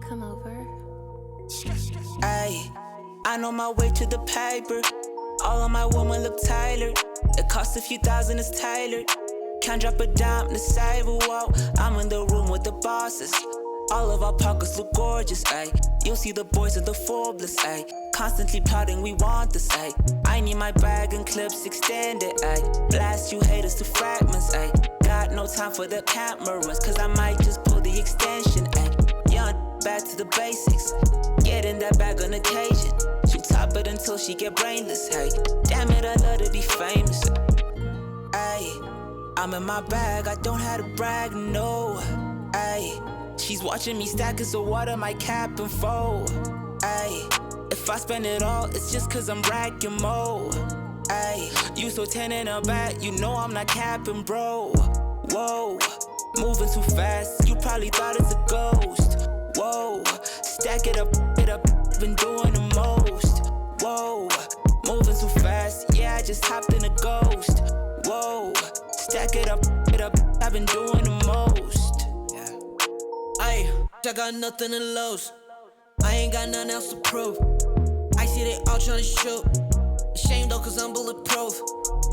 come over? Ayy, I'm on my way to the paper. All of my women look tailored. It costs a few thousand, it's tailored. Can't drop a dime in the sidewalk. I'm in the room with the bosses. All of our pockets look gorgeous, ayy. You'll see the boys of the Forbes, ayy. Constantly plotting, we want this, ayy. I need my bag and clips extended, ayy. Blast you haters to fragments, ayy. Got no time for the cameras, cause I might just pull the extension, ayy. Young, back to the basics. Get in that bag on occasion. She top it until she get brainless, hey. Damn it, I love to be famous. Ayy, I'm in my bag, I don't have to brag, no. Ayy, she's watching me stack it, so water my cap and fold. Ayy, if I spend it all, it's just cause I'm racking more. Ayy, you so 10 in a back, you know I'm not capping, bro. Whoa, moving too fast, you probably thought it's a ghost. Whoa, stack it up, been doing the most. Whoa, moving too fast, yeah, I just hopped in a ghost. Whoa, stack it up, I've been doing the most. Yeah. Ayy, I got nothing to lose. I ain't got nothing else to prove. I see they all tryna shoot. Ashamed though, cause I'm bulletproof.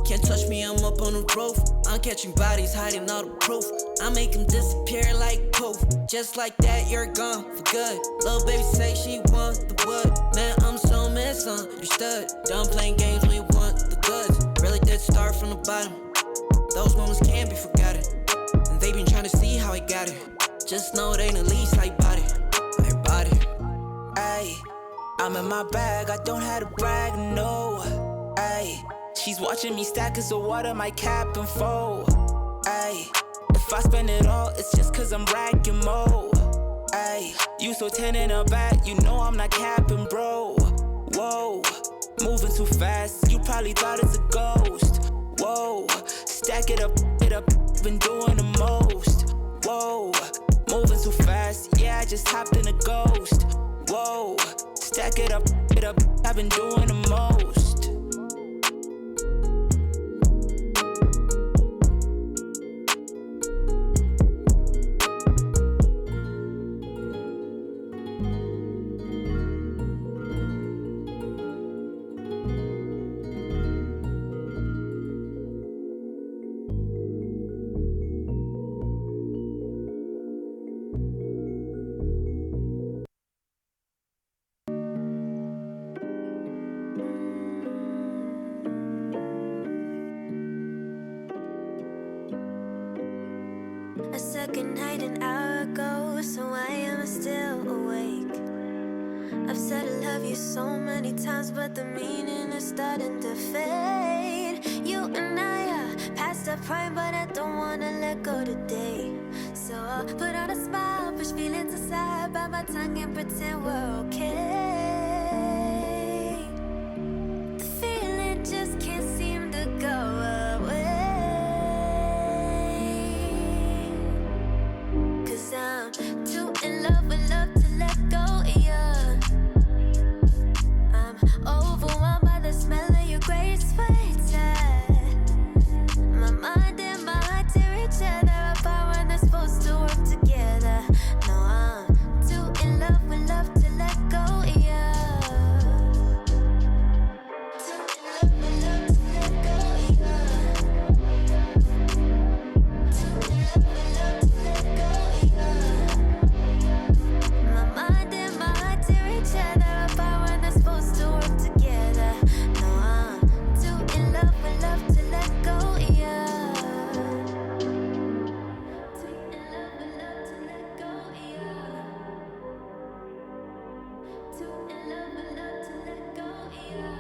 Can't touch me, I'm up on the roof. I'm catching bodies, hiding all the proof. I make them disappear like poof. Just like that, you're gone for good. Little baby say she want the wood. Man, I'm so misunderstood. Done playing games, we want the goods. Really did start from the bottom. Those moments can't be forgotten. And they been trying to see how I got it. Just know it ain't the least I bought it. I bought it. Ayy, I'm in my bag, I don't have to brag, no. Ayy, she's watching me stack it, so water my cap and fold. Ayy, if I spend it all, it's just cause I'm racking more. Ayy, you so 10 in a back, you know I'm not capping, bro. Whoa, moving too fast, you probably thought it's a ghost. Whoa, stack it up, been doing the most. Whoa, moving too fast, yeah, I just hopped in a ghost. Whoa, stack it up, I've been doing the most. A second night, an hour ago, so why am I still awake? I've said I love you so many times, but the meaning is starting to fade. You and I are past our prime, but I don't wanna let go today. So I'll put on a smile, push feelings aside, bite my tongue and pretend we're okay. The feeling just can't seem to go away. I'm too in love with love to let go of you. I'm overwhelmed by the smell of your great sweat. My mind and my heart tear each other apart when they're supposed to work together. No, I'm too in love with love to let go of you. Too in love with love to let go of you. Too in love with love to let go of you. My mind and my heart tear each other apart when they're supposed to work together. No, I'm too in love with love to let go of you. Too in love with love to let go of you. Too in love with love to let go of you.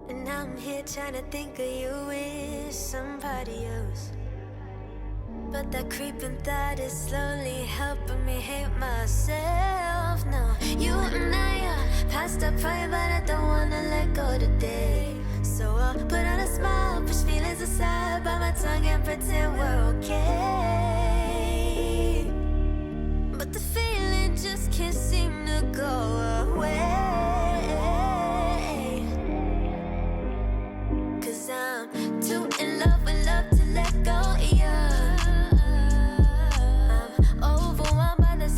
And now I'm here trying to think of you with somebody else. But that creeping thought is slowly helping me hate myself. No, you and I are past our prime, but I don't wanna let go today. So I'll put on a smile, push feelings aside, bite my tongue and pretend we're okay. But the feeling just can't seem to go away. Cause I'm too in love with love to let go of you. I'm overwhelmed by the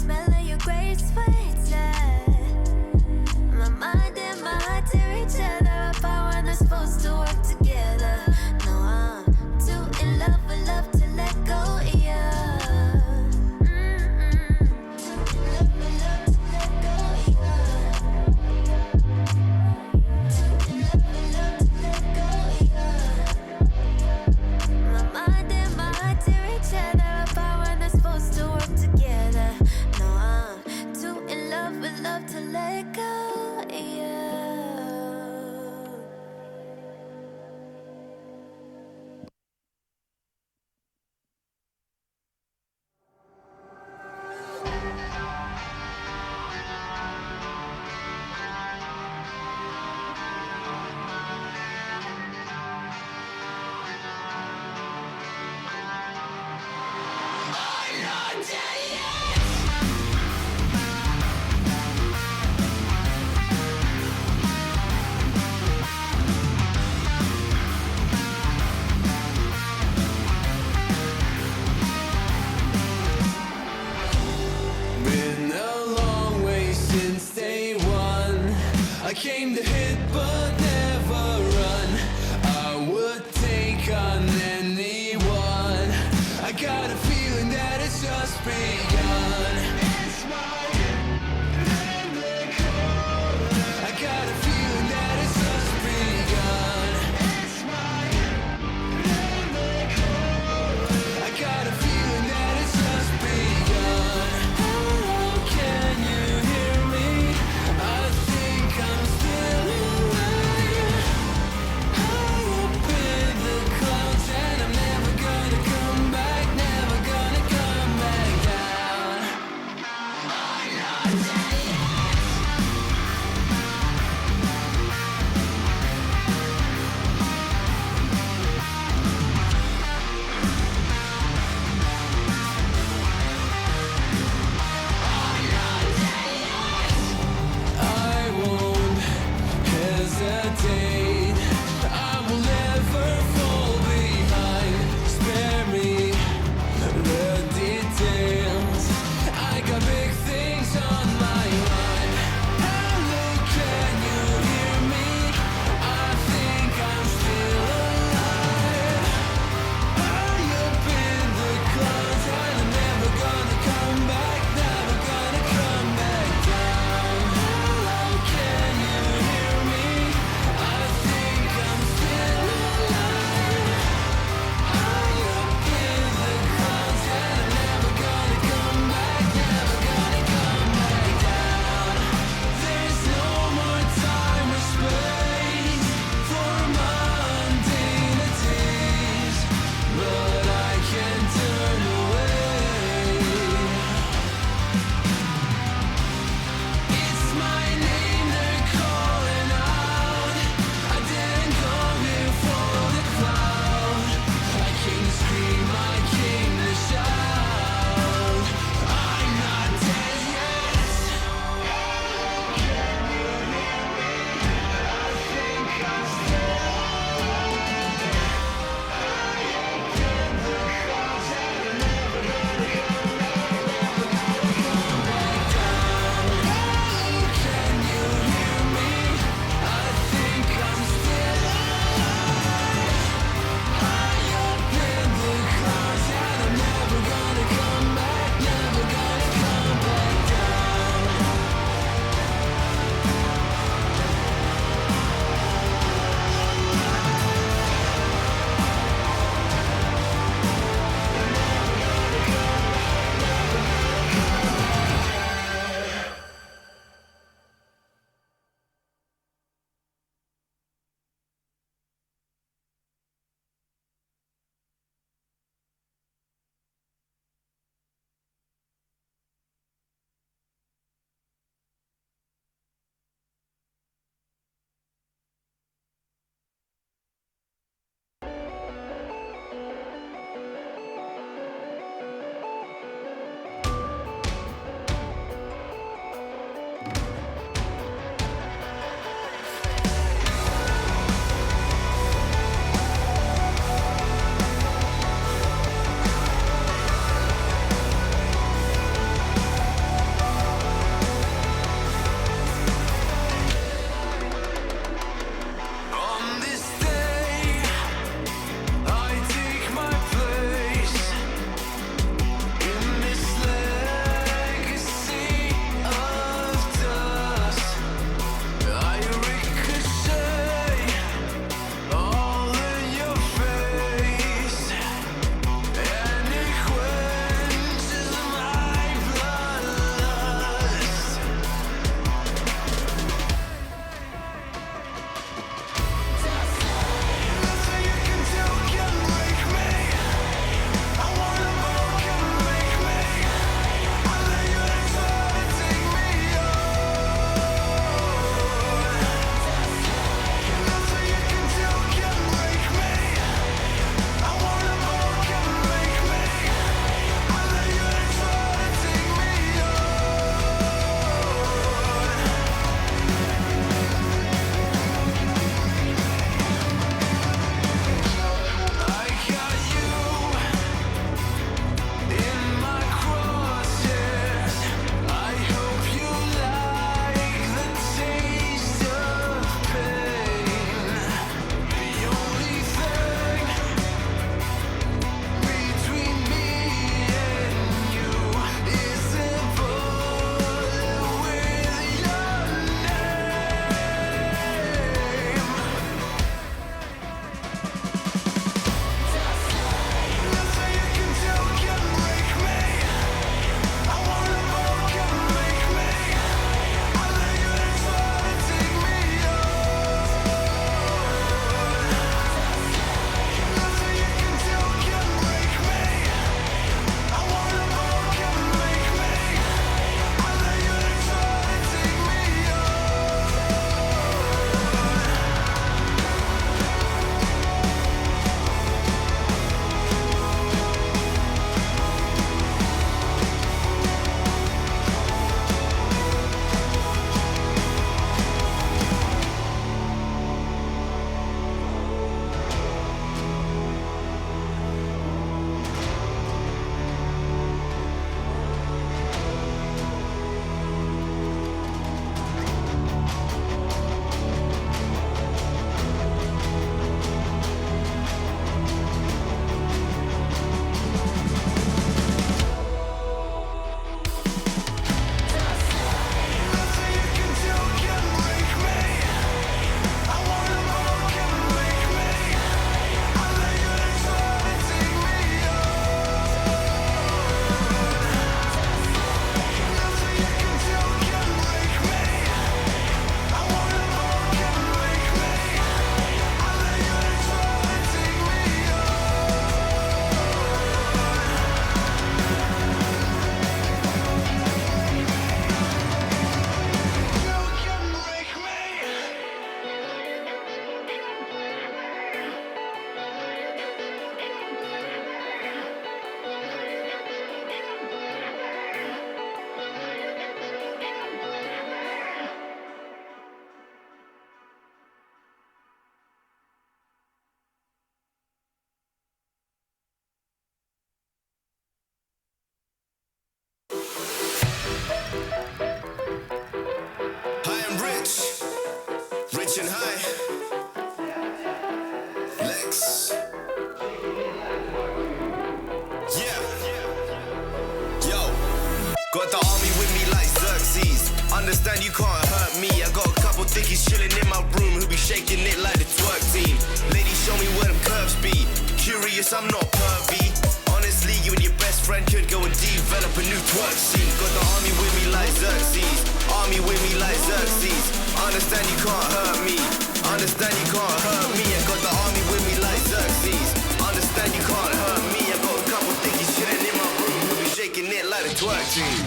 Got the army with me like Xerxes. Understand you can't hurt me. I got a couple thickies chilling in my room who be shaking it like the twerk team. Ladies, show me where them curves be. Curious, I'm not pervy. Honestly, you and your best friend could go and develop a new twerk scene. Got the army with me like Xerxes. Army with me like Xerxes. Understand you can't hurt me. Understand you can't hurt me. I got the army with me like Xerxes. Understand you can't hurt me. I got a couple thickies chilling in my room who be shaking it like the twerk team.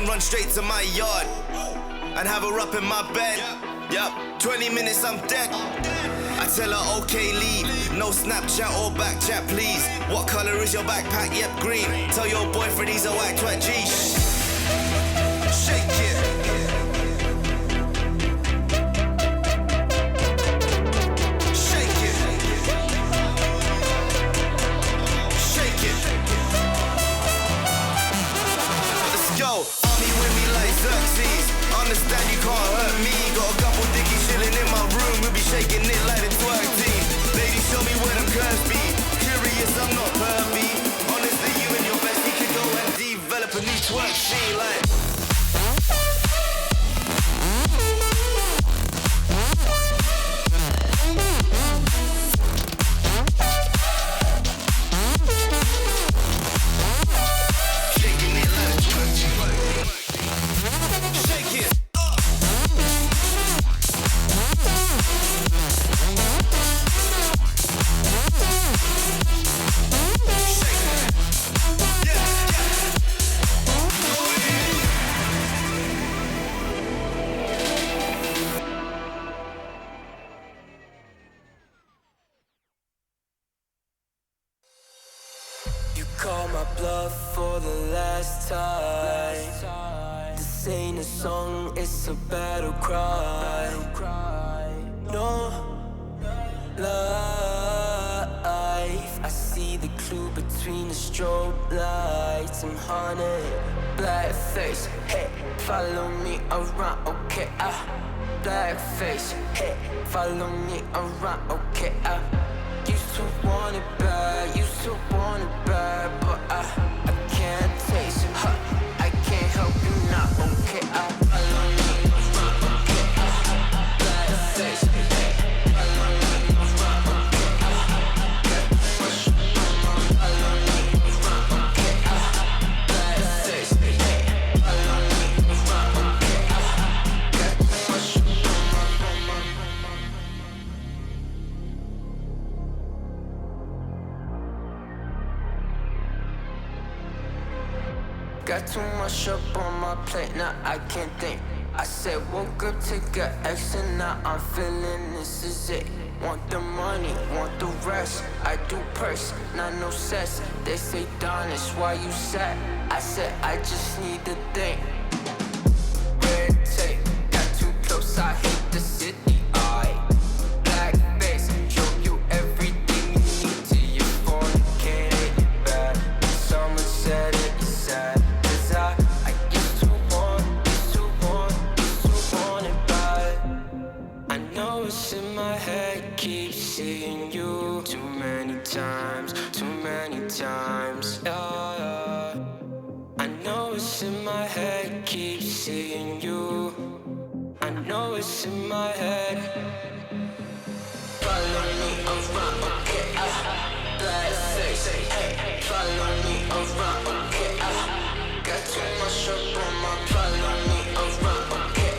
Run straight to my yard and have her up in my bed. Yup, 20 minutes I'm dead. I tell her okay, leave. No Snapchat or backchat, please. What color is your backpack? Yep, green. Tell your boyfriend he's a whack twat G. Shake it. Shake it. Shake it. Let's go. Xerxes. Understand you can't hurt me. Got a couple dickies chilling in my room who be shaking it like the twerk team. Ladies, show me where them curves be. Curious, I'm not pervy. Honestly, you and your bestie could go and develop a new twerk scene like. Call my bluff for the last time. This ain't a song, it's a battle cry. No life. I see the clue between the strobe lights. I'm haunted, black face. Hey, follow me around, okay? Black face. Hey, follow me around, okay? Used to want it bad, used to want it bad, but I can't taste it. I can't help you now, okay? Follow me around, okay? Black face, follow me around, okay? Follow me around, okay? Black face, follow me around, okay? Got too much up on my plate, now I can't think. I said woke up to get X and now I'm feeling this is it. Want the money, want the rest. I do purse, not no cess. They say Donis, why you sad? I said I just need a thing. Red tape, got too close, I hate the city. Black face, show you everything you need to your phone, can't hit it bad. Someone said it's sad. I used to want it bad. I know it's in my head, keep seeing you too many times, yeah. I know it's in my head, keep seeing you. I know it's in my head. Follow me around, okay? Black face, hey, follow me around, okay? Got too much up on my follow me around, okay?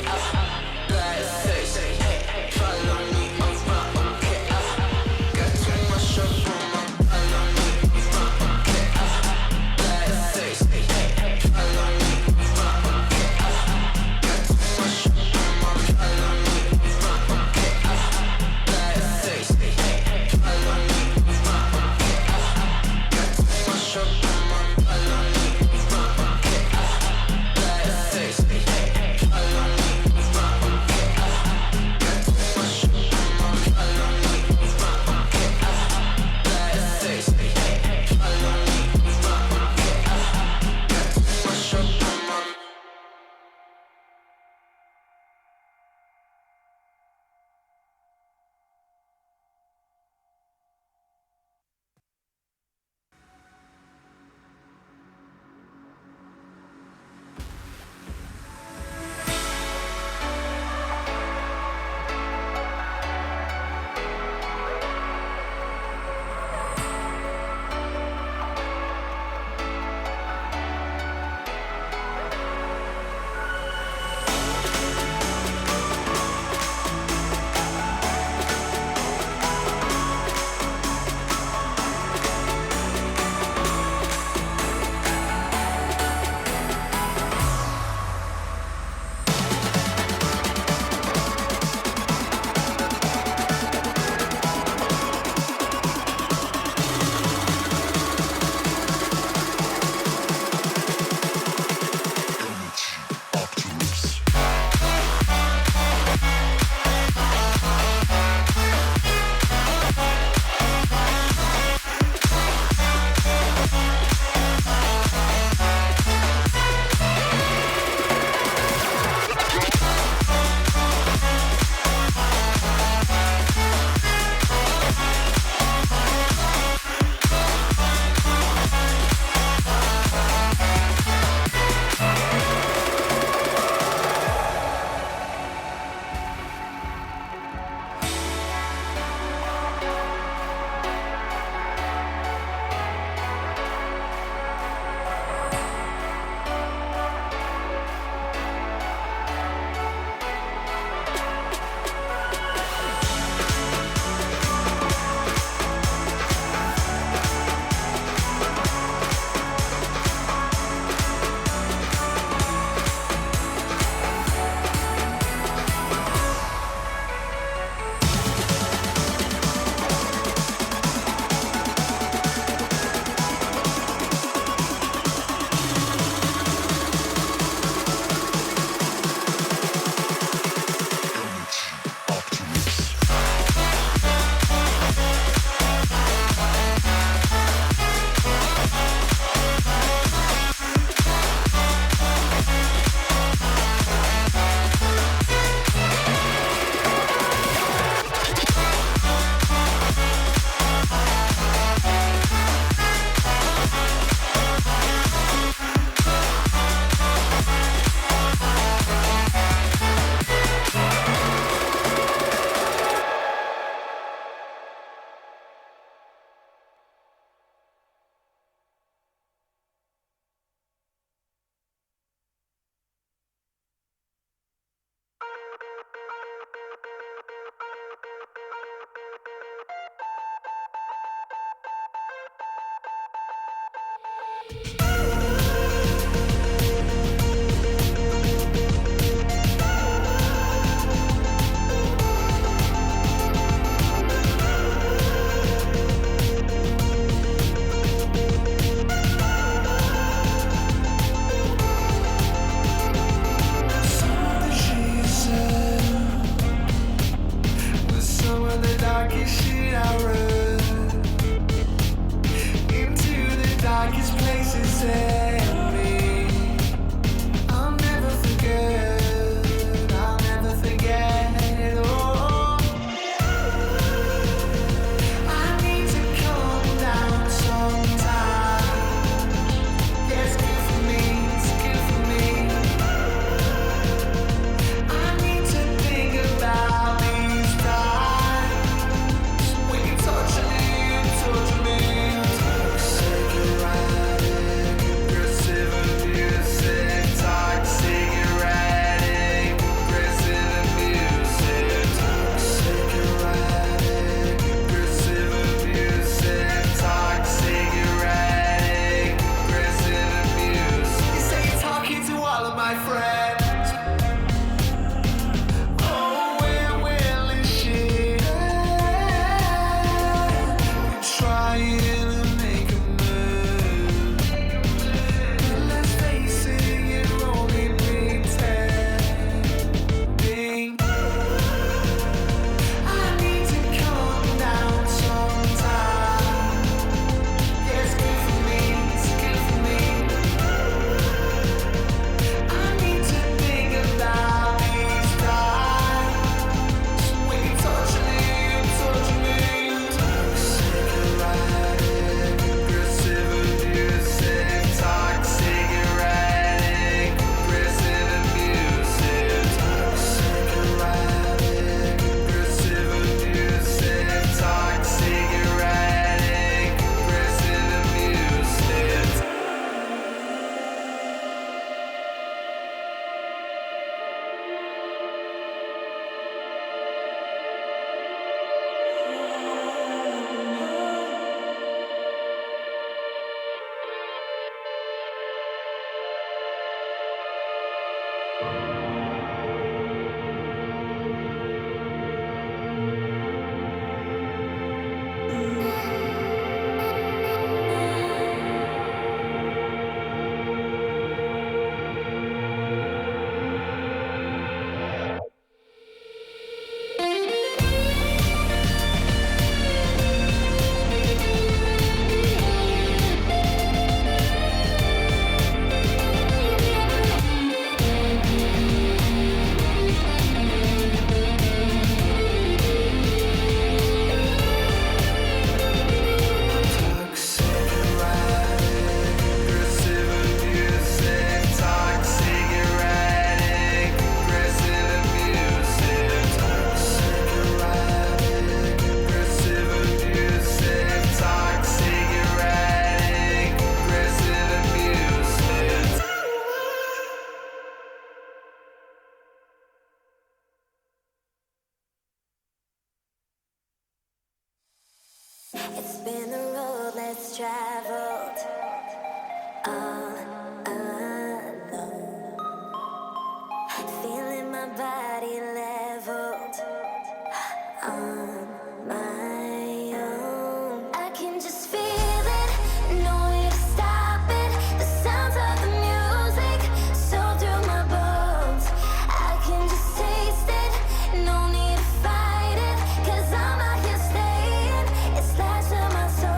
It's been the road less traveled, all alone. Feeling my body leveled on my own. I can just feel it, no way to stop it. The sounds of the music so through my bones. I can just taste it, no need to fight it, 'cause I'm out here staying. It's life to my soul.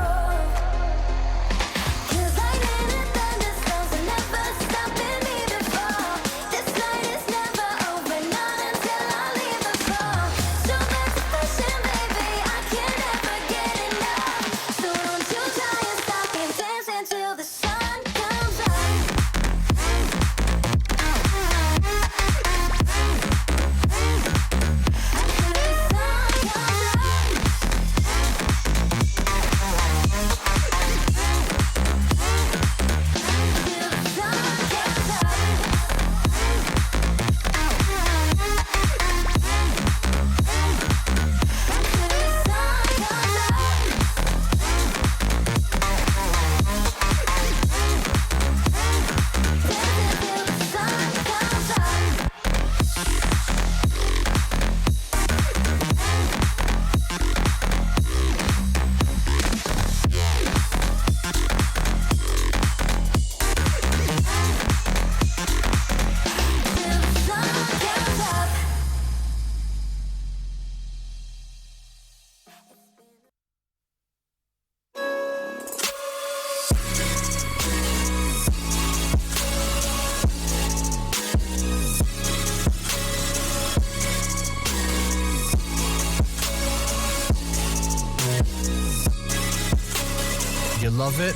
You love it,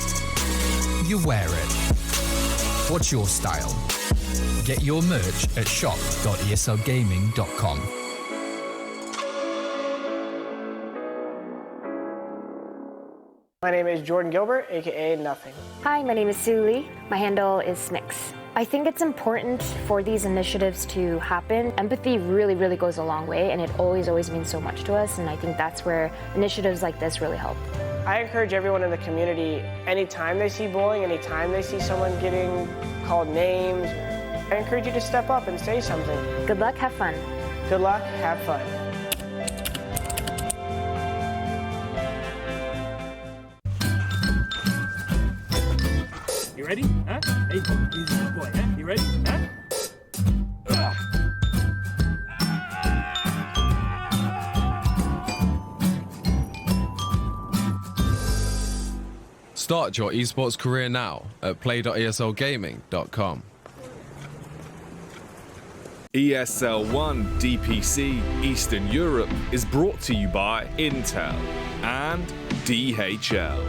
you wear it. What's your style? Get your merch at shop.eslgaming.com. My name is Jordan Gilbert, aka Nothing. Hi, my name is Sue Lee. My handle is Smix. I think it's important for these initiatives to happen. Empathy really, really goes a long way, and it always means so much to us, and I think that's where initiatives like this really help. I encourage everyone in the community, anytime they see bullying, anytime they see someone getting called names, I encourage you to step up and say something. Good luck, have fun. Good luck, have fun. You ready? Huh? Hey, easy boy, huh? You ready? Huh? Start your esports career now at play.eslgaming.com. ESL One DPC Eastern Europe is brought to you by Intel and DHL.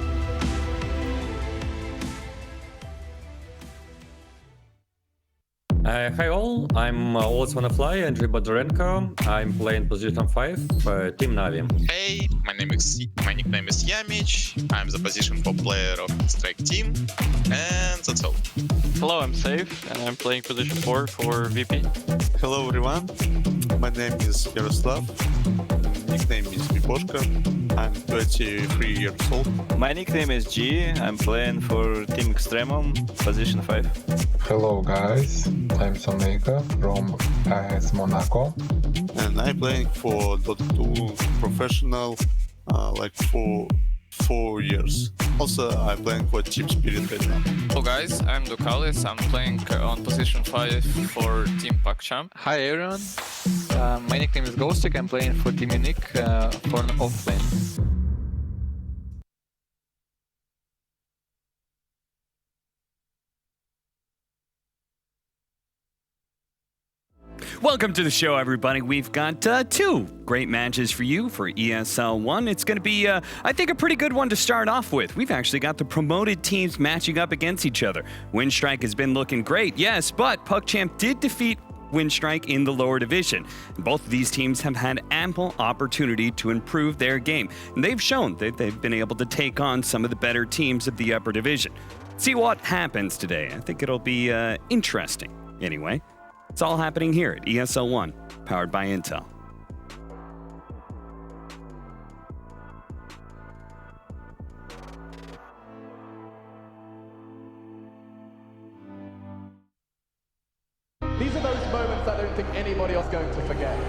Hi all, I'm Always Wanna Fly, Andriy Bodorenko. I'm playing position 5 for Team Navi. Hey, my nickname is Yamich. I'm the position 4 player of Strike team, and that's all. Hello, I'm Safe, and I'm playing position 4 for VP. Hello everyone, my name is Yaroslav, nickname is Viposhka. I'm 23 years old. My nickname is G, I'm playing for Team Extremum, position 5. Hello guys, I'm Soneka from AS Monaco. And I'm playing for Dota 2 professional like for 4 years. Also, I'm playing for Team Spirit right now. Hello guys, I'm Dukalis. I'm playing on position 5 for Team PacChamp. Hi everyone, my nickname is Ghostic. I'm playing for Team Unique for an offlane. Welcome to the show, everybody. We've got two great matches for you for ESL One. It's going to be, I think, a pretty good one to start off with. We've actually got the promoted teams matching up against each other. Windstrike has been looking great, yes, but PacChamp did defeat Windstrike in the lower division. Both of these teams have had ample opportunity to improve their game, and they've shown that they've been able to take on some of the better teams of the upper division. See what happens today. I think it'll be interesting. Anyway, it's all happening here at ESL One, powered by Intel. These are those moments I don't think anybody else is going to forget.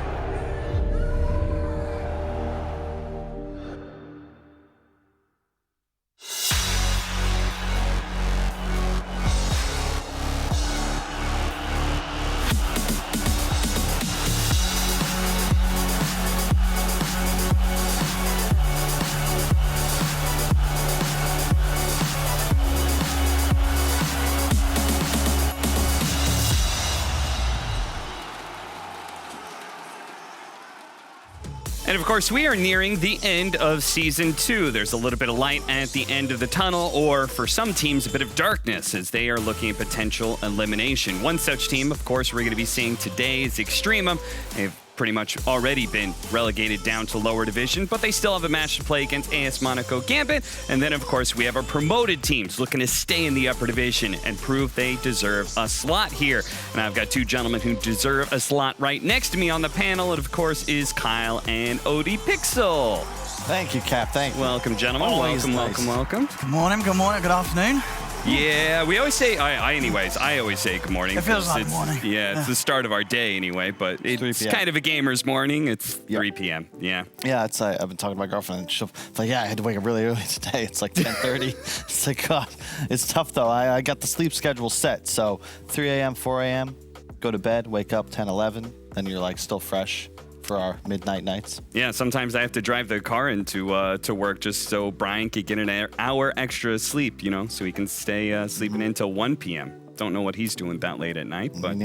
And of course, we are nearing the end of Season 2. There's a little bit of light at the end of the tunnel, or for some teams, a bit of darkness as they are looking at potential elimination. One such team, of course, we're going to be seeing today is Extremum. They've pretty much already been relegated down to lower division, but they still have a match to play against AS Monaco Gambit. And then, of course, we have our promoted teams looking to stay in the upper division and prove they deserve a slot here. And I've got two gentlemen who deserve a slot right next to me on the panel. It, of course, is Kyle and Odie Pixel. Thank you, Cap. Thank you. Welcome, gentlemen. Always welcome. Good morning, good afternoon. Yeah, we always say, I always say good morning. It feels like morning. Yeah, it's the start of our day anyway, but it's kind of a gamer's morning. It's 3 p.m. Yeah. Yeah, it's I've been talking to my girlfriend, and she's like, yeah, I had to wake up really early today. It's like 10:30. It's like, God, it's tough though. I got the sleep schedule set, so 3 a.m., 4 a.m., go to bed, wake up 10, 11, then you're like still fresh for our midnight nights. Yeah, sometimes I have to drive the car into to work just so Brian could get an hour extra sleep, so he can stay sleeping until 1 p.m. Don't know what he's doing that late at night, but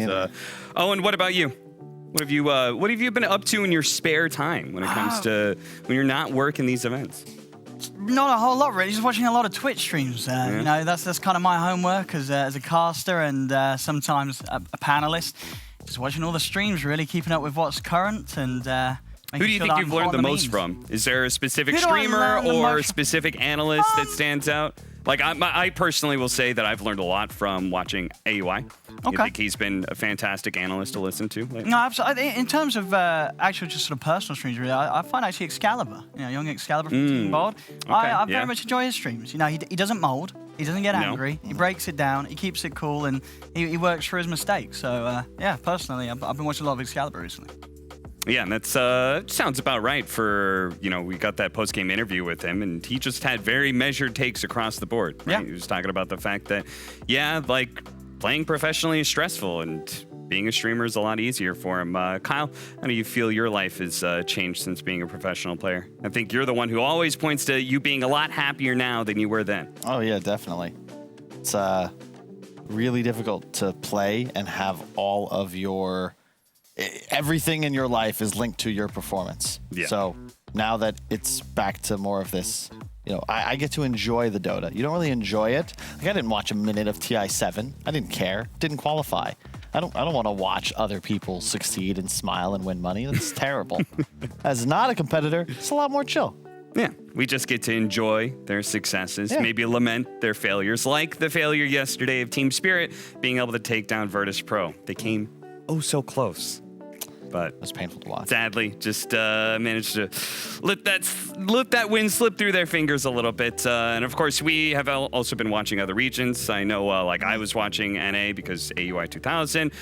Owen, what about you? What have you been up to in your spare time when it comes to when you're not working these events? Not a whole lot, really. Just watching a lot of Twitch streams. You know, that's kind of my homework as a caster and sometimes a panelist. Just watching all the streams, really keeping up with what's current and. Who do you think you've learned the most from? Is there a specific streamer or a specific analyst that stands out? Like, I personally will say that I've learned a lot from watching AUI. I think he's been a fantastic analyst to listen to lately. No, absolutely. In terms of actual just sort of personal streams, really, I find actually Excalibur, you know, young Excalibur from Team Bold. I very much enjoy his streams. You know, he doesn't mold. He doesn't get angry. He breaks it down. He keeps it cool, and he works through his mistakes. So, yeah, personally, I've been watching a lot of Excalibur recently. Yeah, and that sounds about right for, you know, we got that post-game interview with him, and he just had very measured takes across the board. Right? Yeah. He was talking about the fact that, yeah, like, playing professionally is stressful, and being a streamer is a lot easier for him. Kyle, how do you feel your life has changed since being a professional player? I think you're the one who always points to you being a lot happier now than you were then. Oh, yeah, definitely. It's really difficult to play and have all of your... everything in your life is linked to your performance. Yeah. So now that it's back to more of this, you know, I get to enjoy the Dota. You don't really enjoy it. Like, I didn't watch a minute of TI7. I didn't care. Didn't qualify. I don't want to watch other people succeed and smile and win money. That's terrible. As not a competitor, it's a lot more chill. Yeah, we just get to enjoy their successes, maybe lament their failures, like the failure yesterday of Team Spirit being able to take down Virtus Pro. They came oh so close. But it was painful to watch. Sadly, just managed to let that win slip through their fingers a little bit. And of course, we have also been watching other regions. I know, like I was watching NA because AUI 2000.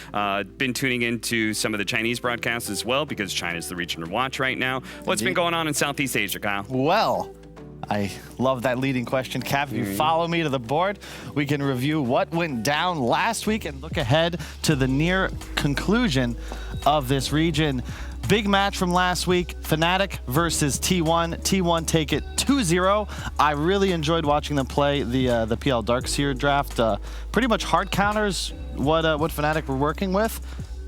Been tuning into some of the Chinese broadcasts as well because China's the region to watch right now. What's been going on in Southeast Asia, Kyle? Well, I love that leading question, Cav. If you follow me to the board, we can review what went down last week and look ahead to the near conclusion of this region. Big match from last week, Fnatic versus T1. T1 take it 2-0. I really enjoyed watching them play the PL Darkseer draft. Pretty much hard counters what Fnatic were working with.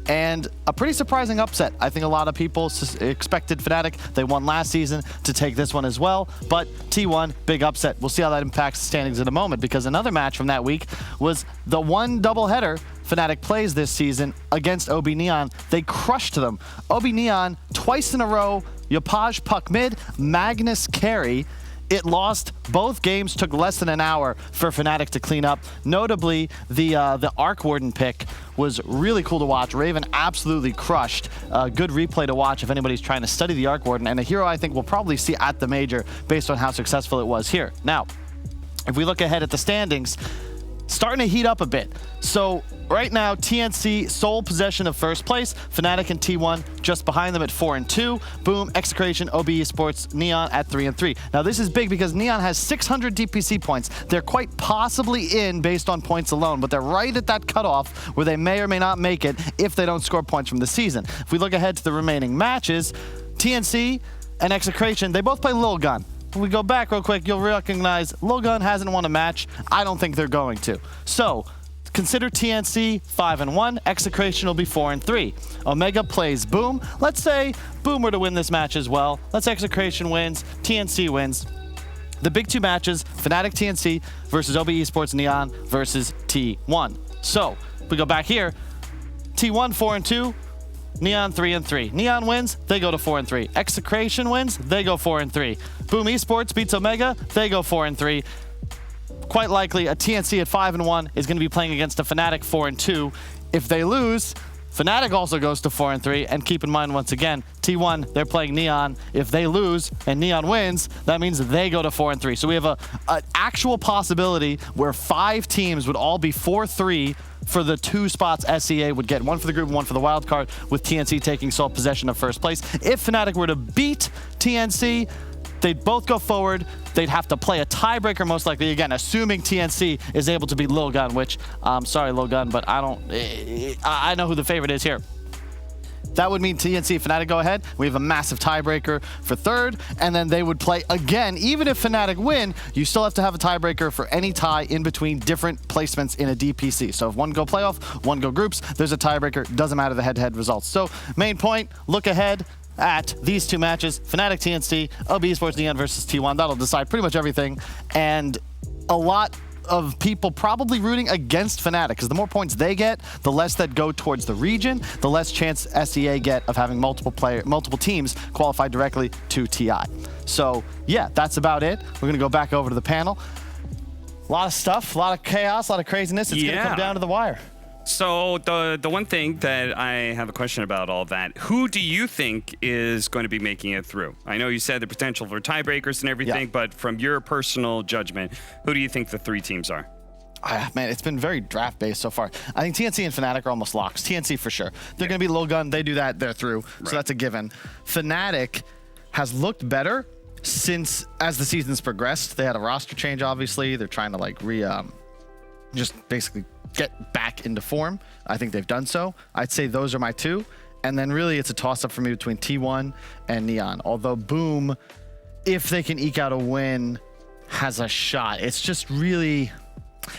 And a pretty surprising upset. I think a lot of people expected Fnatic, they won last season, to take this one as well. But T1, big upset. We'll see how that impacts the standings in a moment, because another match from that week was the one doubleheader Fnatic plays this season against OB Neon. They crushed them. OB Neon, twice in a row, Yopaj puck mid, Magnus carry. It lost both games, took less than an hour for Fnatic to clean up. Notably, the Arc Warden pick was really cool to watch. Raven absolutely crushed. Good replay to watch if anybody's trying to study the Arc Warden, and a hero I think we'll probably see at the Major based on how successful it was here. Now, if we look ahead at the standings, starting to heat up a bit. So right now, TNC sole possession of first place. Fnatic and T1 just behind them at 4-2. Boom, Execration, OB Esports, Neon at 3-3. Now this is big because Neon has 600 DPC points. They're quite possibly in based on points alone, but they're right at that cutoff where they may or may not make it if they don't score points from the season. If we look ahead to the remaining matches, TNC and Execration, they both play Lil Gun. When we go back real quick, you'll recognize Lil Gun hasn't won a match. I don't think they're going to. So consider TNC 5-1. Execration will be 4-3. Omega plays Boom. Let's say Boom were to win this match as well. Let's Execration wins, TNC wins. The big two matches, Fnatic TNC versus OB Esports Neon versus T1. So if we go back here, T1 4-2. Neon 3-3. Neon wins, they go to 4-3. Execration wins, they go 4-3. Boom Esports beats Omega, they go 4-3. Quite likely a TNC at 5-1 is going to be playing against a Fnatic 4-2. If they lose, Fnatic also goes to 4-3. And keep in mind once again, T1, they're playing Neon. If they lose and Neon wins, that means they go to 4-3. So we have an actual possibility where 5 teams would all be 4-3 for the 2 spots SEA would get, one for the group and one for the wild card, with TNC taking sole possession of first place. If Fnatic were to beat TNC, they'd both go forward. They'd have to play a tiebreaker most likely, again, assuming TNC is able to beat Lil Gun, which, sorry Lil Gun, but I know who the favorite is here. That would mean TNC and Fnatic go ahead. We have a massive tiebreaker for third, and then they would play again. Even if Fnatic win, you still have to have a tiebreaker for any tie in between different placements in a DPC. So if one go playoff, one go groups, there's a tiebreaker. Doesn't matter the head-to-head results. So main point, look ahead. at these two matches, Fnatic TNC, OB Esports Neon versus T1. That'll decide pretty much everything. And a lot of people probably rooting against Fnatic, because the more points they get, the less that go towards the region, the less chance SEA get of having multiple teams qualified directly to TI. So yeah, that's about it. We're gonna go back over to the panel. A lot of stuff, a lot of chaos, a lot of craziness. It's gonna come down to the wire. So the one thing that I have a question about all that, who do you think is going to be making it through? I know you said the potential for tiebreakers and everything, but from your personal judgment, who do you think the three teams are? Man, it's been very draft-based so far. I think TNC and Fnatic are almost locks. TNC for sure. They're going to be low gun. They do that, they're through. So that's a given. Fnatic has looked better since as the season's progressed. They had a roster change, obviously. They're trying to just basically get back into form. I think they've done so. I'd say those are my two. And then really it's a toss-up for me between T1 and Neon. Although Boom, if they can eke out a win, has a shot. It's just really,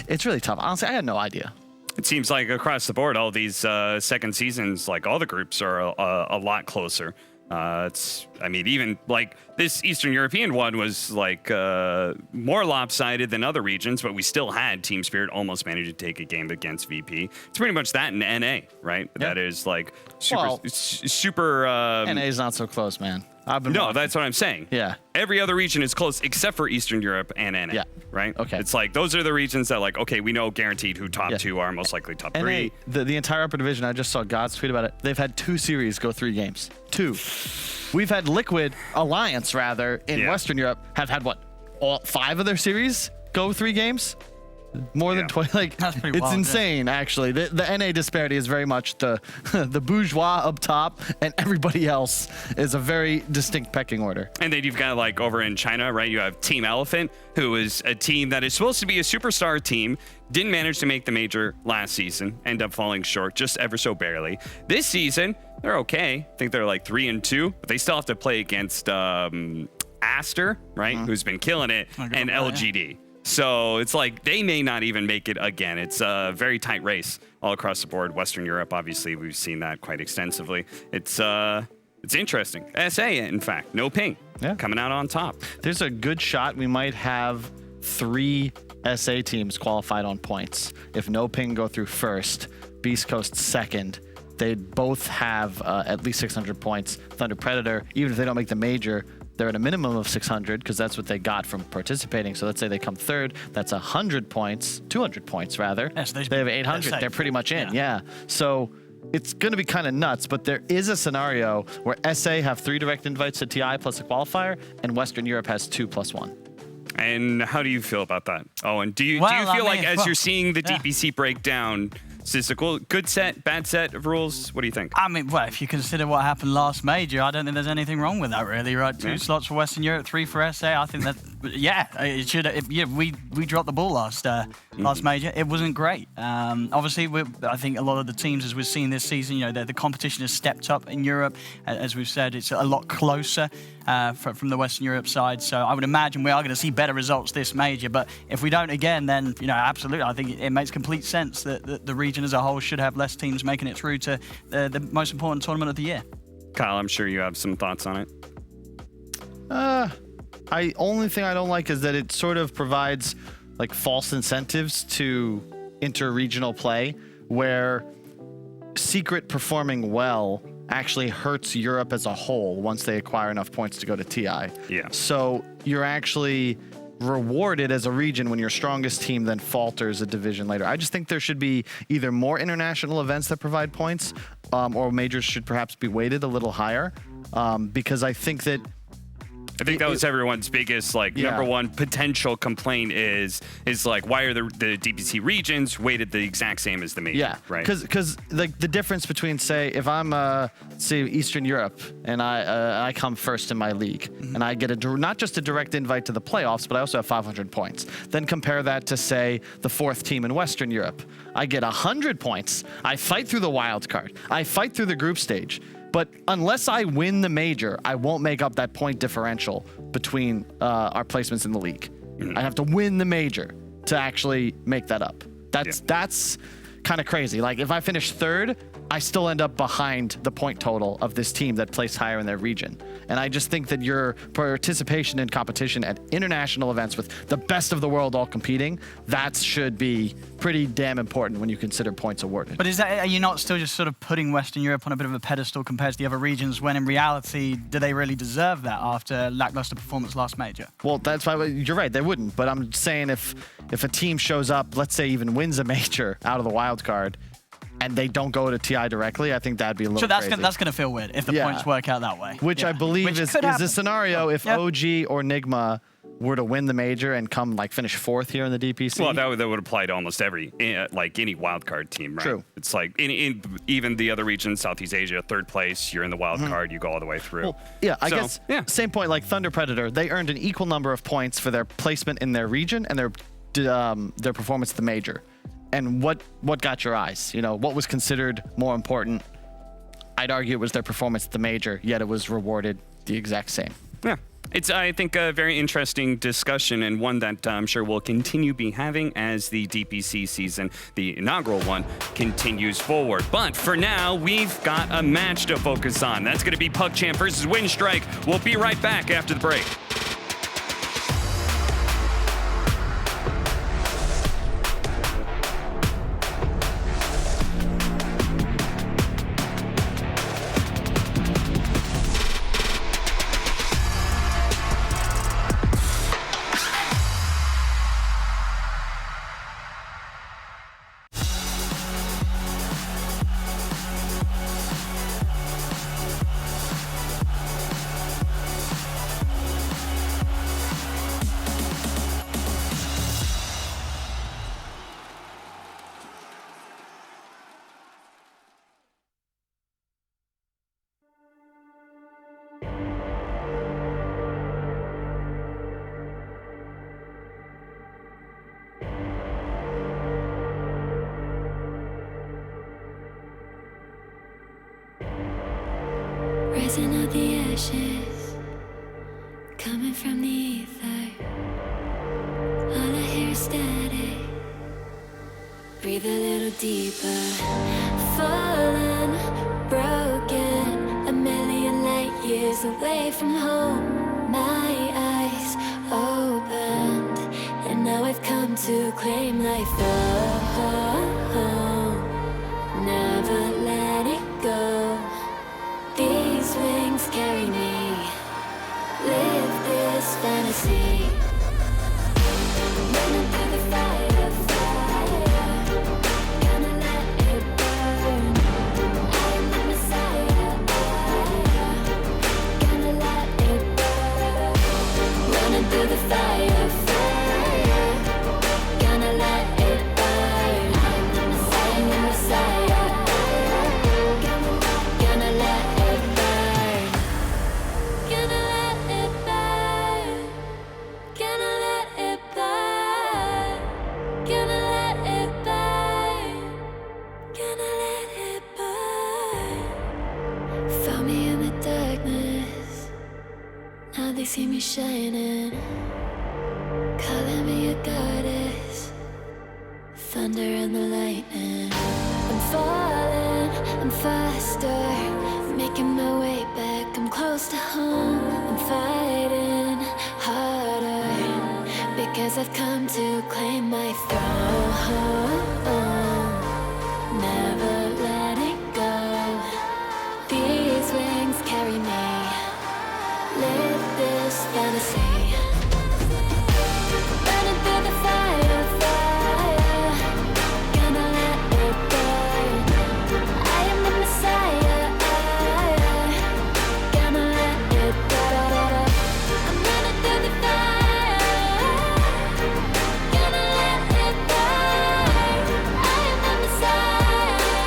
it's really tough. Honestly, I had no idea. It seems like across the board, all these second seasons, like all the groups are a lot closer. I mean, even like this Eastern European one was like more lopsided than other regions, but we still had Team Spirit almost managed to take a game against VP. It's pretty much that in NA, right? Yeah. That is like super. NA is not so close, man. No, that's what I'm saying. Yeah. Every other region is close except for Eastern Europe and NA. Yeah. Right? Okay. It's like those are the regions that like, okay, we know guaranteed who top two are, most likely top three. The entire upper division, I just saw God's tweet about it. They've had 2 series go 3 games. 2. We've had Liquid Alliance rather in Western Europe have had what? All 5 of their series go 3 games? More than 20, like That's pretty it's wild, insane. Actually, the NA disparity is very much the the bourgeois up top, and everybody else is a very distinct pecking order. And then you've got like over in China, right? You have Team Elephant, who is a team that is supposed to be a superstar team, didn't manage to make the major last season, end up falling short just ever so barely. This season, they're okay. I think they're like 3-2, but they still have to play against Aster, right? Who's been killing it, and LGD. So it's like they may not even make it again. It's a very tight race all across the board. Western Europe, obviously, we've seen that quite extensively. It's interesting. SA, in fact, no ping, coming out on top. There's a good shot we might have 3 SA teams qualified on points. If no ping go through first, Beast Coast second, they'd both have at least 600 points. Thunder Predator, even if they don't make the major, they're at a minimum of 600 because that's what they got from participating. So let's say they come third, that's 100 points, 200 points rather. Yes, they have 800, they're pretty much in, yeah. So it's going to be kind of nuts, but there is a scenario where SA have 3 direct invites to TI plus a qualifier, and Western Europe has 2 plus 1. And how do you feel about that? Oh, and do you feel like as you're seeing the DPC break down, is this a good set, bad set of rules? What do you think? I mean, well, if you consider what happened last major, I don't think there's anything wrong with that, really, right? 2 slots for Western Europe, 3 for SA. I think that, it should. We dropped the ball last major. It wasn't great. Obviously, I think a lot of the teams, as we've seen this season, the competition has stepped up in Europe. As we've said, it's a lot closer from the Western Europe side. So I would imagine we are going to see better results this major. But if we don't again, then absolutely, I think it makes complete sense that the region as a whole should have less teams making it through to the most important tournament of the year. Kyle, I'm sure you have some thoughts on it. Only thing I don't like is that it sort of provides like false incentives to inter-regional play, where Secret performing well actually hurts Europe as a whole once they acquire enough points to go to TI. Yeah. So you're actually rewarded as a region when your strongest team then falters a division later. I just think there should be either more international events that provide points, or majors should perhaps be weighted a little higher, because I think that that was everyone's biggest, number one potential complaint is like, why are the DPC regions weighted the exact same as the major? Yeah, right. Because like the difference between, say, if I'm say Eastern Europe and I come first in my league and I get not just a direct invite to the playoffs, but I also have 500 points. Then compare that to, say, the 4th team in Western Europe. I get 100 points. I fight through the wild card. I fight through the group stage. But unless I win the major, I won't make up that point differential between our placements in the league. I have to win the major to actually make that up. That's kind of crazy. Like if I finish 3rd, I still end up behind the point total of this team that placed higher in their region. And I just think that your participation in competition at international events with the best of the world all competing, that should be pretty damn important when you consider points awarded. But are you not still just sort of putting Western Europe on a bit of a pedestal compared to the other regions, when in reality, do they really deserve that after lackluster performance last major? Well, that's why you're right, they wouldn't. But I'm saying if a team shows up, let's say even wins a major out of the wild card, and they don't go to TI directly, I think that'd be a little crazy. That's going to feel weird if the points work out that way. Which I believe is the scenario if OG or Nigma were to win the major and come finish 4th here in the DPC. Well, that would apply to almost every, any wildcard team, right? True. It's like even the other regions, Southeast Asia, 3rd place, you're in the wild card, you go all the way through. Well, yeah, I guess same point like Thunder Predator, they earned an equal number of points for their placement in their region and their performance at the major. And what got your eyes? What was considered more important? I'd argue it was their performance at the major, yet it was rewarded the exact same. Yeah. It's, I think, a very interesting discussion and one that I'm sure we'll continue be having as the DPC season, the inaugural one, continues forward. But for now, we've got a match to focus on. That's going to be PugChamp versus Winstrike. We'll be right back after the break. Rising of the ashes, coming from the ether. All I hear is static. Breathe a little deeper. Fallen, broken, a million light years away from home. My eyes opened, and now I've come to claim life. Never let it go. These wings carry me. Live this fantasy. Running through the fire, gonna let it burn. I am the Messiah, gonna let it burn. Running through the fire, gonna let it burn. I am the Messiah, gonna let it burn. Gonna let it burn. Gonna let it burn. Gonna let it burn. Gonna let it burn. Found me in the darkness. Now they see me shining. Calling me a goddess. Thunder and the lightning. I'm falling, I'm faster. Making my way back, I'm close to home. I'm fighting harder because I've come to claim my throne. Never letting go. These wings carry me. Live this fantasy. Burning through the fire, gonna let it burn. I am the Messiah, gonna let it burn. I'm running through the fire, gonna let it burn. I am the Messiah,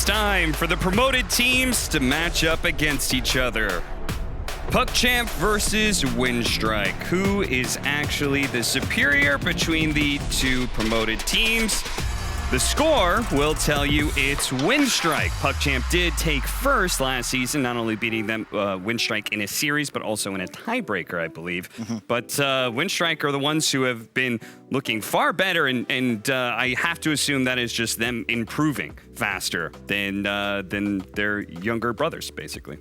It's time for the promoted teams to match up against each other. PuckChamp versus Windstrike. Who is actually the superior between the two promoted teams? The score will tell you it's Windstrike. PuckChamp did take first last season, not only beating them Windstrike in a series, but also in a tiebreaker, I believe. But Windstrike are the ones who have been looking far better, and I have to assume that is just them improving faster than their younger brothers, basically.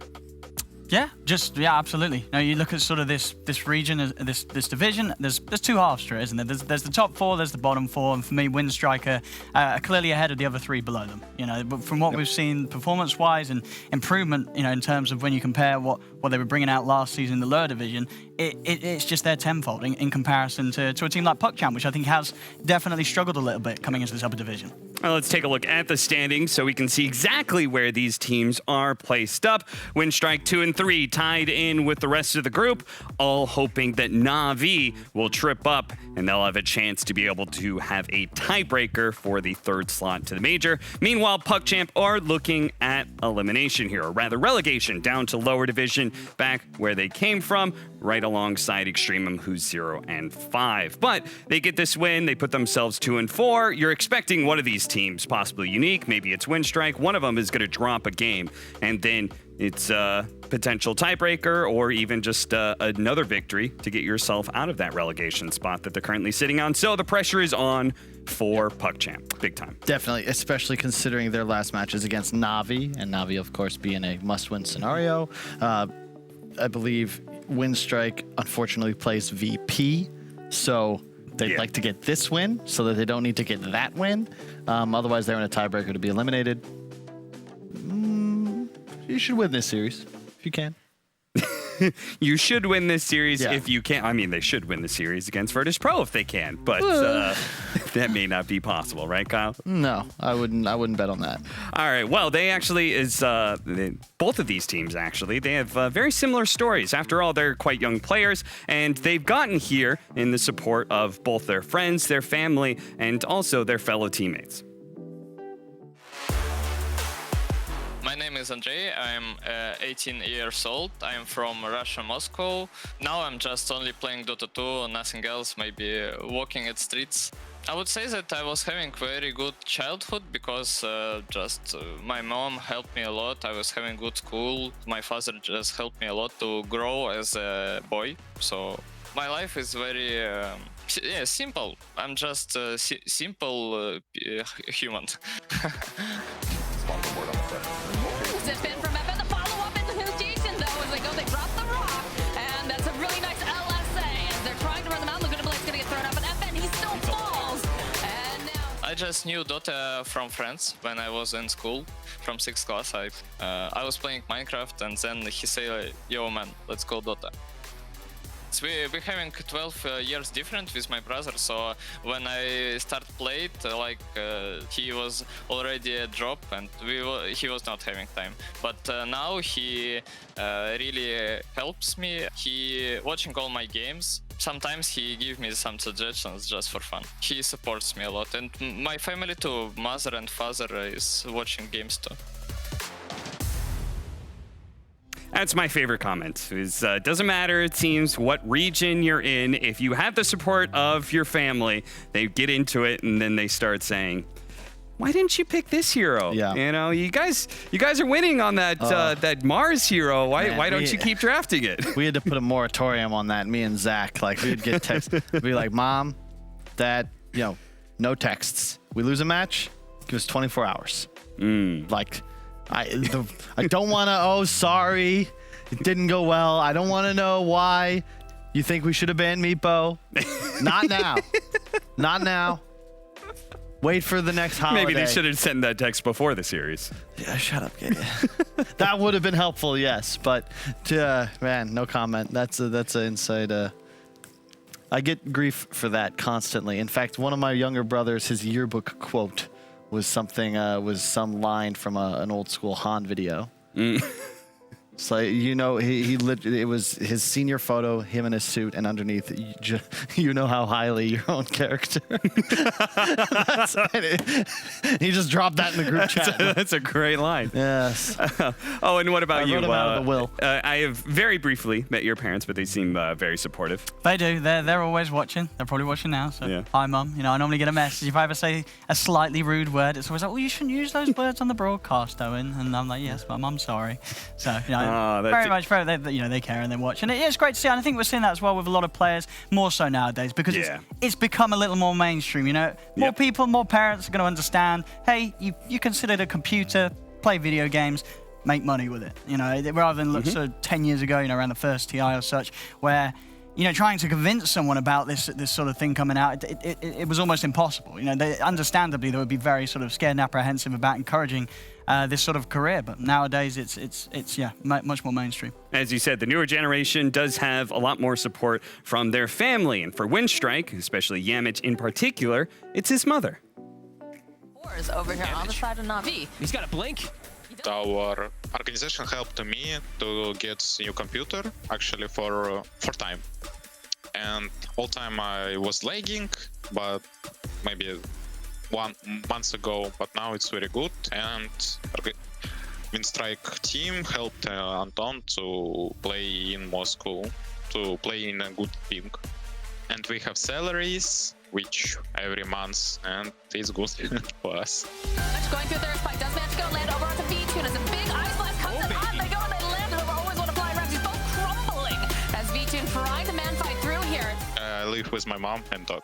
Yeah, absolutely. Now you look at sort of this region, this division. There's two halves to it, isn't there? There's the top four, there's the bottom four, and for me, Windstrike are clearly ahead of the other three below them. You know, but from what we've seen performance-wise and improvement, you know, in terms of when you compare what they were bringing out last season in the lower division, it's just their tenfold in comparison to a team like PuckChamp, which I think has definitely struggled a little bit coming into this upper division. Well, let's take a look at the standings so we can see exactly where these teams are placed up. Windstrike 2 and 3 tied in with the rest of the group, all hoping that Na'Vi will trip up and they'll have a chance to be able to have a tiebreaker for the third slot to the major. Meanwhile, PuckChamp are looking at elimination here, or rather relegation down to lower division, back where they came from, right alongside Extremum, who's 0 and 5. But they get this win, they put themselves 2 and 4. You're expecting one of these teams, possibly unique, maybe it's Windstrike, one of them is going to drop a game, and then it's a potential tiebreaker or even just another victory to get yourself out of that relegation spot that they're currently sitting on. So the pressure is on for PuckChamp, big time. Definitely, especially considering their last matches against Na'Vi, and Na'Vi, of course, being a must-win scenario. I believe Windstrike, unfortunately, plays VP, so they'd like to get this win so that they don't need to get that win. Otherwise, they're in a tiebreaker to be eliminated. You should win this series if you can. You should win this series if you can. I mean, they should win the series against Virtus Pro if they can, but that may not be possible, right, Kyle? No, I wouldn't bet on that. All right. Well, they actually both of these teams actually, they have very similar stories. After all, they're quite young players, and they've gotten here in the support of both their friends, their family, and also their fellow teammates. My name is Andrei, I'm 18 years old, I'm from Russia, Moscow. Now I'm just only playing Dota 2, nothing else, maybe walking at streets. I would say that I was having very good childhood because my mom helped me a lot, I was having good school, my father just helped me a lot to grow as a boy. So my life is very simple, I'm just a simple human. Zip in from Evan. The follow-up into Jason, though, as they go, they drop the rock. And that's a really nice LSA. As they're trying to run them out, look at Blake's gonna get thrown out, but Evan, he still falls. And now... I just knew Dota from friends when I was in school, from 6th class. I was playing Minecraft, and then he said, yo man, let's go Dota. So we're having 12 years different with my brother, so when I start played, he was already a drop and he was not having time. But now he really helps me. He watching all my games. Sometimes he gives me some suggestions just for fun. He supports me a lot, and my family too, mother and father is watching games too. That's my favorite comment. Doesn't matter, it seems, what region you're in. If you have the support of your family, they get into it and then they start saying, why didn't you pick this hero? Yeah. You know, you guys are winning on that that Mars hero. Why don't you keep drafting it? We had to put a moratorium on that, me and Zach. Like, we'd get texts. We'd be like, Mom, Dad, no texts. We lose a match, give us 24 hours. I don't want to, sorry, it didn't go well. I don't want to know why you think we should have banned Meepo. Not now. Not now. Wait for the next holiday. Maybe they should have sent that text before the series. Yeah, shut up, kid. That would have been helpful, yes. But, man, no comment. That's an inside. I get grief for that constantly. In fact, one of my younger brothers, his yearbook quote was some line from an old school Han video. It's like, you know, he it was his senior photo, him in his suit, and underneath, you know how highly your own character. He just dropped that in the group chat. That's a great line. Yes. Oh, and what about you? wrote him out of the will. I have very briefly met your parents, but they seem very supportive. They do. They're always watching. They're probably watching now. So hi, Mum. You know, I normally get a message if I ever say a slightly rude word. It's always like, "Well, you shouldn't use those words on the broadcast, Owen." And I'm like, "Yes, Mum, I'm sorry." So you know, they care and they watch, and it's great to see. And I think we're seeing that as well with a lot of players, more so nowadays, because it's become a little more mainstream. You know, more people, more parents are going to understand. Hey, you considered a computer, play video games, make money with it. You know, rather than look sort of 10 years ago, you know, around the first TI or such, where you know, trying to convince someone about this sort of thing coming out, it was almost impossible. You know, understandably, they would be very sort of scared and apprehensive about encouraging this sort of career. But nowadays, it's much more mainstream. As you said, the newer generation does have a lot more support from their family. And for Winstrike, especially Yamich in particular, it's his mother. Over here on the side of Navi. He's got a blink. Our organization helped me to get a new computer, actually for time. And all time I was lagging, but maybe 1 month ago, but now it's very good. And Winstrike team helped Anton to play in Moscow, to play in a good team. And we have salaries, which every month, and it's good for us. Going through their spike, does manage to go land over onto V2 as a big ice blast comes in on. They go and they land, and they'll always want to fly around. He's both crumbling as V2 trying to man fight through here. I live with my mom and dog.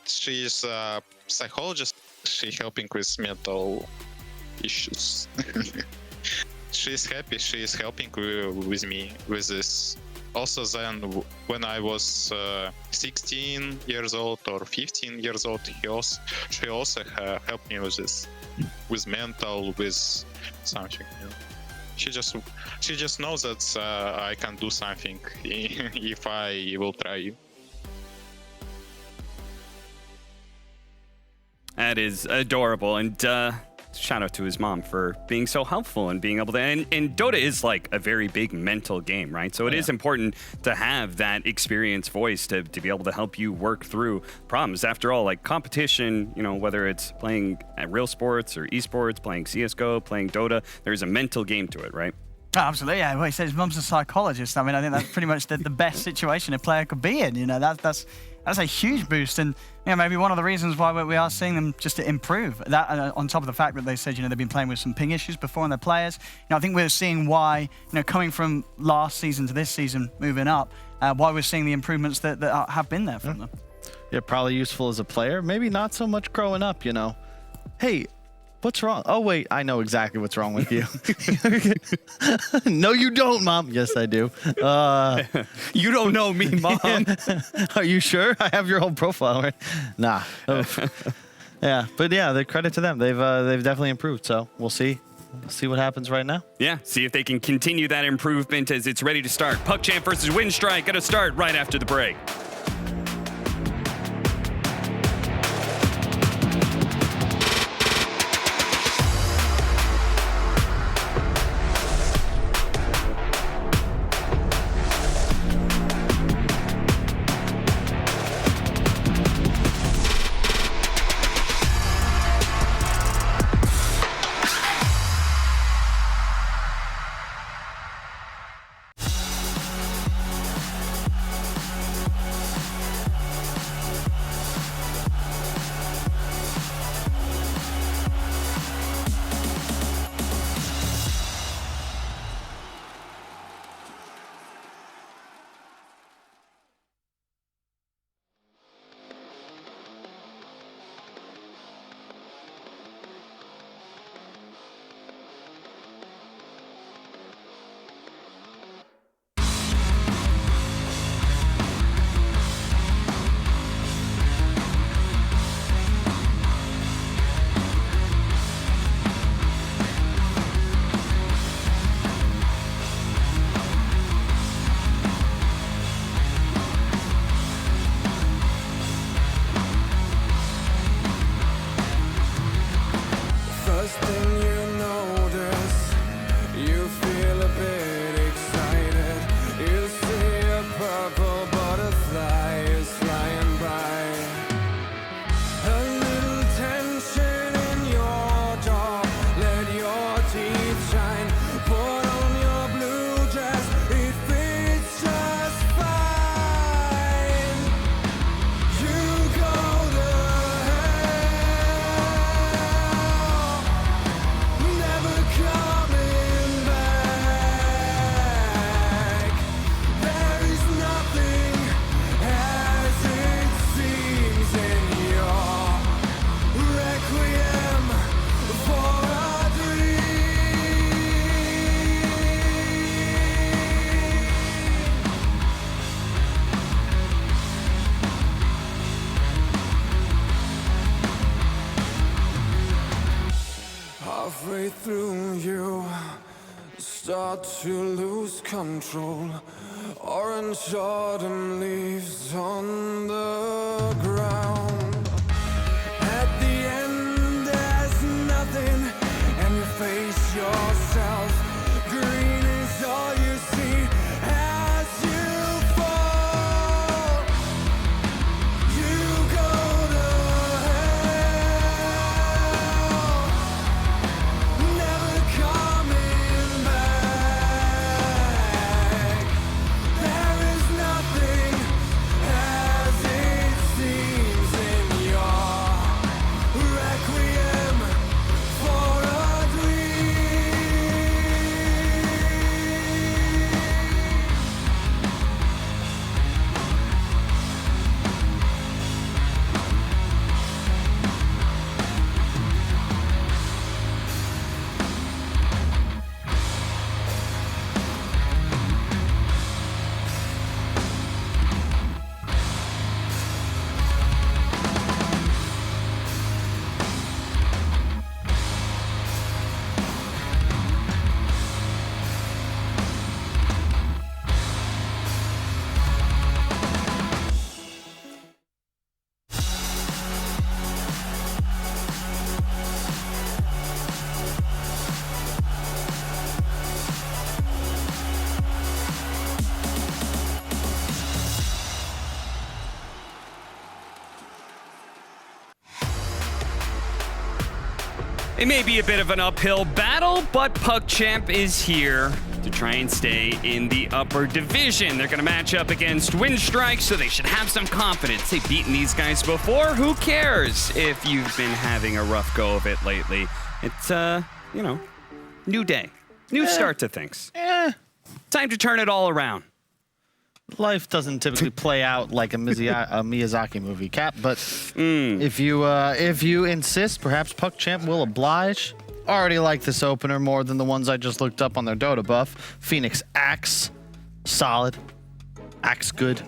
She's a psychologist. She's helping with mental issues. She's happy. She's helping with me with this. Also, then when I was 16 years old or 15 years old, she also helped me with this, with mental, with something. You know. She just knows that I can do something if I will try. That is adorable, and shout out to his mom for being so helpful and being able to. And Dota is like a very big mental game, right? So it is important to have that experienced voice to be able to help you work through problems. After all, like competition, you know, whether it's playing at real sports or esports, playing CSGO, playing Dota, there's a mental game to it, right? Oh, absolutely, yeah. Well, he says his mum's a psychologist. I mean, I think that's pretty much the best situation a player could be in. You know, that's a huge boost, and you know, maybe one of the reasons why we are seeing them just to improve. That on top of the fact that they said, you know, they've been playing with some ping issues before in their players. You know, I think we're seeing why, you know, coming from last season to this season, moving up, why we're seeing the improvements that have been there from them. Yeah, probably useful as a player. Maybe not so much growing up. You know, hey. What's wrong? Oh, wait, I know exactly what's wrong with you. No, you don't, Mom. Yes, I do. You don't know me, Mom. Are you sure? I have your whole profile, right? Nah. Yeah, but yeah, the credit to them. They've definitely improved, so we'll see. See what happens right now. Yeah, see if they can continue that improvement as it's ready to start. PuckChamp versus Winstrike going to start right after the break. through you, start to lose control. Orange autumn leaves on the ground. At the end, there's nothing, and you face yourself. Green is all you see as you fall. You go to hell, never coming back. There is nothing as it seems in your requiem for a It may be a bit of an uphill battle, but PuckChamp is here to try and stay in the upper division. They're going to match up against Windstrike, so they should have some confidence. They've beaten these guys before. Who cares if you've been having a rough go of it lately? It's, new day. New start to things. Time to turn it all around. Life doesn't typically play out like a Miyazaki movie, Cap, but if you insist, perhaps PuckChamp will oblige. Already like this opener more than the ones I just looked up on their Dota buff. Phoenix Axe, solid. Axe good.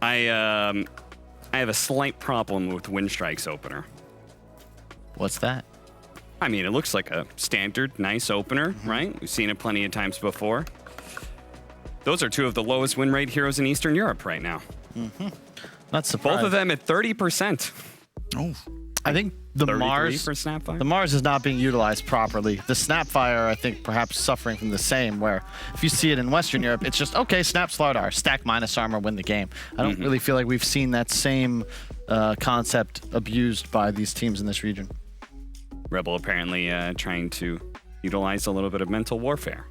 I have a slight problem with Windstrike's opener. What's that? I mean, it looks like a standard, nice opener, right? We've seen it plenty of times before. Those are two of the lowest win rate heroes in Eastern Europe right now. Not surprised. Both of them at 30%. Oh, I think the Mars for Snapfire. The Mars is not being utilized properly. The Snapfire, I think, perhaps suffering from the same. Where if you see it in Western Europe, it's just okay. Snap Slardar, stack minus armor, win the game. I don't really feel like we've seen that same concept abused by these teams in this region. Rebel apparently trying to utilize a little bit of mental warfare.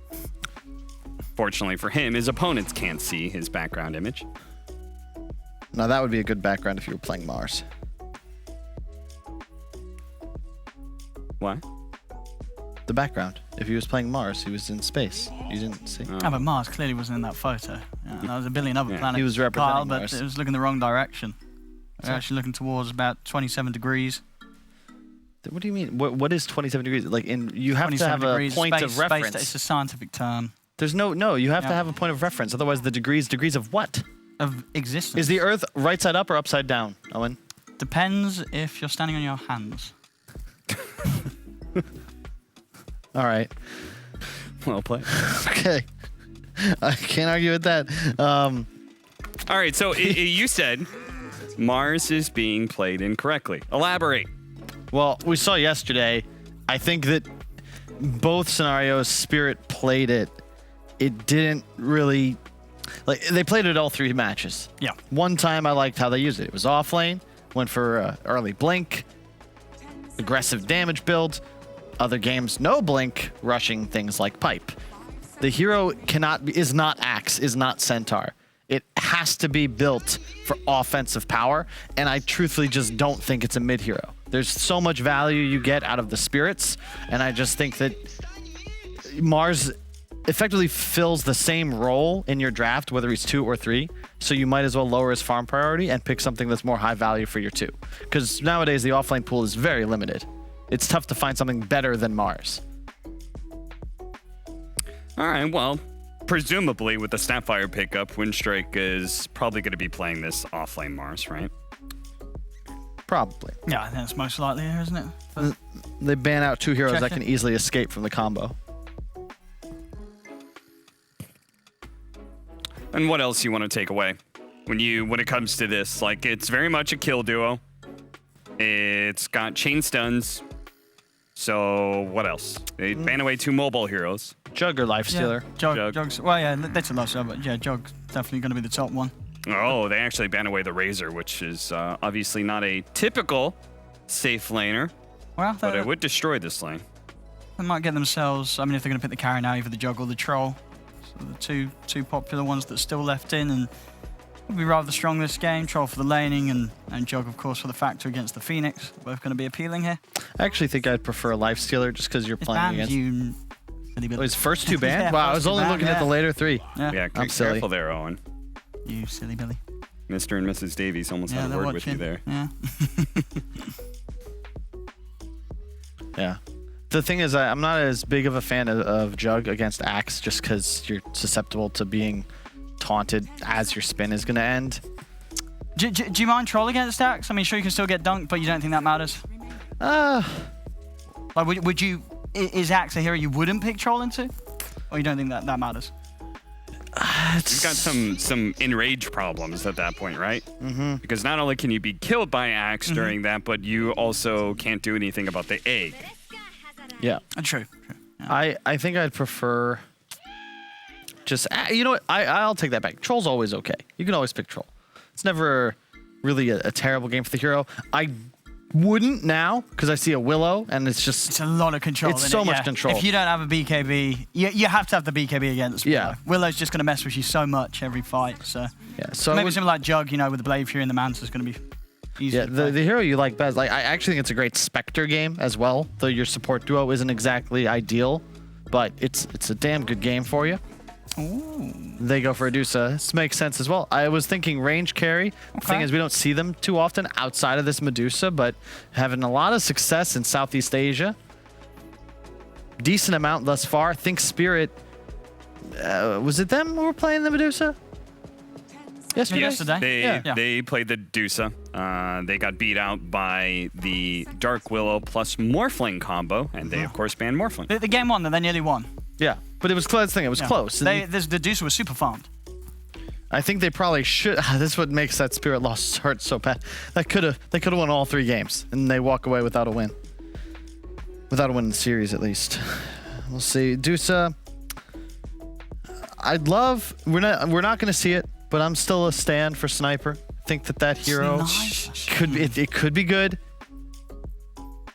Fortunately for him, his opponents can't see his background image. Now that would be a good background if you were playing Mars. Why? The background. If he was playing Mars, he was in space. You didn't see. Oh, but Mars clearly wasn't in that photo. Yeah, there was a billion other planets. He was representing but Mars. it was looking the wrong direction. They're actually looking towards about 27 degrees. What do you mean? What is 27 degrees? Like you have to have a point of reference. It's a scientific term. There's no. You have to have a point of reference. Otherwise, the degrees of what? Of existence. Is the Earth right side up or upside down, Owen? Depends if you're standing on your hands. All right. Well played. Okay. I can't argue with that. All right. So you said Mars is being played incorrectly. Elaborate. Well, we saw yesterday. I think that both scenarios, Spirit played it. It didn't really, like, they played it all three matches. Yeah. One time I liked how they used it. It was off lane, went for early blink, aggressive damage build. Other games, no blink, rushing things like pipe. The hero is not Axe, is not Centaur. It has to be built for offensive power, and I truthfully just don't think it's a mid hero. There's so much value you get out of the spirits, and I just think that Mars effectively fills the same role in your draft, whether he's 2 or 3, so you might as well lower his farm priority and pick something that's more high value for your 2. Because nowadays the offlane pool is very limited. It's tough to find something better than Mars. All right, well, presumably with the Snapfire pickup, Windstrike is probably going to be playing this offlane Mars, right? Probably. Yeah, I think that's most likely here, isn't it? For They ban out 2 heroes that Check can it. easily escape from the combo. And what else you want to take away when it comes to this? Like, it's very much a kill duo. It's got chain stuns. So what else? They ban away 2 mobile heroes. Jug or Lifestealer. Yeah, Jug's, well, yeah, that's a lot, but yeah, Jug's definitely going to be the top one. Oh, they actually ban away the Razor, which is obviously not a typical safe laner. Well, but it would destroy this lane. They might get themselves, I mean, if they're going to pick the carry now, either the Jug or the Troll. So the two popular ones that are still left in, and will be rather strong this game. Troll for the laning, and Jug, of course, for the factor against the Phoenix. Both going to be appealing here. I actually think I'd prefer Lifestealer just because you're playing against... His first 2 banned? Yeah, wow, I was first two only banned, looking at the later 3. Yeah, I'm silly. Careful there, Owen. You silly Billy. Mr. and Mrs. Davies almost had a they're word with you watching. there. Yeah. Yeah. The thing is, I'm not as big of a fan of Jug against Axe just because you're susceptible to being taunted as your spin is going to end. Do you mind Troll against Axe? I mean, sure, you can still get dunked, but you don't think that matters? Like, would you... Is Axe a hero you wouldn't pick Troll into? Or you don't think that matters? You've got some enrage problems at that point, right? Mm-hmm. Because not only can you be killed by Axe during that, but you also can't do anything about the egg. Yeah. True. I think I'd prefer just... You know what? I'll take that back. Troll's always okay. You can always pick Troll. It's never really a terrible game for the hero. I wouldn't now because I see a Willow and it's just... It's a lot of control. It's so much control. If you don't have a BKB, you have to have the BKB against Willow. Yeah. Willow's just going to mess with you so much every fight. So, yeah, so maybe something like Jug, with the Blade Fury and the Manta is going to be easy. Yeah, the hero you like best. Like, I actually think it's a great Spectre game as well, though your support duo isn't exactly ideal, but it's a damn good game for you. Ooh. They go for Adusa. This makes sense as well. I was thinking range carry. The thing is, we don't see them too often outside of this Medusa, but having a lot of success in Southeast Asia. Decent amount thus far. Think Spirit. Was it them who were playing the Medusa? Yesterday? They played the Dusa. They got beat out by the Dark Willow plus Morphling combo, and they, of course, banned Morphling. The game won, they nearly won. Yeah, but it was close. It was close. The Dusa was super farmed. I think they probably should. This is what makes that Spirit loss hurt so bad. They could have won all 3 games, and they walk away without a win. Without a win in the series, at least. We'll see. Dusa. I'd love. We're not going to see it, but I'm still a stand for Sniper. I think that hero could be. It could be good.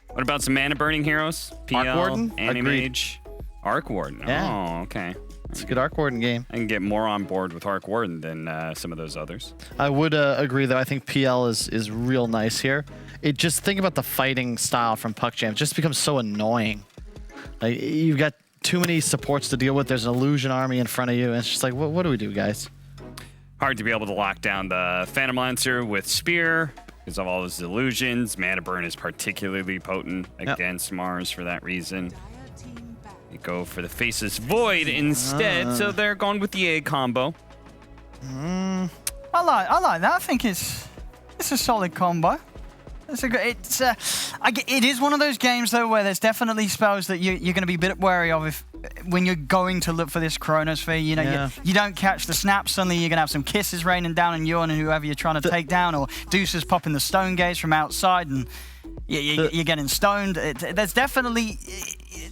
What about some mana burning heroes? PL, Arc Warden? Animage, Arc Warden. Yeah. Oh, okay. It's a good Arc Warden game. I can get more on board with Arc Warden than some of those others. I would agree, though. I think PL is real nice here. It just think about the fighting style from Puck Jam. It just becomes so annoying. Like, you've got too many supports to deal with. There's an illusion army in front of you, and it's just like, what do we do, guys? Hard to be able to lock down the Phantom Lancer with Spear because of all those illusions. Mana Burn is particularly potent against Mars for that reason. They go for the Faceless Void instead, so they're going with the A combo. I like that. I think it's a solid combo. It is one of those games though where there's definitely spells that you're going to be a bit wary of when you're going to look for this Chronosphere. You don't catch the snap. Suddenly you're going to have some kisses raining down on you and whoever you're trying to take down, or Deuces popping the Stone Gaze from outside and you're getting stoned. There's definitely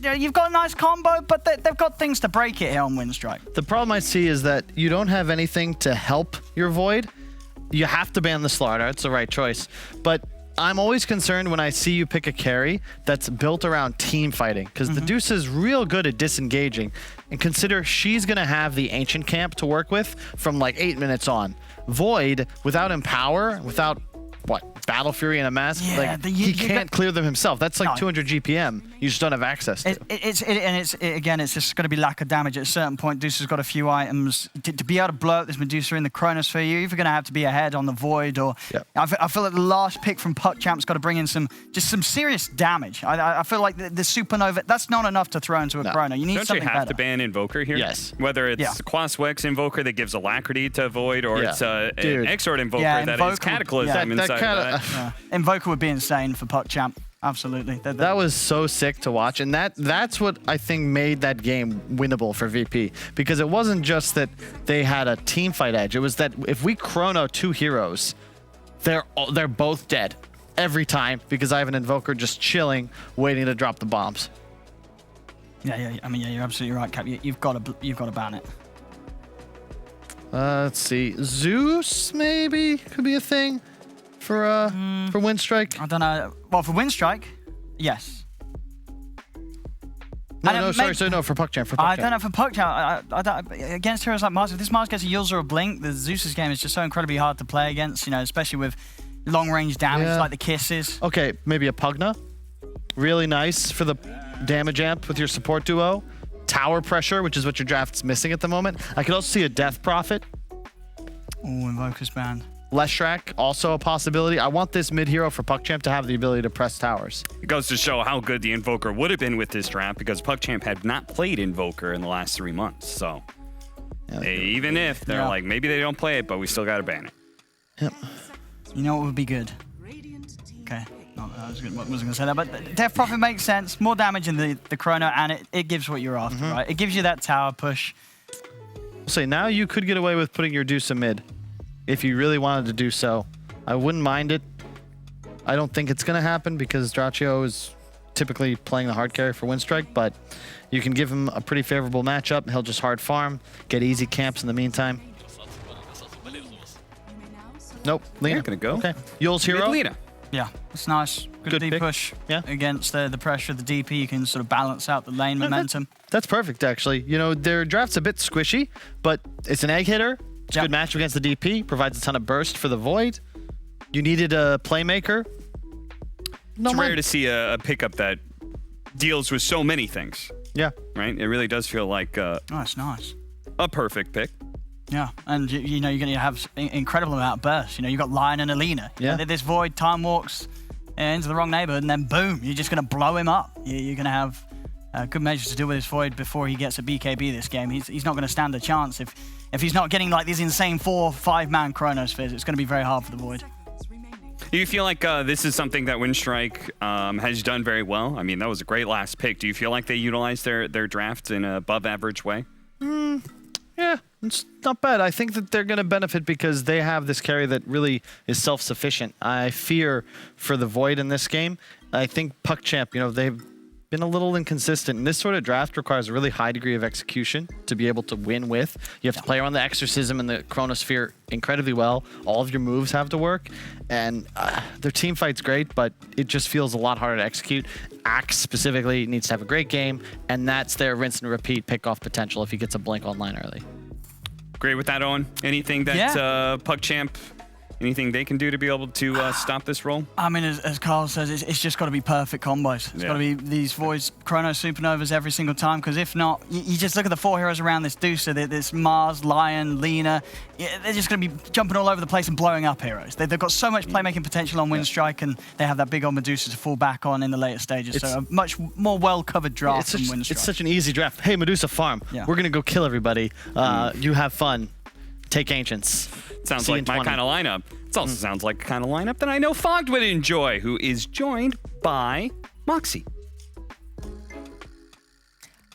you've got a nice combo, but they've got things to break it here on Windstrike. The problem I see is that you don't have anything to help your Void. You have to ban the Slardar. It's the right choice, but I'm always concerned when I see you pick a carry that's built around team fighting, because the Deuce is real good at disengaging, and consider she's going to have the Ancient Camp to work with from like 8 minutes on. Void, without Empower, without Battle Fury and a mask, he can't clear them himself. That's like 200 GPM. You just don't have access to. It's just going to be lack of damage at a certain point. Deuce has got a few items to be able to blow up this Medusa in the Chronosphere. You're either going to have to be ahead on the Void, or I feel like the last pick from PuckChamp's got to bring in some serious damage. I feel like the Supernova, that's not enough to throw into a Chrono. You need Don't something you have better. to ban Invoker here? Yes. Whether it's Quaswex Invoker that gives Alacrity to Void, or it's an Exort Invoker that is Cataclysm inside Invoker would be insane for PuckChamp. Absolutely. That was so sick to watch, and that's what I think made that game winnable for VP, because it wasn't just that they had a team fight edge. It was that if we chrono 2 heroes, they're both dead every time because I have an Invoker just chilling, waiting to drop the bombs. Yeah. I mean, yeah, you're absolutely right, Cap. You've got to ban it. Let's see. Zeus maybe could be a thing for Windstrike. I don't know. Well, for Windstrike, yes. No, sorry, for PuckChamp. I don't know, for PuckChamp, against heroes like Mars, if this Mars gets a Yulz or a Blink, the Zeus's game is just so incredibly hard to play against, especially with long-range damage like the Kisses. Okay, maybe a Pugna. Really nice for the damage amp with your support duo. Tower pressure, which is what your draft's missing at the moment. I could also see a Death Prophet. Oh, Invoker's banned. Leshrac, also a possibility. I want this mid-hero for PuckChamp to have the ability to press towers. It goes to show how good the Invoker would have been with this draft, because PuckChamp had not played Invoker in the last 3 months. So even if they're like, maybe they don't play it, but we still got to ban it. Yep. You know what would be good? Okay. No, I wasn't going to say that, but Death Prophet makes sense. More damage in the chrono, and it gives what you're after, right? It gives you that tower push. So now you could get away with putting your Deuce mid if you really wanted to do so. I wouldn't mind it. I don't think it's going to happen because Draccio is typically playing the hard carry for Windstrike, but you can give him a pretty favorable matchup. He'll just hard farm, get easy camps in the meantime. Nope, Lina. Not going to go. Okay. Yul's hero. Lina. Yeah, it's nice. Good deep push against the pressure of the DP. You can sort of balance out the lane momentum. That's perfect, actually. Their draft's a bit squishy, but it's an egg hitter. It's a good match against the DP. Provides a ton of burst for the Void. You needed a playmaker. It's rare to see a pickup that deals with so many things. Yeah. Right? It really does feel like it's nice. A perfect pick. Yeah, and you're going to have incredible amount of burst. You've got Lion and Alina. Yeah. This Void time walks into the wrong neighborhood, and then boom, you're just going to blow him up. You're going to have good measures to deal with this Void before he gets a BKB this game. He's not going to stand a chance if he's not getting like these insane 4-5-man Chronospheres. It's going to be very hard for the Void. Do you feel like this is something that Windstrike has done very well? I mean, that was a great last pick. Do you feel like they utilized their drafts in an above-average way? Yeah, it's not bad. I think that they're going to benefit because they have this carry that really is self-sufficient. I fear for the Void in this game. I think PuckChamp, they've been a little inconsistent. And this sort of draft requires a really high degree of execution to be able to win with. You have to play around the Exorcism and the Chronosphere incredibly well. All of your moves have to work. And their team fight's great, but it just feels a lot harder to execute. Axe specifically needs to have a great game, and that's their rinse and repeat pick-off potential if he gets a blink online early. Great with that, Owen. Anything that PuckChamp, anything they can do to be able to stop this roll? I mean, as Carl says, it's just got to be perfect combos. It's got to be these Voids, Chrono Supernovas every single time, because if not, you just look at the 4 heroes around this Deucer, this Mars, Lion, Lina, they're just going to be jumping all over the place and blowing up heroes. They've got so much playmaking potential on Windstrike, and they have that big old Medusa to fall back on in the later stages, so a much more well-covered draft than Windstrike. It's such an easy draft. Hey, Medusa, farm. We're going to go kill everybody. You have fun. Take Ancients. Sounds like my kind of lineup. It also sounds like the kind of lineup that I know Fogged would enjoy, who is joined by Moxie.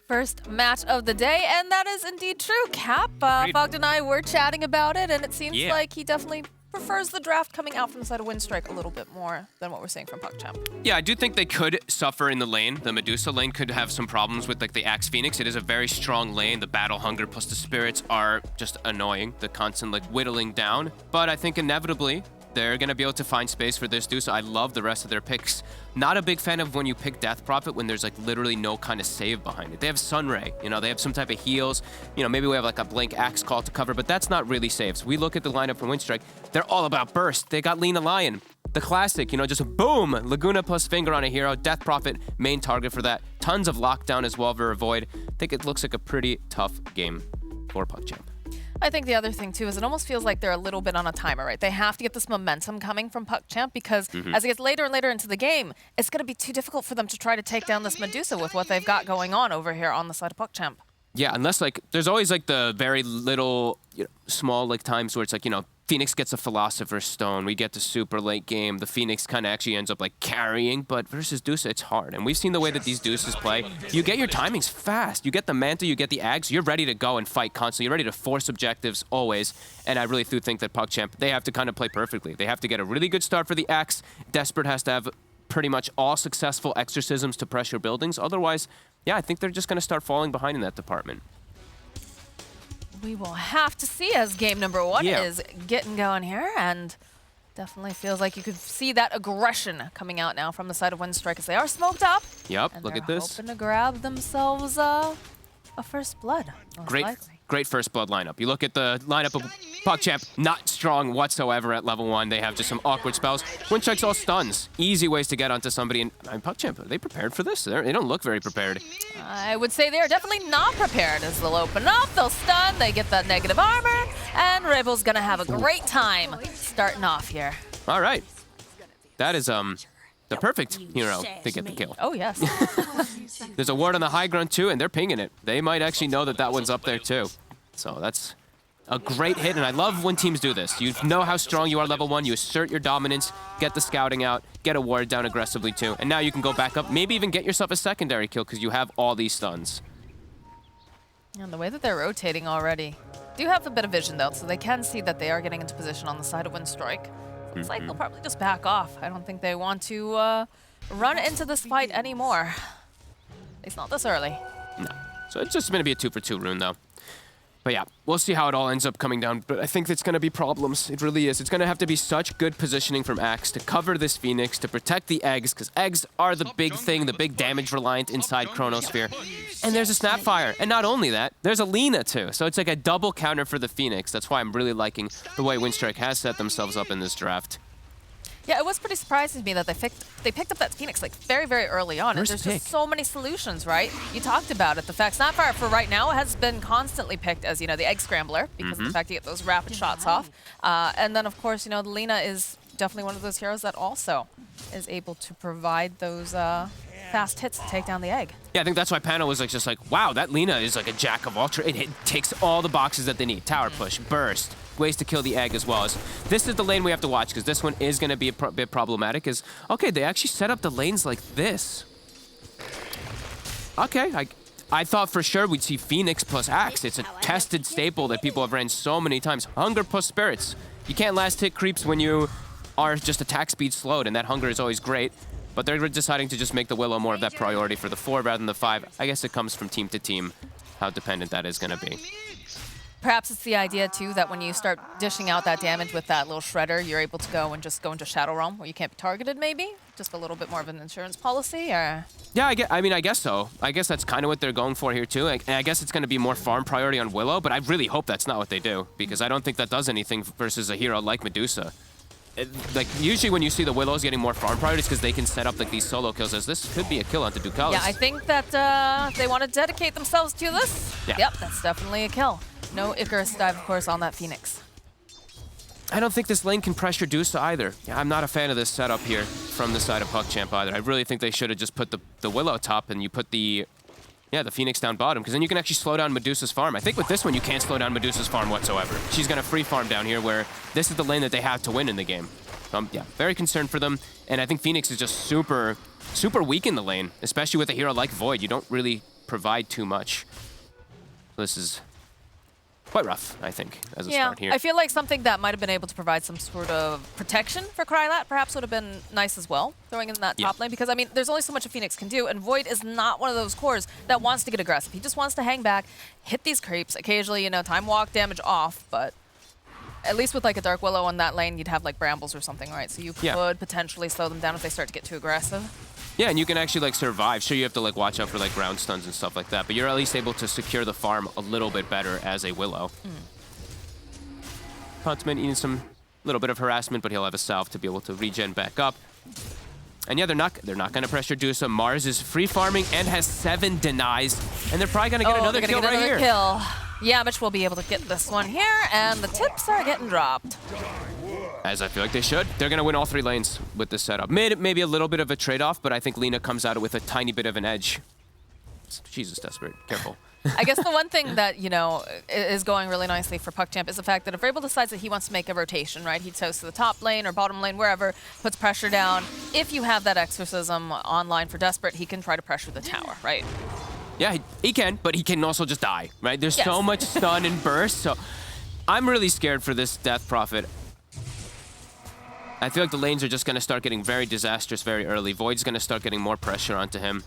First match of the day, and that is indeed true, Cap. Fogged and I were chatting about it, and it seems like he definitely prefers the draft coming out from the side of Windstrike a little bit more than what we're seeing from PuckChamp. Yeah, I do think they could suffer in the lane. The Medusa lane could have some problems with the Axe Phoenix. It is a very strong lane. The Battle Hunger plus the Spirits are just annoying. The constant whittling down. But I think inevitably they're going to be able to find space for this Deuce. I love the rest of their picks. Not a big fan of when you pick Death Prophet when there's literally no kind of save behind it. They have Sunray, they have some type of heals. Maybe we have a Blink Axe Call to cover, but that's not really saves. We look at the lineup from Windstrike, they're all about burst. They got Lina Lion, the classic, just boom, Laguna plus Finger on a hero, Death Prophet, main target for that. Tons of lockdown as well for Void. I think it looks like a pretty tough game for PuckChamp. I think the other thing, too, is it almost feels like they're a little bit on a timer, right? They have to get this momentum coming from PuckChamp because as it gets later and later into the game, it's going to be too difficult for them to try to take down this Medusa with what they've got going on over here on the side of PuckChamp. Yeah, unless there's always the very little small times where it's Phoenix gets a Philosopher's Stone. We get the super late game. The Phoenix kind of actually ends up like carrying, but versus Deuce, it's hard. And we've seen the way that these Deuces play. You get your timings fast. You get the Manta, you get the Ags, you're ready to go and fight constantly. You're ready to force objectives always. And I really do think that PogChamp, they have to kind of play perfectly. They have to get a really good start for the Axe. Desperate has to have pretty much all successful exorcisms to pressure buildings. Otherwise, yeah, I think they're just going to start falling behind in that department. We will have to see as game number 1 is getting going here, and definitely feels like you could see that aggression coming out now from the side of Windstrike as they are smoked up. Yep, and look at this. Hoping to grab themselves a first blood. Great first blood lineup. You look at the lineup of PogChamp, not strong whatsoever at level 1. They have just some awkward spells. Windstrike's all stuns. Easy ways to get onto somebody. And PogChamp, are they prepared for this? They don't look very prepared. I would say they are definitely not prepared as they'll open up, they'll stun, they get that negative armor, and Ribble's gonna have a great time starting off here. All right. That is the perfect hero to get the kill. Oh, yes. There's a ward on the high ground too, and they're pinging it. They might actually know that that one's up there too. So that's a great hit, and I love when teams do this. You know how strong you are level 1, you assert your dominance, get the scouting out, get a ward down aggressively too, and now you can go back up, maybe even get yourself a secondary kill because you have all these stuns. And the way that they're rotating already. Do have a bit of vision though, so they can see that they are getting into position on the side of Windstrike. Looks like they'll probably just back off. I don't think they want to run into this fight anymore. It's not this early. No. So it's just going to be a 2-for-2 rune, though. But yeah, we'll see how it all ends up coming down. But I think it's going to be problems. It really is. It's going to have to be such good positioning from Axe to cover this Phoenix, to protect the eggs, because eggs are the big thing, the big damage reliant inside Chronosphere. And there's a Snapfire. And not only that, there's a Lina, too. So it's like a double counter for the Phoenix. That's why I'm really liking the way Windstrike has set themselves up in this draft. Yeah, it was pretty surprising to me that they picked up that Phoenix like very, very early on. And there's just so many solutions, right? You talked about it. The fact Snapfire for right now has been constantly picked as, the egg scrambler because of the fact you get those rapid shots off. And then, of course, the Lina is definitely one of those heroes that also is able to provide those fast hits to take down the egg. Yeah, I think that's why Pano was just like, wow, that Lina is like a jack of all trades. It takes all the boxes that they need. Tower push, burst, ways to kill the egg as well. This is the lane we have to watch because this one is going to be a bit problematic. Okay, they actually set up the lanes like this. Okay, I thought for sure we'd see Phoenix plus Axe. It's a tested staple that people have ran so many times. Hunger plus Spirits. You can't last hit creeps when you are just attack speed slowed, and that hunger is always great. But they're deciding to just make the Willow more of that priority for the 4 rather than the 5. I guess it comes from team to team how dependent that is going to be. Perhaps it's the idea, too, that when you start dishing out that damage with that little shredder, you're able to go and just go into Shadow Realm where you can't be targeted, maybe? Just a little bit more of an insurance policy, or? Yeah, I guess so. I guess that's kind of what they're going for here, too. And I guess it's going to be more farm priority on Willow, but I really hope that's not what they do, because I don't think that does anything versus a hero like Medusa. Usually when you see the Willows getting more farm priorities because they can set up these solo kills, as this could be a kill onto Ducalis. Yeah, I think that they want to dedicate themselves to this. Yeah. Yep, that's definitely a kill. No Icarus dive, of course, on that Phoenix. I don't think this lane can pressure Dusa either. Yeah, I'm not a fan of this setup here from the side of PogChamp either. I really think they should have just put the Willow top and you put the Phoenix down bottom, because then you can actually slow down Medusa's farm. I think with this one, you can't slow down Medusa's farm whatsoever. She's going to free farm down here, where this is the lane that they have to win in the game. Yeah, very concerned for them. And I think Phoenix is just super, super weak in the lane, especially with a hero like Void. You don't really provide too much. So this is quite rough, I think, as a start here. I feel like something that might have been able to provide some sort of protection for Krylat perhaps would have been nice as well, throwing in that top lane, because, I mean, there's only so much a Phoenix can do, and Void is not one of those cores that wants to get aggressive. He just wants to hang back, hit these creeps, occasionally, time walk damage off, but at least with, like, a Dark Willow on that lane, you'd have, like, Brambles or something, right? So you could potentially slow them down if they start to get too aggressive. Yeah, and you can actually, survive. Sure, you have to, watch out for, ground stuns and stuff like that, but you're at least able to secure the farm a little bit better as a Willow. Huntsman eating some little bit of harassment, but he'll have a salve to be able to regen back up. And yeah, they're not going to pressure Dusa. Mars is free farming and has 7 denies, and they're probably going to get another kill right here. Yamich will be able to get this one here, and the tips are getting dropped. As I feel like they should. They're going to win all 3 lanes with this setup. Maybe a little bit of a trade-off, but I think Lina comes out with a tiny bit of an edge. Jesus, Desperate. Careful. I guess the one thing that, you know, is going really nicely for PuckChamp is the fact that if Vrabel decides that he wants to make a rotation, right, he toasts to the top lane or bottom lane, wherever, puts pressure down. If you have that exorcism online for Desperate, he can try to pressure the tower, right? Yeah, he can, but he can also just die, right? There's Yes. so much stun and burst, so I'm really scared for this Death Prophet. I feel like the lanes are just going to start getting very disastrous very early. Void's going to start getting more pressure onto him.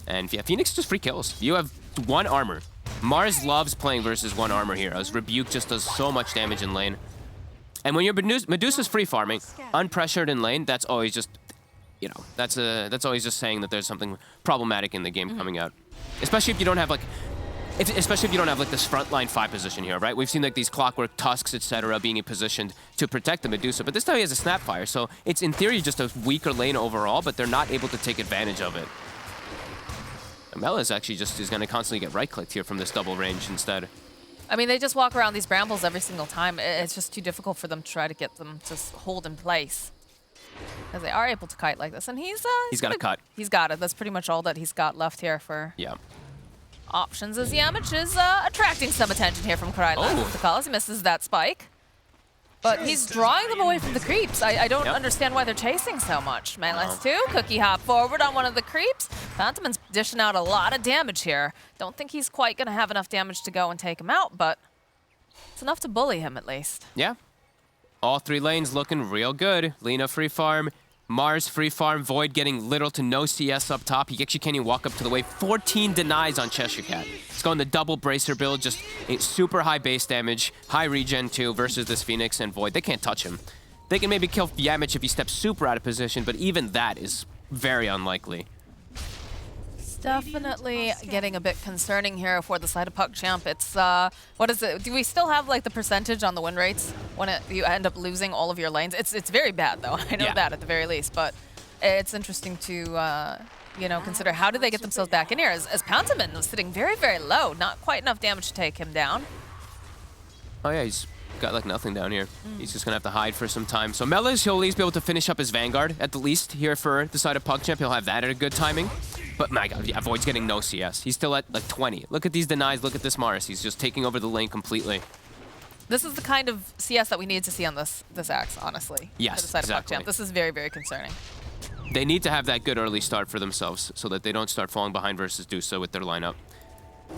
And yeah, Phoenix just free kills. You have 1 armor. Mars loves playing versus 1 armor heroes. Rebuke just does so much damage in lane. And when your Medusa's free farming, unpressured in lane, that's always just, you know, that's always just saying that there's something problematic in the game coming out. Especially if you don't have like, especially if you don't have like this frontline 5 position here, right? We've seen like these Clockwork Tusks, etc., being positioned to protect the Medusa, but this time he has a Snapfire, so it's in theory just a weaker lane overall, but they're not able to take advantage of it. Mela's actually just is going to constantly get right-clicked here from this double range instead. I mean, they just walk around these brambles every single time. It's just too difficult for them to try to get them to hold in place. Because they are able to kite like this, and he's got a cut. He's got it. That's pretty much all that he's got left here for options, as Yamich is attracting some attention here from Krylan. Oh. Ducalis misses that spike. But he's drawing them away from the creeps. I don't understand why they're chasing so much. Manless 2, Cookie hop forward on one of the creeps. Phantoman's dishing out a lot of damage here. Don't think he's quite going to have enough damage to go and take him out, but it's enough to bully him at least. Yeah. All 3 lanes looking real good. Lina free farm, Mars free farm, Void getting little to no CS up top. He actually can't even walk up to the wave. 14 denies on Cheshire Cat. He's going the double bracer build, just super high base damage, high regen too versus this Phoenix and Void. They can't touch him. They can maybe kill Yamich if he steps super out of position, but even that is very unlikely. Definitely getting a bit concerning here for the side of PuckChamp. It's, what is it? Do we still have like the percentage on the win rates when you end up losing all of your lanes? It's very bad though. I know that at the very least, but it's interesting to, you know, consider how do they get themselves back in here as Phantoman was sitting very, very low. Not quite enough damage to take him down. Oh yeah, he's got like nothing down here. He's just gonna have to hide for some time. So Melas, he'll at least be able to finish up his Vanguard at the least here for the side of PuckChamp. He'll have that at a good timing. But my god, yeah, Void's getting no CS. He's still at like 20. Look at these denies, look at this Mars. He's just taking over the lane completely. This is the kind of CS that we need to see on this Axe, honestly. Yes, for the side exactly. of PuckChamp. This is very, very concerning. They need to have that good early start for themselves so that they don't start falling behind versus Dusa with their lineup.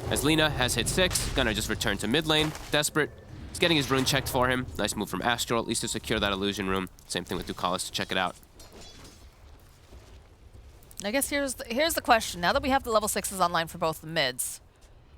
As Lina has hit 6, gonna just return to mid lane. Desperate. He's getting his rune checked for him. Nice move from Astral, at least to secure that illusion room. Same thing with Ducalis to check it out. I guess here's the question. Now that we have the level 6s online for both the mids,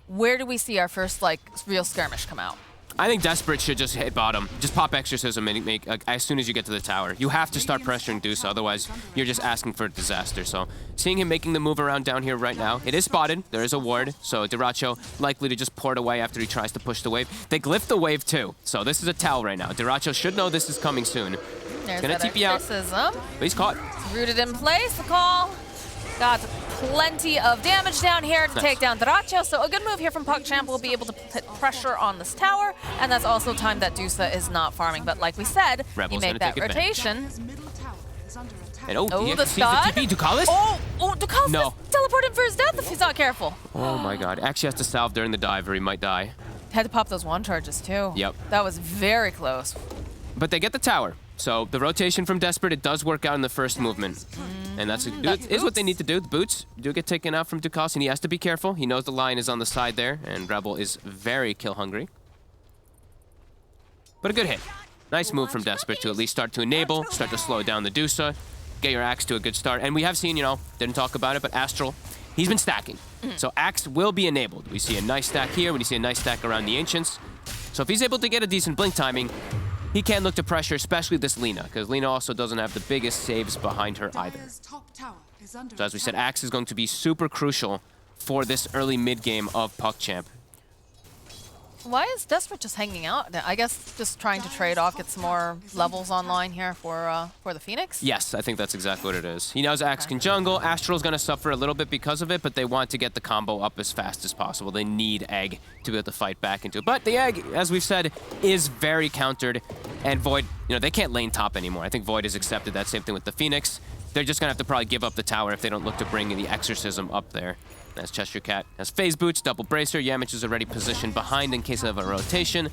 where do we see our first like real skirmish come out? I think Desperate should just hit bottom. Just pop Exorcism and make as soon as you get to the tower. You have to start pressuring Dusa, otherwise you're just asking for a disaster. So seeing him making the move around down here right now, it is spotted. There is a ward, so Diracho likely to just pour it away after he tries to push the wave. They glyph the wave too, so this is a tell right now. Diracho should know this is coming soon. There's Gonna that TP out, exorcism. but he's caught. It's rooted in place. The call. Got plenty of damage down here to take down Diracho, so a good move here from PuckChamp will be able to put pressure on this tower, and that's also time that Dusa is not farming. But like we said, Rebel's you make gonna that take rotation. And Oh, he the sees stun. TP. Ducalis? Oh, Ducalis No. teleport him for his death if he's not careful. Oh my god. Actually has to salve during the dive or he might die. Had to pop those 1 charges too. Yep. That was very close. But they get the tower. So the rotation from Desperate, it does work out in the first movement. And that's what they need to do. The boots do get taken out from Ducalis, and he has to be careful. He knows the line is on the side there, and Rebel is very kill hungry. But a good hit. Nice move from Desperate to at least start to enable, start to slow down the Dusa, get your Axe to a good start. And we have seen, you know, didn't talk about it, but Astral, he's been stacking. So Axe will be enabled. We see a nice stack here, we see a nice stack around the Ancients. So if he's able to get a decent blink timing, he can look to pressure, especially this Lina, because Lina also doesn't have the biggest saves behind her either. So as we said, Axe is going to be super crucial for this early mid-game of PuckChamp. Why is Desperate just hanging out? I guess just trying to trade off, get some more levels online here for the Phoenix? Yes, I think that's exactly what it is. He knows Axe can jungle. Astral's going to suffer a little bit because of it, but they want to get the combo up as fast as possible. They need Egg to be able to fight back into it. But the Egg, as we've said, is very countered. And Void, you know, they can't lane top anymore. I think Void has accepted that. Same thing with the Phoenix. They're just going to have to probably give up the tower if they don't look to bring the Exorcism up there. As Cheshire Cat has phase boots, double bracer. Yamich is already positioned behind in case of a rotation.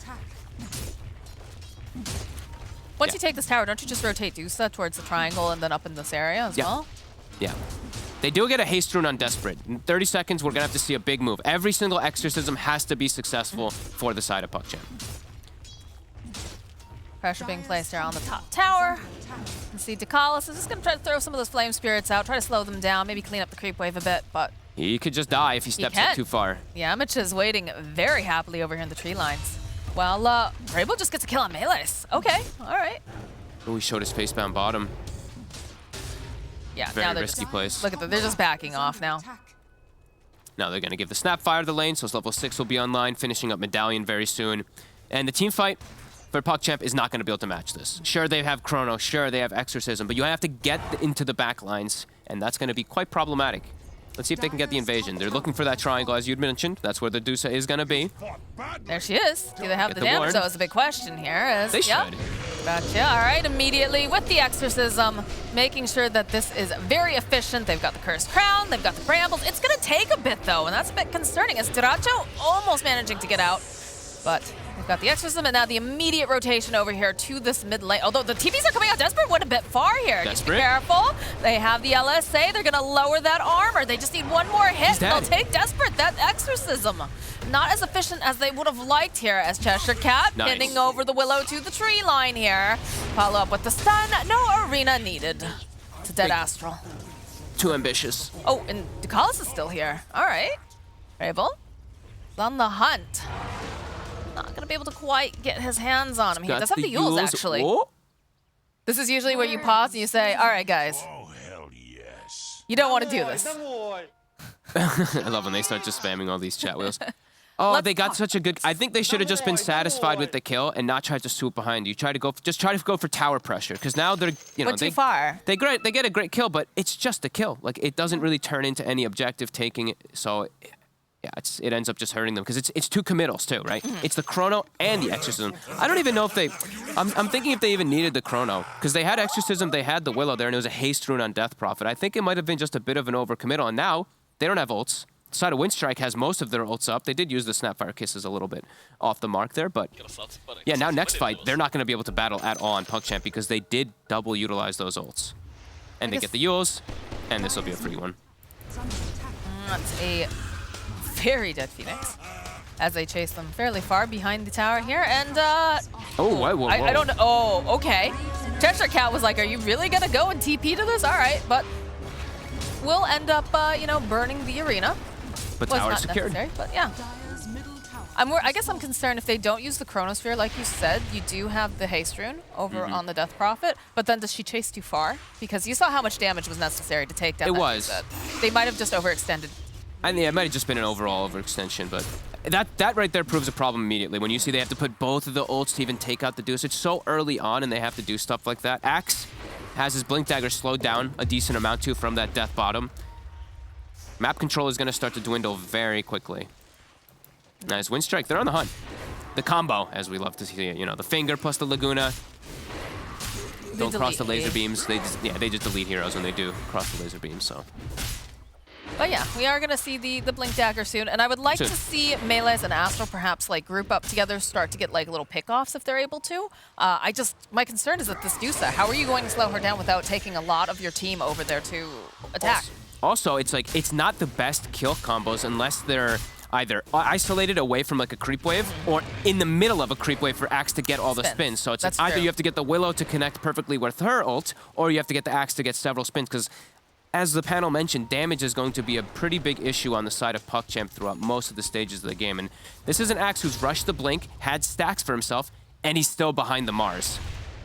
Once you take this tower, don't you just rotate Dusa towards the triangle and then up in this area as well? Yeah. They do get a haste rune on Desperate. In 30 seconds, we're going to have to see a big move. Every single exorcism has to be successful for the side of PuckChamp. Pressure being placed here on the top tower. You see Dekalis is just going to try to throw some of those flame spirits out, try to slow them down, maybe clean up the creep wave a bit, but... He could just die if he steps up too far. Yamich is waiting very happily over here in the tree lines. Well, Rainbow just gets a kill on Melees. Okay, all right. Oh, he showed his facebound bottom. Yeah, Very now they're risky just, place. Look at that, they're just backing off now. Now they're going to give the Snapfire to the lane, so level 6 will be online, finishing up Medallion very soon. And the team fight for PuckChamp is not going to be able to match this. Sure, they have Chrono, sure, they have Exorcism, but you have to get into the back lines, and that's going to be quite problematic. Let's see if they can get the invasion. They're looking for that triangle, as you'd mentioned. That's where the Dusa is going to be. There she is. Do they have Get the the damage, ward. though, is a big question here. They should. Gotcha. All right, immediately with the Exorcism, making sure that this is very efficient. They've got the Cursed Crown, they've got the Brambles. It's going to take a bit, though, and that's a bit concerning, as Diracho almost managing to get out. But they've got the Exorcism, and now the immediate rotation over here to this mid lane. Although the TVs are coming out. Desperate went a bit far here. Just be Desperate. careful. They have the LSA. They're going to lower that armor. They just need one more hit. He's dead. They'll take Desperate. That Exorcism. Not as efficient as they would have liked here, as Cheshire Cat Nice. pinning over the Willow to the tree line here. Follow up with the stun. No arena needed. It's a dead Astral. Too ambitious. Oh, and Dekalis is still here. All right. Rabel is on the hunt. Not going to be able to quite get his hands on him. He Got does have the Yules, actually. Oh. This is usually where you pause and you say, all right, guys. You don't want to do this. I love when they start just spamming all these chat wheels. Oh, they got such a good... I think they should have just been satisfied with the kill and not tried to swoop behind you. Try to go for tower pressure, because now they're, Went too far. They get a great kill, but it's just a kill. Like, it doesn't really turn into any objective taking it. So, yeah, it ends up just hurting them, because it's two committals too, right? It's the Chrono and the Exorcism. I don't even know if they... I'm thinking if they even needed the Chrono, because they had Exorcism, they had the Willow there, and it was a haste rune on Death Prophet. I think it might have been just a bit of an overcommittal, and now they don't have ults. The side of Windstrike has most of their ults up. They did use the Snapfire Kisses a little bit off the mark there, but yeah, now next fight, they're not going to be able to battle at all on PuckChamp because they did double utilize those ults. And they get the Yules, and this will be a free one. That's a very dead Phoenix, as they chase them fairly far behind the tower here. And, Oh, whoa. I don't know. Oh, okay. Cheshire Cat was like, are you really going to go and TP to this? All right, but we'll end up, burning the arena. But Was tower not secured. necessary, but yeah. I guess I'm concerned if they don't use the Chronosphere, like you said, you do have the haste rune over on the Death Prophet, but then does she chase too far? Because you saw how much damage was necessary to take down It that was. Dusa. They might have just overextended. I mean, it might have just been an overall overextension, but that right there proves a problem immediately. When you see they have to put both of the ults to even take out the Deuce, it's so early on and they have to do stuff like that. Axe has his Blink Dagger slowed down a decent amount too from that Death Bottom. Map control is going to start to dwindle very quickly. Nice Windstrike, they're on the hunt. The combo, as we love to see it, the finger plus the Laguna. Don't cross the laser beams. They just delete heroes when they do cross the laser beams, so. But yeah, we are going to see the Blink Dagger soon, and I would like to see Melees and Astral perhaps group up together, start to get little pickoffs if they're able to. My concern is that this Dusa, how are you going to slow her down without taking a lot of your team over there to attack? Also, it's not the best kill combos unless they're either isolated away from a creep wave or in the middle of a creep wave for Axe to get all the spins. So it's either you have to get the Willow to connect perfectly with her ult, or you have to get the Axe to get several spins, because as the panel mentioned, damage is going to be a pretty big issue on the side of PuckChamp throughout most of the stages of the game. And this is an Axe who's rushed the Blink, had stacks for himself, and he's still behind the Mars.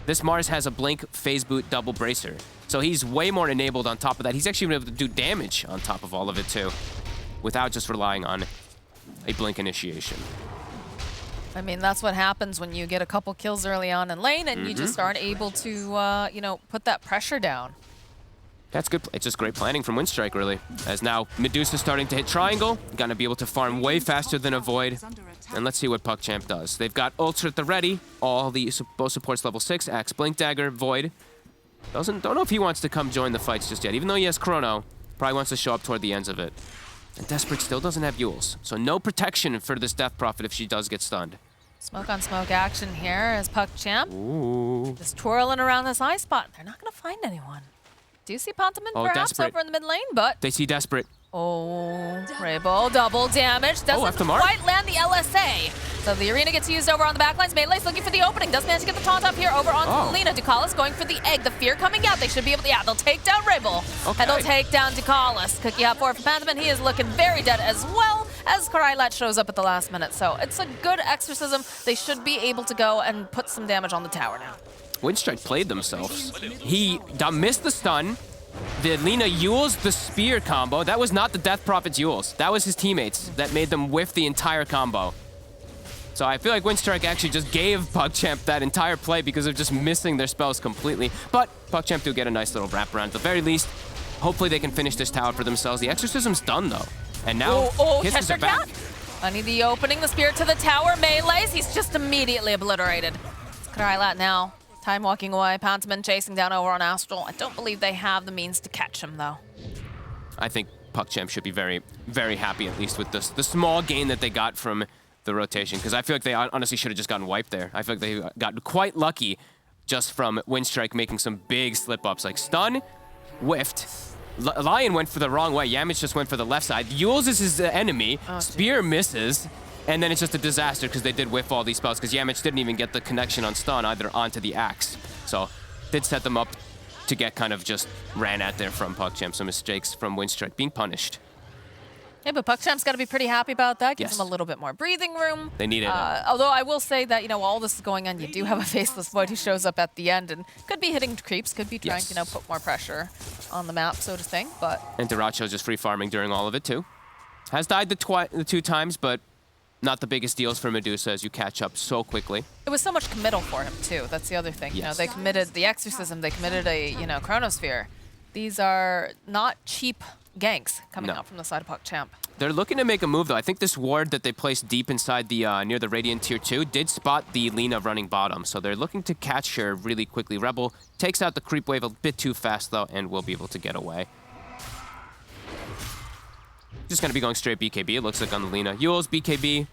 This Mars has a Blink, Phase Boot, Double Bracer. So he's way more enabled on top of that. He's actually been able to do damage on top of all of it too, without just relying on a Blink initiation. I mean, that's what happens when you get a couple kills early on in lane and you just aren't able to, put that pressure down. That's good. It's just great planning from Windstrike, really. As now Medusa's starting to hit triangle, gonna be able to farm way faster than a Void. And let's see what PuckChamp does. They've got ults at the ready. All the both supports level 6. Axe, Blink Dagger, Void. Don't know if he wants to come join the fights just yet. Even though he has Chrono, probably wants to show up toward the ends of it. And Desperate still doesn't have Yules, so no protection for this Death Prophet if she does get stunned. Smoke on smoke action here as PuckChamp. Ooh. Just twirling around this high spot. They're not going to find anyone. Do you see Pantomin perhaps Desperate. over in the mid lane? But They see Desperate. oh, Rebel double damage. Doesn't after Mark. quite land the LSA. So the arena gets used over on the backlines. Melee's looking for the opening. Does manage to get the taunt up here over onto Lina. Ducalis going for the egg. The fear coming out. They should be able to, yeah, they'll take down Rebel. Okay. And they'll take down Ducalis. Cookie hop forward for Pantomin. He is looking very dead as well as Karailat shows up at the last minute. So it's a good exorcism. They should be able to go and put some damage on the tower now. Windstrike played themselves. He missed the stun. The Lina Yules the spear combo. That was not the Death Prophet's Yules. That was his teammates that made them whiff the entire combo. So I feel like Windstrike actually just gave PuckChamp that entire play because of just missing their spells completely. But PuckChamp do get a nice little wraparound. At the very least, hopefully they can finish this tower for themselves. The exorcism's done though. And now Kisses are back. I need the opening, the spear to the tower. Melees, he's just immediately obliterated. It's Karailat now. Time walking away. Pantomin chasing down over on Astral. I don't believe they have the means to catch him though. I think PuckChamp should be very, very happy at least with the small gain that they got from the rotation, because I feel like they honestly should have just gotten wiped there. I feel like they got quite lucky just from Windstrike making some big slip-ups, like stun, whiffed. Lion went for the wrong way. Yamich just went for the left side. Yules is his enemy. Spear misses, and then it's just a disaster because they did whiff all these spells because Yamich didn't even get the connection on stun either onto the axe. So did set them up to get kind of just ran at there from PuckChamp. Some mistakes from Windstrike being punished. Yeah, but PuckChamp's got to be pretty happy about that. Gives them a little bit more breathing room. They need it. Although I will say that, you know, while all this is going on, you do have a Faceless Void who shows up at the end and could be hitting creeps, could be trying to, you know, put more pressure on the map, so to think. But And Duracho's just free farming during all of it too. Has died the 2 times, but not the biggest deals for Medusa as you catch up so quickly. it was so much committal for him too. That's the other thing. You know, they committed the Exorcism, they committed a, you know, Chronosphere. These are not cheap ganks coming out from the side of PuckChamp. They're looking to make a move though. I think this ward that they placed deep inside the near the Radiant Tier 2 did spot the Lina running bottom. So they're looking to catch her really quickly. Rebel takes out the creep wave a bit too fast though and will be able to get away. Just gonna be going straight BKB, it looks like on the Lina. Yules, BKB,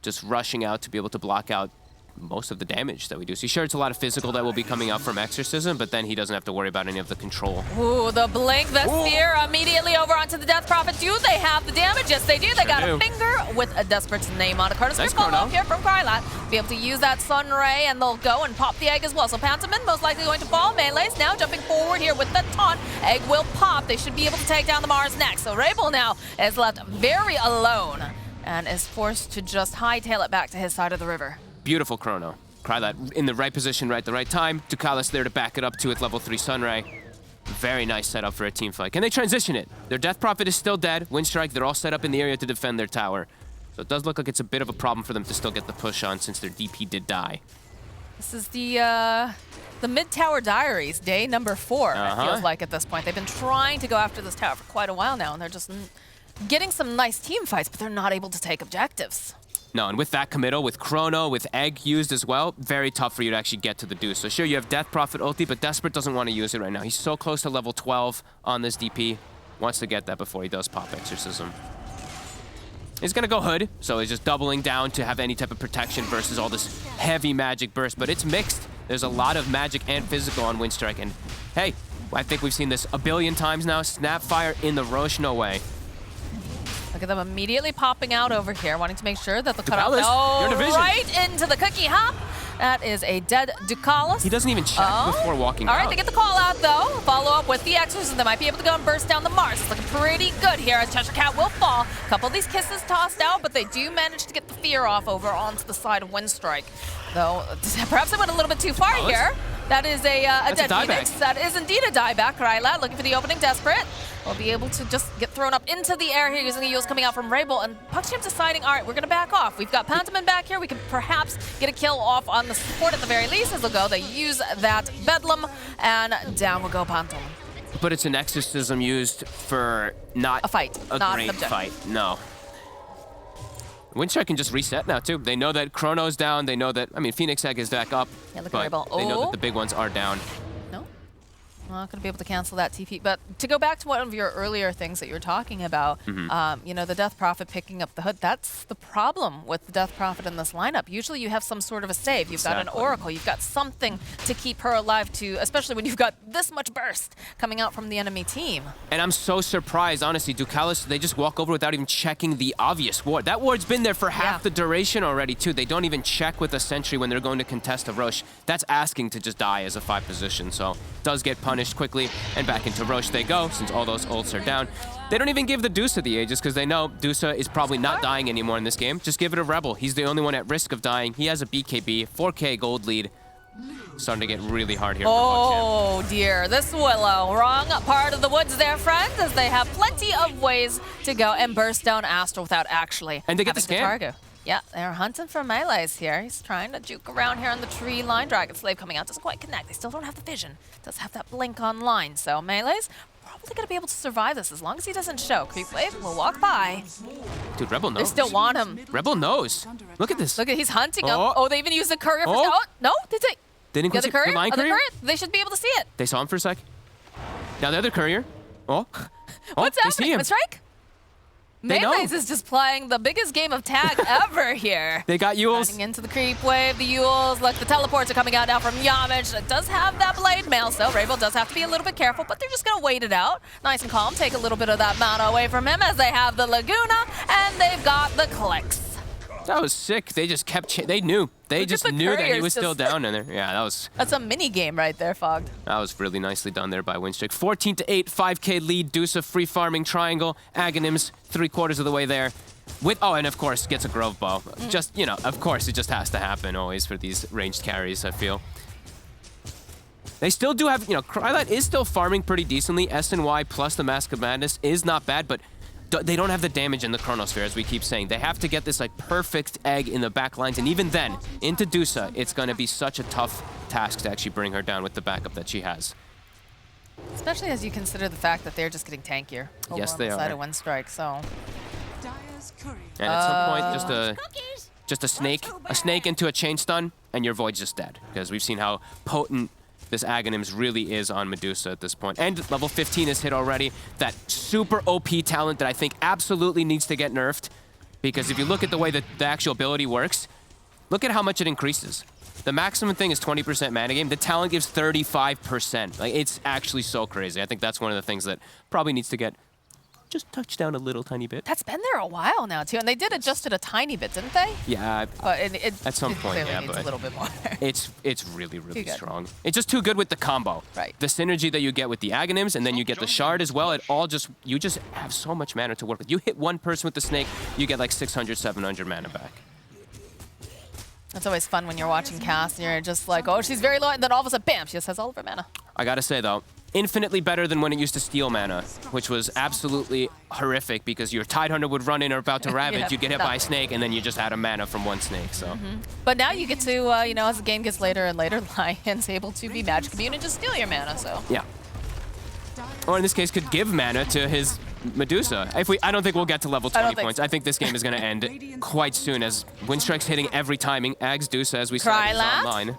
just rushing out to be able to block out most of the damage that we do. So sure, it's a lot of physical that will be coming out from Exorcism, but then he doesn't have to worry about any of the control. Ooh, the blink, the spear immediately over onto the Death Prophet. Do they have the damage? Yes, they do. They got a finger with a Desperate's name on it. Chronosphere call off here from Karailat. Be able to use that Sun Ray, and they'll go and pop the egg as well. So Pantomin most likely going to fall. Melee's now jumping forward here with the taunt. Egg will pop. They should be able to take down the Mars next. So Rebel now is left very alone and is forced to just hightail it back to his side of the river. Beautiful chrono. Karailat in the right position, right the right time. Ducalis there to back it up to its level 3 Sunray. Very nice setup for a team fight. Can they transition it? Their Death Prophet is still dead. Windstrike, they're all set up in the area to defend their tower. So it does look like it's a bit of a problem for them to still get the push on since their DP did die. This is the Mid-Tower Diaries, day number 4, it feels like at this point. They've been trying to go after this tower for quite a while now, and they're just getting some nice team fights, but they're not able to take objectives. No, and with that committal, with Chrono, with Egg used as well, very tough for you to actually get to the deuce. So sure, you have Death Prophet ulti, but Desperate doesn't want to use it right now. He's so close to level 12 on this DP. Wants to get that before he does pop Exorcism. He's going to go Hood, so he's just doubling down to have any type of protection versus all this heavy magic burst, but it's mixed. There's a lot of magic and physical on Windstrike, and hey, I think we've seen this a billion times now. Snapfire in the Roche, no way. Look at them immediately popping out over here, wanting to make sure that the cutoff right into the cookie hop. That is a dead Ducalis. He doesn't even check before walking out. All right, they get the call out though. Follow up with the Exorcism. They might be able to go and burst down the Mars. It's looking pretty good here as Cheshire Cat will fall. A couple of these kisses tossed out, but they do manage to get the fear off over onto the side of Windstrike. Though, perhaps I went a little bit too far here. That is a dead Phoenix. That is indeed a dieback. Karailat looking for the opening. Desperate will be able to just get thrown up into the air here using the Yules coming out from Rebel. And PuckChamp deciding, all right, we're going to back off. We've got Pantomin back here. We can perhaps get a kill off on the support at the very least as they'll go. They use that Bedlam, and down will go Pantomin. But it's an Exorcism used for not a fight, not great fight. No. Windstrike can just reset now, too. They know that Chrono's down. They know that, I mean, Phoenix Egg is back up. Yeah, look but at Rebel. They know that the big ones are down. No. Not going to be able to cancel that TP. But to go back to one of your earlier things that you were talking about, you know, the Death Prophet picking up the hood, that's the problem with the Death Prophet in this lineup. Usually you have some sort of a save. You've got an Oracle. You've got something to keep her alive to, especially when you've got this much burst coming out from the enemy team. And I'm so surprised, honestly. Ducalis, they just walk over without even checking the obvious ward. That ward's been there for half the duration already, too. They don't even check with a sentry when they're going to contest a Roche. That's asking to just die as a 5 position, so does get punished quickly, and back into Roche they go, since all those ults are down. They don't even give the Dusa the Aegis, because they know Dusa is probably not dying anymore in this game. Just give it a Rebel. He's the only one at risk of dying. He has a BKB, 4K gold lead. Starting to get really hard here. Oh dear, this Willow. Wrong part of the woods there, friends, as they have plenty of ways to go and burst down Astral without actually and they get the having to target. Yeah, they're hunting for melees here. He's trying to juke around here on the tree line. Dragon Slave coming out, doesn't quite connect. They still don't have the vision. Does have that blink online, so melees probably gonna be able to survive this as long as he doesn't show. Creep Wave will walk by. Dude, Rebel knows. They still want him. Rebel knows. Look at this. Look at, he's hunting him. Oh, they even used the courier for no, did they? They didn't the courier? line courier? They should be able to see it. They saw him for a sec. Now the other courier. Oh. What's they happening? see him. What's Strike? Melees is just playing the biggest game of tag ever here. They got Yules. Running into the creep wave, the Yules. Look, the teleports are coming out now from Yamich. It does have that blade mail, so Rainbow does have to be a little bit careful, but they're just going to wait it out. Nice and calm, take a little bit of that mana away from him as they have the Laguna, and they've got the clicks. That was sick. They just kept. They knew. They just knew that he was still down in there. Yeah, that was. That's a mini game right there, Fogged. That was really nicely done there by Winstrike. 14-8, 5K lead. Dusa free farming triangle. Aghanims 3/4 of the way there. With and of course gets a Grove Bow. Just of course it just has to happen always for these ranged carries. I feel. They still do have Krylat is still farming pretty decently. SNY plus the Mask of Madness is not bad, but. They don't have the damage in the Chronosphere, as we keep saying. They have to get this perfect egg in the back lines, and even then, into Dusa, it's going to be such a tough task to actually bring her down with the backup that she has. Especially as you consider the fact that they're just getting tankier over on the side of Winstrike, so. And at some point, just a snake into a chain stun, and your Void's just dead, because we've seen how potent this Aghanims really is on Medusa at this point. And level 15 is hit already. That super OP talent that I think absolutely needs to get nerfed. Because if you look at the way that the actual ability works, look at how much it increases. The maximum thing is 20% mana game. The talent gives 35%. It's actually so crazy. I think that's one of the things that probably needs to get just touched down a little tiny bit. That's been there a while now, too. And they did adjust it a tiny bit, didn't they? Yeah. But at some point, yeah, needs a little bit more. It's really, really strong. It's just too good with the combo. Right. The synergy that you get with the Aghanims, and then you get the Shard as well. You just have so much mana to work with. You hit one person with the snake, you get 600, 700 mana back. It's always fun when you're watching cast and you're just like, oh, she's very low, and then all of a sudden, bam, she just has all of her mana. I gotta say, though, infinitely better than when it used to steal mana, which was absolutely horrific because your Tidehunter would run in or about to Ravage, you'd get hit by a snake, and then you just had a mana from one snake, so. But now you get to, as the game gets later and later, Lion's able to be Magic Immune and just steal your mana, so. Yeah. Or in this case, could give mana to his Medusa. I don't think we'll get to level 20 points. I think this game is going to end quite soon as Winstrike's hitting every timing. Aghs Dusa, as we said, is online.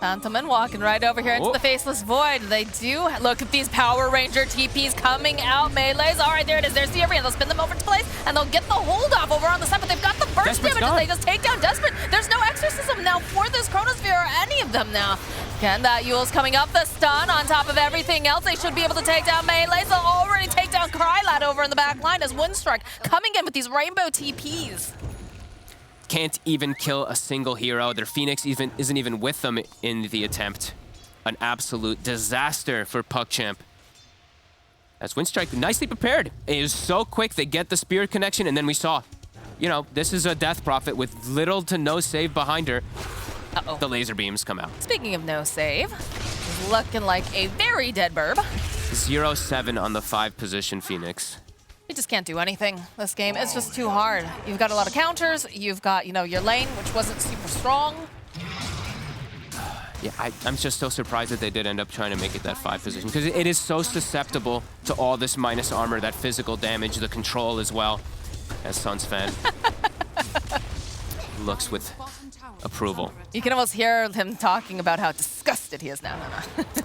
Phantoman walking right over here into the Faceless Void. They do look at these Power Ranger TPs coming out. Melees. All right, there it is. There's the arena. They'll spin them over to place, and they'll get the hold off over on the side, but they've got the burst damage as they just take down Desperate. There's no exorcism now for this Chronosphere or any of them now. Again, that Yule's coming up, the stun on top of everything else. They should be able to take down Melees. They'll already take down Krylat over in the back line as Winstrike coming in with these rainbow TPs. Can't even kill a single hero. Their Phoenix isn't even with them in the attempt. An absolute disaster for PuckChamp. As Winstrike nicely prepared. It is so quick. They get the Spirit connection, and then we saw, this is a Death Prophet with little to no save behind her. The laser beams come out. Speaking of no save, looking like a very dead burb. 0-7 on the 5 position Phoenix. You just can't do anything this game. It's just too hard. You've got a lot of counters. You've got, your lane, which wasn't super strong. Yeah, I'm just so surprised that they did end up trying to make it that 5 position because it is so susceptible to all this minus armor, that physical damage, the control as well. As Suns fan looks with approval. You can almost hear him talking about how disgusted he is now.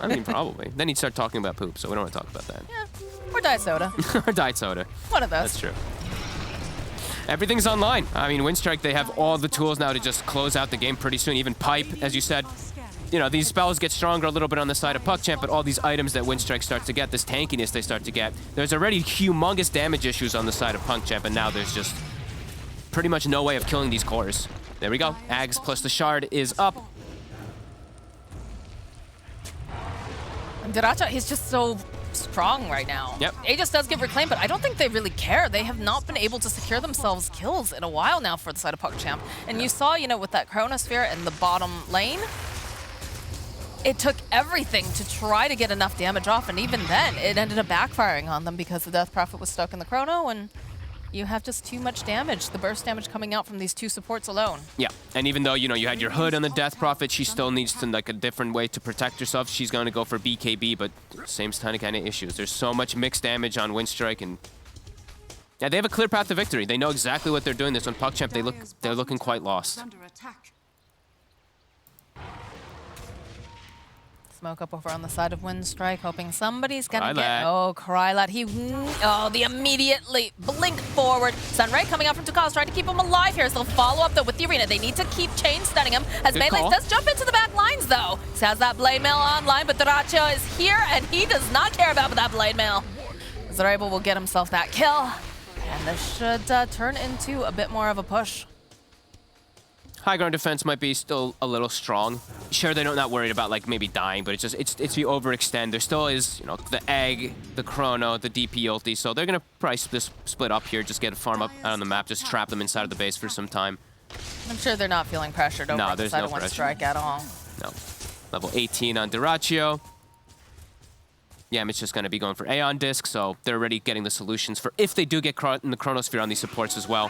I mean, probably. Then he'd start talking about poop, so we don't want to talk about that. Yeah, or diet soda. Or diet soda. One of those. That's true. Everything's online. I mean, Windstrike, they have all the tools now to just close out the game pretty soon. Even Pipe, as you said. You know, these spells get stronger a little bit on the side of PuckChamp, but all these items that Windstrike starts to get, this tankiness they start to get, there's already humongous damage issues on the side of PuckChamp, and now there's just pretty much no way of killing these cores. There we go. Ags plus the shard is up. And Diracha, he's just so strong right now. Yep. Aegis does get reclaimed, but I don't think they really care. They have not been able to secure themselves kills in a while now for the side of PuckChamp. And you saw, you know, with that Chronosphere in the bottom lane, it took everything to try to get enough damage off, and even then, it ended up backfiring on them because the Death Prophet was stuck in the Chrono, and you have just too much damage, the burst damage coming out from these two supports alone. Yeah, and even though, you know, you had your hood on the Death Prophet, she still needs to, like, a different way to protect herself. She's going to go for BKB, but same kind of issues. There's so much mixed damage on Windstrike, and yeah, they have a clear path to victory. They know exactly what they're doing. This on PuckChamp, they're looking quite lost. Smoke up over on the side of Windstrike, hoping somebody's gonna Krylat. get... Oh, Krylat, the immediately blink forward. Sunray coming out from Tukaz, trying to keep him alive here. So they'll follow up, though, with the arena. They need to keep chain stunning him, as Good Melee call. does jump into the back lines, though. He has that Blade Mail online, but Diracha is here, and he does not care about that Blade Mail. Zarable will get himself that kill, and this should turn into a bit more of a push. High ground defense might be still a little strong. Sure, they're not worried about, like, maybe dying, but it's if you overextend, there still is, you know, the egg, the chrono, the DP ulti, so they're gonna probably split up here, just get a farm up out on the map, just trap them inside of the base for some time. I'm sure they're not feeling pressured over on the there's side no of one pressure. strike at all. No. Level 18 on Dyrachio. Yam's just gonna be going for Aeon Disc, so they're already getting the solutions for if they do get in the Chronosphere on these supports as well.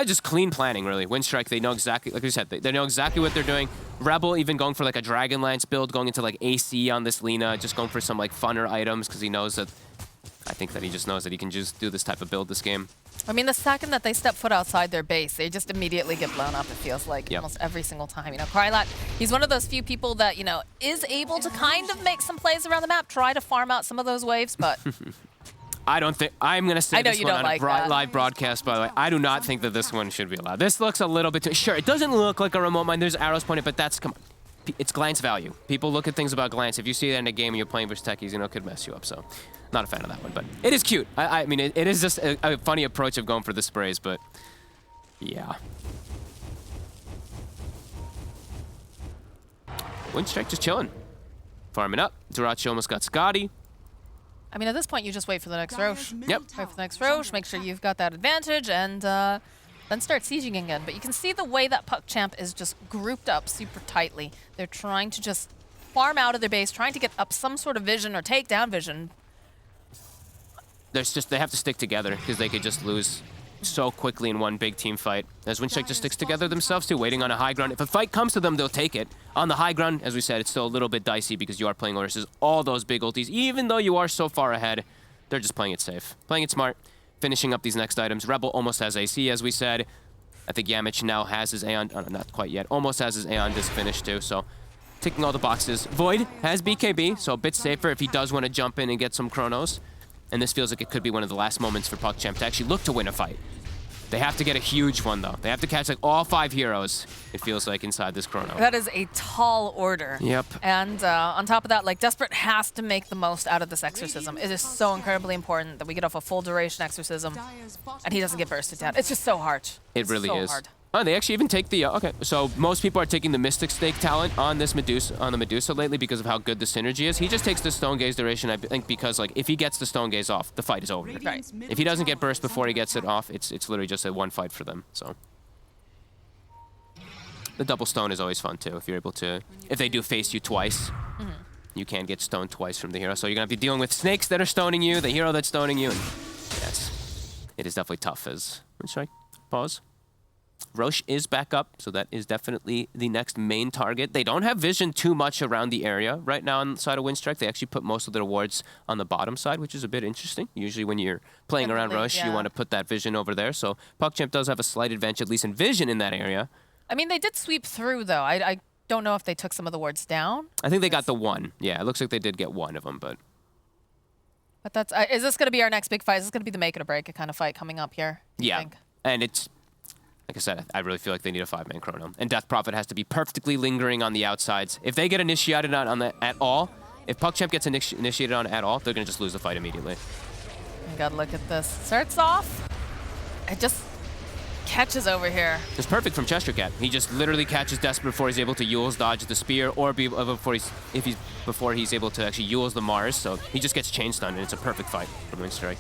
Just clean planning, really. Windstrike, they know exactly, like we said, they know exactly what they're doing. Rebel even going for like a Dragonlance build, going into like AC on this Lina, just going for some like funner items because he knows that, I think that he just knows that he can just do this type of build this game. I mean, the second that they step foot outside their base, they just immediately get blown up, it feels like, almost every single time. You know, Krylat, he's one of those few people that, you know, is able to kind of make some plays around the map, try to farm out some of those waves, but... I don't think, I'm going to say this one on like a live broadcast, by the way. I do not think that this one should be allowed. This looks a little bit too, sure, it doesn't look like a remote mine. There's arrows pointed, but that's, come on. It's glance value. People look at things about glance. If you see that in a game and you're playing versus techies, you know, it could mess you up. So, not a fan of that one, but it is cute. I mean, it is just a funny approach of going for the sprays, but yeah. Windstrike just chilling. Farming up. Dirachi almost got Scotty. I mean, at this point, you just wait for the next Roche. Yep. Wait for the next Roche, make sure you've got that advantage, and then start sieging again. But you can see the way that PuckChamp is just grouped up super tightly. They're trying to just farm out of their base, trying to get up some sort of vision or take down vision. There's just, they have to stick together because they could just lose so quickly in one big team fight. As Windstrike just sticks together themselves too, waiting on a high ground. If a fight comes to them, they'll take it. On the high ground, as we said, it's still a little bit dicey because you are playing versus all those big ultis. Even though you are so far ahead, they're just playing it safe. Playing it smart, finishing up these next items. Rebel almost has AC, as we said. I think Yamich now has his Aeon, not quite yet, almost has his Aeon Disc finished too, so ticking all the boxes. Void has BKB, so a bit safer if he does want to jump in and get some Chronos. And this feels like it could be one of the last moments for PuckChamp to actually look to win a fight. They have to get a huge one, though. They have to catch, like, all 5 heroes, it feels like, inside this Chrono. That is a tall order. Yep. And on top of that, like, Desperate has to make the most out of this Exorcism. It is so incredibly important that we get off a full duration Exorcism, and he doesn't get bursted down. It's just so hard. It really so is. Hard. Oh, they actually even take the, okay, so most people are taking the Mystic Stake talent on this Medusa, on the Medusa lately because of how good the synergy is. He just takes the Stone Gaze duration, I think, because, like, if he gets the Stone Gaze off, the fight is over. Right. If he doesn't get burst before he gets it off, it's literally just a one fight for them, so. The double stone is always fun, too, if you're able to, if they do face you twice. You can get stoned twice from the hero, so you're gonna be dealing with snakes that are stoning you, the hero that's stoning you, and yes, it is definitely tough as, sorry, pause. Roche is back up, so that is definitely the next main target. They don't have vision too much around the area right now on the side of Windstrike. They actually put most of their wards on the bottom side, which is a bit interesting. Usually when you're playing around Roche, you want to put that vision over there. So PuckChamp does have a slight advantage, at least in vision in that area. I mean, they did sweep through, though. I don't know if they took some of the wards down. I think they got the one. Yeah, it looks like they did get one of them, but... But that's... is this going to be our next big fight? Is this going to be the make it or break it kind of fight coming up here? Yeah, and it's... Like I said, I really feel like they need a 5-man chrono. And Death Prophet has to be perfectly lingering on the outsides. If they get initiated on the at all, if PuckChamp gets initiated on at all, they're going to just lose the fight immediately. You got to look at this. Starts off. It just catches over here. It's perfect from Cheshire Cat. He just literally catches Desperate before he's able to Yule's dodge the spear, or before he's able to actually Yule's the Mars. So he just gets chain stunned, and it's a perfect fight from Windstrike.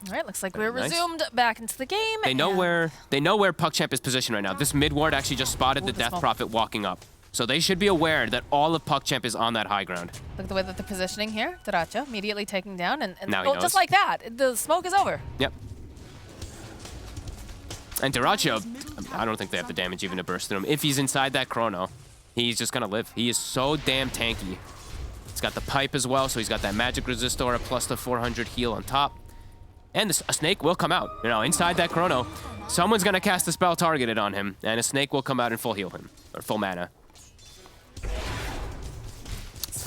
All right, looks like we're resumed back into the game. They know where PuckChamp is positioned right now. This mid ward actually just spotted the Death Prophet walking up. So they should be aware that all of PuckChamp is on that high ground. Look at the way that they're positioning here. Daracho immediately taking down, and now he knows. Just like that, the smoke is over. Yep. And Daracho, I don't think they have the damage even to burst through him. If he's inside that chrono, he's just gonna live. He is so damn tanky. He's got the pipe as well, so he's got that magic resist aura plus the 400 heal on top. And a snake will come out. You know, inside that chrono, someone's gonna cast a spell targeted on him, and a snake will come out and full heal him, or full mana.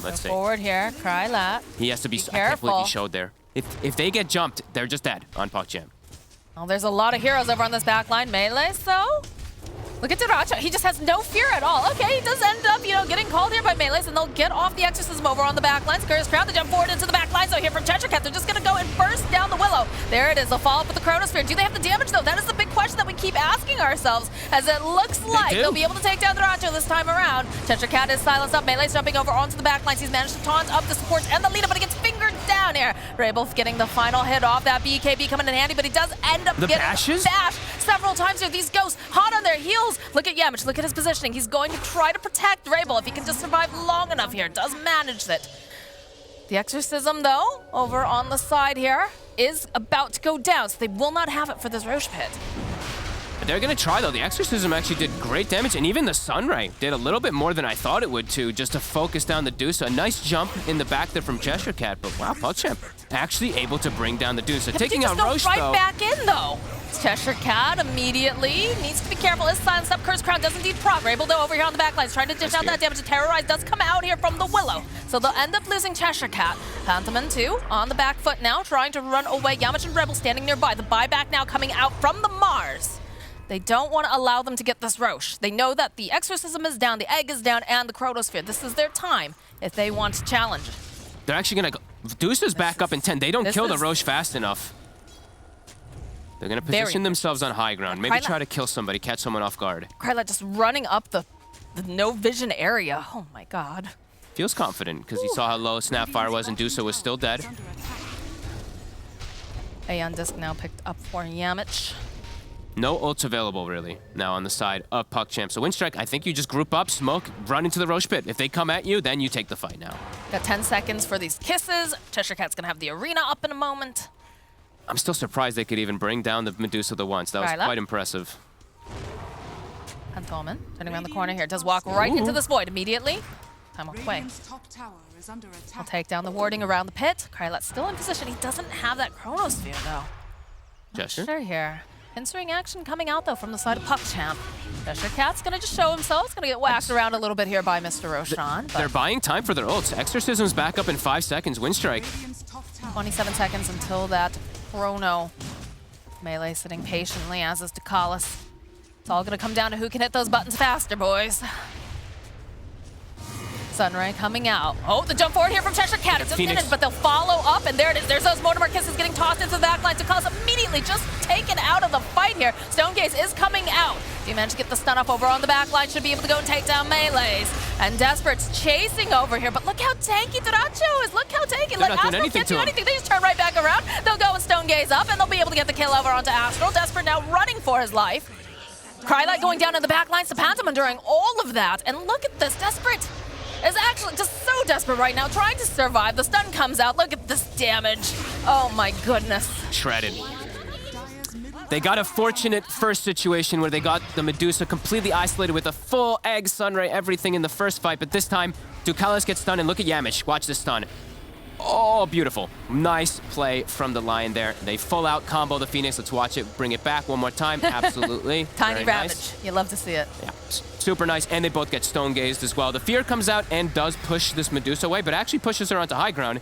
Let's see. Forward here, Krylat. He has to be. I can't believe he showed there. If they get jumped, they're just dead on PuckChamp. Well, there's a lot of heroes over on this back line. Melee, so look at Daracho. He just has no fear at all. Okay, he does end up, getting called here by Melees, and they'll get off the Exorcism over on the back line. Curious Crowd to jump forward into the back line. So here from Cheshire Cat, they're just gonna go and burst down the Willow. There it is. They'll follow up with the Chronosphere. Do they have the damage though? That is the big question that we keep asking ourselves, as it looks like they'll be able to take down Daracho this time around. Cheshire Cat is silenced up. Melee's jumping over onto the back lines. He's managed to taunt up the supports and the leader, but he gets fingered down here. Rabel's getting the final hit off. That BKB coming in handy, but he does end up getting bashed several times here. These ghosts hot on their heels. Look at Yamich. Look at his positioning. He's going to try to protect Rabel if he can just survive long enough here. Does manage it. The Exorcism, though, over on the side here, is about to go down, so they will not have it for this Roche Pit. They're going to try, though. The Exorcism actually did great damage, and even the Sunray did a little bit more than I thought it would, too, just to focus down the Deuce. A nice jump in the back there from Cheshire Cat, but wow, PuckChamp actually able to bring down the Deuce. So taking out Roche, though. Back in, though. Cheshire Cat immediately needs to be careful. Is silenced up. Curse Crown does indeed proc. Rabel, though, over here on the back lines, trying to dish out that damage. Terrorize does come out here from the Willow. So they'll end up losing Cheshire Cat. Phantoman, too, on the back foot now, trying to run away. Yamich and Rebel standing nearby. The buyback now coming out from the Mars. They don't want to allow them to get this Roche. They know that the Exorcism is down, the Egg is down, and the Chronosphere. This is their time if they want to challenge it. They're actually going to go. Deuce is back up in 10. They don't kill the Roche fast enough. They're going to position themselves on high ground. Maybe try to kill somebody, catch someone off guard. Krylat just running up the no vision area. Oh my god. Feels confident because he saw how low Snapfire was and Dusa was still dead. Aeon Disc now picked up for Yamich. No ults available, really, now on the side of PuckChamp. So Windstrike, I think you just group up, smoke, run into the Roche Pit. If they come at you, then you take the fight now. Got 10 seconds for these kisses. Cheshire Cat's going to have the arena up in a moment. I'm still surprised they could even bring down the Medusa the once. That was quite impressive. And Tolman turning around the corner here. Does walk right into this void immediately. Time walk away. We'll take down the warding around the pit. Krylat's still in position. He doesn't have that Chronosphere, though. Cheshire? Sure here. Pincer-ring action coming out, though, from the side of PuckChamp. Cheshire Cat's going to just show himself. He's going to get whacked around a little bit here by Mr. Roshan. They're buying time for their ults. Exorcism's back up in 5 seconds. Windstrike. 27 seconds until that chrono. Melee sitting patiently, as is Dekalis. It's all going to come down to who can hit those buttons faster, boys. Sunray coming out. Oh, the jump forward here from Cheshire Cat. It's finished, but they'll follow up, and there it is. There's those Mortimer kisses getting tossed into the back line. Dekalis immediately just taken out of the fight here. Stonegaze is coming out. If you manage to get the stun up over on the back line, should be able to go and take down Melees. And Desperate's chasing over here, but look how tanky Daracho is. Look how tanky. Like, Astral can't do anything. They just turn right back around. They'll go and Stonegaze up, and they'll be able to get the kill over onto Astral. Desperate now running for his life. Krylat going down in the back lines to Pantomime during all of that. And look at this. Desperate is actually just so desperate right now, trying to survive. The stun comes out. Look at this damage. Oh my goodness. Shredded. They got a fortunate first situation where they got the Medusa completely isolated with a full Egg, Sunray, everything in the first fight, but this time, Dekalis gets stunned, and look at Yamich. Watch this stun. Oh, beautiful. Nice play from the Lion there. They full out combo the Phoenix. Let's watch it. Bring it back one more time. Absolutely. Tiny Very Ravage. nice. You love to see it. Yeah, super nice. And they both get stone gazed as well. The Fear comes out and does push this Medusa away, but actually pushes her onto high ground.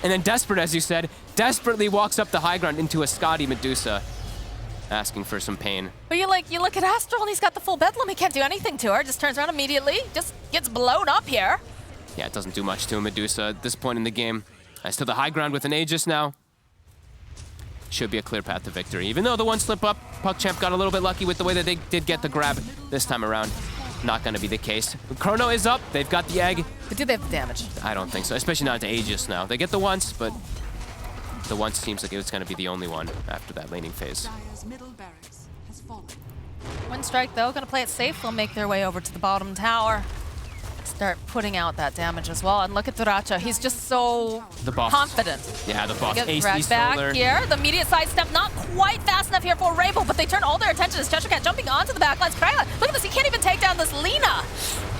And then Desperate, as you said, desperately walks up the high ground into a Scotty Medusa, asking for some pain. But you look at Astral and he's got the full bedlam. He can't do anything to her. Just turns around immediately. Just gets blown up here. Yeah, it doesn't do much to a Medusa at this point in the game. As to the high ground with an Aegis now, should be a clear path to victory. Even though the one slip up, PuckChamp got a little bit lucky with the way that they did get the grab this time around. Not going to be the case. Chrono is up. They've got the egg. But do they have the damage? I don't think so, especially not to Aegis now. They get the once, but the once seems like it's going to be the only one after that laning phase. One strike, though, going to play it safe. They'll make their way over to the bottom tower. Start putting out that damage as well. And look at Duracha. He's just so confident. Yeah, the boss. Gets dragged back here. The immediate sidestep not quite fast enough here for Rabel, but they turn all their attention to Cheshire Cat jumping onto the backlines. Kryla, look at this. He can't even take down this Lina.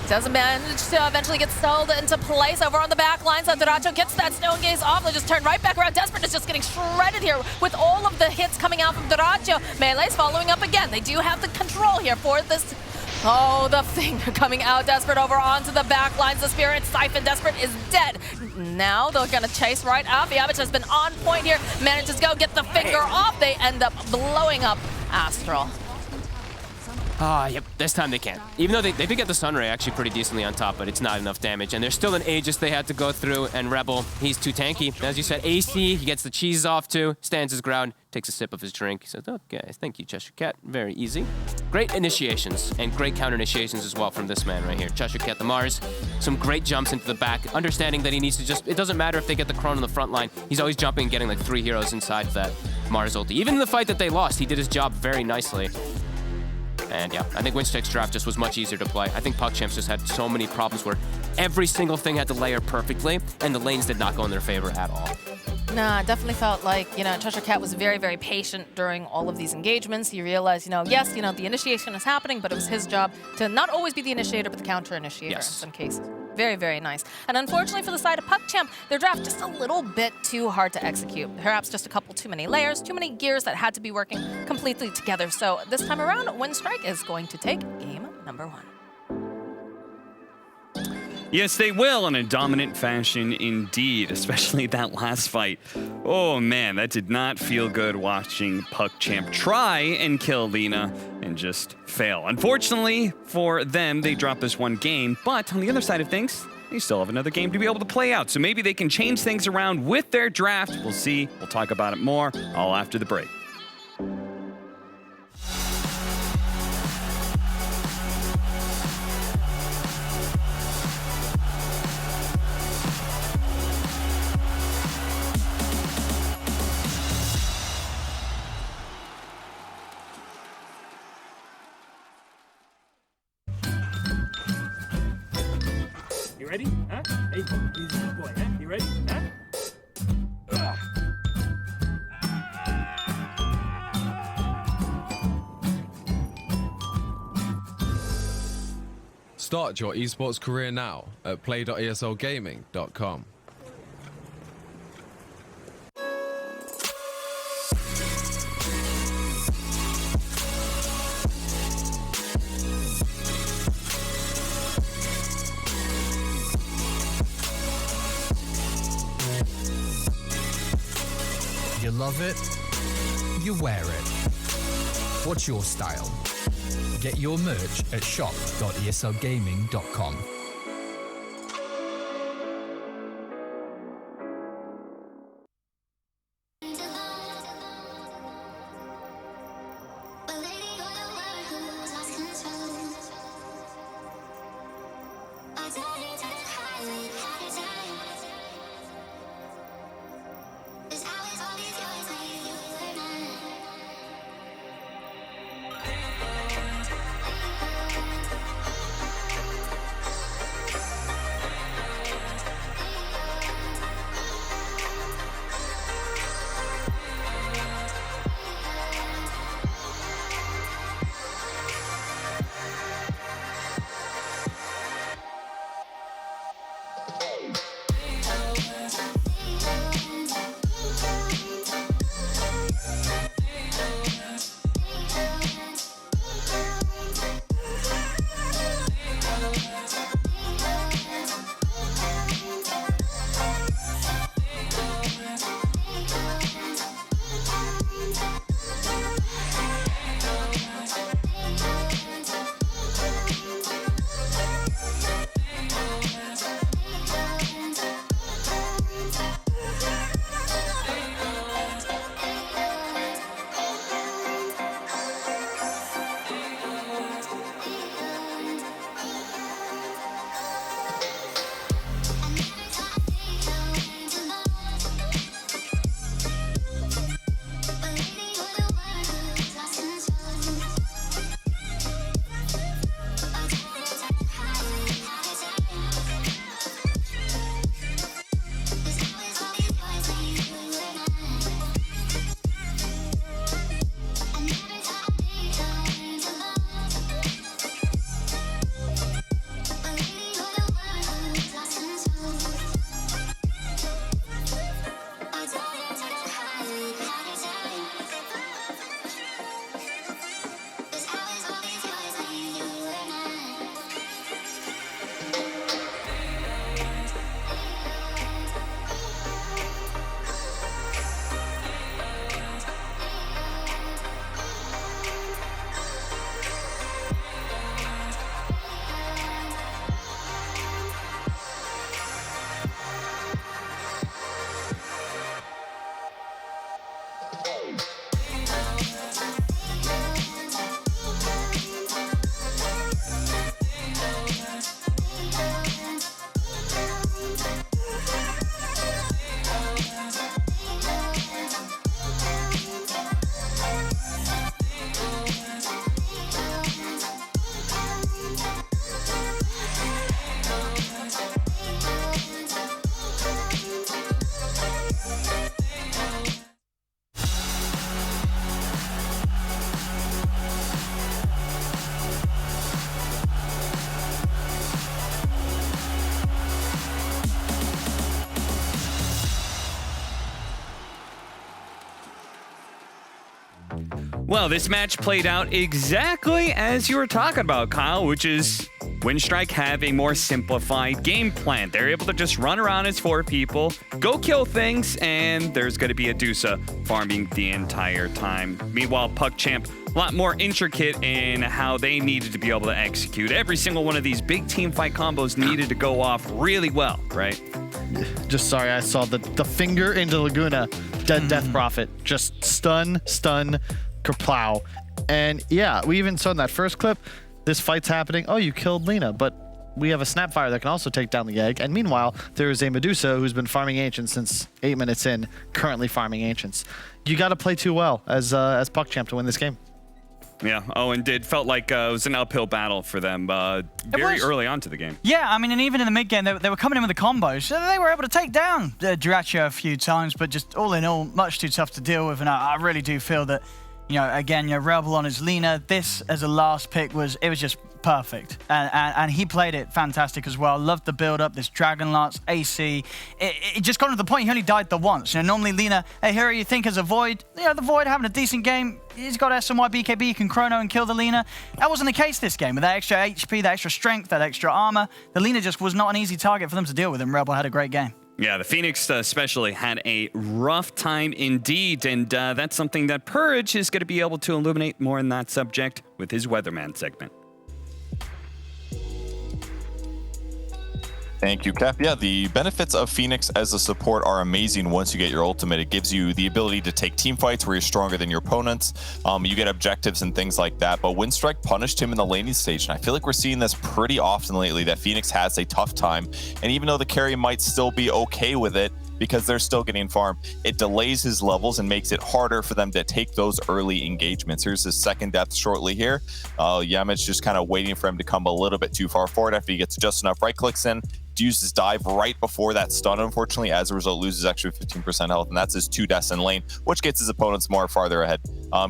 Doesn't manage to eventually get sold into place over on the back line. So Duracho gets that stone gaze off. They just turn right back around. Desperate is just getting shredded here with all of the hits coming out from Duracho. Melee's following up again. They do have the control here for this. Oh, the finger coming out. Desperate over onto the back lines. The Spirit Siphon. Desperate is dead. Now they're going to chase right up. Yavich has been on point here. Manages to go get the finger off. They end up blowing up Astral. Yep, this time they can't. Even though they did get the Sunray actually pretty decently on top, but it's not enough damage. And there's still an Aegis they had to go through, and Rebel, he's too tanky. As you said, AC, he gets the cheese off too, stands his ground, takes a sip of his drink. He says, okay, thank you, Cheshire Cat. Very easy. Great initiations, and great counter initiations as well from this man right here. Cheshire Cat, the Mars, some great jumps into the back, understanding that he needs to just, it doesn't matter if they get the Chrono on the front line, he's always jumping and getting like 3 heroes inside of that Mars ulti. Even in the fight that they lost, he did his job very nicely. And yeah, I think Winstrike's draft just was much easier to play. I think PuckChamps just had so many problems where every single thing had to layer perfectly, and the lanes did not go in their favor at all. Nah, it definitely felt like, Cheshire Cat was very, very patient during all of these engagements. He realized, yes, the initiation is happening, but it was his job to not always be the initiator, but the counter initiator in some cases. Very, very nice. And unfortunately for the side of PuckChamp, their draft just a little bit too hard to execute. Perhaps just a couple too many layers, too many gears that had to be working completely together. So this time around, Winstrike is going to take game number 1. Yes, they will in a dominant fashion indeed, especially that last fight. Oh man, that did not feel good watching PuckChamp try and kill Lina and just fail. Unfortunately for them, they dropped this one game, but on the other side of things, they still have another game to be able to play out. So maybe they can change things around with their draft. We'll see. We'll talk about it more all after the break. You ready? Huh? Hey, he's a boy, huh? You ready? Huh? Start your esports career now at play.eslgaming.com. You love it, you wear it. What's your style? Get your merch at shop.eslgaming.com. Well, this match played out exactly as you were talking about, Kyle, which is Winstrike have a more simplified game plan. They're able to just run around as 4 people, go kill things, and there's going to be a Dusa farming the entire time. Meanwhile, PuckChamp, a lot more intricate in how they needed to be able to execute. Every single one of these big team fight combos needed to go off really well, right? Just sorry, I saw the finger into Laguna, dead Death Prophet, just stun, kerplow. And yeah, we even saw in that first clip, this fight's happening. Oh, you killed Lina, but we have a Snapfire that can also take down the egg. And meanwhile, there is a Medusa who's been farming Ancients since 8 minutes in, currently farming Ancients. You got to play too well as PuckChamp to win this game. Yeah. Oh, and it felt like it was an uphill battle for them very early on to the game. Yeah, I mean, and even in the mid game, they were coming in with the combos. So they were able to take down Duracho a few times, but just all in all, much too tough to deal with. And I really do feel that, you know, again, Rebel on his Lina, this as a last pick was just perfect. And he played it fantastic as well. Loved the build-up, this Dragon Lance, AC. It just got to the point he only died the once. You know, normally Lina, hey, hero, you think as a Void, you know, the Void having a decent game, he's got SMY, BKB, he can chrono and kill the Lina. That wasn't the case this game. With that extra HP, that extra strength, that extra armor, the Lina just was not an easy target for them to deal with, and Rebel had a great game. Yeah, the Phoenix especially had a rough time indeed, and that's something that Purge is going to be able to illuminate more in that subject with his Weatherman segment. Thank you, Cap. Yeah, the benefits of Phoenix as a support are amazing once you get your ultimate. It gives you the ability to take team fights where you're stronger than your opponents. You get objectives and things like that. But Winstrike punished him in the laning stage. And I feel like we're seeing this pretty often lately, that Phoenix has a tough time. And even though the carry might still be okay with it, because they're still getting farm, it delays his levels and makes it harder for them to take those early engagements. Here's his second death shortly here. Yamich just kind of waiting for him to come a little bit too far forward after he gets just enough right clicks in. Uses dive right before that stun, unfortunately. As a result, loses extra 15% health, and that's his 2 deaths in lane, which gets his opponents more farther ahead.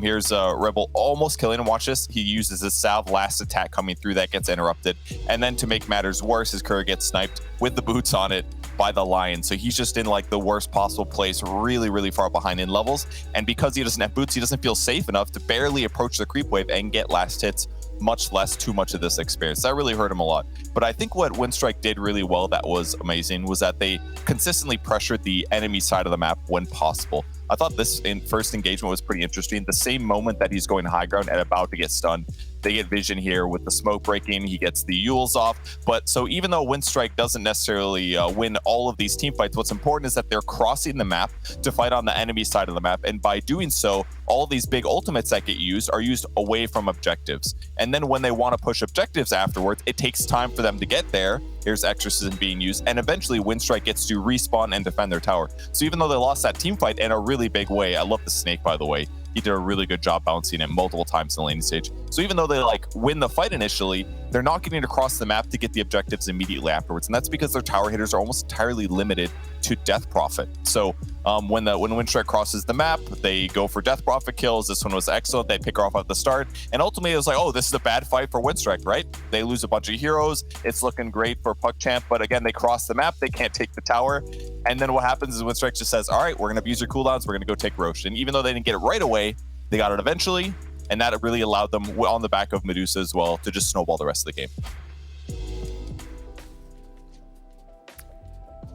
Here's Rebel almost killing him. Watch this. He uses his salve, last attack coming through, that gets interrupted. And then to make matters worse, his courier gets sniped with the boots on it by the Lion. So he's just in like the worst possible place, really, really far behind in levels. And because he doesn't have boots, he doesn't feel safe enough to barely approach the creep wave and get last hits, much less too much of this experience. That really hurt him a lot. But I think what Winstrike did really well that was amazing was that they consistently pressured the enemy side of the map when possible. I thought this first engagement was pretty interesting. The same moment that he's going high ground and about to get stunned, they get vision here with the smoke breaking. He gets the Yules off. But so even though Winstrike doesn't necessarily win all of these team fights, what's important is that they're crossing the map to fight on the enemy side of the map. And by doing so, all these big ultimates that get used are used away from objectives. And then when they want to push objectives afterwards, it takes time for them to get there. Here's Exorcism being used, and eventually Winstrike gets to respawn and defend their tower. So even though they lost that team fight in a really big way, I love the snake, by the way. He did a really good job bouncing it multiple times in the laning stage. So even though they like win the fight initially, they're not getting across the map to get the objectives immediately afterwards. And that's because their tower hitters are almost entirely limited to Death Prophet. So when Winstrike crosses the map, they go for Death Prophet kills. This one was excellent. They pick her off at the start. And ultimately it was like, oh, this is a bad fight for Winstrike, right? They lose a bunch of heroes. It's looking great for PuckChamp. But again, they cross the map. They can't take the tower. And then what happens is Winstrike just says, all right, we're going to abuse your cooldowns. We're going to go take Roche. And even though they didn't get it right away, they got it eventually, and that really allowed them, on the back of Medusa as well, to just snowball the rest of the game.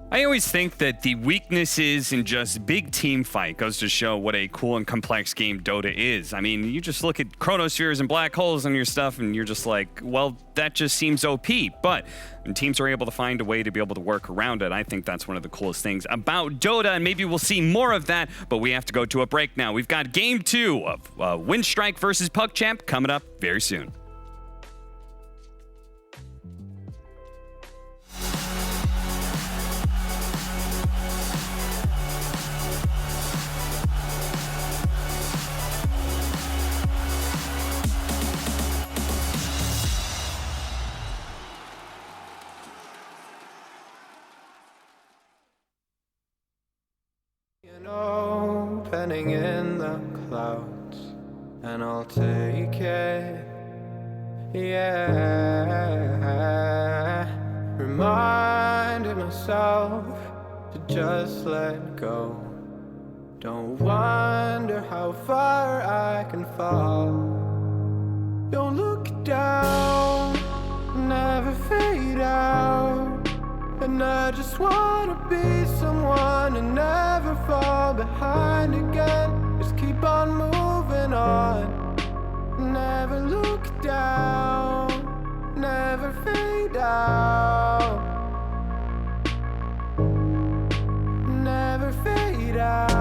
I always think that the weaknesses in just big team fight goes to show what a cool and complex game Dota is. I mean, you just look at chronospheres and black holes on your stuff, and you're just like, well, that just seems OP. But when teams are able to find a way to be able to work around it, I think that's one of the coolest things about Dota, and maybe we'll see more of that, but we have to go to a break now. We've got Game 2 of Winstrike versus PuckChamp coming up very soon. Opening in the clouds, and I'll take it, yeah. Reminding myself to just let go, Don't wonder how far I can fall. Don't look down, never fade out. And I just wanna be someone and never fall behind again. Just keep on moving on. Never look down, never fade out. Never fade out.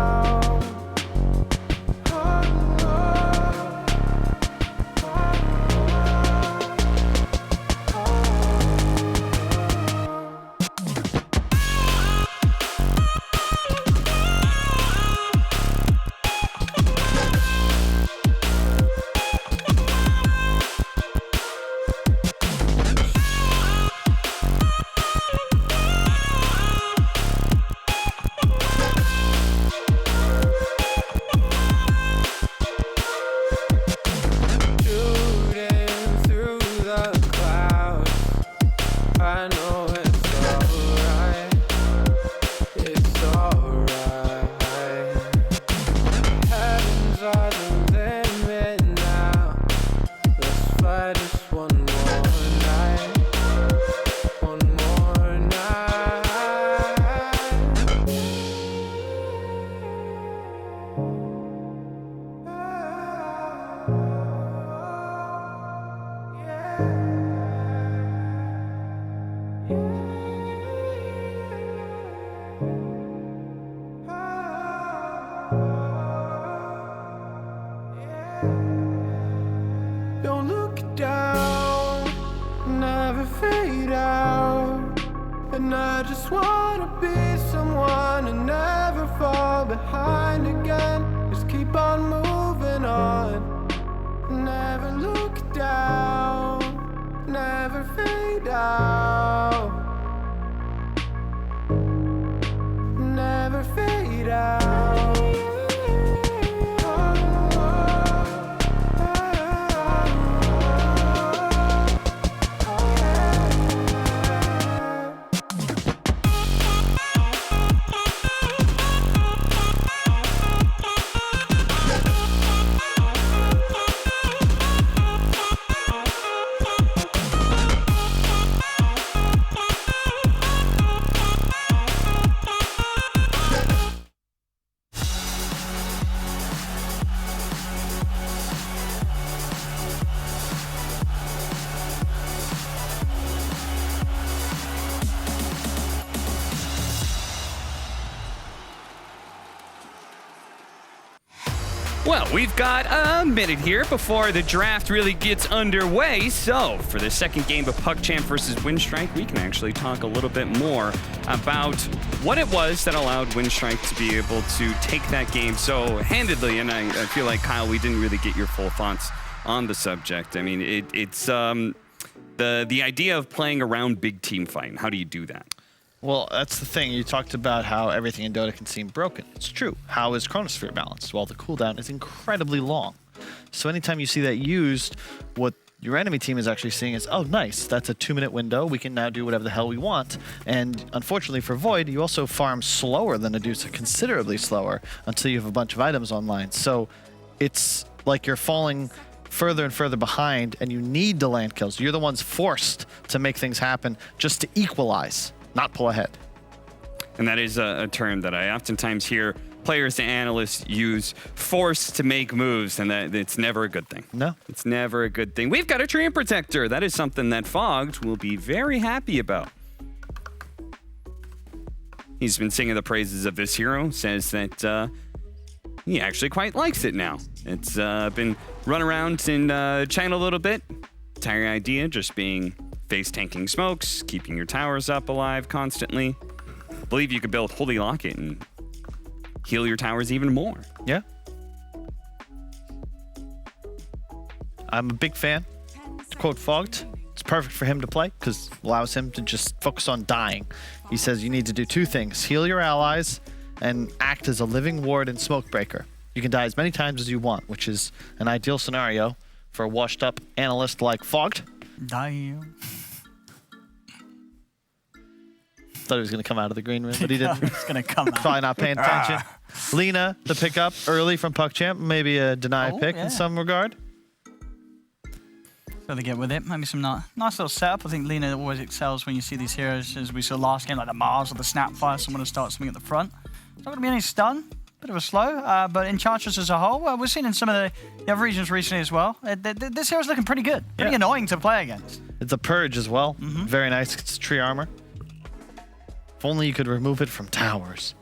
Don't look down, never fade out. And I just wanna be someone and never fall behind again. Just keep on moving on. Never look down, never fade out. Never fade out. Well, we've got a minute here before the draft really gets underway. So, for the second game of PuckChamp versus Winstrike, we can actually talk a little bit more about what it was that allowed Winstrike to be able to take that game so handedly. And I feel like, Kyle, we didn't really get your full thoughts on the subject. I mean, it's the idea of playing around big team fight. How do you do that? Well, that's the thing. You talked about how everything in Dota can seem broken. It's true. How is Chronosphere balanced? Well, the cooldown is incredibly long. So anytime you see that used, what your enemy team is actually seeing is, oh, nice. That's a 2-minute window. We can now do whatever the hell we want. And unfortunately for Void, you also farm slower than Medusa, considerably slower, until you have a bunch of items online. So it's like you're falling further and further behind, and you need to land kills. You're the ones forced to make things happen just to equalize, not pull ahead. And that is a term that I oftentimes hear players and analysts use, forced to make moves, and that it's never a good thing. No. It's never a good thing. We've got a Treant Protector. That is something that Fogged will be very happy about. He's been singing the praises of this hero, says that he actually quite likes it now. It's been run around in China a little bit. Entire idea just being face tanking smokes, keeping your towers up alive constantly. I believe you could build Holy Locket and heal your towers even more. Yeah. I'm a big fan. To quote Fogged, it's perfect for him to play because it allows him to just focus on dying. He says you need to do two things: heal your allies and act as a living ward and smoke breaker. You can die as many times as you want, which is an ideal scenario for a washed up analyst like Fogged. Die. Thought he was going to come out of the green room, but he didn't. He's going to come out. Probably not paying attention. Lina, the pickup early from PuckChamp, maybe a deny pick in some regard. So they get with it. Maybe some nice little setup. I think Lina always excels when you see these heroes, as we saw last game, like the Mars or the Snapfire, someone to start something at the front. It's not going to be any stun. Bit of a slow, but Enchantress as a whole, we've seen in some of the other regions recently as well. This hero's looking pretty good. Pretty annoying to play against. It's a purge as well. Very nice. It's tree armor. If only you could remove it from towers.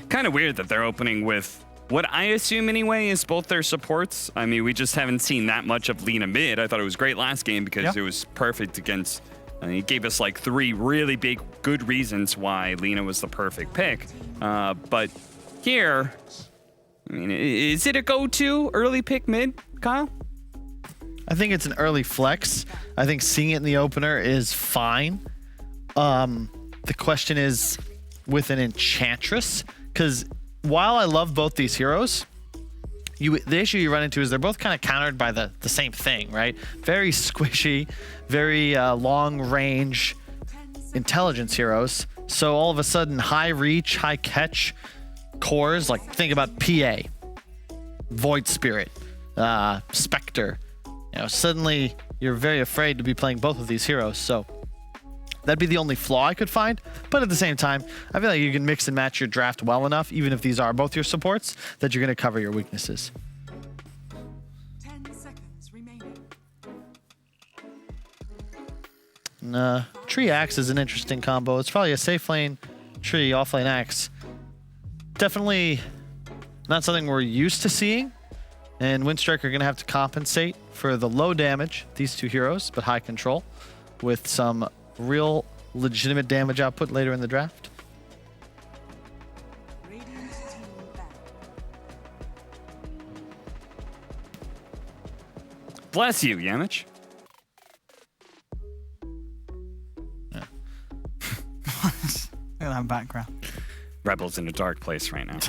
Kind of weird that they're opening with what I assume anyway is both their supports. I mean, we just haven't seen that much of Lina mid. I thought it was great last game because it was perfect against. It gave us like 3 really big good reasons why Lina was the perfect pick. But here, I mean, is it a go-to early pick mid, Kyle? I think it's an early flex. I think seeing it in the opener is fine. The question is with an Enchantress, because while I love both these heroes, the issue you run into is they're both kind of countered by the same thing, right? Very squishy, very long range intelligence heroes. So all of a sudden, high reach, high catch cores, like think about PA, Void Spirit, Spectre. You know, suddenly you're very afraid to be playing both of these heroes. So that'd be the only flaw I could find. But at the same time, I feel like you can mix and match your draft well enough, even if these are both your supports, that you're going to cover your weaknesses. 10 seconds remaining. Tree Axe is an interesting combo. It's probably a safe lane tree, off lane Axe. Definitely not something we're used to seeing. And Windstrike are going to have to compensate for the low damage, these two heroes, but high control, with some real legitimate damage output later in the draft. Bless you, Yamich. Look at that background. Rebel's in a dark place right now.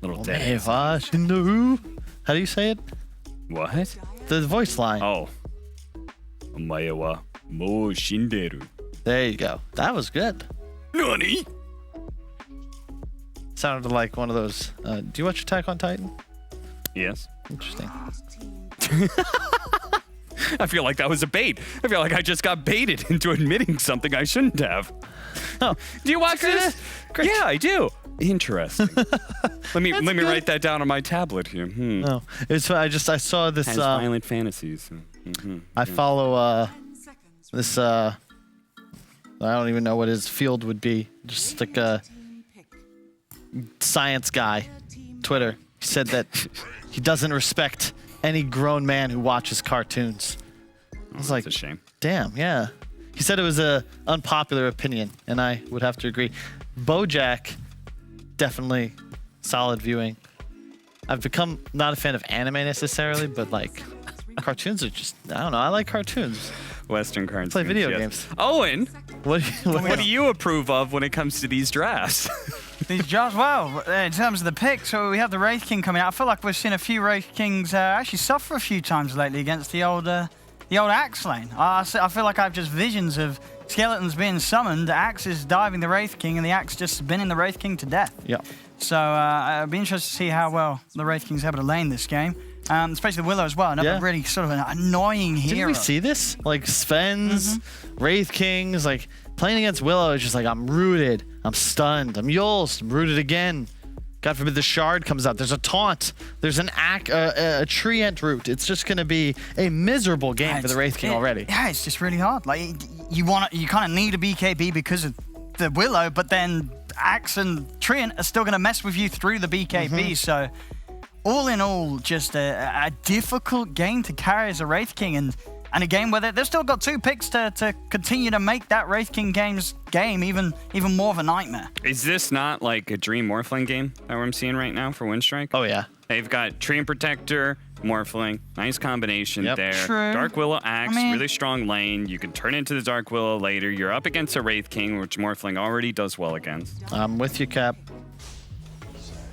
Little dead. How do you say it? What? The voice line. Oh. Omae wa mou shinderu. There you go. That was good. Nani? Sounded like one of those. Do you watch Attack on Titan? Yes. Interesting. I feel like that was a bait. I feel like I just got baited into admitting something I shouldn't have. Oh, do you watch this? Great. Yeah, I do. Interesting. let me write that down on my tablet here. No, it's I saw this. Has violent fantasies. I follow this. I don't even know what his field would be. Just like a science guy. Twitter. He said that he doesn't respect any grown man who watches cartoons. I was like, that's a shame. Damn, yeah. He said it was a unpopular opinion, and I would have to agree. BoJack, definitely solid viewing. I've become not a fan of anime necessarily, but like cartoons are just, I don't know. I like cartoons. Western cartoons. Play video games. Owen, what do you approve of when it comes to these drafts? These drafts, well, in terms of the picks, so we have the Wraith King coming out. I feel like we've seen a few Wraith Kings actually suffer a few times lately against the old Axe lane. I feel like I have just visions of skeletons being summoned, Axe is diving the Wraith King, and the Axe just spinning the Wraith King to death. Yeah. So I'd be interested to see how well the Wraith King's able to lane this game. Especially the Willow as well, another really sort of an annoying hero. Didn't we see this? Like Sven's, Wraith Kings, like playing against Willow is just like, I'm rooted, I'm stunned, I'm Yules, I'm rooted again. God forbid the shard comes out. There's a taunt. There's a treant root. It's just going to be a miserable game for the Wraith King already. Yeah, it's just really hard. Like you kind of need a BKB because of the Willow, but then Axe and treant are still going to mess with you through the BKB. So all in all, just a difficult game to carry as a Wraith King, and a game where they've still got 2 picks to continue to make that Wraith King game even more of a nightmare. Is this not like a Dream Morphling game that I'm seeing right now for Windstrike? Oh, yeah. They've got Treant Protector, Morphling, nice combination there. True. Dark Willow Axe, really strong lane. You can turn into the Dark Willow later. You're up against a Wraith King, which Morphling already does well against. I'm with you, Cap.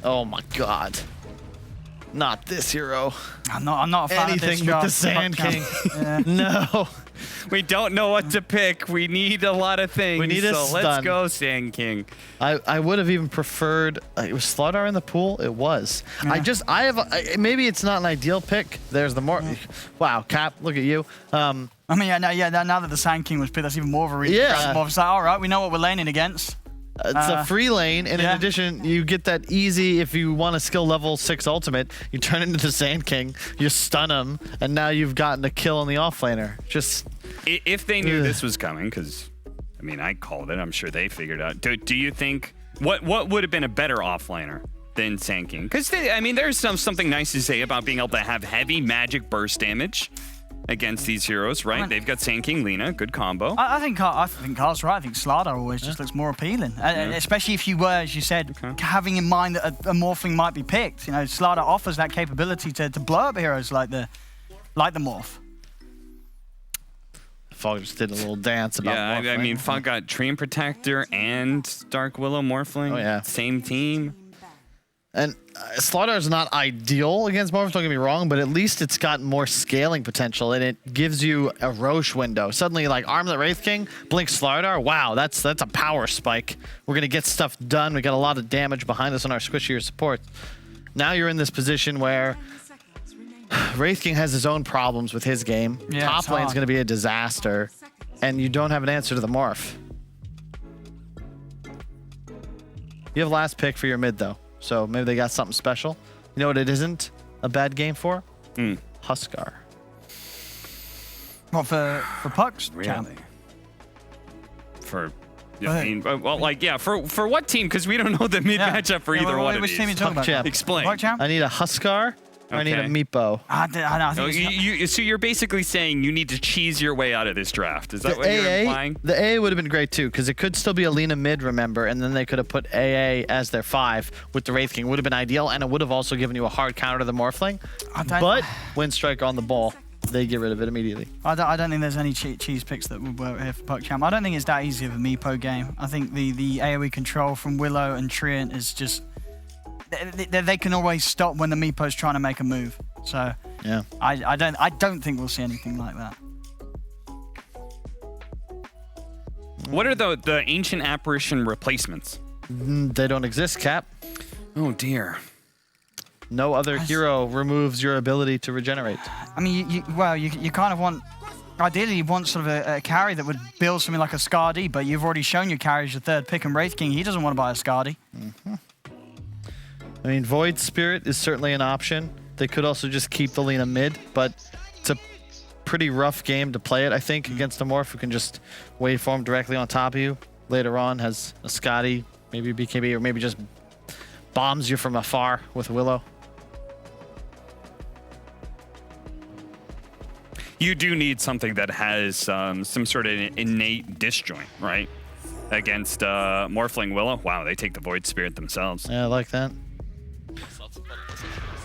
Oh, my God. Not this hero. I'm not a fan Anything of this with the Sand King. Yeah. No. We don't know what to pick. We need a lot of things. We need a so let's stun. go, Sand King. I would have even preferred. Was Slaughter in the pool? It was. Maybe it's not an ideal pick. There's the more. Wow, Cap, look at you. I mean, now that the Sand King was picked, that's even more of a reason. Yeah. It's like, all right, we know what we're laning against. It's a free lane, and in addition, you get that easy, if you want a skill level 6 ultimate, you turn into the Sand King, you stun him, and now you've gotten a kill on the offlaner. Just... If they knew this was coming, because, I mean, I called it. I'm sure they figured out. Do you think... What would have been a better offlaner than Sand King? Because, I mean, there's something nice to say about being able to have heavy magic burst damage against these heroes, right? They've got Sand King, Lina, good combo. I think Carl's right. I think Slardar always just looks more appealing, especially if you were, as you said, having in mind that a Morphling might be picked. You know, Slardar offers that capability to blow up heroes like the Morph. Fog just did a little dance about Morphling. I mean, Fog got Treant Protector and Dark Willow Morphling. Oh, yeah. Same team. And Slaughter is not ideal against Morphs, don't get me wrong, but at least it's got more scaling potential, and it gives you a Roche window. Suddenly, like Armlet Wraith King, Blink Slaughter, wow, that's a power spike. We're going to get stuff done. We got a lot of damage behind us on our squishier support. Now you're in this position where Wraith King has his own problems with his game. Yeah, Top lane's going to be a disaster, and you don't have an answer to the Morph. You have last pick for your mid, though. So maybe they got something special. You know what it isn't a bad game for? Huskar. What, for Puck's Really? champ? For... Yeah, I mean, well, like, yeah, for what team? Because we don't know the mid matchup for either one of which these. team are you talking about? Champ. Explain. Puck champ? I need a Huskar or I need a Okay. Meepo. I think So you're basically saying you need to cheese your way out of this draft. Is that what you're implying? The AA would have been great too, because it could still be a Lina mid, remember, and then they could have put AA as their 5 with the Wraith King. Would have been ideal, and it would have also given you a hard counter to the Morphling. But Windstrike on the ball, they get rid of it immediately. I don't think there's any cheese picks that would work here for Puck champ. I don't think it's that easy of a Meepo game. I think the AoE control from Willow and Treant is just... They can always stop when the Meepo's trying to make a move. So yeah, I don't think we'll see anything like that. What are the Ancient Apparition replacements? They don't exist, Cap. Oh dear. No other hero removes your ability to regenerate. I mean, you kind of want... Ideally, you want sort of a carry that would build something like a Scardy, but you've already shown your carry as your 3rd pick, and Wraith King, he doesn't want to buy a Scardy. I mean, Void Spirit is certainly an option. They could also just keep the Lina mid, but it's a pretty rough game to play it, I think, against a Morph who can just waveform directly on top of you. Later on, has a Scotty, maybe a BKB, or maybe just bombs you from afar with Willow. You do need something that has some sort of innate disjoint, right? Against Morphling Willow. Wow, they take the Void Spirit themselves. Yeah, I like that.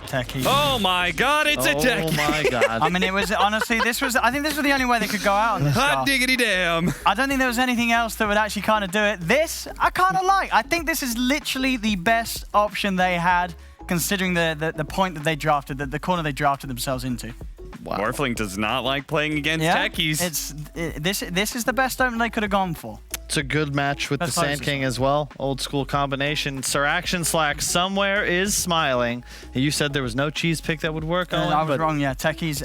Techie. Oh my god, it's a techie. Oh my god. I mean, it was honestly, I think this was the only way they could go out on this. Hot diggity damn. I don't think there was anything else that would actually kind of do it. This, I kind of like. I think this is literally the best option they had, considering the point that they drafted, the corner they drafted themselves into. Wow. Morphling does not like playing against techies. This is the best opening they could have gone for. It's a good match with the Sand King as well. Old school combination. Sir Action Slack somewhere is smiling. You said there was no cheese pick that would work on. I was wrong. Yeah, techies.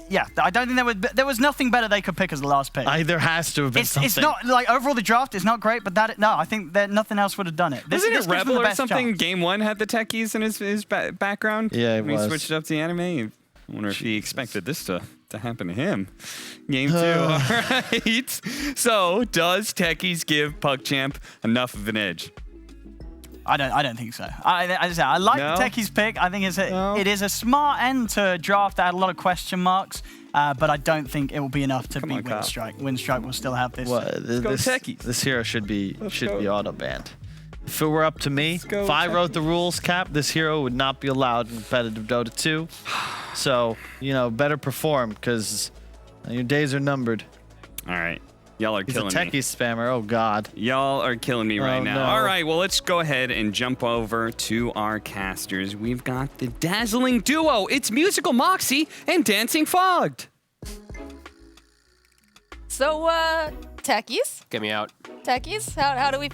Yeah, I don't think there was nothing better they could pick as the last pick. There has to have been something. It's not like overall the draft is not great, but I think that nothing else would have done it. Isn't it Rebel or something? Game 1 had the techies in his background. Yeah, it was. He switched up to the anime. I wonder if he expected this to happen to him. Game 2. All right. So, does techies give PugChamp enough of an edge? I don't think so. I like the techies pick. I think it is a smart end to draft that had a lot of question marks, but I don't think it will be enough to beat Windstrike. Windstrike will still have this. Let's go techies. This hero should be auto banned. If it were up to me, if I wrote the rules, Cap, this hero would not be allowed in competitive Dota 2. So, better perform, because your days are numbered. All right. Y'all are killing me. He's a techie spammer. Oh, God. Y'all are killing me right now. No. All right, well, let's go ahead and jump over to our casters. We've got the dazzling duo. It's Musical Moxie and Dancing Fogged. So, techies? Get me out. Techies? How do we...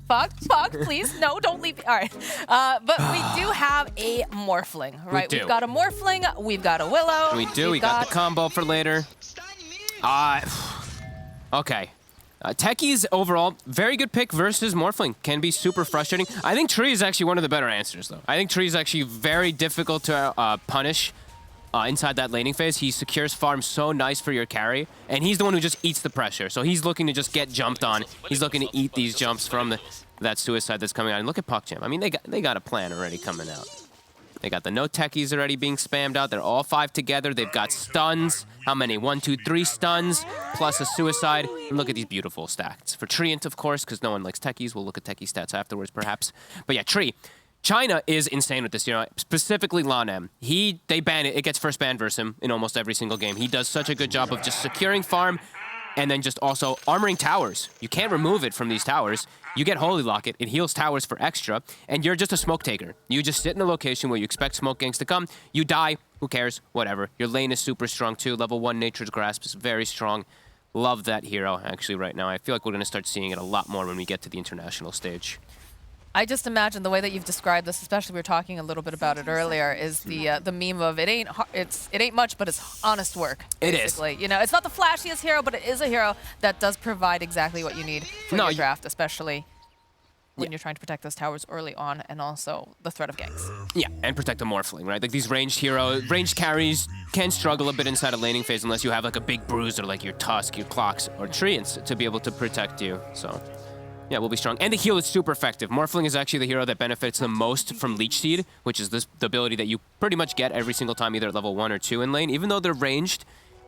Fog, please. No, don't leave. All right. But we do have a Morphling, right? We do. We've got a Morphling. We've got a Willow. We do. We got the combo for later. Okay. Techies overall, very good pick versus Morphling. Can be super frustrating. I think Tree is actually one of the better answers, though. I think Tree is actually very difficult to punish inside that laning phase. He secures farm so nice for your carry, and he's the one who just eats the pressure. So he's looking to just get jumped on. He's looking to eat these jumps from that suicide that's coming out. And look at PuckChamp. I mean, they got a plan already coming out. They got the no techies already being spammed out. They're all 5 together. They've got stuns. How many? 1, 2, 3 stuns, plus a suicide. And look at these beautiful stats. For Treant, of course, because no one likes techies. We'll look at techie stats afterwards, perhaps. But yeah, Tree. China is insane with this, specifically Lanem. They ban it. It gets first ban versus him in almost every single game. He does such a good job of just securing farm and then just also armoring towers. You can't remove it from these towers. You get Holy Locket, it heals towers for extra, and you're just a smoke taker. You just sit in a location where you expect smoke gangs to come, you die, who cares, whatever. Your lane is super strong too. Level 1 Nature's Grasp is very strong. Love that hero, actually, right now. I feel like we're going to start seeing it a lot more when we get to the international stage. I just imagine the way that you've described this, especially we were talking a little bit about it earlier, is the meme of it ain't much, but it's honest work. Basically. It is. It's not the flashiest hero, but it is a hero that does provide exactly what you need for your draft, especially when you're trying to protect those towers early on, and also the threat of ganks. Yeah, and protect the Morphling, right? Like these ranged carries can struggle a bit inside a laning phase unless you have like a big bruiser like your Tusk, your Clocks, or Treants to be able to protect you. So. Yeah, we'll be strong. And the heal is super effective. Morphling is actually the hero that benefits the most from Leech Seed, which is the ability that you pretty much get every single time, either at level 1 or 2 in lane. Even though they're ranged,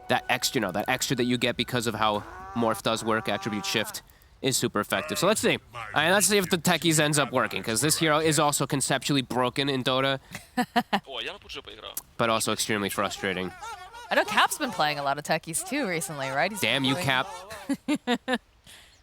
that extra that you get because of how Morph does work, Attribute Shift, is super effective. So let's see. Let's see if the techies ends up working, because this hero is also conceptually broken in Dota, but also extremely frustrating. I know Cap's been playing a lot of techies too recently, right? Damn you, Cap.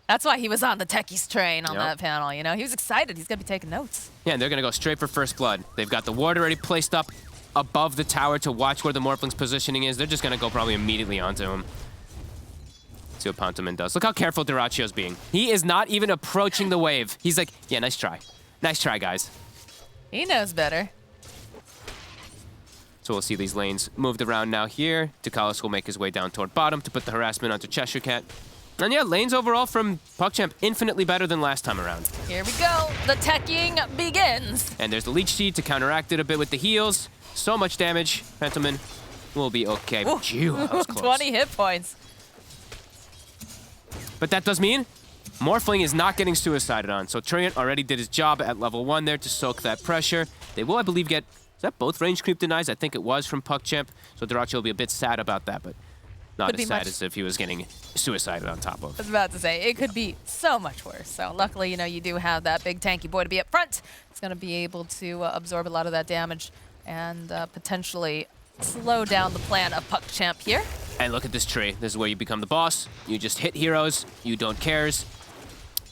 That's why he was on the techies train on that panel, He was excited. He's going to be taking notes. Yeah, and they're going to go straight for first blood. They've got the ward already placed up above the tower to watch where the Morphling's positioning is. They're just going to go probably immediately onto him. See what Pantomin does. Look how careful Duracio's being. He is not even approaching the wave. He's like, yeah, nice try. Nice try, guys. He knows better. So we'll see these lanes moved around now here. Tukalos will make his way down toward bottom to put the harassment onto Cheshire Cat. And yeah, lanes overall from PuckChamp infinitely better than last time around. Here we go. The teching begins. And there's the Leech Seed to counteract it a bit with the heals. So much damage. Pantomin will be okay. Phew, that was close. 20 hit points. But that does mean Morphling is not getting suicided on. So Treant already did his job at level 1 there to soak that pressure. They will, I believe, get... Is that both range creep denies? I think it was from PuckChamp. So Duracio will be a bit sad about that, but... Not as sad as if he was getting suicided on top of. I was about to say, it could be so much worse. So luckily, you do have that big tanky boy to be up front. It's going to be able to absorb a lot of that damage and potentially slow down the plan of PuckChamp here. And look at this tree. This is where you become the boss. You just hit heroes. You don't cares.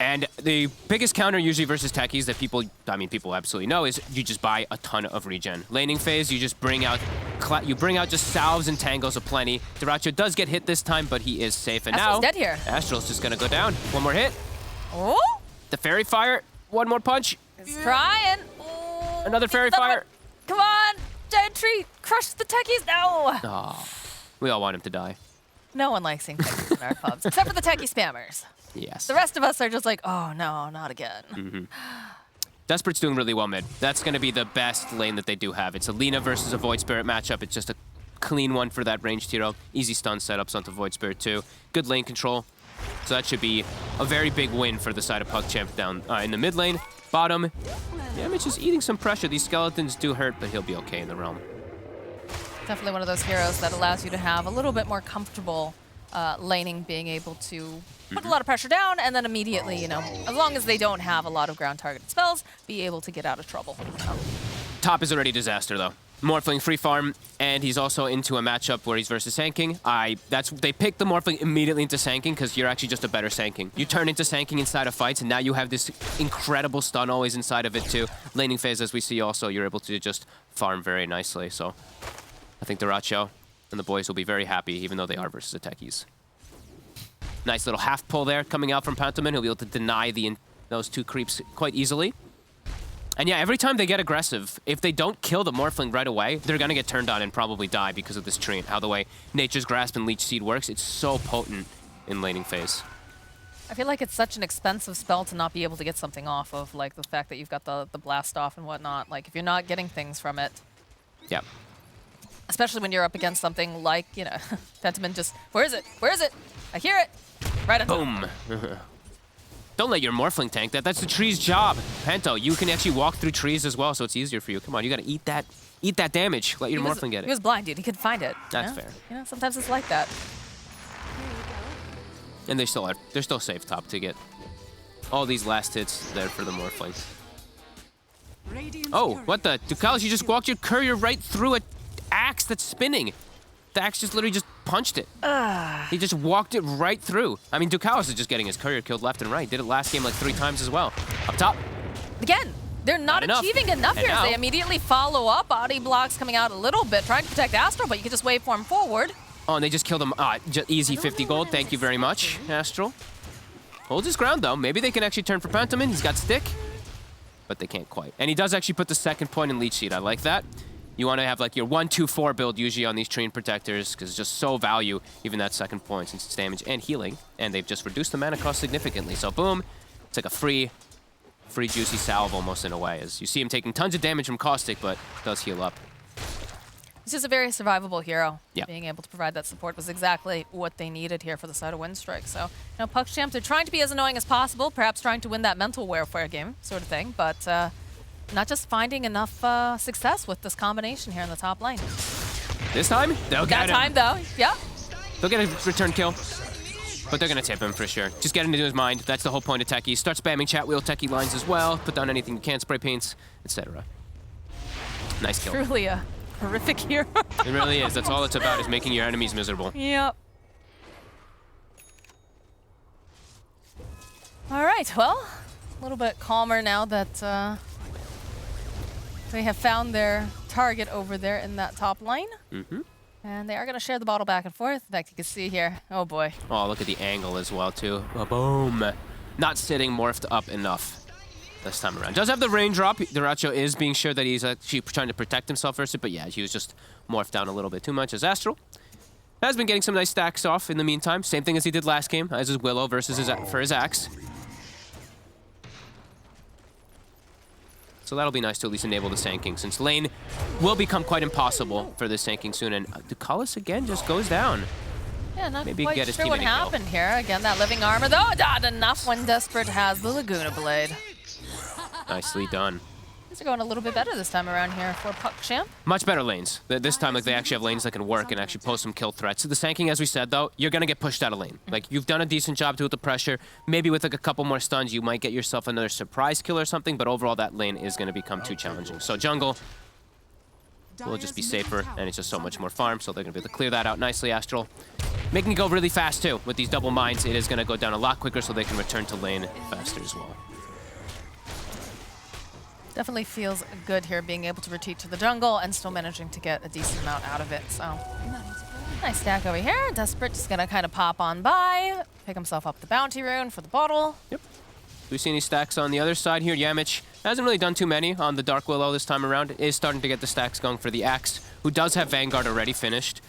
And the biggest counter usually versus techies that people absolutely know is you just buy a ton of regen. Laning phase, you just bring out just salves and tangles aplenty. Duracio does get hit this time, but he is safe. And Astral's now dead here. Astral's just gonna go down. One more hit. Oh! The fairy fire. One more punch. He's trying. Another fairy fire. Come on, giant tree, crush the techies. No. Oh, we all want him to die. No one likes seeing techies in our clubs, except for the techie spammers. Yes. The rest of us are just like, oh no, not again. Mm-hmm. Desperate's doing really well mid. That's going to be the best lane that they do have. It's a Lina versus a Void Spirit matchup. It's just a clean one for that ranged hero. Easy stun setups onto Void Spirit too. Good lane control. So that should be a very big win for the side of PuckChamp down in the mid lane. Bottom, Damage is eating some pressure. These skeletons do hurt, but he'll be okay in the realm. Definitely one of those heroes that allows you to have a little bit more comfortable laning, being able to put a lot of pressure down, and then immediately, as long as they don't have a lot of ground targeted spells, be able to get out of trouble. Top is already a disaster, though. Morphling free farm, and he's also into a matchup where he's versus Sanking. They picked the Morphling immediately into Sanking because you're actually just a better Sanking. You turn into Sanking inside of fights, and now you have this incredible stun always inside of it too. Laning phase, as we see also, you're able to just farm very nicely. So I think Duracio and the boys will be very happy, even though they are versus the techies. Nice little half pull there coming out from Pantomin. He'll be able to deny those two creeps quite easily. And yeah, every time they get aggressive, if they don't kill the Morphling right away, they're going to get turned on and probably die because of this tree and how the way Nature's Grasp and Leech Seed works. It's so potent in laning phase. I feel like it's such an expensive spell to not be able to get something off of, like the fact that you've got the blast off and whatnot. Like, if you're not getting things from it. Yeah. Especially when you're up against something like, you know, Pentiment just, where is it? Where is it? I hear it. Right at Boom. Don't let your Morphling tank that. That's the tree's job. Panto, you can actually walk through trees as well, so it's easier for you. Come on, you gotta eat that damage. Let your Morphling get it. He was blind, dude. He could find it. That's fair. You know, sometimes it's like that. And they're still safe top to get all these last hits there for the Morphling. Oh, what the? Ducalis, you just walked your courier right through an axe that's spinning. The axe just literally just punched it. He just walked it right through. I mean, Ducalis is just getting his courier killed left and right. Did it last game like 3 times as well. Up top. Again, they're not achieving enough here. They immediately follow up. Body blocks coming out a little bit, trying to protect Astral, but you can just waveform forward. Oh, and they just killed him. Just easy 50 gold. Thank you very much, Astral. Holds his ground, though. Maybe they can actually turn for Pantomin. He's got stick, but they can't quite. And he does actually put the second point in Leech Seed. I like that. You want to have like your 1-2-4 build usually on these Train Protectors because it's just so value, even that second point, since it's damage and healing. And they've just reduced the mana cost significantly. So boom, it's like a free juicy salve almost in a way. As you see him taking tons of damage from Caustic, but does heal up. He's just a very survivable hero. Yeah. Being able to provide that support was exactly what they needed here for the side of Windstrike. So, you know, PuckChamp, they're trying to be as annoying as possible, perhaps trying to win that mental warfare game sort of thing, but not just finding enough success with this combination here in the top lane. This time, they'll get him. That time, though, yeah. They'll get a return kill, but they're going to tip him for sure. Just get him into his mind. That's the whole point of Techie. Start spamming chat wheel Techie lines as well. Put down anything you can, spray paints, etc. Nice kill. Truly a horrific hero. It really is. That's all it's about, is making your enemies miserable. Yep. All right, well, a little bit calmer now that they have found their target over there in that top lane. And they are going to share the bottle back and forth. In fact, you can see here, oh boy. Oh, look at the angle as well, too. Boom. Not sitting morphed up enough this time around. Does have the rain drop. Duracho is being sure that he's actually trying to protect himself versus it, but yeah, he was just morphed down a little bit too much as Astral. Has been getting some nice stacks off in the meantime. Same thing as he did last game, as his Willow versus his Axe. So that'll be nice to at least enable the Sand since lane will become quite impossible for this Sand soon. And Ducalis again just goes down. Yeah, not Maybe quite get his sure what happened here. Again, that living armor, though, not enough when Desperate has the Laguna Blade. Nicely done. These are going a little bit better this time around here for PuckChamp. Much better lanes. This time, like, they actually have lanes that can work and actually pose some kill threats. The Sand as we said, though, you're going to get pushed out of lane. Like, you've done a decent job to with the pressure. Maybe with, like, a couple more stuns, you might get yourself another surprise kill or something, but overall, that lane is going to become too challenging. So jungle will just be safer, and it's just so much more farm, so they're going to be able to clear that out nicely. Astral making it go really fast, too. With these double mines, it is going to go down a lot quicker, so they can return to lane faster as well. Definitely feels good here being able to retreat to the jungle and still managing to get a decent amount out of it. So nice stack over here. Desperate just gonna kind of pop on by, pick himself up the bounty rune for the bottle. Yep. Do we see any stacks on the other side here? Yamich hasn't really done too many on the Dark Willow this time around. Is starting to get the stacks going for the Axe, who does have Vanguard already finished.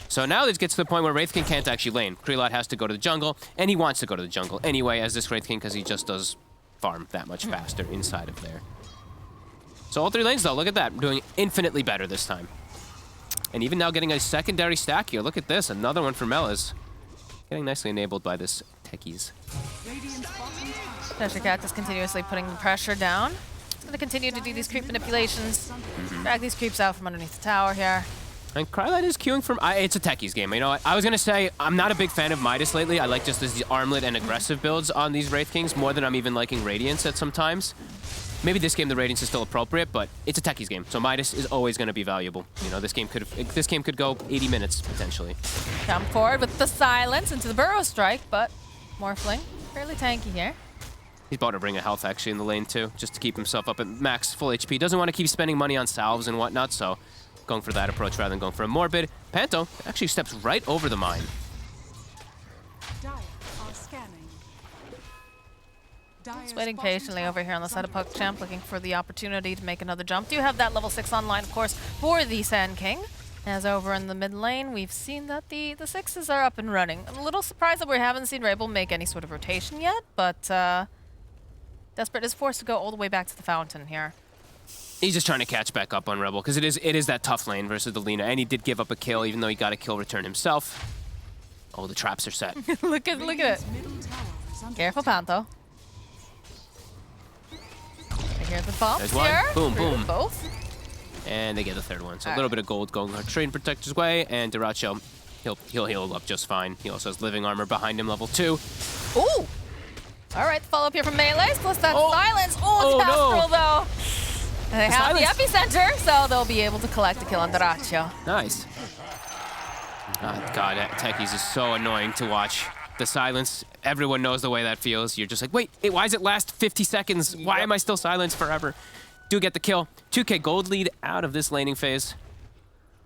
So now this gets to the point where Wraith King can't actually lane. Krelot has to go to the jungle, and he wants to go to the jungle anyway as this Wraith King because he just does farm that much faster inside of there. So all 3 lanes, though, look at that. Doing infinitely better this time. And even now getting a secondary stack here. Look at this. Another one for Melez. Getting nicely enabled by this Techies. Pressure Cat just continuously putting the pressure down. It's going to continue to do these creep manipulations. Drag these creeps out from underneath the tower here. And Krylite is queuing from... it's a Techies game. You know what? I was going to say, I'm not a big fan of Midas lately. I like just these armlet and aggressive builds on these Wraith Kings more than I'm even liking Radiance at some times. Maybe this game the Radiance is still appropriate, but it's a Techies game, so Midas is always going to be valuable. You know, this game could go 80 minutes potentially. Come forward with the silence into the Burrow Strike, but Morphling fairly tanky here. He's about to bring a health actually in the lane too, just to keep himself up at max full HP. Doesn't want to keep spending money on salves and whatnot, so going for that approach rather than going for a Morbid. Panto actually steps right over the mine. Just waiting patiently over here on the side of PuckChamp, looking for the opportunity to make another jump. Do have that level 6 online, of course, for the Sand King. As over in the mid lane, we've seen that the 6s are up and running. I'm a little surprised that we haven't seen Rabel make any sort of rotation yet, but Desperate is forced to go all the way back to the fountain here. He's just trying to catch back up on Rebel, because it is that tough lane versus the Lina, and he did give up a kill, even though he got a kill return himself. Oh, the traps are set. look at it. Careful, Pantho. Here's the bumps. There's one. Here. Boom, boom. Both. And they get the third one. So a little bit of gold going our Train Protector's way, and Duracho, he'll heal up just fine. He also has living armor behind him, level 2. Ooh! All right, the follow-up here from Melee's, plus that silence. Oh, Dastral, no. though. They have the epicenter, so they'll be able to collect the kill on Duracho. Nice. Oh, God, Techies is so annoying to watch. The silence, everyone knows the way that feels. You're just like, wait, why does it last 50 seconds? Why am I still silenced forever? Do get the kill. 2k gold lead out of this laning phase.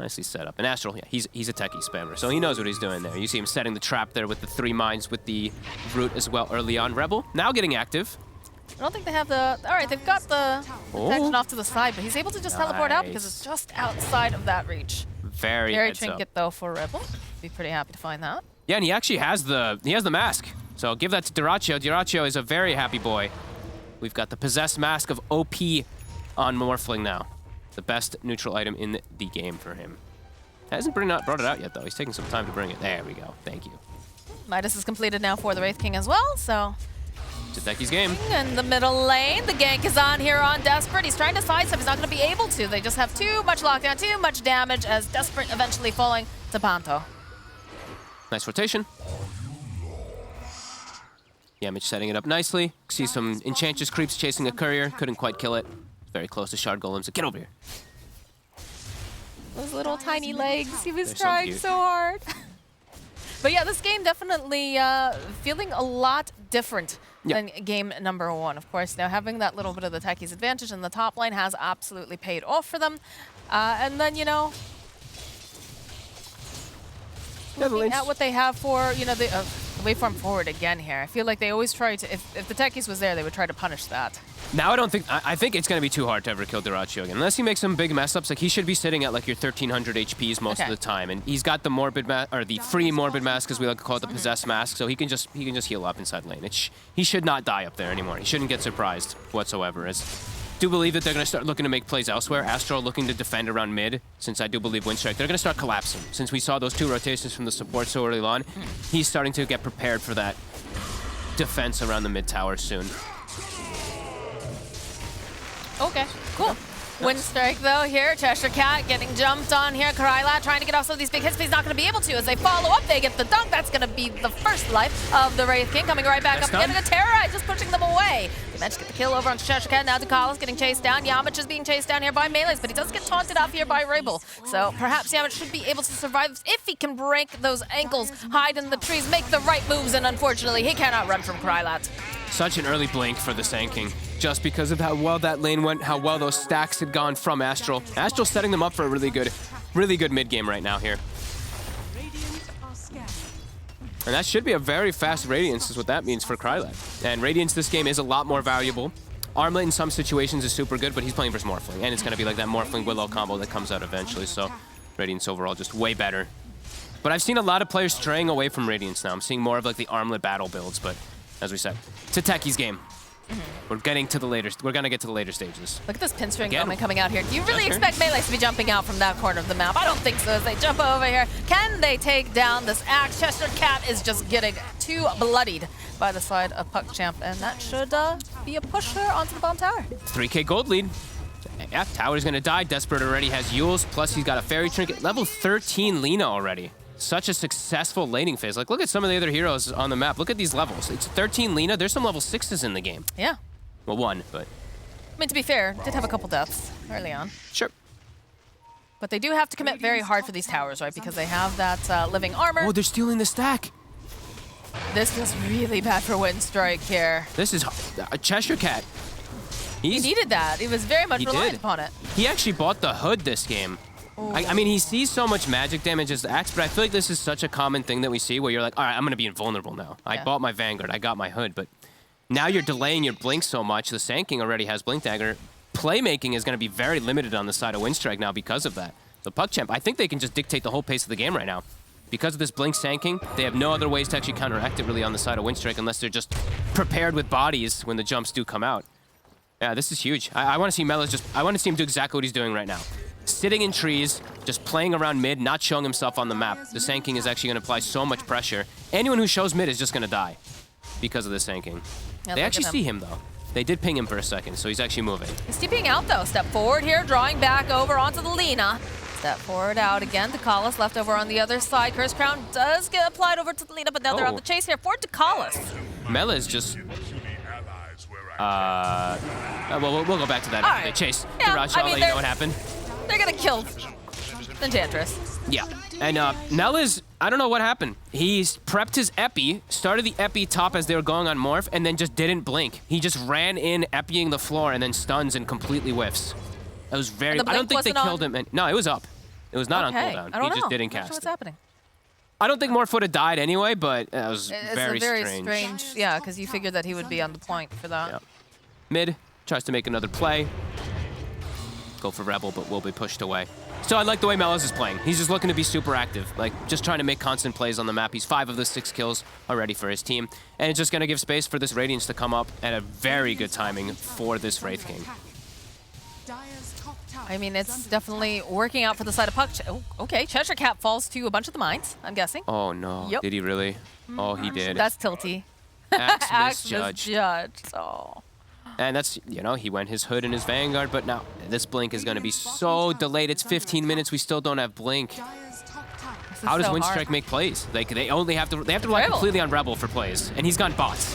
Nicely set up. And Astral, yeah, he's a techie spammer, so he knows what he's doing there. You see him setting the trap there with the 3 mines with the root as well early on. Rebel, now getting active. I don't think they have the... All right, they've got the protection off to the side, but he's able to just teleport out because it's just outside of that reach. Very trinket, though, for Rebel. Be pretty happy to find that. Yeah, and he actually has the mask. So give that to Duracho. Duracho is a very happy boy. We've got the possessed mask of OP on Morphling now. The best neutral item in the game for him. Hasn't brought it out yet, though. He's taking some time to bring it. There we go. Thank you. Midas is completed now for the Wraith King as well, so... Tateki's game. In the middle lane, the gank is on here on Desperate. He's trying to sidestep. He's not going to be able to. They just have too much lockdown, too much damage, as Desperate eventually falling to Panto. Nice rotation. Yamich setting it up nicely. See some Enchantress creeps chasing a courier. Couldn't quite kill it. Very close to Shard Golem, so get over here. Those little tiny legs. He was They're so trying cute. so hard. But yeah, this game definitely feeling a lot different than game number 1, of course. Now, having that little bit of the techies advantage in the top lane has absolutely paid off for them. And then, you know, looking at what they have for, you know, the waveform forward again here. I feel like they always try to, if the techies was there, they would try to punish that. Now I don't think, I think it's going to be too hard to ever kill Duracho again. Unless he makes some big mess ups, like he should be sitting at like your 1300 HPs most of the time. And he's got the morbid or the free morbid mask, as we like to call it, the possessed mask, so he can just heal up inside lane. He should not die up there anymore. He shouldn't get surprised whatsoever. As do believe that they're going to start looking to make plays elsewhere. Astro looking to defend around mid, since I do believe Windstrike. They're going to start collapsing. Since we saw those 2 rotations from the support so early on, he's starting to get prepared for that defense around the mid tower soon. Okay, cool. Windstrike, though, here. Cheshire Cat getting jumped on here. Krylat trying to get off some of these big hits, but he's not going to be able to. As they follow up, they get the dunk. That's going to be the first life of the Wraith King. Coming right back up, getting a Terrorite, just pushing them away. They managed to get the kill over on Cheshire Cat. Now Dukalis getting chased down. Yamich is being chased down here by Melees, but he does get taunted off here by Rabel. So perhaps Yamich should be able to survive if he can break those ankles, hide in the trees, make the right moves, and unfortunately, he cannot run from Krylat. Such an early blink for the Sand King, just because of how well that lane went, how well those stacks had gone from Astral. Astral setting them up for a really good mid game right now here. And that should be a very fast Radiance is what that means for Krylat. And Radiance this game is a lot more valuable. Armlet in some situations is super good, but he's playing versus Morphling, and it's going to be like that Morphling Willow combo that comes out eventually, so Radiance overall just way better. But I've seen a lot of players straying away from Radiance now. I'm seeing more of like the Armlet battle builds, but as we said, it's a Techies game. We're going to get to the later stages. Look at this pin string moment coming out here. Do you really expect Melees to be jumping out from that corner of the map? I don't think so. As they jump over here, can they take down this axe? Chester Cat is just getting too bloodied by the side of PuckChamp, and that should be a pusher onto the bottom tower. 3k gold lead. Yeah, tower's gonna die. Desperate already has Yules, plus he's got a fairy trinket. Level 13 Lina already. Such a successful laning phase. Like, look at some of the other heroes on the map. Look at these levels. It's 13 Lina. There's some level 6s in the game. Yeah. Well, 1, but... I mean, to be fair, did have a couple deaths early on. Sure. But they do have to commit very hard for these towers, right? Because they have that living armor. Oh, they're stealing the stack. This is really bad for Windstrike here. This is a Cheshire Cat. He needed that. He was very much reliant upon it. He actually bought the hood this game. I mean, he sees so much magic damage as the axe, but I feel like this is such a common thing that we see where you're like, all right, I'm going to be invulnerable now. I bought my Vanguard, I got my hood, but now you're delaying your blink so much. The Sand King already has Blink Dagger. Playmaking is going to be very limited on the side of Windstrike now because of that. The PuckChamp, I think they can just dictate the whole pace of the game right now. Because of this Blink Sand King, they have no other ways to actually counteract it really on the side of Windstrike unless they're just prepared with bodies when the jumps do come out. Yeah, this is huge. I want to see Melas I want to see him do exactly what he's doing right now. Sitting in trees, just playing around mid, not showing himself on the map. The Sand King is actually going to apply so much pressure. Anyone who shows mid is just going to die because of the Sand King. Yeah, they actually see him, though. They did ping him for a second, so he's actually moving. He's TPing out, though. Step forward here, drawing back over onto the Lina. Step forward out again. Dekalis left over on the other side. Curse Crown does get applied over to the Lina, but now they're on the chase here for Dekalis. Mela is just... well, we'll go back to that after they chase. Yeah, I'll let you know what happened. They're gonna kill the Enchantress. Yeah, and Mela's, I don't know what happened. He's prepped his Epi, started the Epi top as they were going on Morph, and then just didn't blink. He just ran in, Epiing the floor, and then stuns and completely whiffs. It was very, I don't think they killed him. No, it was up. It was not on cooldown. He just didn't cast What's it. happening? I don't think Morph would have died anyway, but it was It's very a very strange. yeah, because you figured that he would be on the point for that. Yeah. Mid tries to make another play. Go for Rebel, but will be pushed away. So I like the way Melas is playing. He's just looking to be super active, like just trying to make constant plays on the map. He's 5 of the 6 kills already for his team, and it's just going to give space for this Radiance to come up at a very good timing for this Wraith King. I mean, it's definitely working out for the side of Puck. Oh, okay, Cheshire Cat falls to a bunch of the mines, I'm guessing. Oh no, Yep. Did he really? Oh, he did. That's tilty. Axe misjudged. misjudged. Oh. And that's, you know, he went his hood and his Vanguard, but now this blink is going to be so delayed. It's 15 minutes. We still don't have blink. How does Windstrike make plays? Like they have to rely completely on Rebel for plays, and he's gone bots.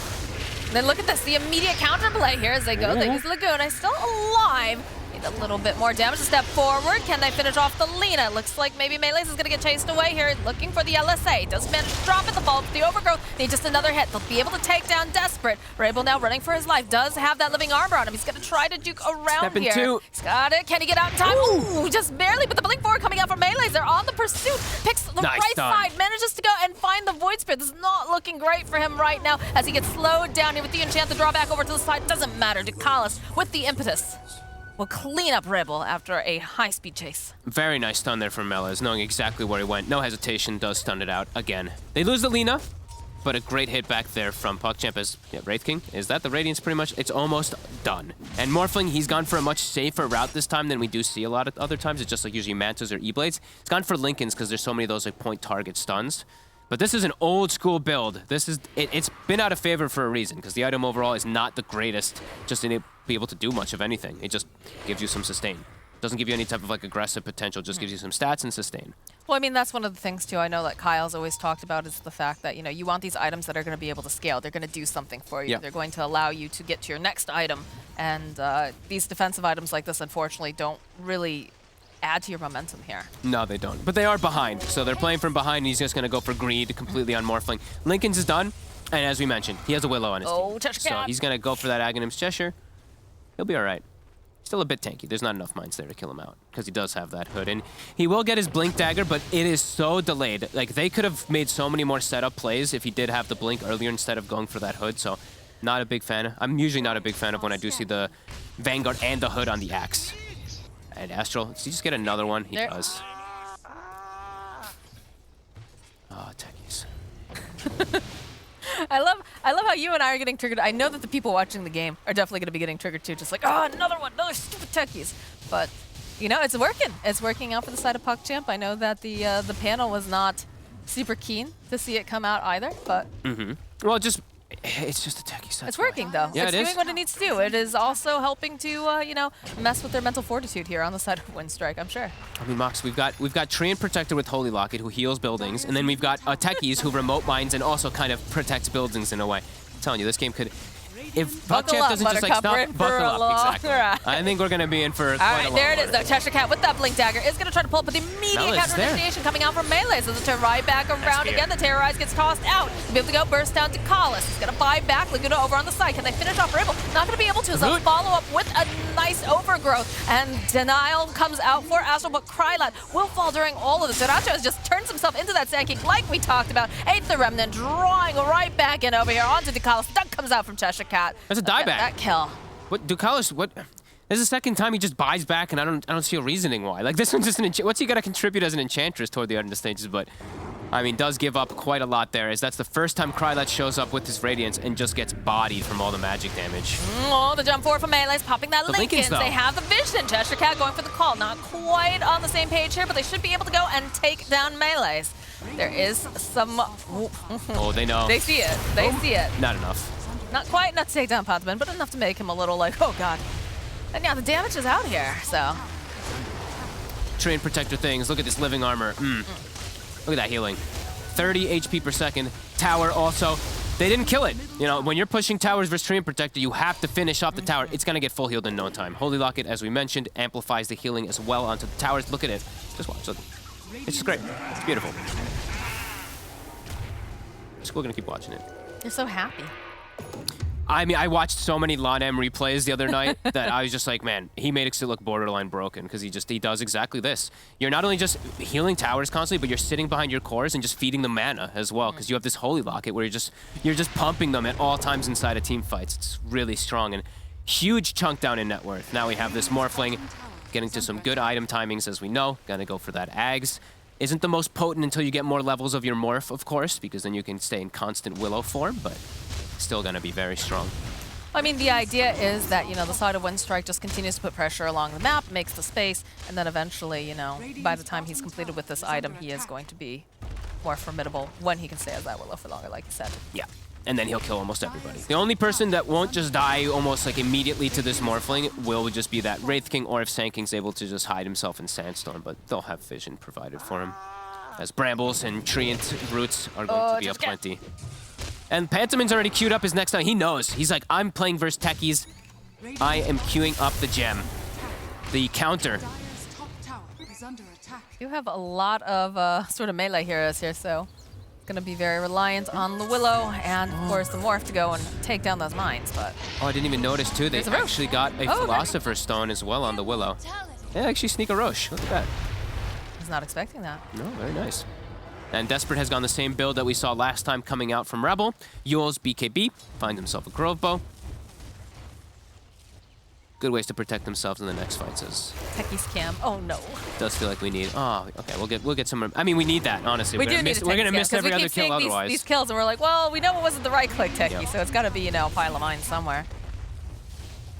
Then look at this, the immediate counterplay here as they go. They use Laguna, still alive. Need a little bit more damage to step forward. Can they finish off the Lina? Looks like maybe Melee's is going to get chased away here, looking for the LSA. Does manage to drop it, the follow-up, the overgrowth. Need just another hit. They'll be able to take down Desperate. Rabel now running for his life. Does have that living armor on him. He's going to try to juke around Step in here. two. He's got it. Can he get out in time? Ooh, just barely. But the blink forward coming out from Melee's. They're on the pursuit. Picks the Nice right stun. side. Manages to go and find the Void Spirit. This is not looking great for him right now as he gets slowed down here with the enchant. The drawback over to the side. Doesn't matter. Dekalis with the impetus will clean up Rebel after a high-speed chase. Very nice stun there from Melas, knowing exactly where he went. No hesitation, does stun it out again. They lose the Lina, but a great hit back there from PuckChamp as Wraith King. Is that the Radiance pretty much? It's almost done. And Morphling, he's gone for a much safer route this time than we do see a lot of other times. It's just like usually Mantas or E-Blades. He's gone for Lincolns because there's so many of those like point target stuns. But this is an old school build. This is it's been out of favor for a reason because the item overall is not the greatest, just to be able to do much of anything. It just gives you some sustain. Doesn't give you any type of like aggressive potential, just gives you some stats and sustain. Well, I mean, that's one of the things too I know that Kyle's always talked about is the fact that, you know, you want these items that are going to be able to scale. They're going to do something for you. Yeah. They're going to allow you to get to your next item. And these defensive items like this, unfortunately, don't really add to your momentum here. No, they don't. But they are behind, so they're playing from behind, and he's just going to go for greed completely on Morphling. Lincoln's is done, and as we mentioned, he has a Willow on his team. Cheshire So Cat. he's going to go for that Aghanim's Cheshire. He'll be all right. Still a bit tanky. There's not enough mines there to kill him out, because he does have that hood. And he will get his Blink Dagger, but it is so delayed. Like, they could have made so many more setup plays if he did have the Blink earlier instead of going for that hood, so not a big fan. I'm usually not a big fan of when I do see the Vanguard and the hood on the Axe. And Astral, does he just get another one? He does. Oh, techies. I love how you and I are getting triggered. I know that the people watching the game are definitely going to be getting triggered too. Just like, oh, another one, another stupid techies. But, you know, it's working. It's working out for the side of PuckChamp. I know that the panel was not super keen to see it come out either, but... Well, it's just a techie set. It's working, though. Yeah, it's it is. doing what it needs to do. It is also helping to, you know, mess with their mental fortitude here on the side of Windstrike, I'm sure. I mean, Mox, we've got Treant Protector with Holy Locket, who heals buildings, and then we've got techies who remote mines and also kind of protects buildings in a way. I'm telling you, this game could... If Buckle PuckChamp up, doesn't just like Buttercup, we're in stop, for buckle a up. long Exactly. ride. I think we're gonna be in for All quite right, a long there it is, order. though. Cheshire Cat with that Blink Dagger is going to try to pull up, but the immediate Melee's counter there. initiation coming out from Melee. So the turn right back around fear. again. The Terrorize gets tossed out. He'll be able to go burst down to Collis. He's going to buy back Laguna over on the side. Can they finish off Ribble? Not going to be able to. As a follow-up with a nice overgrowth. And Denial comes out for Astral, but Krylat will fall during all of this. Duracho has just turns himself into that Sand King like we talked about. 8th the Remnant drawing right back in over here onto DeCollis. Dunk comes out from Cheshire Cat. That's a dieback. That kill. What Ducalis? What? This is the second time he just buys back, and I don't see a reasoning why. Like this one's just an what's he got to contribute as an enchantress toward the end of the stages, but I mean does give up quite a lot there. As that's the first time Krylat shows up with his Radiance and just gets bodied from all the magic damage. Oh, the jump forward from Melee's popping that The Lincolns. Lincolns, though. They have the vision. Cheshire Cat going for the call. Not quite on the same page here, but they should be able to go and take down Melee's. There is some. Oh, they know. They see it. They see it. Not enough. Not quite enough to take down Potsman, but enough to make him a little like, oh god. And yeah, the damage is out here, so. Train protector things. Look at this living armor. Look at that healing. 30 HP per second. Tower also. They didn't kill it. You know, when you're pushing towers versus Train Protector, you have to finish off the tower. It's going to get full healed in no time. Holy Locket, as we mentioned, amplifies the healing as well onto the towers. Look at it. Just watch. Look. It's just great. It's beautiful. We're going to keep watching it. You're so happy. I mean, I watched so many LonM replays the other night that I was just like, man, he made it look borderline broken because he does exactly this. You're not only just healing towers constantly, but you're sitting behind your cores and just feeding the mana as well because you have this Holy Locket where you're just pumping them at all times inside of team fights. It's really strong and huge chunk down in net worth. Now we have this Morphling getting to some good item timings as we know. Gonna go for that Ags. Isn't the most potent until you get more levels of your Morph, of course, because then you can stay in constant Willow form, but still gonna be very strong. I mean, the idea is that, you know, the side of Windstrike just continues to put pressure along the map, makes the space, and then eventually, you know, by the time he's completed with this item, he is going to be more formidable when he can stay as that Willow for longer, like you said. Yeah, and then he'll kill almost everybody. The only person that won't just die almost like immediately to this Morphling will just be that Wraith King, or if Sand King's able to just hide himself in Sandstorm, but they'll have vision provided for him. As Brambles and Treant roots are going to be aplenty. And Pantomin's already queued up his next time. He knows. He's like, I'm playing versus techies. I am queuing up the gem. The counter. You have a lot of sort of melee heroes here, so it's going to be very reliant on the Willow and, of course, the Morph to go and take down those mines. But oh, I didn't even notice, too. They actually got a Philosopher's Stone as well on the Willow. They actually sneak a Roche. Look at that. I was not expecting that. No, very nice. And Desperate has gone the same build that we saw last time coming out from Rebel. Yule's BKB, finds himself a Grove Bow. Good ways to protect themselves in the next fight, says. Techie scam. Oh no. Does feel like we need. Oh, okay. We'll get some. I mean, we need that honestly. We're gonna miss every other kill otherwise. These kills, and we're like, well, we know it wasn't the right click techie, so it's got to be, you know, a pile of mines somewhere.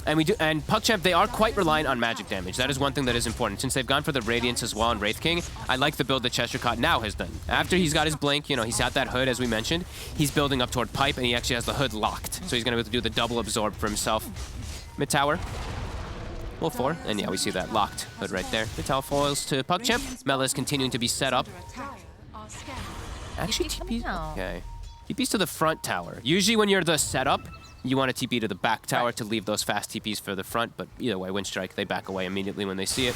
And we do, and PuckChamp, they are quite reliant on magic damage. That is one thing that is important. Since they've gone for the Radiance as well on Wraith King, I like the build that Cheshire Cat now has done. After he's got his Blink, you know, he's got that hood, as we mentioned. He's building up toward Pipe, and he actually has the hood locked. So he's gonna be able to do the double absorb for himself. Mid-tower. Well, 4, and yeah, we see that locked hood right there. Mid-tower foils to PuckChamp. Melee's continuing to be set up. Actually, TP. Okay. TP's to the front tower. Usually when you're the setup, you want to TP to the back tower to leave those fast TPs for the front, but either way, Windstrike, they back away immediately when they see it.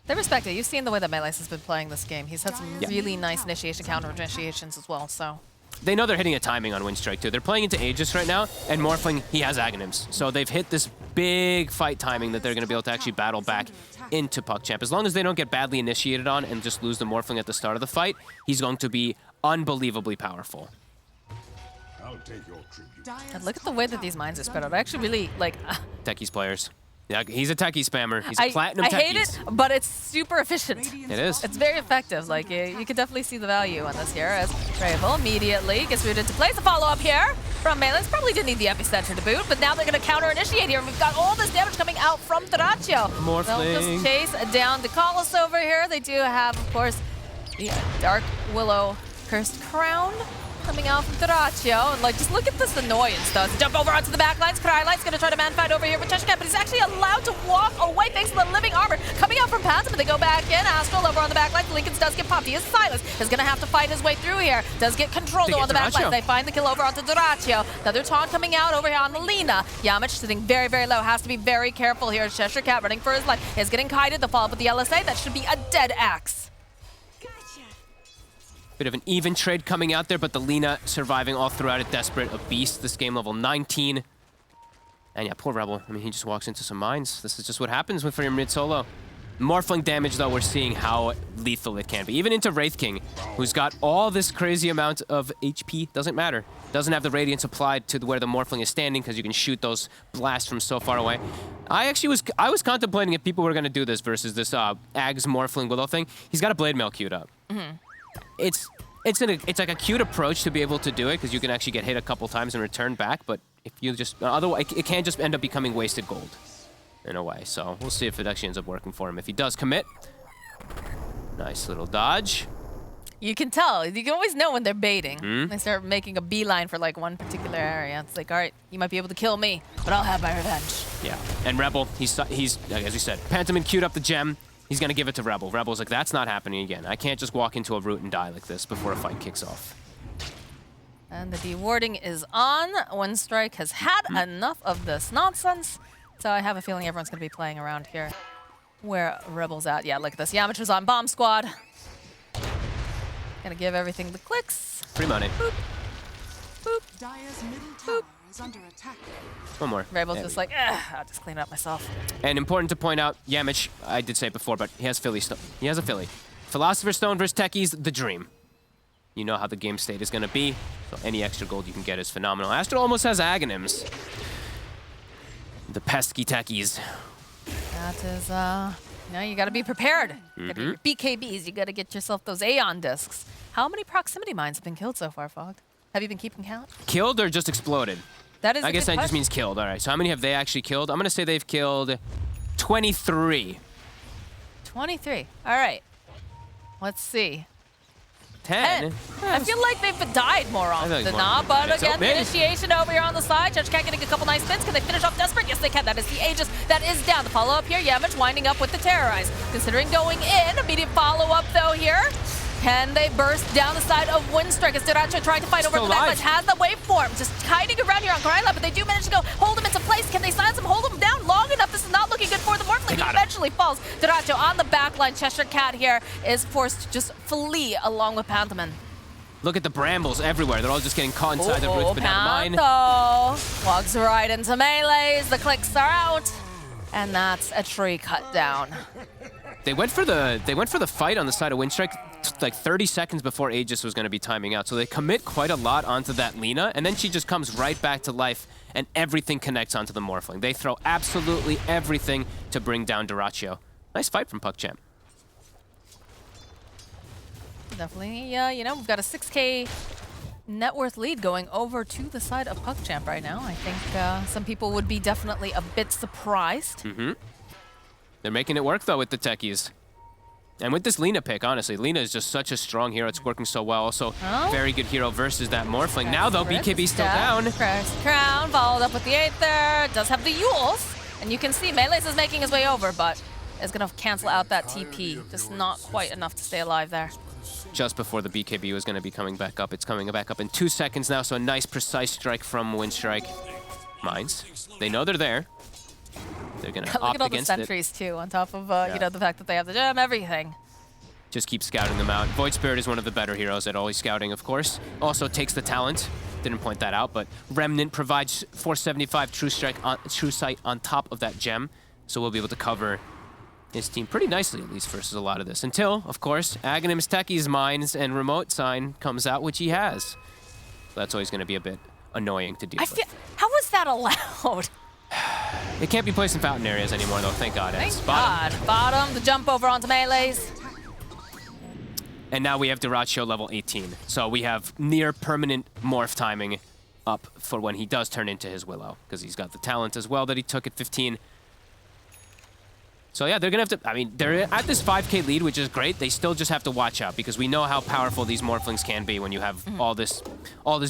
They respect it. You've seen the way that Melee's has been playing this game. He's had some really nice initiation, counter initiations as well, so. They know they're hitting a timing on Windstrike too. They're playing into Aegis right now, and Morphling, he has Aghanims. So they've hit this big fight timing that they're going to be able to actually battle back into PuckChamp. As long as they don't get badly initiated on and just lose the Morphling at the start of the fight, he's going to be unbelievably powerful. I'll take your tribute. And look at the way that these mines are spread out. I actually really like. Techies players. Yeah, he's a techie spammer. He's a platinum techie. I hate it, but it's super efficient. It is. It's very effective. Like you can definitely see the value in this here. As Ravel immediately gets moved into place. A follow-up here from Melee. Probably didn't need the epicenter to boot, but now they're going to counter-initiate here. And we've got all this damage coming out from Taracho. They'll just chase down DeCollis over here. They do have, of course, the Dark Willow Cursed Crown coming out from Dyrachyo. And like, just look at this annoyance, though. Jump over onto the back lines. Krylight's gonna try to man fight over here with Cheshire, but he's actually allowed to walk away thanks to the living armor. Coming out from Pantom, they go back in. Astral over on the back line. Lincoln does get popped. He is Silas. Is gonna have to fight his way through here. Does get control though on the back line. They find the kill over onto Dyrachyo. Another taunt coming out over here on Lina. Yamich sitting very, very low. Has to be very careful here. Cheshire Cat running for his life. Is getting kited. The follow-up with the LSA. That should be a dead axe. Bit of an even trade coming out there, but the Lina surviving all throughout it. Desperate, a beast. This game level 19. And yeah, poor Rebel. I mean, he just walks into some mines. This is just what happens for your mid-solo. Morphling damage, though, we're seeing how lethal it can be. Even into Wraith King, who's got all this crazy amount of HP. Doesn't matter. Doesn't have the Radiance applied to where the Morphling is standing because you can shoot those blasts from so far away. I was contemplating if people were going to do this versus this Ags Morphling Willow thing. He's got a Blade Mail queued up. It's like a cute approach to be able to do it because you can actually get hit a couple times and return back, but if you just otherwise it can just end up becoming wasted gold in a way. So we'll see if it actually ends up working for him. If he does commit, nice little dodge. You can tell. You can always know when they're baiting. They start making a beeline for like one particular area. It's like, all right, you might be able to kill me, but I'll have my revenge. Yeah, and Rebel, he's as you said, Pantomin queued up the gem. He's gonna give it to Rebel. Rebel's like, that's not happening again. I can't just walk into a root and die like this before a fight kicks off. And the dewarding is on. Windstrike has had enough of this nonsense. So I have a feeling everyone's gonna be playing around here where Rebel's at. Yeah, look at this. Yamich was on Bomb Squad. Gonna give everything the clicks. Free money. Boop. Boop. Dire's middle tower is under attack. One more. Rebel's just like, I'll just clean it up myself. And important to point out, Yamich, I did say it before, but he has Philly Stone. He has a Philly. Philosopher's Stone versus Techies, the dream. You know how the game state is gonna be, so any extra gold you can get is phenomenal. Astral almost has Aghanims. The pesky Techies. That is, you gotta be prepared. You gotta get your BKBs, you gotta get yourself those Aeon discs. How many proximity mines have been killed so far, Fogged? Have you been keeping count? Killed or just exploded? That is I guess that just means killed. All right, so how many have they actually killed? I'm gonna say they've killed 23. 23, all right. Let's see. 10? I feel like they've died more often than not, but again, the initiation over here on the side. Judge Cat getting a couple nice spins. Can they finish off Desperate? Yes, they can. That is the Aegis. That is down. The follow-up here, Yamich winding up with the Terrorize. Considering going in, immediate follow-up though here. Can they burst down the side of Windstrike as Dyrachyo trying to fight over the back, has the waveform. Just hiding around here on Kryla, but they do manage to go hold him into place. Can they silence him, hold him down long enough? This is not looking good for the Morphling. He eventually falls. Dyrachyo on the back line. Cheshire Cat here is forced to just flee along with Pantomin. Look at the brambles everywhere. They're all just getting caught inside the roots, but not mine. Walks right into melees. The clicks are out. And that's a tree cut down. They went for the fight on the side of Windstrike like 30 seconds before Aegis was going to be timing out. So they commit quite a lot onto that Lina, and then she just comes right back to life, and everything connects onto the Morphling. They throw absolutely everything to bring down Dyrachyo. Nice fight from PuckChamp. Definitely, we've got a 6K net worth lead going over to the side of PuckChamp right now. I think some people would be definitely a bit surprised. They're making it work, though, with the Techies. And with this Lina pick, honestly, Lina is just such a strong hero. It's working so well. Also, very good hero versus that Morphling. Now, though, BKB's still down. Crown followed up with the 8 there. Does have the Yules. And you can see Melees is making his way over, but is going to cancel out that TP. Just not quite enough to stay alive there. Just before the BKB was going to be coming back up. It's coming back up in 2 seconds now, so a nice, precise strike from Windstrike. Mines. They know they're there. They're going to opt Look at all the against it. sentries, too, on top of, the fact that they have the gem, everything. Just keep scouting them out. Void Spirit is one of the better heroes at always scouting, of course. Also takes the talent. Didn't point that out, but Remnant provides 475 True Sight on top of that gem, so we'll be able to cover his team pretty nicely, at least, versus a lot of this. Until, of course, Aghanim's Techies Mines and Remote Sign comes out, which he has. That's always going to be a bit annoying to deal with. How is that allowed? It can't be placed in fountain areas anymore, though, thank God. Thank God. Bottom, the jump over onto melees. And now we have Dyrachyo level 18. So we have near permanent morph timing up for when he does turn into his Willow, because he's got the talent as well that he took at 15. So yeah, they're gonna have to, I mean, they're at this 5K lead, which is great. They still just have to watch out because we know how powerful these Morphlings can be when you have all this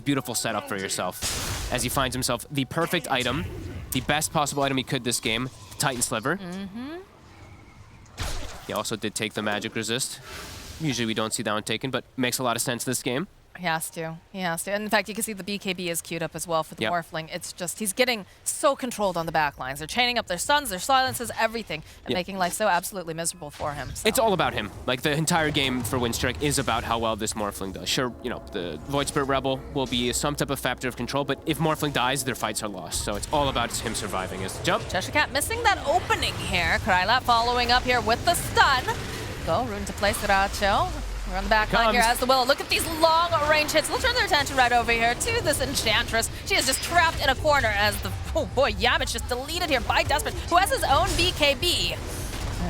beautiful setup for yourself. As he finds himself the perfect item, the best possible item he could this game, Titan Sliver. He also did take the magic resist. Usually we don't see that one taken, but makes a lot of sense this game. He has to. He has to. And in fact, you can see the BKB is queued up as well for the Morphling. It's just, he's getting so controlled on the back lines. They're chaining up their stuns, their silences, everything, and making life so absolutely miserable for him. So. It's all about him. Like, the entire game for Windstrike is about how well this Morphling does. Sure, you know, the Void Spirit Rebel will be some type of factor of control, but if Morphling dies, their fights are lost. So it's all about him surviving. As the jump. Cheshire Cat missing that opening here. Krylat following up here with the stun. Go, rune to place Racho. We're on the back line here as the Willow. Look at these long range hits. They'll turn their attention right over here to this Enchantress. She is just trapped in a corner as the, oh boy, Yamich just deleted here by Desperate, who has his own BKB.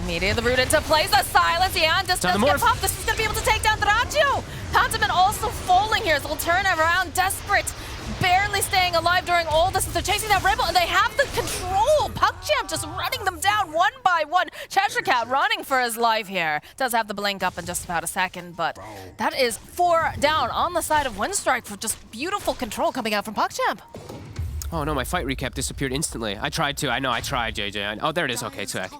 Immediately the root into place. The silence, and just doesn't get popped. This is going to be able to take down Dracho. Pantomin also falling here, so they'll turn around. Desperate, barely staying alive during all this. They're chasing that Rebel, and they have the control. PuckChamp just running them down one by one. Cheshire Cat running for his life here. Does have the blink up in just about a second, but that is 4 down on the side of Windstrike for just beautiful control coming out from PuckChamp. Oh no, my fight recap disappeared instantly. I tried to. I know, I tried, JJ. Oh, there it is. Okay, Twek.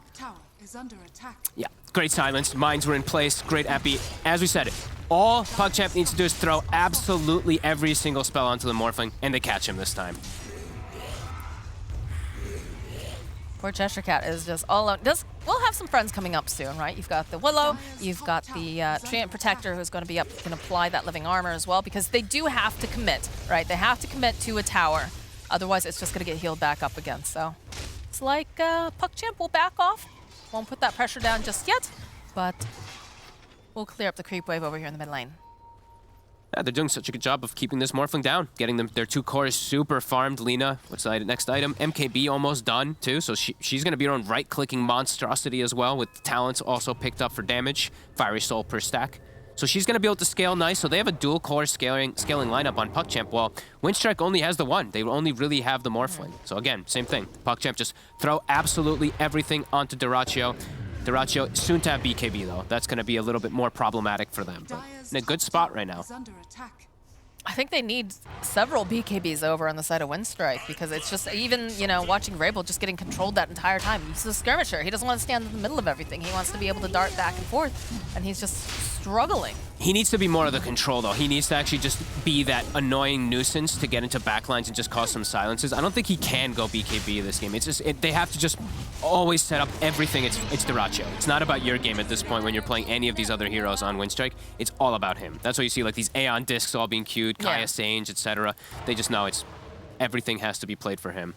Yeah, great silence. Mines were in place. Great epi. As we said, all PuckChamp needs to do is throw absolutely every single spell onto the Morphling, and they catch him this time. Poor Cheshire Cat is just all alone. We'll have some friends coming up soon, right? You've got the Willow, you've got the Treant Protector who's going to be up, can apply that living armor as well, because they do have to commit, right? They have to commit to a tower. Otherwise, it's just going to get healed back up again. So it's like PuckChamp will back off. Won't put that pressure down just yet, but we'll clear up the creep wave over here in the mid lane. Yeah, they're doing such a good job of keeping this Morphling down, getting them their 2 cores super farmed. Lina, what's the next item? MKB almost done too, so she's going to be her own right-clicking monstrosity as well, with talents also picked up for damage, Fiery Soul per stack. So she's going to be able to scale nice. So they have a dual core scaling lineup on PuckChamp, while Windstrike only has the one. They only really have the Morphling. So again, same thing. PuckChamp just throw absolutely everything onto Dyrachyo. Dyrachyo soon to have BKB though. That's going to be a little bit more problematic for them. But in a good spot right now. I think they need several BKBs over on the side of Windstrike, because it's just, even, you know, watching Vrabel just getting controlled that entire time. He's a skirmisher. He doesn't want to stand in the middle of everything. He wants to be able to dart back and forth, and he's just struggling. He needs to be more of the control, though. He needs to actually just be that annoying nuisance to get into backlines and just cause some silences. I don't think he can go BKB this game. It's just, they have to just always set up everything. It's Dyrachyo. It's not about your game at this point when you're playing any of these other heroes on Windstrike. It's all about him. That's why you see like these Aeon discs all being queued, Kaya Sange, etc. They just know it's everything has to be played for him.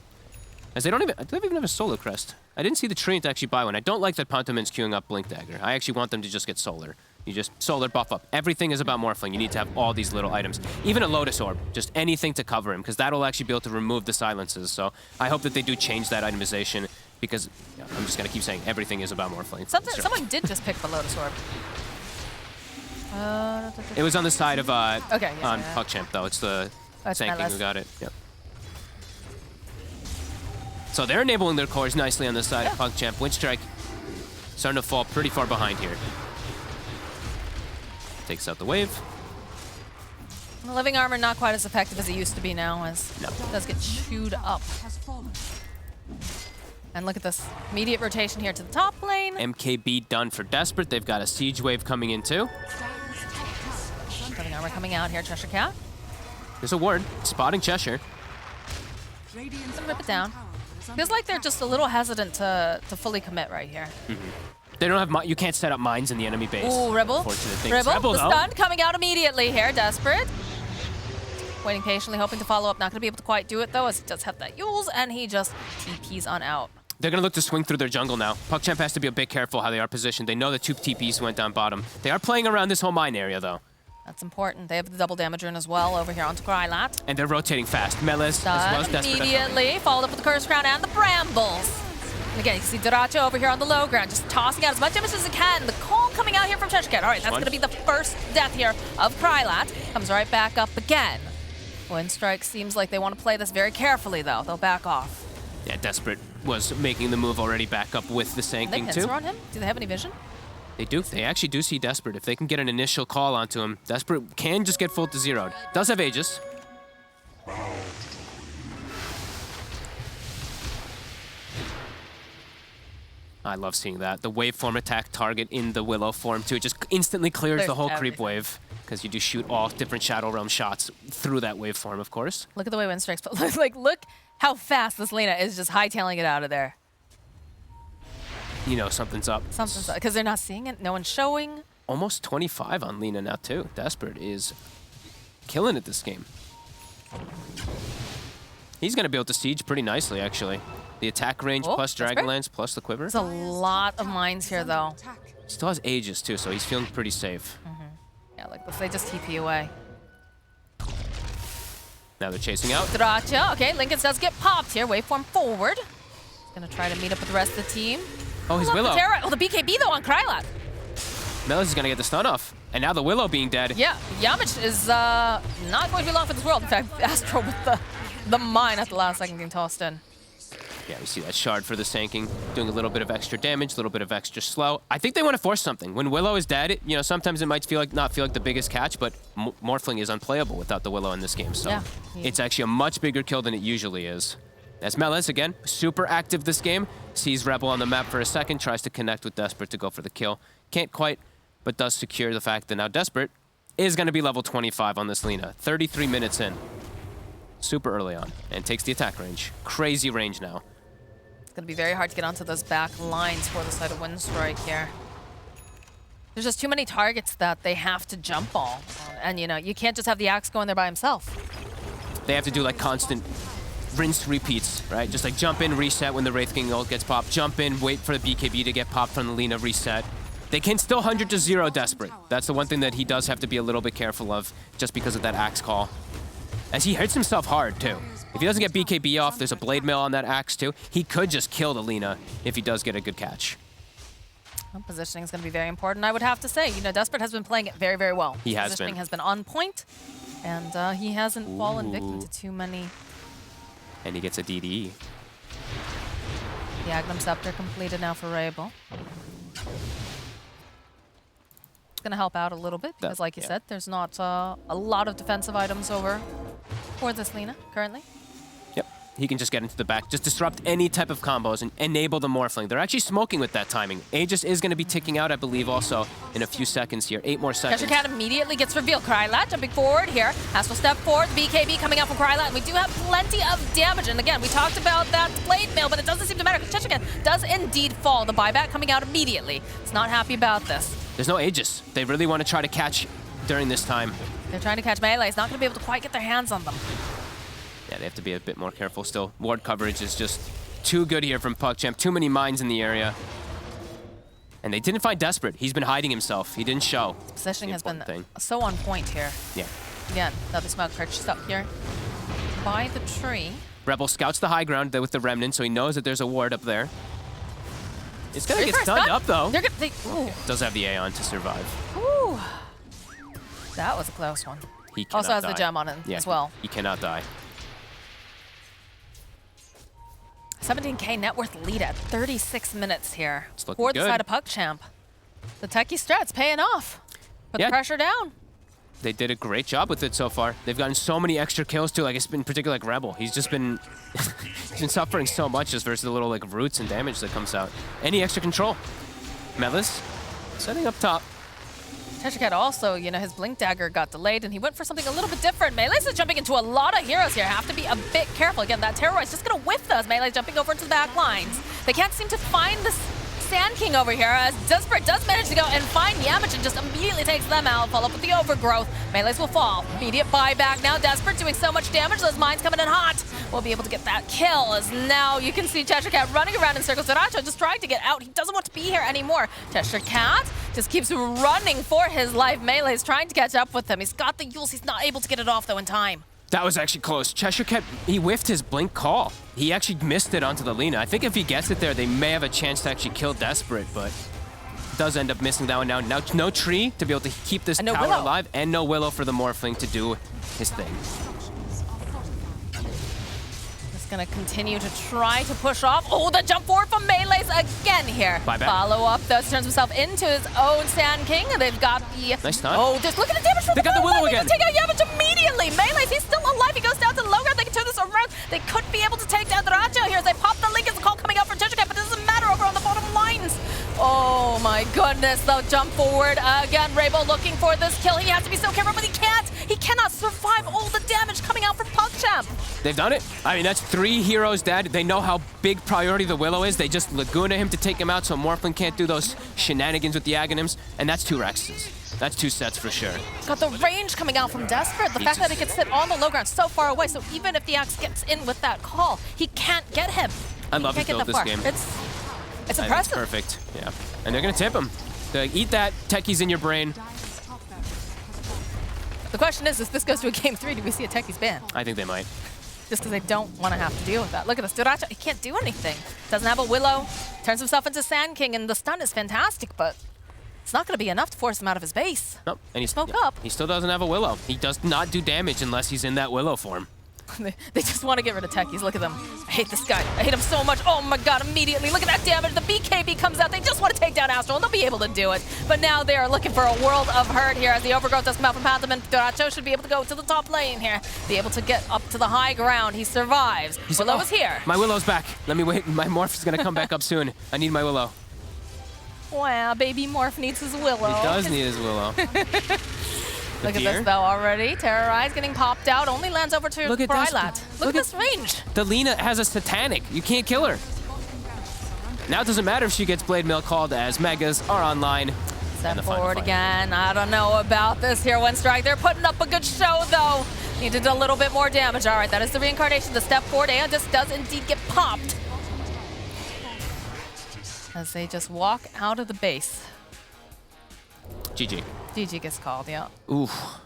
As they don't even have a solo crest. I didn't see the Treant actually buy one. I don't like that Pantomin's queuing up Blink Dagger. I actually want them to just get solar. You just solar buff up. Everything is about Morphling. You need to have all these little items. Even a Lotus Orb, just anything to cover him, because that'll actually be able to remove the silences. So I hope that they do change that itemization, because I'm just going to keep saying everything is about Morphling. Someone did just pick the Lotus Orb. It was on the side of PuckChamp, though. It's the Sand King who got it. Yep. So they're enabling their cores nicely on the side of PuckChamp. Windstrike starting to fall pretty far behind here. Takes out the wave. The living armor not quite as effective as it used to be now, as it does get chewed up. And look at this immediate rotation here to the top lane. MKB done for Desperate. They've got a siege wave coming in too. Living armor coming out here, Cheshire Cat. There's a ward. Spotting Cheshire. Rip it down. Feels like they're just a little hesitant to fully commit right here. They don't have you can't set up mines in the enemy base. Ooh, Rebel. Rebel, the stun coming out immediately here. Desperate. Waiting patiently, hoping to follow up. Not going to be able to quite do it, though, as he does have that Yules, and he just TPs on out. They're going to look to swing through their jungle now. PuckChamp has to be a bit careful how they are positioned. They know that 2 TPs went down bottom. They are playing around this whole mine area, though. That's important. They have the double damage rune as well over here onto Krylat. And they're rotating fast. Melis as well as Desperate. Immediately, followed up with the Curse Crown and the Brambles. And again, you can see Dyrachyo over here on the low ground, just tossing out as much damage as he can. The call coming out here from Cheshire Cat. All right, that's going to be the first death here of Krylat. Comes right back up again. Windstrike seems like they want to play this very carefully, though. They'll back off. Yeah, Desperate was making the move already back up with the They Sanking pincer too. on him? Do they have any vision? They do. They actually do see Desperate. If they can get an initial call onto him, Desperate can just get full to zeroed. Does have Aegis. I love seeing that. The waveform attack target in the Willow form too. It just instantly clears the whole creep wave because you do shoot all different Shadow Realm shots through that waveform, of course. Look at the way Wind strikes, but look how fast this Lina is just hightailing it out of there. You know something's up. Something's up because they're not seeing it. No one's showing. Almost 25 on Lina now too. Desperate is killing it this game. He's gonna be able to siege pretty nicely actually. The attack range plus Dragonlance plus the quiver. There's a lot of mines here though. Still has Aegis too, so he's feeling pretty safe. Yeah, like if they just TP away. Now they're chasing out. Dracha. Okay, Lincoln does get popped here. Waveform forward. He's gonna try to meet up with the rest of the team. Oh, he's Willow. Oh, the BKB though on Krylat. Melis is gonna get the stun off. And now the Willow being dead. Yeah, Yamich is not going to be long for this world. In fact, Astro with the mine at the last second getting tossed in. Yeah, we see that shard for the Sanking, doing a little bit of extra damage, a little bit of extra slow. I think they want to force something. When Willow is dead, you know, sometimes it might not feel like the biggest catch, but Morphling is unplayable without the Willow in this game. So it's actually a much bigger kill than it usually is. As Melis, again, super active this game. Sees Rebel on the map for a second, tries to connect with Desperate to go for the kill. Can't quite, but does secure the fact that now Desperate is going to be level 25 on this Lina. 33 minutes in. Super early on. And takes the attack range. Crazy range now. It's going to be very hard to get onto those back lines for the side of Windstrike here. There's just too many targets that they have to jump on. And, you know, you can't just have the Axe going there by himself. They have to do, like, constant rinse repeats, right? Just, like, jump in, reset when the Wraith King ult gets popped. Jump in, wait for the BKB to get popped from the Lina, reset. They can still 100 to 0 Desperate. That's the one thing that he does have to be a little bit careful of just because of that Axe call. As he hurts himself hard, too. If he doesn't get BKB off, there's a Blade Mail on that Axe, too. He could just kill the Lina if he does get a good catch. Well, positioning is going to be very important, I would have to say. You know, Desperate has been playing it very, very well. He has Positioning been. has been on point, and he hasn't fallen victim to too many. And he gets a DDE. The Agnum Scepter completed now for Rabel. It's going to help out a little bit because, like you said, there's not a lot of defensive items over for this Lina currently. Yep. He can just get into the back, just disrupt any type of combos and enable the Morphling. They're actually smoking with that timing. Aegis is going to be ticking out, I believe, also in a few seconds here. 8 more seconds. Treasure Cat immediately gets revealed. Krylat jumping forward here. Astral step forward. The BKB coming out from Krylat. And we do have plenty of damage. And again, we talked about that Blade Mail, but it doesn't seem to matter because Treasure Cat does indeed fall. The buyback coming out immediately. It's not happy about this. There's no Aegis. They really want to try to catch during this time. They're trying to catch Melee. It's not going to be able to quite get their hands on them. Yeah, they have to be a bit more careful still. Ward coverage is just too good here from PugChamp. Too many mines in the area. And they didn't find Desperate. He's been hiding himself. He didn't show. Positioning has been so on point here. Yeah. Again, another smoke purchased up here by the tree. Rebel scouts the high ground with the Remnant, so he knows that there's a ward up there. It's gonna get stunned up though. Does have the Aeon to survive. Ooh. That was a close one. He also has die. the gem on it as well. He cannot die. 17k net worth lead at 36 minutes here looking for the good. side of PugChamp. The techie strat's paying off. Put the pressure down. They did a great job with it so far. They've gotten so many extra kills too. Like, it's been particularly like Rebel. He's just been he's been suffering so much just versus the little like roots and damage that comes out. Any extra control? Melis setting up top. Treasure Cat also, you know, his Blink Dagger got delayed and he went for something a little bit different. Melee's is jumping into a lot of heroes here. Have to be a bit careful. Again, that Terrorize just gonna whiff those. Melee's jumping over into the back lines. They can't seem to find this Sand King over here as Desperate does manage to go and find Yamich and just immediately takes them out. Follow up with the Overgrowth. Melee's will fall. Immediate buyback now. Desperate doing so much damage. Those mines coming in hot. We'll be able to get that kill as now you can see Treasure Cat running around in circles. Zeracho just trying to get out. He doesn't want to be here anymore. Treasure Cat just keeps running for his life. Melee's trying to catch up with him. He's got the Yules. He's not able to get it off though in time. That was actually close. Cheshire Cat, he whiffed his blink call. He actually missed it onto the Lina. I think if he gets it there, they may have a chance to actually kill Desperate, but does end up missing that one now. Now no tree to be able to keep this tower alive, and no Willow for the Morphling to do his thing. This gonna continue to try to push off. Oh, the jump forward from Melee's again here. Follow up, though, turns himself into his own Sand King. They've got the... Nice stun. Oh, just look at the damage from They got the Willow again. They can take out Yavich immediately. Melee's, he's still alive. He goes down to the low ground. They can turn this around. They could be able to take down Racho here as they pop the link. It's a call coming out from Tushka, but it doesn't matter over on the bottom lines. Oh my goodness, they'll jump forward again. Raybo looking for this kill. He has to be so careful, but he can't. He cannot survive all the damage coming out from PogChamp. They've done it. I mean, that's 3 heroes dead. They know how big priority the Willow is. They just Laguna him to take him out so Morphling can't do those shenanigans with the Aghanims. And that's 2 Rexes. That's 2 sets for sure. Got the range coming out from Desperate. The fact that he can sit on the low ground so far away, so even if the Axe gets in with that call, he can't get him. I love his build this game. It's impressive. Perfect, yeah. And they're gonna tip him. They're like, eat that, Techies in your brain. The question is, if this goes to a game 3, do we see a Techies ban? I think they might. Just because they don't want to have to deal with that. Look at this, Duracho, he can't do anything. Doesn't have a Willow, turns himself into Sand King, and the stun is fantastic, but it's not going to be enough to force him out of his base. Nope, and he's Smoke up. He still doesn't have a Willow. He does not do damage unless he's in that Willow form. They just want to get rid of Techies. Look at them. I hate this guy. I hate him so much. Oh my god, immediately. Look at that damage. The BKB comes out. They just want to take down Astral, and they'll be able to do it. But now they are looking for a world of hurt here as the overgrowth does come out from Phantom, and Duracho should be able to go to the top lane here. Be able to get up to the high ground. He survives. Willow is here. My Willow's back. Let me wait. My Morph is going to come back up soon. I need my Willow. Wow, baby Morph needs his Willow. He does need his Willow. Look at this, though, already. Terrorize getting popped out. Only lands over to Brylat. Look at this range. The Lina has a Satanic. You can't kill her. Now it doesn't matter if she gets Blade Mill called as Megas are online. Step forward again. I don't know about this here, Winstrike. They're putting up a good show, though. Needed a little bit more damage. All right, that is the reincarnation. The step forward, Aeondis does indeed get popped. As they just walk out of the base. GG. GG gets called, yeah. Oof.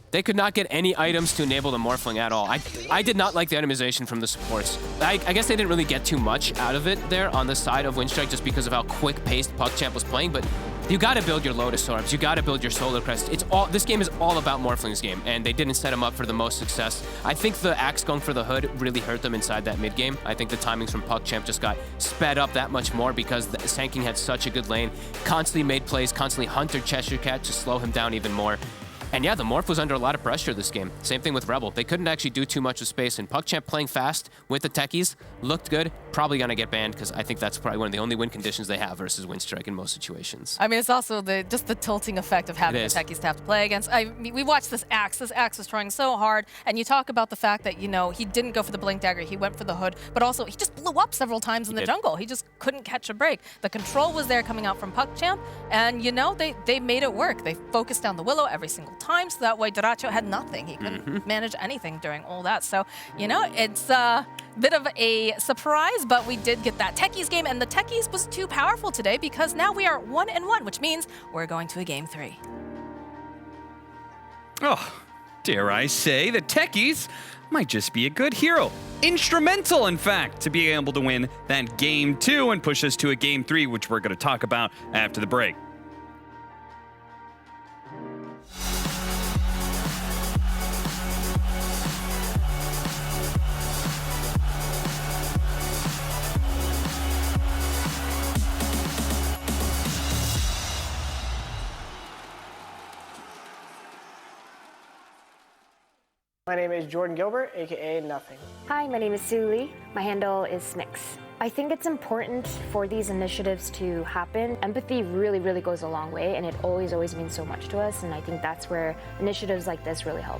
They could not get any items to enable the Morphling at all. I did not like the itemization from the supports. I guess they didn't really get too much out of it there on the side of Winstrike just because of how quick-paced PogChamp was playing, but you gotta build your Lotus Orbs, you gotta build your Solar Crest. This game is all about Morphling's game, and they didn't set him up for the most success. I think the Axe going for the Hood really hurt them inside that mid game. I think the timings from PogChamp just got sped up that much more because the Sand King had such a good lane, constantly made plays, constantly hunted Cheshire Cat to slow him down even more. And yeah, the Morph was under a lot of pressure this game. Same thing with Rebel. They couldn't actually do too much with space, and PogChamp playing fast with the Techies looked good. Probably gonna get banned because I think that's probably one of the only win conditions they have versus Winstrike in most situations. I mean, it's also just the tilting effect of having the Techies to have to play against. I mean, we watched this Axe. This Axe was trying so hard, and you talk about the fact that, you know, he didn't go for the Blink Dagger, he went for the Hood, but also he just blew up several times in the jungle. He just couldn't catch a break. The control was there coming out from PogChamp, and, you know, they made it work. They focused down the Willow every single time, so that way Duracho had nothing. He couldn't manage anything during all that. So, you know, it's a bit of a surprise, but we did get that Techies game, and the Techies was too powerful today because now we are 1-1, which means we're going to a game 3. Oh, dare I say, the Techies might just be a good hero. Instrumental, in fact, to be able to win that game 2 and push us to a game 3, which we're going to talk about after the break. My name is Jordan Gilbert, aka Nothing. Hi, my name is Sue Lee. My handle is Smix. I think it's important for these initiatives to happen. Empathy really, really goes a long way, and it always means so much to us, and I think that's where initiatives like this really help.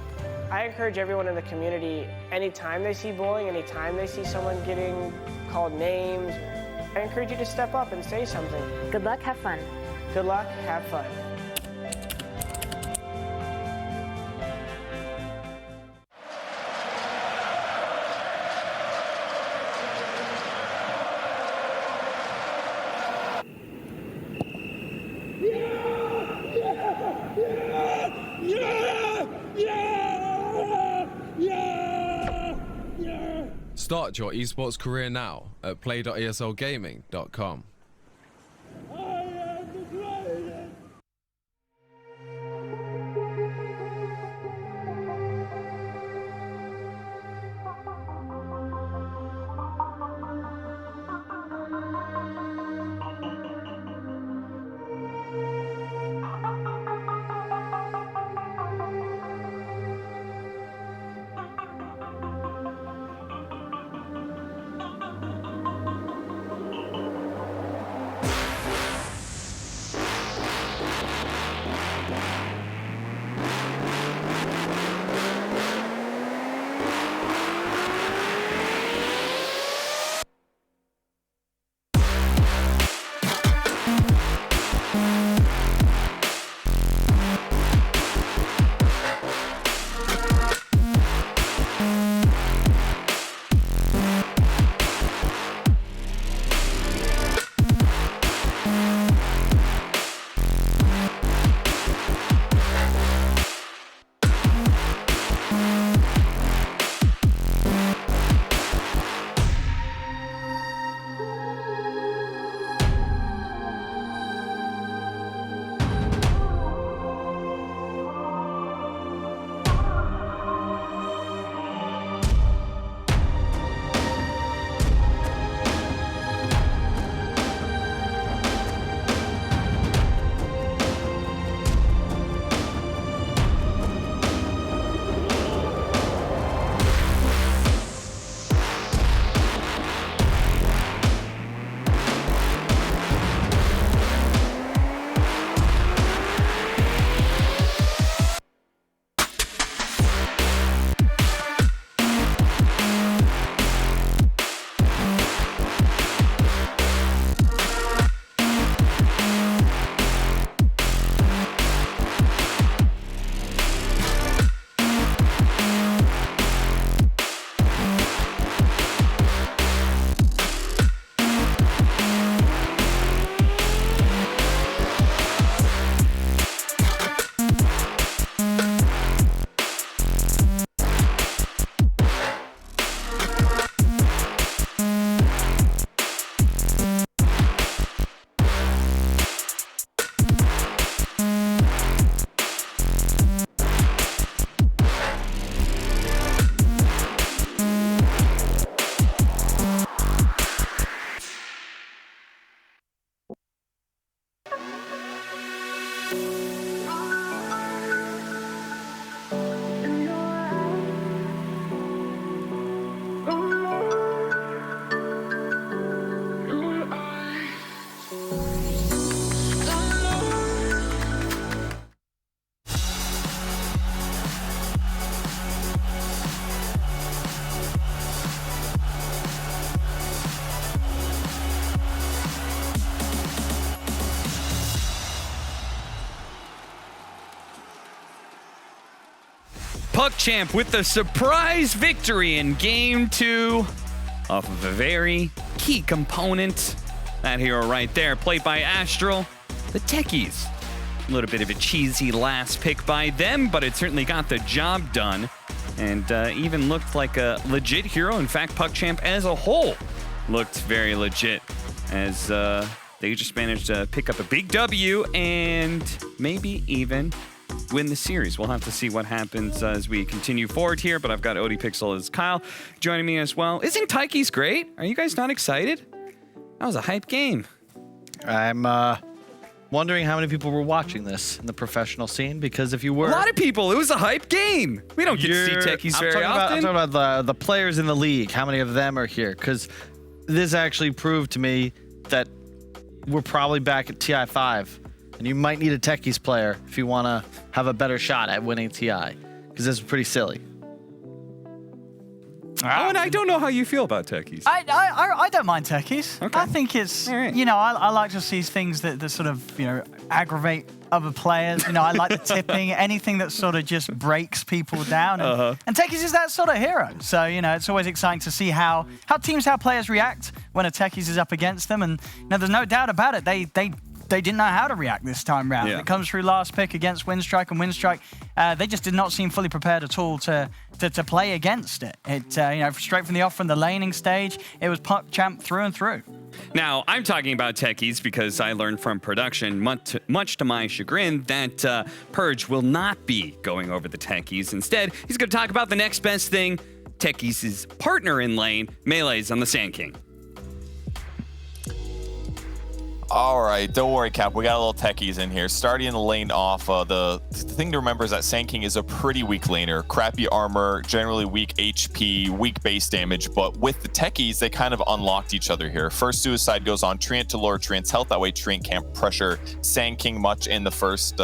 I encourage everyone in the community, anytime they see bullying, anytime they see someone getting called names, I encourage you to step up and say something. Good luck, have fun. Good luck, have fun. Start your esports career now at play.eslgaming.com. PuckChamp with the surprise victory in Game 2 off of a very key component. That hero right there, played by Astral, the Techies. A little bit of a cheesy last pick by them, but it certainly got the job done. And even looked like a legit hero. In fact, PuckChamp as a whole looked very legit as they just managed to pick up a big W and maybe even win the series. We'll have to see what happens as we continue forward here, but I've got ODPixel as Kyle joining me as well. Isn't Tyke's great? Are you guys not excited? That was a hype game. I'm wondering how many people were watching this in the professional scene, because if you were... A lot of people. It was a hype game. We don't get to see techies very often. I'm talking about the players in the league. How many of them are here? Because this actually proved to me that we're probably back at TI 5, and you might need a techies player if you want to have a better shot at winning TI, because this is pretty silly. Oh, and I don't know how you feel about techies. I don't mind techies. Okay. I think it's, you know, I like to see things that sort of, you know, aggravate other players. You know, I like the tipping, anything that sort of just breaks people down. And techies is that sort of hero. So, you know, it's always exciting to see how players react when a techies is up against them. And, you know, there's no doubt about it. They didn't know how to react this time round. Yeah. It comes through last pick against Windstrike, and Windstrike, they just did not seem fully prepared at all to play against it. It you know, straight from the off from the laning stage, it was PuckChamp through and through. Now, I'm talking about techies because I learned from production, much to my chagrin, that Purge will not be going over the techies. Instead, he's going to talk about the next best thing, techies' partner in lane, Melee's on the Sand King. All right, don't worry, Cap. We got a little techies in here. Starting in the lane off, the thing to remember is that Sand King is a pretty weak laner. Crappy armor, generally weak HP, weak base damage. But with the techies, they kind of unlocked each other here. First suicide goes on Treant to lower Treant's health. That way Treant can't pressure Sand King much in the first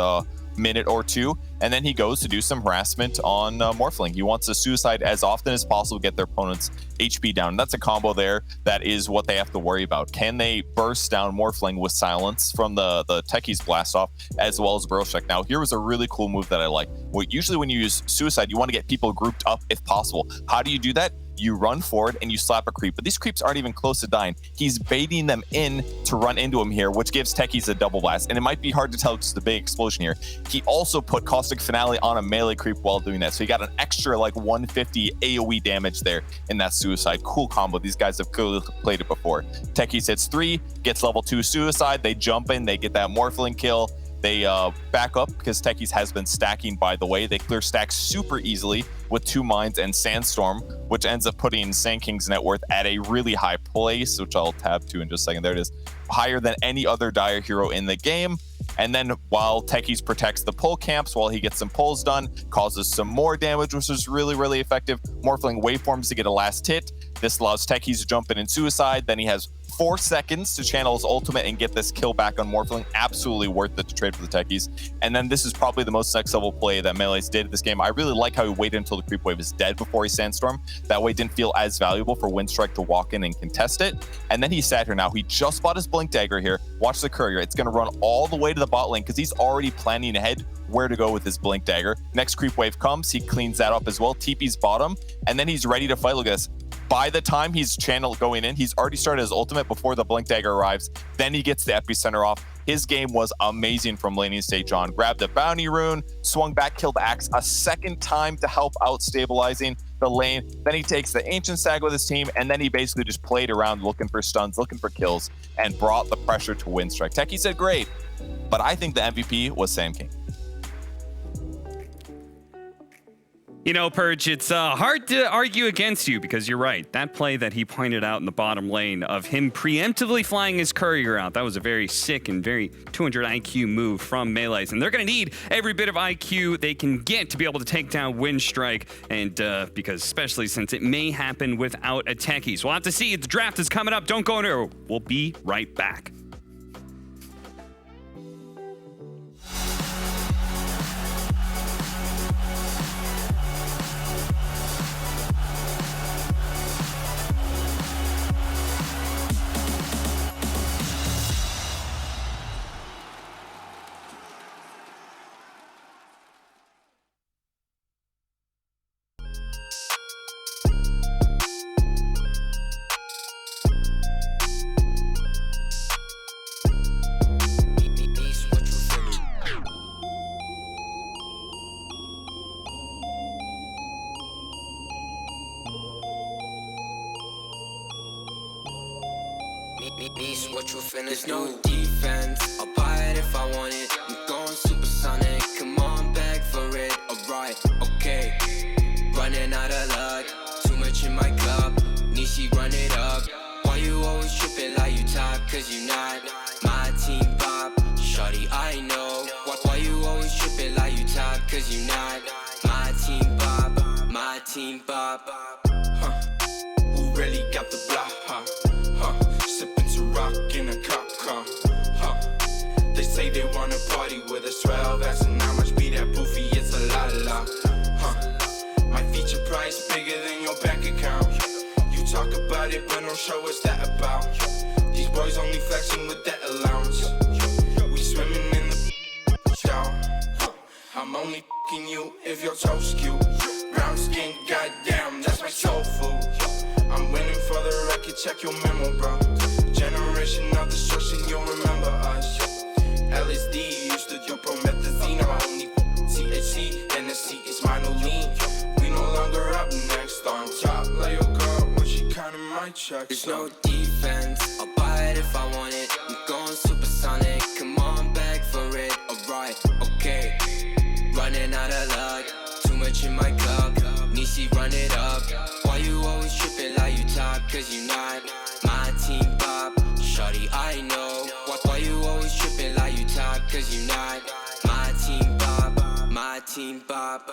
minute or two. And then he goes to do some harassment on Morphling. He wants to suicide as often as possible to get their opponent's HP down. And that's a combo there that is what they have to worry about. Can they burst down Morphling with silence from the techies blast off, as well as Barrel Check? Now, here was a really cool move that I like. Usually when you use suicide, you want to get people grouped up if possible. How do you do that? You run forward and you slap a creep, but these creeps aren't even close to dying. He's baiting them in to run into him here, which gives techies a double blast. And it might be hard to tell because the big explosion here. He also put Caustic Finale on a melee creep while doing that. So he got an extra like 150 AoE damage there in that suicide. Cool combo. These guys have clearly played it before. Techies hits 3, gets level 2 suicide. They jump in, they get that Morphling kill. They back up because Techies has been stacking, by the way. They clear stacks super easily with 2 mines and Sandstorm, which ends up putting Sand King's net worth at a really high place, which I'll tab to in just a second. There it is. Higher than any other Dire hero in the game. And then while Techies protects the pull camps, while he gets some pulls done, causes some more damage, which is really, really effective. Morphling waveforms to get a last hit. This allows Techies to jump in suicide. Then he has 4 seconds to channel his ultimate and get this kill back on Morphling. Absolutely worth it to trade for the techies. And then this is probably the most next level play that Melee's did this game. I really like how he waited until the creep wave is dead before he Sandstorm. That way it didn't feel as valuable for Windstrike to walk in and contest it. And then he sat here now. He just bought his Blink Dagger here. Watch the courier. It's going to run all the way to the bot lane because he's already planning ahead where to go with his Blink Dagger. Next creep wave comes. He cleans that up as well. TP's bottom. And then he's ready to fight. Look at this. By the time he's channel going in, he's already started his ultimate before the Blink Dagger arrives. Then he gets the epicenter off. His game was amazing from laning stage on. Grabbed the bounty rune, swung back, killed Axe a second time to help out stabilizing the lane. Then he takes the Ancient Stag with his team, and then he basically just played around looking for stuns, looking for kills, and brought the pressure to Windstrike. Techie said great, but I think the MVP was Sand King. You know, Purge, it's hard to argue against you because you're right. That play that he pointed out in the bottom lane of him preemptively flying his courier out, that was a very sick and very 200 IQ move from Melee's. And they're going to need every bit of IQ they can get to be able to take down Windstrike. And because especially since it may happen without a techie. So we'll have to see. The draft is coming up. Don't go anywhere. We'll be right back. Niece, what you finna There's no defense, I'll buy it if I want it. I'm going supersonic, come on, beg for it. Alright, okay, running out of luck. Too much in my cup, Nishi run it up. Why you always tripping like you top? Cause you not my team pop. Shawty, I know. Why you always tripping like you top? Cause you not my team pop. My team pop. Who really got the block, sipping to rock in a cop car, They say they wanna party with us, 12 asking how much be that poofy, it's a la, My feature price bigger than your bank account. You talk about it, but don't show what's that about. These boys only flexing with that allowance. We swimming in the down. I'm only f***ing you if your toes cute. Brown skin, goddamn, that's my soul food. I'm winning for the record, check your memo, bro. Generation of destruction, you'll remember us. LSD used to do promethazine, only THC, NSC is my new lean. We no longer up next on top. Lay your girl when she counting my checks. There's no defense, I'll buy it if I want it. I'm going supersonic, come on, beg for it. Alright, okay, running out of luck. Too much in my cup, Nishi run it up. Why you always tripping like you top? Cause you not my team pop. Shawty, I know. Why you always tripping like you top? Cause you not my team pop. My team pop.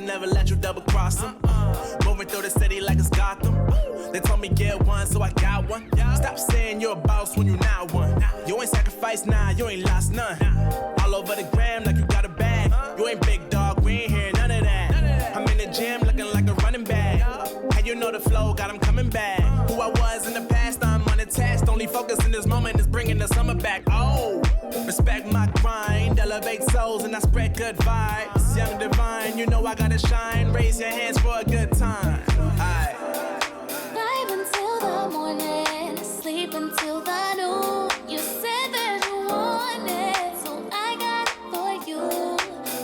Never let you double cross them. Moving through the city like it's Gotham. They told me get one, so I got one. Stop saying you're a boss when you not one. You ain't sacrificed, nah, you ain't lost none. All over the gram like you got a bag. You ain't big dog, we ain't hear none of that. I'm in the gym looking like a running back. How you know the flow, got them coming back. Who I was in the past, I'm unattached. Only focus in this moment is bringing the summer back. Oh, respect my grind, elevate souls and I spread good vibes. Young divine, you know I gotta shine. Raise your hands for a good time. Aye. Vibe until the morning, sleep until the noon. You said that you want it, so I got it for you.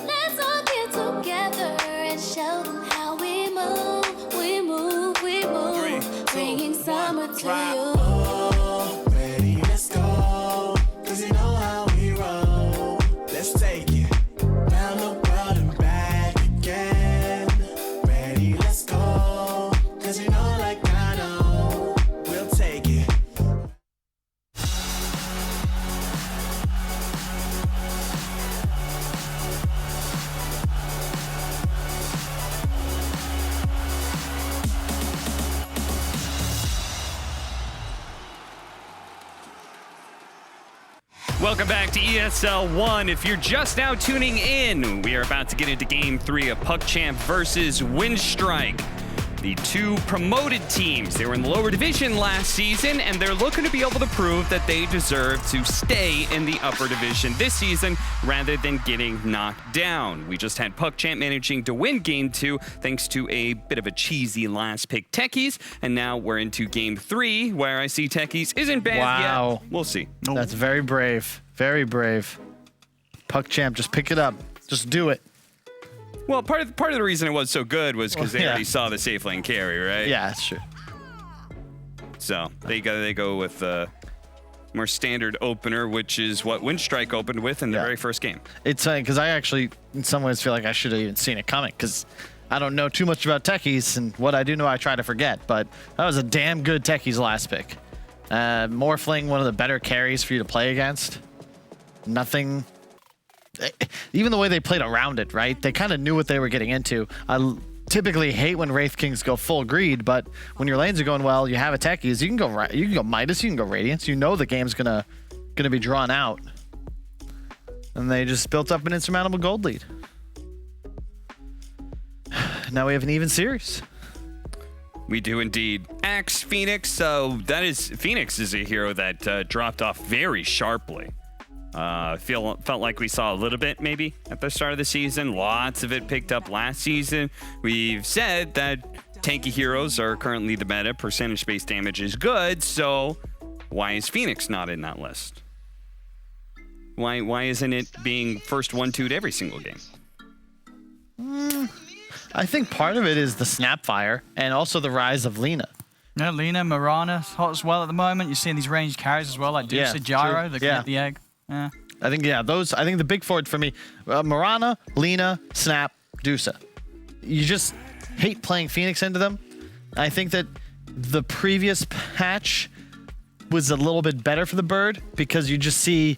Let's all get together and show them how we move. We move, we move. 3, 2, bringing summer to you. Oh, ready, let's go. Cause you know how we roll. Let's take it round the world and back again. Ready, let's go. Cause you know like I know. We'll take it. Welcome back to ESL One. If you're just now tuning in, we are about to get into Game 3 of PuckChamp versus Windstrike. The two promoted teams. They were in the lower division last season, and they're looking to be able to prove that they deserve to stay in the upper division this season rather than getting knocked down. We just had PuckChamp managing to win Game 2 thanks to a bit of a cheesy last pick Techies, and now we're into Game 3 where I see Techies isn't bad Wow. yet. We'll see. That's very brave. Very brave. PuckChamp, just pick it up. Just do it. Well, part of the reason it was so good was because they already saw the safe lane carry, right? Yeah, that's true. So they go with more standard opener, which is what Windstrike opened with in the very first game. It's funny because I actually, in some ways, feel like I should have even seen it coming because I don't know too much about Techies, and what I do know, I try to forget. But that was a damn good Techies last pick. Morphling, one of the better carries for you to play against. Nothing even the way they played around it, right? They kind of knew what they were getting into. I typically hate when Wraith Kings go full greed, but when your lanes are going well, you have a techies. You can go Midas, you can go Radiance. You know the game's gonna be drawn out, and they just built up an insurmountable gold lead. Now we have an even series. We do indeed. Axe, Phoenix. So Phoenix is a hero that dropped off very sharply. Felt like we saw a little bit maybe at the start of the season. Lots of it picked up last season. We've said that tanky heroes are currently the meta. Percentage-based damage is good. So why is Phoenix not in that list? Why isn't it being first 1-2'd every single game? I think part of it is the Snapfire and also the rise of Lina. Yeah, Lina, Mirana, hot as well at the moment. You're seeing these ranged carries as well, like Dusa, Gyro, that can get the egg. Yeah. I think the big four for me, Mirana, Lina, Snap, Dusa. You just hate playing Phoenix into them. I think that the previous patch was a little bit better for the bird because you just see,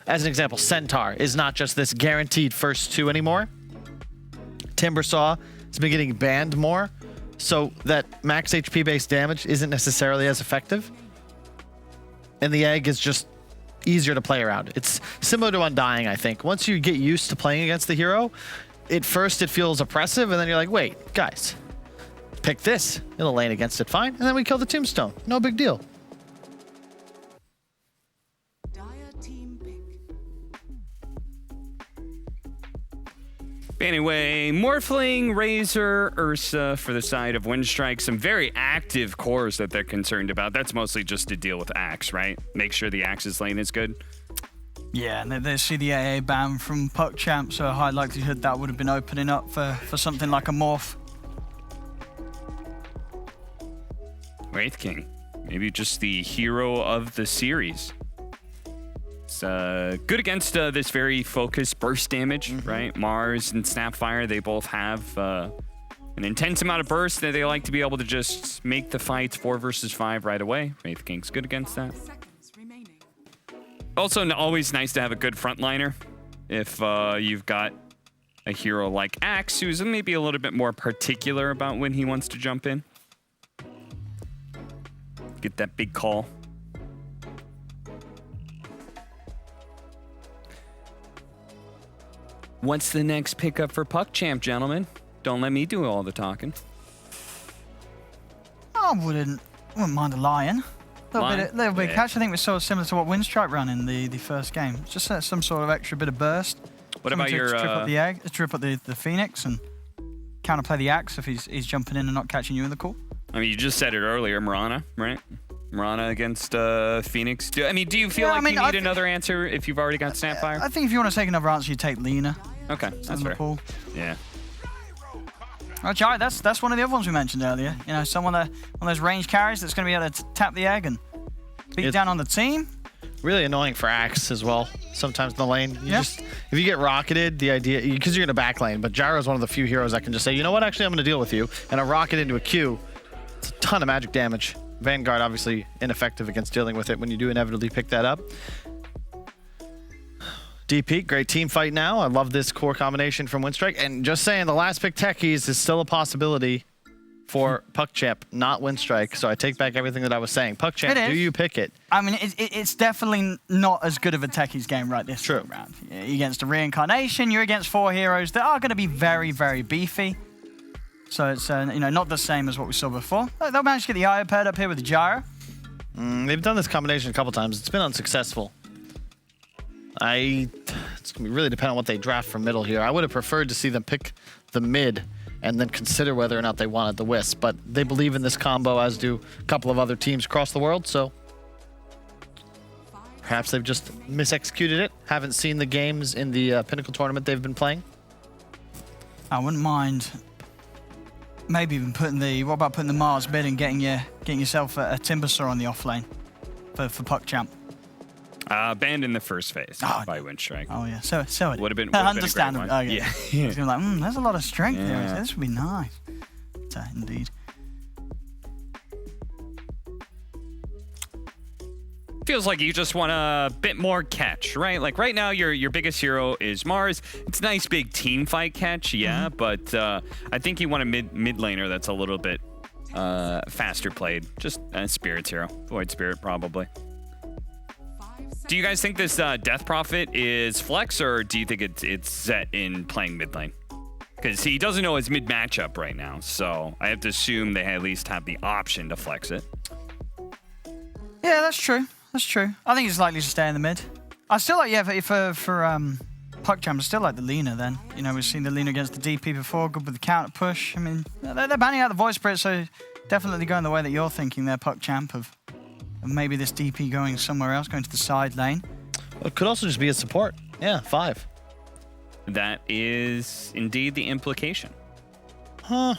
as an example, Centaur is not just this guaranteed first 2 anymore. Timbersaw has been getting banned more, so that max HP based damage isn't necessarily as effective. And the egg is just easier to play around. It's similar to Undying, I think. Once you get used to playing against the hero, at first it feels oppressive, and then you're like, wait, guys, pick this. It'll lane against it fine. And then we kill the Tombstone. No big deal. Anyway, Morphling, Razor, Ursa for the side of Windstrike. Some very active cores that they're concerned about. That's mostly just to deal with Axe, right? Make sure the Axe's lane is good. Yeah, and they see the AA ban from PuckChamp, so a high likelihood that would have been opening up for something like a Morph. Wraith King, maybe just the hero of the series. It's good against this very focused burst damage, right? Mars and Snapfire, they both have an intense amount of burst that they like to be able to just make the fights 4 versus 5 right away. Wraith King's good against that. Also, always nice to have a good frontliner if you've got a hero like Axe, who's maybe a little bit more particular about when he wants to jump in. Get that big call. What's the next pickup for PuckChamp, gentlemen? Don't let me do all the talking. I wouldn't mind a Lion. Little bit of catch. I think was so similar to what Windstrike ran in the first game. Just some sort of extra bit of burst. What about your trip up the egg, trip up the Phoenix, and counterplay the Axe if he's jumping in and not catching you in the call. I mean, you just said it earlier, Mirana, right? Mirana against Phoenix. Do you feel like you need another answer if you've already got Snapfire? I think if you want to take another answer, you take Lina. Okay, that's fair. Pool. Yeah. Oh, Jai, that's one of the other ones we mentioned earlier. One of those range carries that's going to be able to tap the egg and beat down on the team. Really annoying for Axe as well. Sometimes in the lane, if you get rocketed, the idea, because you're in a back lane, but Gyro is one of the few heroes that can just say, you know what, actually I'm going to deal with you, and a rocket into a Q. It's a ton of magic damage. Vanguard obviously ineffective against dealing with it when you do inevitably pick that up. DP, great team fight now. I love this core combination from Windstrike. And just saying, the last pick techies is still a possibility for PuckChamp, not Windstrike. So I take back everything that I was saying. PuckChamp, do you pick it? I mean, it's definitely not as good of a techies game right this time round. You're against a reincarnation, you're against 4 heroes that are going to be very, very beefy. So it's not the same as what we saw before. They'll manage to get the IO paired up here with the Gyro. They've done this combination a couple times. It's been unsuccessful. It's going to be really dependent on what they draft from middle here. I would have preferred to see them pick the mid and then consider whether or not they wanted the Wisp. But they believe in this combo, as do a couple of other teams across the world. So perhaps they've just misexecuted it. Haven't seen the games in the Pinnacle tournament they've been playing. I wouldn't mind maybe even putting the Mars mid and getting yourself a Timbersaw on the off lane for PuckChamp. Banned in the first phase by Windstrike. Oh yeah, so it would have been understandable. Oh, yeah. He's gonna be like, there's a lot of strength here. So this would be nice. Indeed. Feels like you just want a bit more catch, right? Like right now, your biggest hero is Mars. It's a nice big team fight catch, yeah, but I think you want a mid laner that's a little bit faster played. Just a Spirit's hero, Void Spirit probably. Do you guys think this Death Prophet is flex, or do you think it's set in playing mid lane? Because he doesn't know his mid matchup right now, so I have to assume they at least have the option to flex it. Yeah, that's true. That's true. I think he's likely to stay in the mid. I still like, yeah, for PuckChamp, I still like the Lina then. You know, we've seen the Lina against the DP before, good with the counter push. I mean, they're banning out the Void Spirit, so definitely going the way that you're thinking there, PuckChamp, of maybe this DP going somewhere else, going to the side lane. Well, it could also just be a support. Yeah, 5. That is indeed the implication. Huh.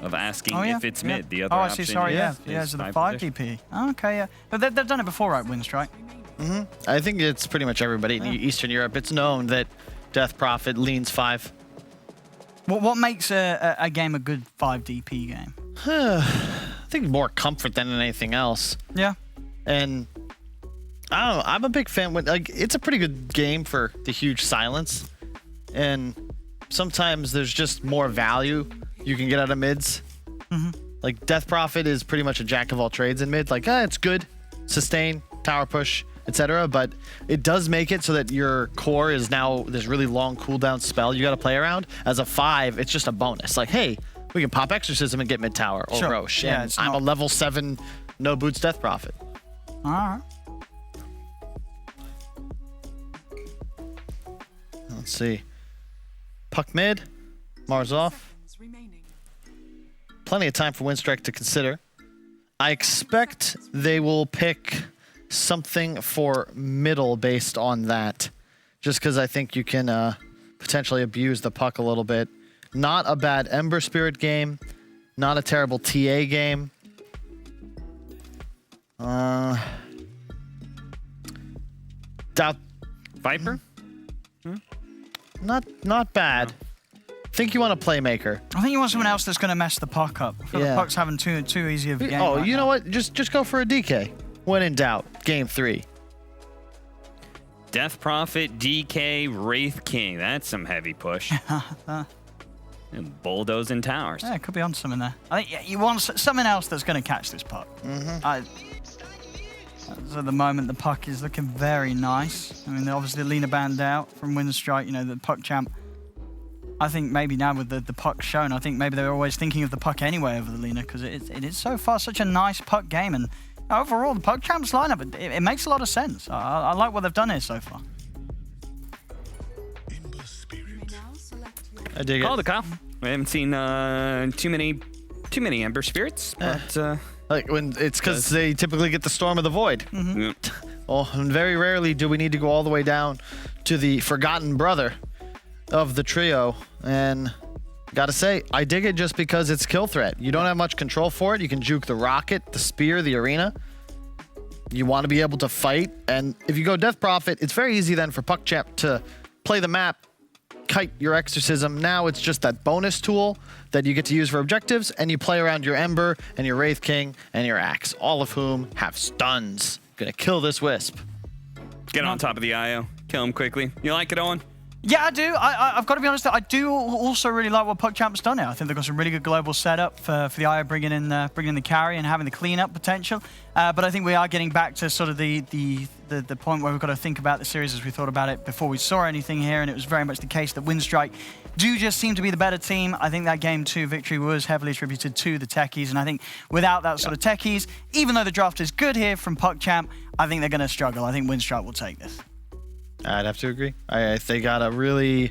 Of asking if it's mid. The other I option see. Sorry, is so the 5 DP. Oh, okay, yeah. But they've done it before, right, Winstrike? I think it's pretty much everybody in Eastern Europe. It's known that Death Prophet leans 5. What makes a game a good 5 DP game? I think more comfort than anything else. Yeah. And I don't know. I'm a big fan. Like, it's a pretty good game for the huge silence. And sometimes there's just more value you can get out of mids. Like, Death Prophet is pretty much a jack of all trades in mid. Like, it's good. Sustain, tower push, etc. But it does make it so that your core is now this really long cooldown spell you got to play around. As a 5, it's just a bonus. Like, hey, we can pop Exorcism and get mid tower or Roche. Yeah, and I'm a level 7 no boots Death Prophet. All right. Let's see. Puck mid, Mars off. Plenty of time for Winstrike to consider. I expect they will pick something for middle based on that, just because I think you can potentially abuse the puck a little bit. Not a bad Ember Spirit game, not a terrible TA game. Doubt Viper? Not bad. Think you want a playmaker. I think you want someone else that's going to mess the puck up. I feel the puck's having too easy of a game. Oh, you know what? Just go for a DK. When in doubt, game 3. Death Prophet, DK, Wraith King. That's some heavy push. And bulldozing towers. Yeah, it could be on something there. I think you want something else that's going to catch this puck. So at the moment, the puck is looking very nice. I mean, obviously, Lina banned out from Winstrike. You know, the PuckChamp. I think maybe now with the puck shown, I think maybe they're always thinking of the puck anyway over the Lina, because it is so far such a nice puck game. And overall, the PuckChamp's lineup, it makes a lot of sense. I like what they've done here so far. I dig it. Call the Kyle. We haven't seen too many Ember Spirits, but like when it's because they typically get the Storm of the Void. Well, and very rarely do we need to go all the way down to the forgotten brother of the trio. And gotta say, I dig it just because it's kill threat. You don't have much control for it. You can juke the rocket, the spear, the arena. You want to be able to fight, and if you go Death Prophet, it's very easy then for PuckChamp to play the map, kite your Exorcism. Now it's just that bonus tool that you get to use for objectives, and you play around your Ember and your Wraith King and your Axe, all of whom have stuns. Gonna kill this Wisp. Get on top of the IO. Kill him quickly. You like it, Owen? Yeah, I do. I've got to be honest, I do also really like what PuckChamp's done here. I think they've got some really good global setup for the IO bringing in the carry and having the cleanup potential. But I think we are getting back to sort of the point where we've got to think about the series as we thought about it before we saw anything here, and it was very much the case that Winstrike do just seem to be the better team. I think that Game 2 victory was heavily attributed to the techies, and I think without that sort of techies, even though the draft is good here from PuckChamp, I think they're going to struggle. I think Winstrike will take this. I'd have to agree. They got a really...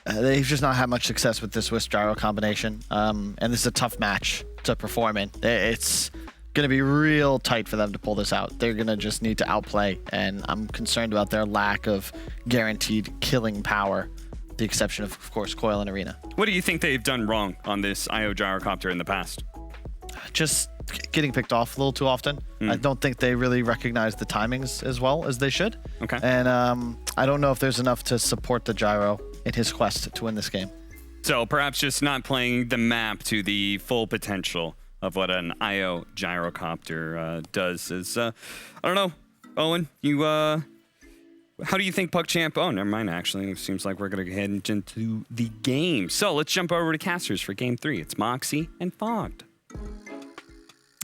they've just not had much success with this Wisp Gyro combination. And this is a tough match to perform in. It's going to be real tight for them to pull this out. They're going to just need to outplay. And I'm concerned about their lack of guaranteed killing power. The exception of course, Coil and Arena. What do you think they've done wrong on this IO Gyrocopter in the past? Just getting picked off a little too often. I don't think they really recognize the timings as well as they should. Okay. And I don't know if there's enough to support the Gyro in his quest to win this game. So perhaps just not playing the map to the full potential of what an IO Gyrocopter does is, I don't know, Owen, you how do you think PuckChamp? Oh, never mind. Actually, it seems like we're gonna head into the game. So let's jump over to casters for Game 3. It's Moxie and Fogged.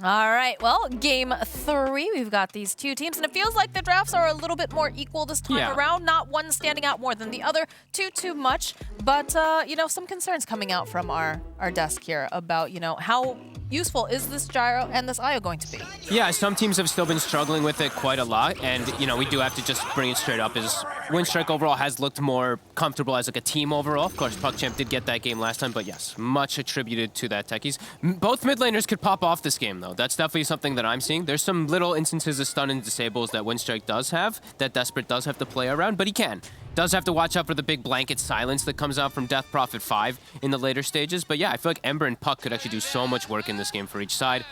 All right, well, Game 3, we've got these two teams, and it feels like the drafts are a little bit more equal this time around. Not one standing out more than the other, too much. But, you know, some concerns coming out from our desk here about, you know, how useful is this gyro and this IO going to be? Yeah, some teams have still been struggling with it quite a lot, and, you know, we do have to just bring it straight up, is Winstrike overall has looked more comfortable as like a team overall. Of course, PuckChamp did get that game last time, but yes, much attributed to that techies. Both mid laners could pop off this game, though. That's definitely something that I'm seeing. There's some little instances of stun and disables that Winstrike does have, that Desperate does have to play around, but he can. Does have to watch out for the big blanket silence that comes out from Death Prophet 5 in the later stages. But yeah, I feel like Ember and Puck could actually do so much work in this game for each side.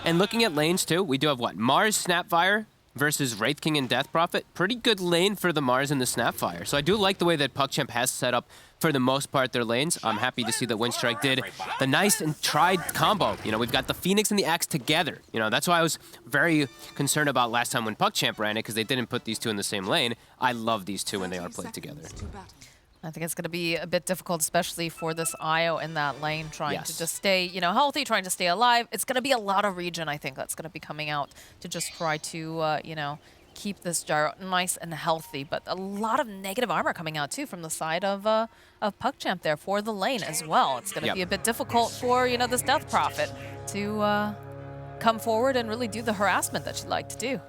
And looking at lanes too, we do have what? Mars, Snapfire versus Wraith King and Death Prophet. Pretty good lane for the Mars and the Snapfire. So I do like the way that PuckChamp has set up, for the most part, their lanes. I'm happy to see that Winstrike did the nice and tried combo. You know, we've got the Phoenix and the Axe together. You know, that's why I was very concerned about last time when PuckChamp ran it, because they didn't put these two in the same lane. I love these two when they are played together. I think it's going to be a bit difficult, especially for this IO in that lane, trying to just stay, you know, healthy, trying to stay alive. It's going to be a lot of regen, I think, that's going to be coming out to just try to, you know, keep this gyro nice and healthy. But a lot of negative armor coming out, too, from the side of PuckChamp there for the lane as well. It's going to be a bit difficult for, you know, this Death Prophet to come forward and really do the harassment that she'd like to do.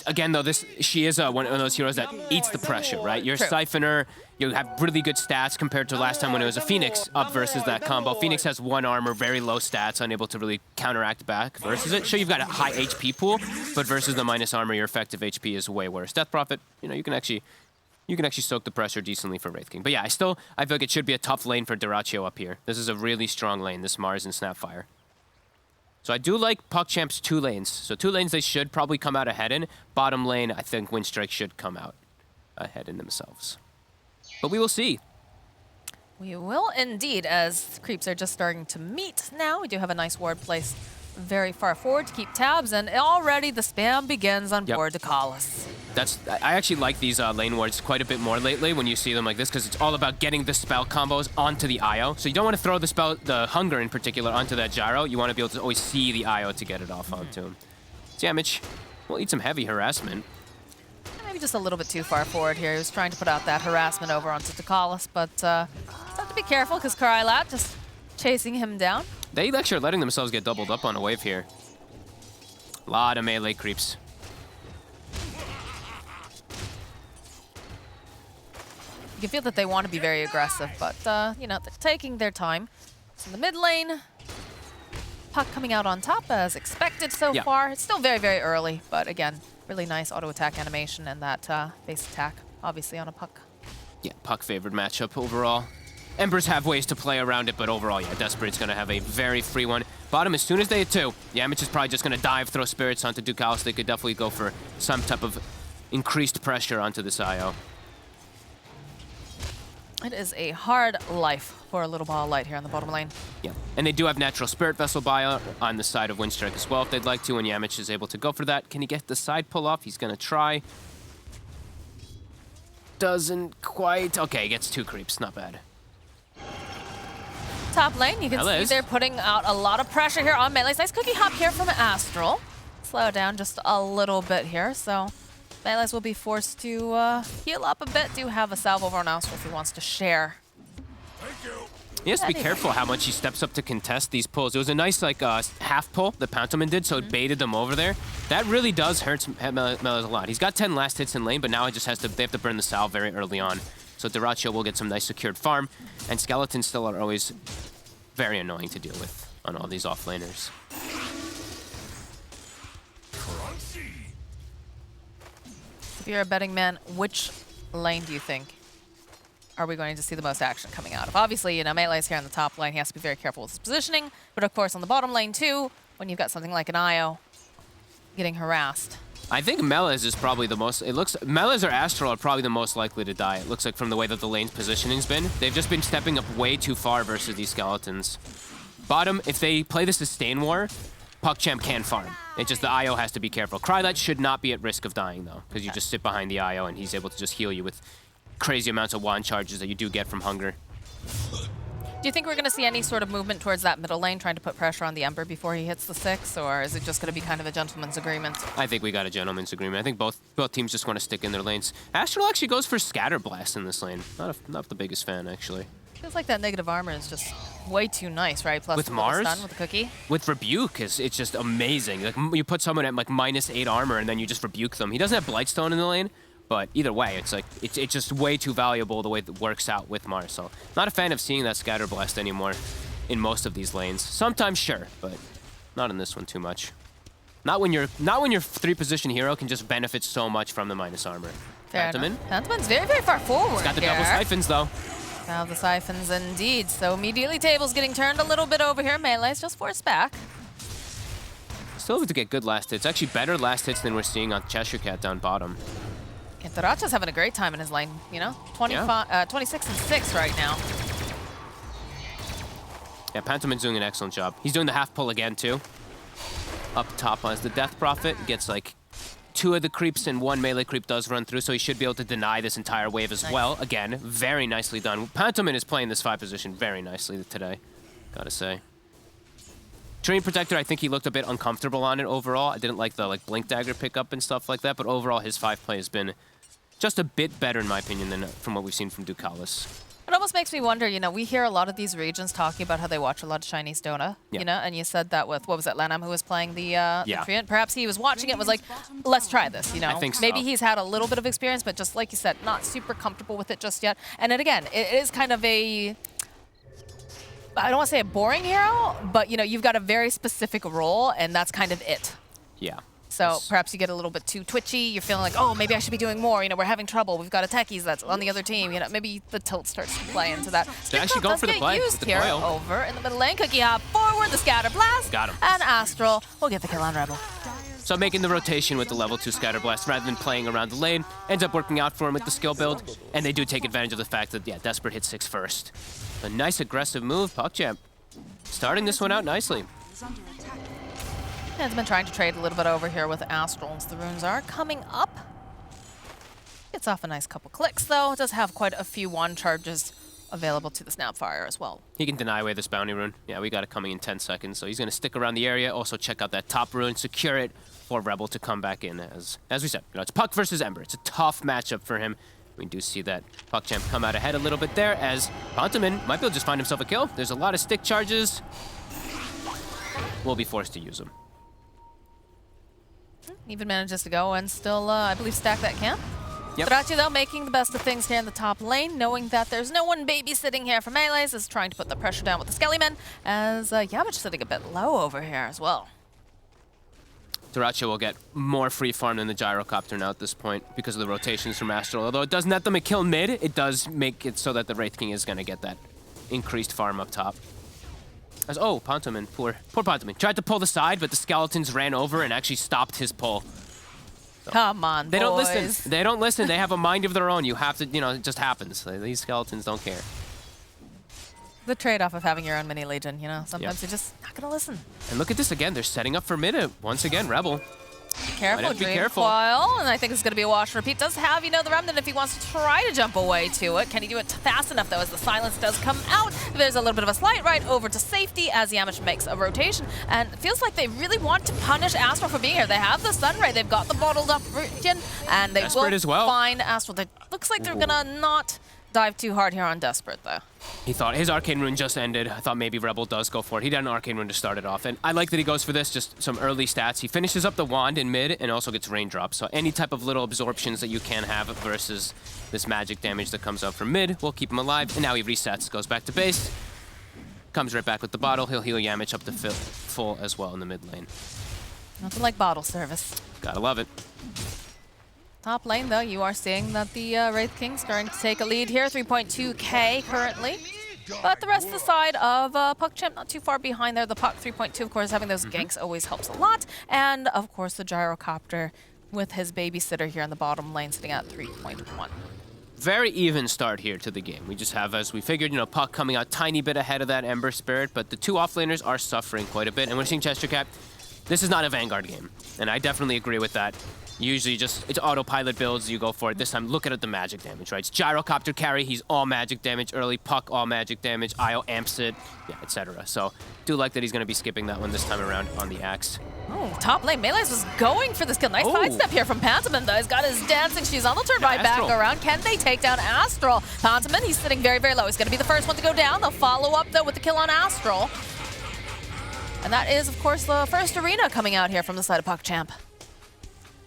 Again, though, she is one of those heroes that eats the pressure, right? You're a Siphoner, you have really good stats compared to last time when it was a Phoenix up versus that combo. Phoenix has 1 armor, very low stats, unable to really counteract back versus it. Sure, you've got a high HP pool, but versus the minus armor, your effective HP is way worse. Death Prophet, you know, you can actually soak the pressure decently for Wraith King. But yeah, I feel like it should be a tough lane for Dyrachyo up here. This is a really strong lane, this Mars and Snapfire. So I do like PuckChamp's 2 lanes. So 2 lanes they should probably come out ahead in. Bottom lane, I think Winstrike should come out ahead in themselves. But we will see. We will indeed, as creeps are just starting to meet now. We do have a nice ward placed very far forward to keep tabs, and already the spam begins on board Dakalis. I actually like these lane wards quite a bit more lately when you see them like this, because it's all about getting the spell combos onto the IO. So you don't want to throw the Hunger in particular, onto that gyro. You want to be able to always see the IO to get it off onto him. Damage. We'll eat some heavy harassment. Maybe just a little bit too far forward here. He was trying to put out that harassment over onto Dakalis, but have to be careful because Karilat just chasing him down. They actually are letting themselves get doubled up on a wave here. A lot of melee creeps. You can feel that they want to be very aggressive, but, you know, they're taking their time. So in the mid lane, Puck coming out on top as expected so far. It's still very, very early, but again, really nice auto attack animation and that base attack, obviously, on a Puck. Yeah, Puck favored matchup overall. Embers have ways to play around it, but overall, yeah, Desperate's going to have a very free one. Bottom, as soon as they hit 2, Yamich is probably just going to dive, throw Spirits onto Dukalis. They could definitely go for some type of increased pressure onto this IO. It is a hard life for a little ball of light here on the bottom lane. Yeah, and they do have natural Spirit Vessel bio on the side of Winstrike as well if they'd like to, and Yamich is able to go for that. Can he get the side pull off? He's going to try. Doesn't quite. Okay, he gets 2 creeps. Not bad. Top lane, you can see they're putting out a lot of pressure here on Melee's. Nice cookie hop here from Astral. Slow down just a little bit here, so Melee's will be forced to heal up a bit. Do have a salve over on Astral if he wants to share. He has to be careful how much he steps up to contest these pulls. It was a nice like half pull that Pantoman did, so it baited them over there. That really does hurt Melee's a lot. He's got 10 last hits in lane, but now it just has to, they have to burn the salve very early on. So Dyrachyo will get some nice secured farm, and Skeletons still are always very annoying to deal with on all these offlaners. If you're a betting man, which lane do you think are we going to see the most action coming out of? Obviously, you know, Melee's here on the top lane. He has to be very careful with his positioning, but of course on the bottom lane too, when you've got something like an IO getting harassed. I think Melee's is probably the most, Melee's or Astral are probably the most likely to die. It looks like from the way that the lane's positioning's been. They've just been stepping up way too far versus these Skeletons. Bottom, if they play the Sustain War, PuckChamp can farm. It's just the IO has to be careful. Krylet should not be at risk of dying, though, because you just sit behind the IO, and he's able to just heal you with crazy amounts of wand charges that you do get from Hunger. Do you think we're going to see any sort of movement towards that middle lane, trying to put pressure on the Ember before he hits the 6, or is it just going to be kind of a gentleman's agreement? I think we got a gentleman's agreement. I think both teams just want to stick in their lanes. Astral actually goes for Scatter Blast in this lane. Not the biggest fan, actually. Feels like that negative armor is just way too nice, right? Plus with Mars, stun with the cookie. With Rebuke, it's just amazing. Like you put someone at like -8 armor and then you just rebuke them. He doesn't have Blightstone in the lane, but either way, it's like it's just way too valuable the way it works out with Mars. So not a fan of seeing that Scatter Blast anymore in most of these lanes. Sometimes sure, but not in this one too much. Not when your 3-position hero can just benefit so much from the minus armor. Phantomin. Phantomin's very, very far forward. He's got the here. double siphons though. Now the siphons indeed. So immediately tables getting turned a little bit over here. Melee's just forced back. Still able to get good last hits. Actually better last hits than we're seeing on Cheshire Cat down bottom. And Taracha's having a great time in his lane, you know? 26 and 6 right now. Yeah, Phantomin's doing an excellent job. He's doing the half pull again too. Up top as the Death Prophet gets like 2 of the creeps and 1 melee creep does run through, so he should be able to deny this entire wave as well. Again, very nicely done. Phantomin is playing this 5 position very nicely today, gotta say. Treant Protector, I think he looked a bit uncomfortable on it overall. I didn't like the Blink Dagger pickup and stuff like that, but overall his 5 play has been just a bit better in my opinion than from what we've seen from Ducalis. It almost makes me wonder, you know, we hear a lot of these regions talking about how they watch a lot of Chinese Dota, you know, and you said that with, what was it, Lanam who was playing the Treant? Perhaps he was watching it and was like, let's try this, you know. I think so. Maybe he's had a little bit of experience, but just like you said, not super comfortable with it just yet. And then again, it is kind of a, I don't want to say a boring hero, but, you know, you've got a very specific role, and that's kind of it. Yeah. So perhaps you get a little bit too twitchy. You're feeling like, oh, maybe I should be doing more. You know, we're having trouble. We've got a techies that's on the other team. You know, maybe the tilt starts to play into that. They're actually going for the play. Used here over in the middle lane. Cookie hop forward, the Scatter Blast. Got him. And Astral will get the kill on Rebel. So making the rotation with the level 2 Scatter Blast rather than playing around the lane ends up working out for him with the skill build. And they do take advantage of the fact that, yeah, Desperate hit 6 first. A nice aggressive move. PuckChamp starting this one out nicely. Has been trying to trade a little bit over here with Astrals. The runes are coming up. Gets off a nice couple clicks, though. It does have quite a few wand charges available to the Snapfire as well. He can deny away this bounty rune. Yeah, we got it coming in 10 seconds, so he's going to stick around the area, also check out that top rune, secure it for Rebel to come back in. As we said, you know, it's Puck versus Ember. It's a tough matchup for him. We do see that PuckChamp come out ahead a little bit there, as Phantomin might be able to just find himself a kill. There's a lot of stick charges. We'll be forced to use them. Even manages to go and still, I believe, stack that camp. Yep. Tarachi, though, making the best of things here in the top lane, knowing that there's no one babysitting here for Melees, is trying to put the pressure down with the Skellymen, as Yamich sitting a bit low over here as well. Tarachi will get more free farm than the Gyrocopter now at this point because of the rotations from Astral. Although it does net them a kill mid, it does make it so that the Wraith King is going to get that increased farm up top. As, oh, Phantomin, poor Phantomin. Tried to pull the side, but the skeletons ran over and actually stopped his pull. So, come on, They boys. don't listen. They don't listen. They have a mind of their own. You have to, you know, it just happens. These skeletons don't care. The trade-off of having your own mini Legion, you know? Sometimes you're just not going to listen. And look at this again. They're setting up for mid. Once again, Rebel. Careful, Be careful. Coil, and I think it's going to be a wash and repeat. Does have, you know, the Remnant if he wants to try to jump away to it. Can he do it fast enough, though, as the silence does come out? There's a little bit of a slight right over to safety as Yamich makes a rotation, and it feels like they really want to punish Astral for being here. They have the Sunray, they've got the bottled up region, and they Desperate will as well. find Astral. It looks like they're going to not dive too hard here on Desperate, though. He thought his Arcane Rune just ended. I thought maybe Rebel does go for it. He had an Arcane Rune to start it off, and I like that he goes for this, just some early stats. He finishes up the wand in mid and also gets raindrops, so any type of little absorptions that you can have versus this magic damage that comes out from mid will keep him alive, and now he resets, goes back to base, comes right back with the bottle. He'll heal Yamich up to full as well in the mid lane. Nothing like bottle service. Gotta love it. Top lane, though, you are seeing that the Wraith King starting to take a lead here, 3.2k currently. But the rest of the side of PuckChamp not too far behind there. The Puck 3.2, of course, having those ganks always helps a lot. And, of course, the Gyrocopter with his babysitter here in the bottom lane sitting at 3.1. Very even start here to the game. We just have, as we figured, you know, Puck coming out tiny bit ahead of that Ember Spirit, but the two offlaners are suffering quite a bit. And we're seeing Chester Cat This is not a Vanguard game, and I definitely agree with that. Usually just, it's autopilot builds, you go for it. This time, look at the magic damage, right? It's Gyrocopter carry, he's all magic damage early, Puck all magic damage, Io amps it, yeah, etc. So, do like that he's going to be skipping that one this time around on the Axe. Oh, top lane. Melee's was going for this kill. Nice sidestep here from Pantomin, though. He's got his dancing shoes on. They'll turn right back around. Can they take down Astral? Pantomin, he's sitting very, very low. He's going to be the first one to go down. They'll follow up, though, with the kill on Astral. And that is, of course, the first arena coming out here from the side of PuckChamp.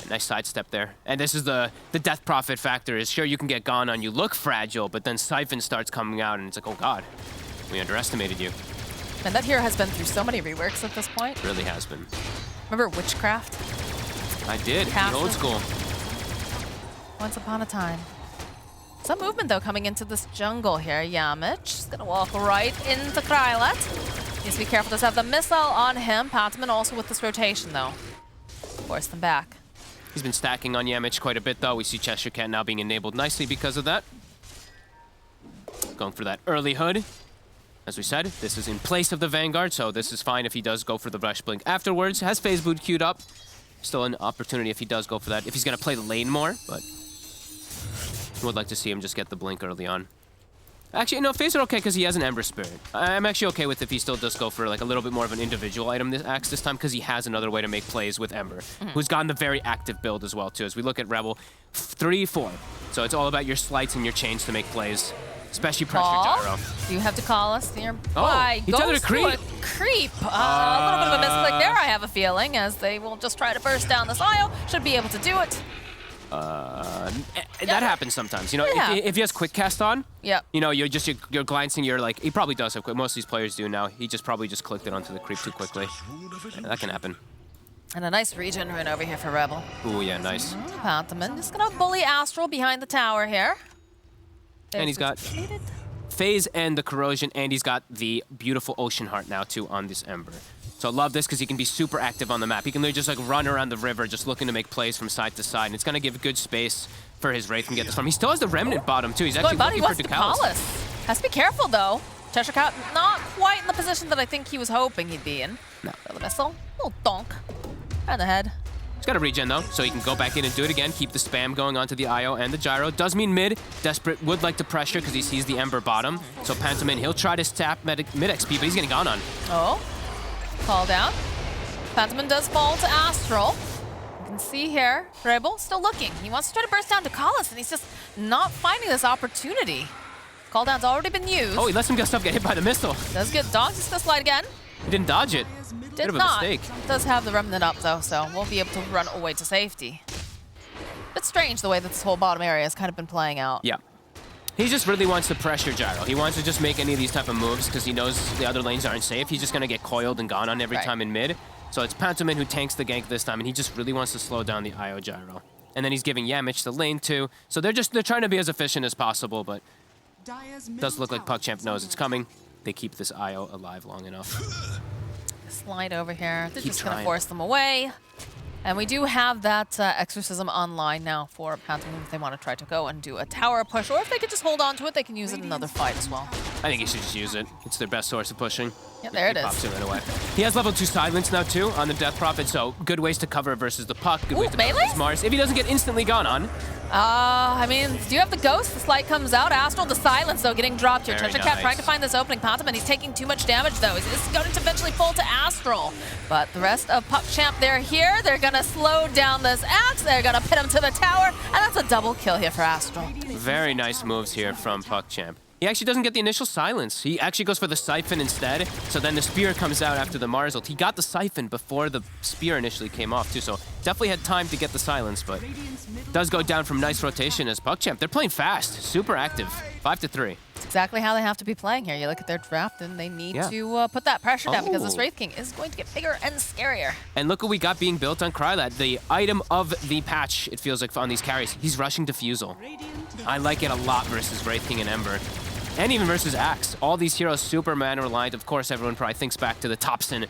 Nice sidestep there. And this is the death profit factor is sure you can get gone on, you look fragile, but then Siphon starts coming out and it's like, oh god, we underestimated you. And that hero has been through so many reworks at this point. Really has been. Remember Witchcraft? I did, the old school. Once upon a time. Some movement though coming into this jungle here. Yamich is gonna walk right into Krylet. Needs to be careful to have the missile on him. Pantomin also with this rotation though. Force them back. He's been stacking on Yamich quite a bit, though. We see Cheshire Cat now being enabled nicely because of that. Going for that early hood. As we said, this is in place of the Vanguard, so this is fine if he does go for the Rush Blink afterwards. Has Phase Boot queued up. Still an opportunity if he does go for that. If he's going to play the lane more, but would like to see him just get the Blink early on. Actually, no, Phase are okay because he has an Ember Spirit. I'm actually okay with if he still does go for like a little bit more of an individual item this Axe this time because he has another way to make plays with Ember, who's gotten the very active build as well too. As we look at Rebel, 3-4. So it's all about your slights and your chains to make plays, especially pressure gyro. You have to call us nearby. Oh, he tethered a creep. A creep. A little bit of a misclick there, I have a feeling, as they will just try to burst down this IO. Should be able to do it. That happens sometimes. You know, if he has quick cast on, you know, you're glancing, you're like, he probably does have quick. Most of these players do now. He just probably just clicked it onto the creep too quickly. Yeah, that can happen. And a nice regen run over here for Rebel. Ooh, yeah, nice. Pantomin just gonna bully Astral behind the tower here. And he's got Phase and the Corrosion, and he's got the beautiful Ocean Heart now too on this Ember. So I love this because he can be super active on the map. He can literally just like run around the river just looking to make plays from side to side. And it's going to give good space for his Wraith to get this from. He still has the Remnant bottom too. He's actually looking for Ducalis. Has to be careful though. Cheshire Cat not quite in the position that I think he was hoping he'd be in. No. The missile, little donk. Right in the head. He's got a regen though, so he can go back in and do it again. Keep the spam going onto the IO and the gyro. Does mean mid. Desperate would like to pressure because he sees the Ember bottom. So Pantomin, he'll try to stab mid XP, but he's getting gone on. Oh. Call down. Pantomin does fall to Astral. You can see here, Rebel still looking. He wants to try to burst down to Ducalis, and he's just not finding this opportunity. Call down's already been used. Oh, he lets himself get hit by the missile. Does get dogged. He's gonna slide again. He didn't dodge it. Did not. Does have the remnant up though, so won't be able to run away to safety. It's strange the way that this whole bottom area has kind of been playing out. Yeah. He just really wants to pressure gyro. He wants to just make any of these type of moves because he knows the other lanes aren't safe. He's just going to get coiled and gone on every time in mid. So it's Pantomin who tanks the gank this time, and he just really wants to slow down the IO gyro. And then he's giving Yamich the lane too. So they're trying to be as efficient as possible, but it does look like PuckChamp knows it's coming. They keep this IO alive long enough. Slide over here. They're just going to force them away. And we do have that Exorcism online now for Pantomin if they want to try to go and do a tower push. Or if they could just hold on to it, they can use it in another fight as well. I think he should just use it. It's their best source of pushing. Yeah, there it is. Pops him right away. He has level 2 silence now too on the Death Prophet, so good ways to cover versus the Puck. Good ways to cover versus Mars. If he doesn't get instantly gone on. I mean, do you have the Ghost? The Slight comes out. Astral, the Silence, though, getting dropped here. Cheshire Cat trying to find this opening. Pantomin, he's taking too much damage, though. He's going to eventually fall to Astral. But the rest of PuckChamp, they're here. They're going to slow down this Axe. They're going to pin him to the tower. And that's a double kill here for Astral. Very nice moves here from PuckChamp. He actually doesn't get the initial silence. He actually goes for the Siphon instead. So then the Spear comes out after the Mars ult. He got the Siphon before the Spear initially came off too. So definitely had time to get the silence, but does go down from nice rotation as PuckChamp. They're playing fast, super active, 5-3. It's exactly how they have to be playing here. You look at their draft and they need to put that pressure down because this Wraith King is going to get bigger and scarier. And look what we got being built on Krylat. The item of the patch, it feels like, on these carries. He's rushing Diffusal. I like it a lot versus Wraith King and Ember. And even versus Axe. All these heroes super mana reliant. Of course, everyone probably thinks back to the Thompson,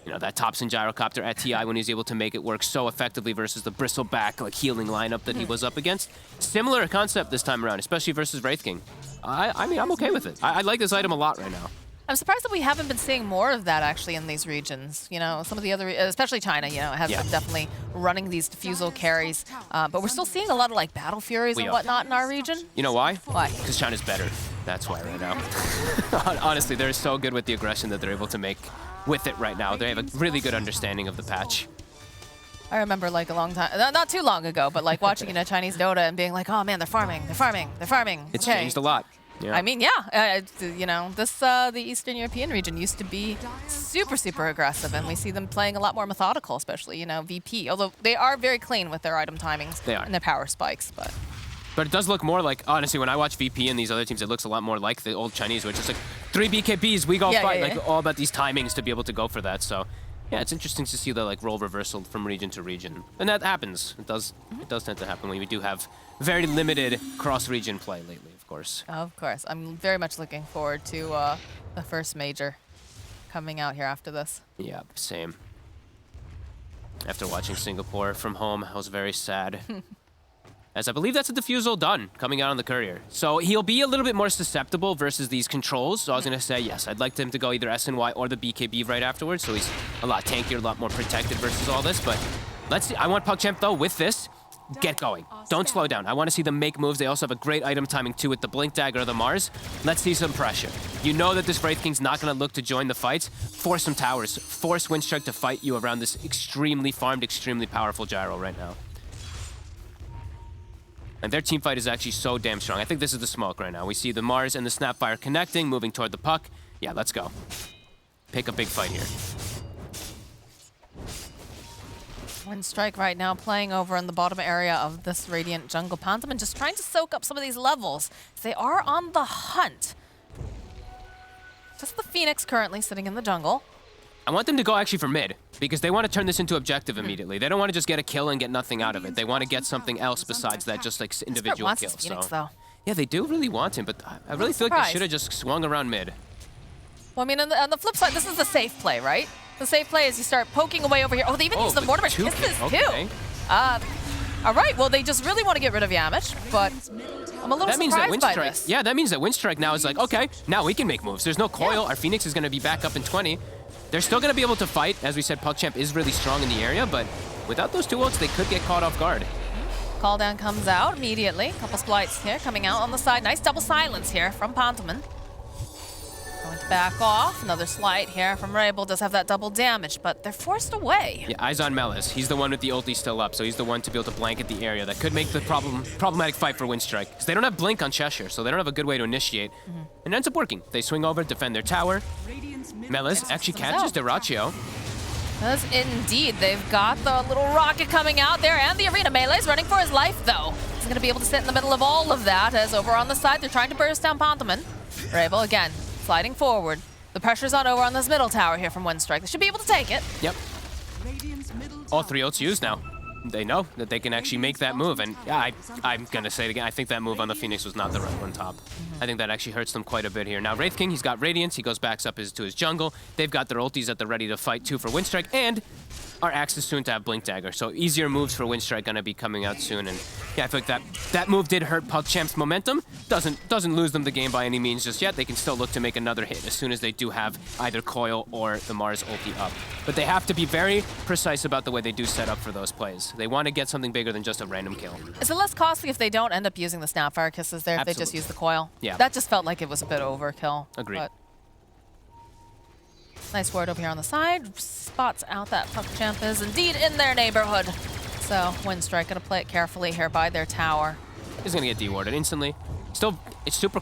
you know, that Thompson Gyrocopter at TI when he's able to make it work so effectively versus the bristleback, like, healing lineup that he was up against. Similar concept this time around, especially versus Wraith King. I mean, I'm okay with it. I like this item a lot right now. I'm surprised that we haven't been seeing more of that actually in these regions. You know, some of the other, especially China, you know, has been definitely running these defusal carries. But we're still seeing a lot of like battle furies and whatnot in our region. You know why? Why? Because China's better. That's why right now. Honestly, they're so good with the aggression that they're able to make with it right now. They have a really good understanding of the patch. I remember like a long time, not too long ago, but like watching, you know, Chinese Dota and being like, oh man, they're farming. It's changed a lot. Yeah. I mean, yeah, you know, the Eastern European region used to be super, super aggressive, and we see them playing a lot more methodical, especially, you know, VP. Although they are very clean with their item timings and their power spikes, but it does look more like, honestly, when I watch VP and these other teams, it looks a lot more like the old Chinese, which is like 3 BKBs, we go fight, like all about these timings to be able to go for that. So yeah, it's interesting to see the like role reversal from region to region, and that happens. It does tend to happen when we do have very limited cross-region play lately. Of course. I'm very much looking forward to the first major coming out here after this. Yeah, same. After watching Singapore from home, I was very sad. As I believe that's a defusal done coming out on the courier. So he'll be a little bit more susceptible versus these controls. So I was going to say, yes, I'd like him to go either SNY or the BKB right afterwards. So he's a lot tankier, a lot more protected versus all this. But let's see. I want PugChamp, though, with this. Get going. Don't slow down. I want to see them make moves. They also have a great item timing too with the Blink Dagger or the Mars. Let's see some pressure. You know that this Wraith King's not going to look to join the fights. Force some towers. Force Windstrike to fight you around this extremely farmed, extremely powerful gyro right now. And their team fight is actually so damn strong. I think this is the smoke right now. We see the Mars and the Snapfire connecting, moving toward the puck. Yeah, let's go. Pick a big fight here. Windstrike right now playing over in the bottom area of this Radiant jungle. Pantomime just trying to soak up some of these levels. They are on the hunt. Just the Phoenix currently sitting in the jungle. I want them to go actually for mid, because they want to turn this into objective immediately. They don't want to just get a kill and get nothing out of it. They want to get something else besides that, just like individual kills. Phoenix, though. Yeah, they do really want him, but I really feel like they should have just swung around mid. Well, I mean, on the flip side, this is the safe play, right? The safe play is you start poking away over here. Oh, they even use the Mortimer Kisses, too. All right, well, they just really want to get rid of Yamich, but I'm a little surprised by this. Yeah, that means that Windstrike now is like, okay, now we can make moves. There's no coil. Our Phoenix is going to be back up in 20. They're still going to be able to fight. As we said, PugChamp is really strong in the area, but without those two ults, they could get caught off guard. Call down comes out immediately. Couple splites here coming out on the side. Nice double silence here from Pantomime. Going to back off. Another slight here from Rabel. Does have that double damage, but they're forced away. Yeah, eyes on Melis. He's the one with the ulti still up, so he's the one to be able to blanket the area. That could make the problematic fight for Windstrike, because they don't have Blink on Cheshire, so they don't have a good way to initiate. And it ends up working. They swing over, defend their tower. Melis actually catches Dyrachyo. Does indeed. They've got the little rocket coming out there, and the arena melee's running for his life, though. He's going to be able to sit in the middle of all of that, as over on the side, they're trying to burst down Pantomime. Rabel, again, sliding forward. The pressure's on over on this middle tower here from Windstrike. They should be able to take it. Yep. All 3 ults used now. They know that they can actually make that move, and yeah, I'm going to say it again. I think that move on the Phoenix was not the right one top. I think that actually hurts them quite a bit here. Now, Wraith King, he's got Radiance. He goes back up to his jungle. They've got their ultis that they're ready to fight too for Windstrike, and our Axe is soon to have Blink Dagger. So easier moves for Windstrike going to be coming out soon. And yeah, I feel like that move did hurt PugChamp's momentum. Doesn't lose them the game by any means just yet. They can still look to make another hit as soon as they do have either Coil or the Mars ulti up. But they have to be very precise about the way they do set up for those plays. They want to get something bigger than just a random kill. Is it less costly if they don't end up using the Snapfire Kisses there, if they just use the Coil? Yeah. That just felt like it was a bit overkill. Agreed. But nice ward over here on the side. Spots out that PugChamp is indeed in their neighborhood. So Windstrike gonna play it carefully here by their tower. He's gonna get dewarded instantly. Still, it's super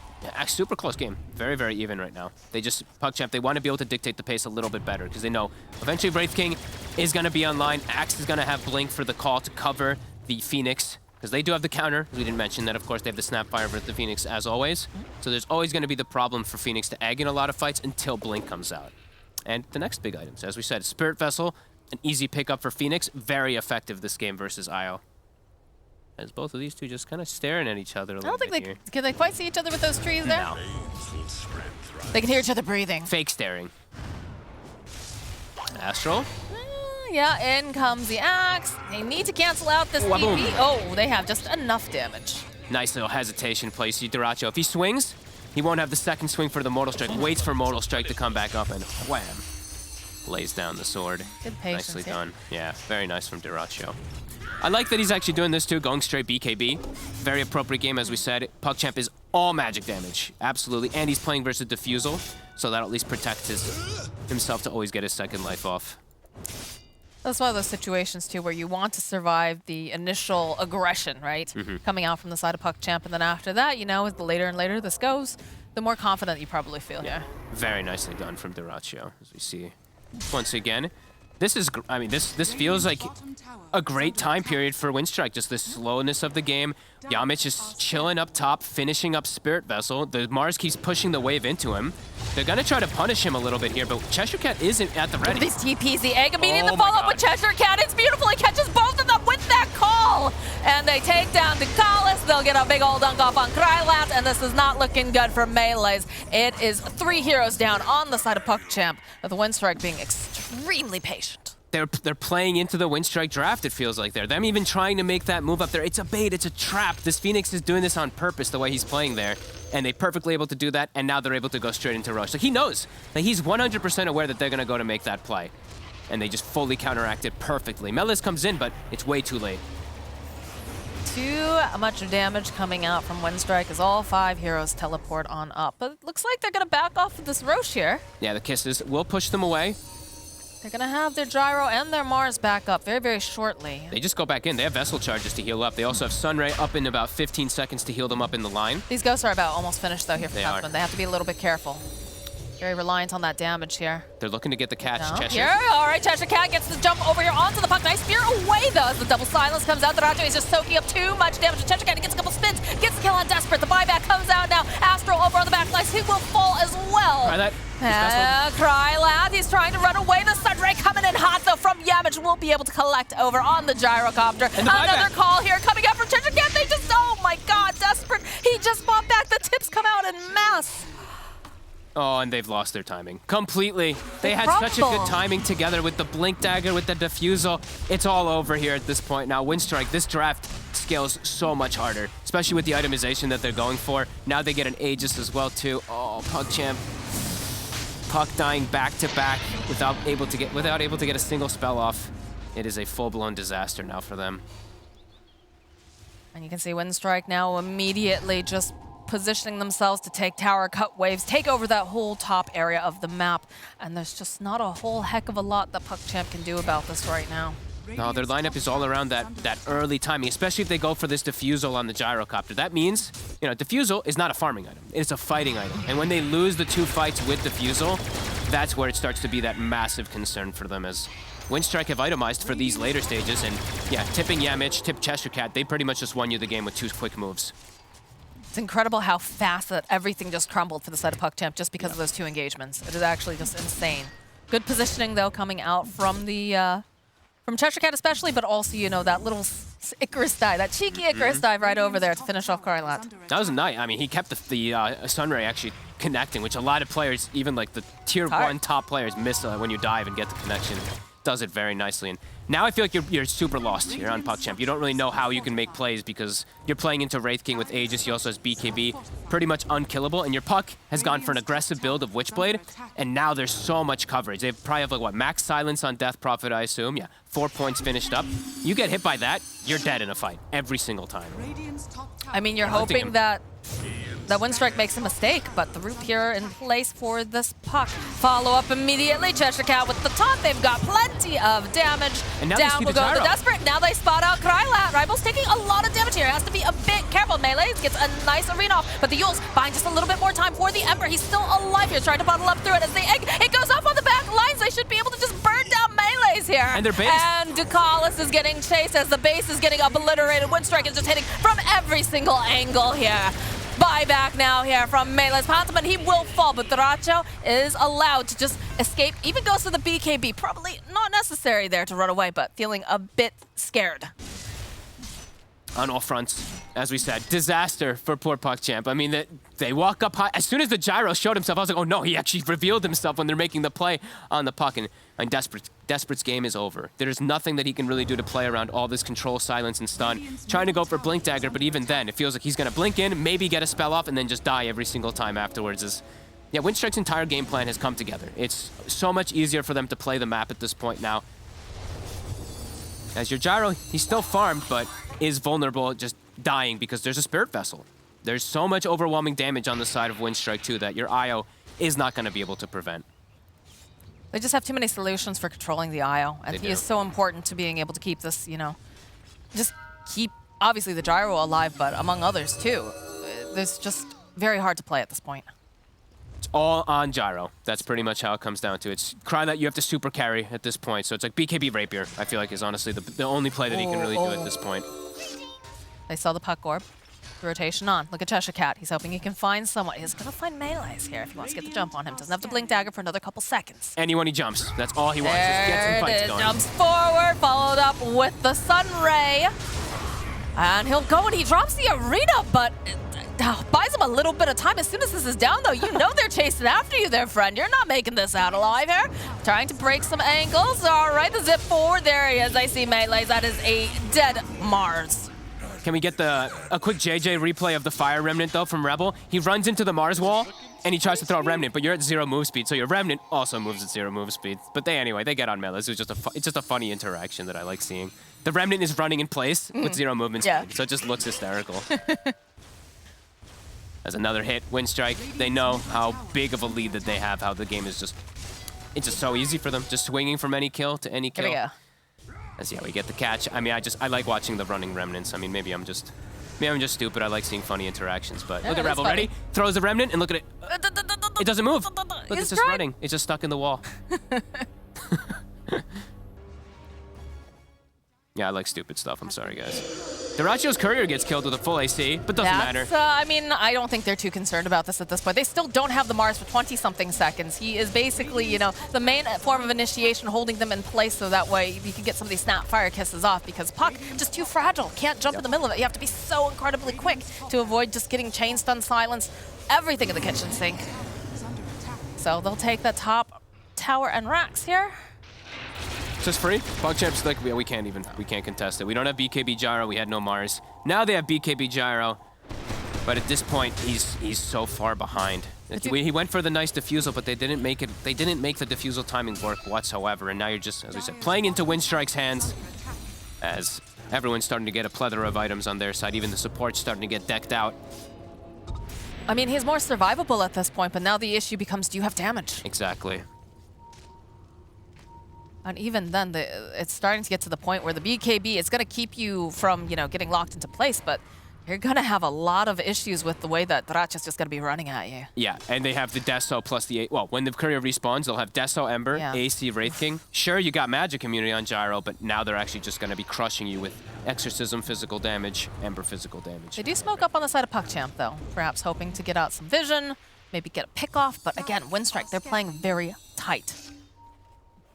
close game. Very, very even right now. They just, PugChamp, they want to be able to dictate the pace a little bit better because they know eventually Wraith King is gonna be online. Axe is gonna have Blink for the call to cover the Phoenix because they do have the counter. We didn't mention that, of course, they have the Snapfire with the Phoenix as always. So there's always gonna be the problem for Phoenix to egg in a lot of fights until Blink comes out. And the next big items, as we said, Spirit Vessel, an easy pickup for Phoenix, very effective this game versus IO. As both of these two just kind of staring at each other a little bit here. Can they quite see each other with those trees there? No. They can hear each other breathing. Fake staring. Astral. Yeah, in comes the Axe. They need to cancel out this TP. Oh, they have just enough damage. Nice little hesitation place. Dyrachyo, if he swings, He won't have the second swing for the Mortal Strike. Waits for Mortal Strike to come back up and wham. Lays down the sword. Good patience. Nicely done. Yeah, very nice from Duracho. I like that he's actually doing this too, going straight BKB. Very appropriate game, as we said. PugChamp is all magic damage, absolutely. And he's playing versus Diffusal, so that'll at least protect himself to always get his second life off. That's one of those situations too where you want to survive the initial aggression, right? Coming out from the side of PugChamp, and then after that, you know, the later and later this goes, the more confident you probably feel here. Very nicely done from Duracho, as we see once again. This is, I mean, this feels like a great time period for Winstrike. Just the slowness of the game. Yamich is chilling up top, finishing up Spirit Vessel. The Mars keeps pushing the wave into him. They're gonna try to punish him a little bit here, but Cheshire Cat isn't at the ready. These TPs, the egg immediately follow up with Cheshire Cat. It's beautiful. He catches both of them with that call. And they take down Ducalis. They'll get a big old dunk off on Krylat, and this is not looking good for Melees. It is 3 heroes down on the side of PugChamp, with Winstrike being extremely patient. They're playing into the Winstrike draft, it feels like. Them even trying to make that move up there. It's a bait, it's a trap. This Phoenix is doing this on purpose, the way he's playing there. And they're perfectly able to do that, and now they're able to go straight into Rush. So he knows that he's 100% aware that they're gonna go to make that play. And they just fully counteract it perfectly. Melees comes in, but it's way too late. Too much damage coming out from Winstrike as all 5 heroes teleport on up. But it looks like they're gonna back off of this Roche here. Yeah, the Kisses will push them away. They're gonna have their Gyro and their Mars back up very, very shortly. They just go back in. They have Vessel charges to heal up. They also have Sunray up in about 15 seconds to heal them up in the line. These ghosts are about almost finished though here for Husband. They have to be a little bit careful. Very reliant on that damage here. They're looking to get the catch, Cheshire. Here, all right, Cheshire Cat gets the jump over here onto the puck. Nice spear away though as the double silence comes out. Duracho is just soaking up too much damage. Cheshire Cat gets a couple spins, gets the kill on Desperate. The buyback comes out now. Astral over on the back line. He will fall as well. Krylat, he's trying to run away. The Sunray coming in hot though from Yamich. Will be able to collect over on the Gyrocopter. Another call here coming up from Cheshire Cat. They just, oh my god, Desperate. He just bought back. The tips come out in mass. Oh, and they've lost their timing completely. They had such a good timing together with the Blink Dagger, with the Diffusal. It's all over here at this point now. Winstrike, this draft scales so much harder, especially with the itemization that they're going for. Now they get an Aegis as well too. Oh, PugChamp. Puck dying back to back without able to get a single spell off. It is a full-blown disaster now for them. And you can see Winstrike now immediately just positioning themselves to take tower cut waves, take over that whole top area of the map, and there's just not a whole heck of a lot that PugChamp can do about this right now. No, their lineup is all around that early timing, especially if they go for this Diffusal on the Gyrocopter. That means, you know, Diffusal is not a farming item. It's a fighting item. And when they lose the 2 fights with Diffusal, that's where it starts to be that massive concern for them, as Winstrike have itemized for these later stages. And yeah, tipping Yamich, tip Cheshire Cat, they pretty much just won you the game with 2 quick moves. It's incredible how fast that everything just crumbled for the side of PugChamp just because of those 2 engagements. It is actually just insane. Good positioning though coming out from the from Cheshire Cat especially, but also, you know, that little Icarus dive, that cheeky Icarus dive right over there to finish off Krylat. That was nice. I mean, he kept the Sunray actually connecting, which a lot of players, even like the tier 1 top players, miss when you dive and get the connection. Does it very nicely. And now I feel like you're super lost here on PugChamp. You don't really know how you can make plays because you're playing into Wraith King with Aegis. He also has BKB, pretty much unkillable. And your Puck has gone for an aggressive build of Witchblade, and now there's so much coverage. They probably have like what, max silence on Death Prophet, I assume. Yeah, 4 points finished up. You get hit by that, you're dead in a fight every single time. I mean, you're hoping that Winstrike makes a mistake, but the root here in place for this Puck. Follow up immediately. Cheshire Cat with the taunt. They've got plenty of damage. And now down will go the Desperate. Now they spot out Krylat. Rival's taking a lot of damage here. Has to be a bit careful. Melees gets a nice arena off, but the Yules buying just a little bit more time for the Emperor. He's still alive here, trying to bottle up through it as the egg. It goes off on the back lines. They should be able to just burn down Melees here. And their base. And Ducalis is getting chased as the base is getting obliterated. Winstrike is just hitting from every single angle here. Buyback now here from Melees. Pantaman, he will fall, but Duracho is allowed to just escape. Even goes to the BKB. Probably not necessary there to run away, but feeling a bit scared. on all fronts. As we said, disaster for poor PuckChamp. I mean, they walk up high. As soon as the gyro showed himself, I was like, oh no, he actually revealed himself when they're making the play on the puck. And Desperate's game is over. There's nothing that he can really do to play around all this control, silence, and stun. Trying to go for Blink Dagger, but even then, it feels like he's going to blink in, maybe get a spell off, and then just die every single time afterwards. Yeah, Winstrike's entire game plan has come together. It's so much easier for them to play the map at this point now. As your gyro, he's still farmed, but is vulnerable, just dying because there's a Spirit Vessel. There's so much overwhelming damage on the side of Winstrike too that your IO is not going to be able to prevent. They just have too many solutions for controlling the IO, and he is so important to being able to keep this, you know, just keep, obviously, the gyro alive, but among others too. It's just very hard to play at this point. It's all on gyro. That's pretty much how it comes down to. It's crying that you have to super carry at this point, so it's like BKB Rapier, I feel like, is honestly the only play that he can really do at this point. They saw the puck orb. Rotation on. Look at Cheshire Cat. He's hoping he can find someone. He's going to find Melees here if he wants to get the jump on him. Doesn't have to Blink Dagger for another couple seconds. Anyone he jumps. That's all he wants. Just get some fights going. Jumps forward, followed up with the Sun Ray. And he'll go and he drops the arena, but buys him a little bit of time. As soon as this is down, though, you know they're chasing after you there, friend. You're not making this out alive here. Trying to break some angles. All right, the zip forward. There he is. I see Melees. That is a dead Mars. Can we get a quick JJ replay of the Fire Remnant, though, from Rebel? He runs into the Mars wall, and he tries to throw a Remnant, but you're at 0 move speed, so your Remnant also moves at 0 move speed. But anyway, they get on Melees. It's just a funny interaction that I like seeing. The Remnant is running in place with 0 movement speed, so it just looks hysterical. As another hit, Winstrike, they know how big of a lead that they have, how the game is it's just so easy for them, just swinging from any kill to any kill. Here we go. As we get the catch. I mean, I like watching the running Remnants. I mean, maybe I'm just stupid. I like seeing funny interactions, but look at Rebel. Funny. Ready? Throws the Remnant, and look at it. It doesn't move. Look, it's just running. It's just stuck in the wall. Yeah, I like stupid stuff. I'm sorry, guys. Duracio's courier gets killed with a full AC, but doesn't matter. I mean, I don't think they're too concerned about this at this point. They still don't have the Mars for 20-something seconds. He is basically, you know, the main form of initiation, holding them in place so that way you can get some of these snap fire kisses off, because Puck, just too fragile. Can't jump in the middle of it. You have to be so incredibly quick to avoid just getting chain stun, silence, everything in the kitchen sink. So they'll take the top tower and racks here. Just free. PuckChamp's like, we can't contest it. We don't have BKB Gyro. We had no Mars. Now they have BKB Gyro, but at this point he's so far behind. He went for the nice defusal, but they didn't make it. They didn't make the defusal timing work whatsoever. And now you're just, as we said, playing into Winstrike's hands, as everyone's starting to get a plethora of items on their side. Even the support's starting to get decked out. I mean, he's more survivable at this point, but now the issue becomes, do you have damage? Exactly. And even then, it's starting to get to the point where the BKB is going to keep you from, you know, getting locked into place, but you're going to have a lot of issues with the way that Duracha's just going to be running at you. Yeah, and they have the Deso plus the... Well, when the courier respawns, they'll have Deso, Ember, AC, Wraith King. Sure, you got Magic Immunity on Gyro, but now they're actually just going to be crushing you with Exorcism, physical damage, Ember, physical damage. They do smoke up on the side of PuckChamp, though, perhaps hoping to get out some vision, maybe get a pick off, but again, Winstrike, they're playing very tight.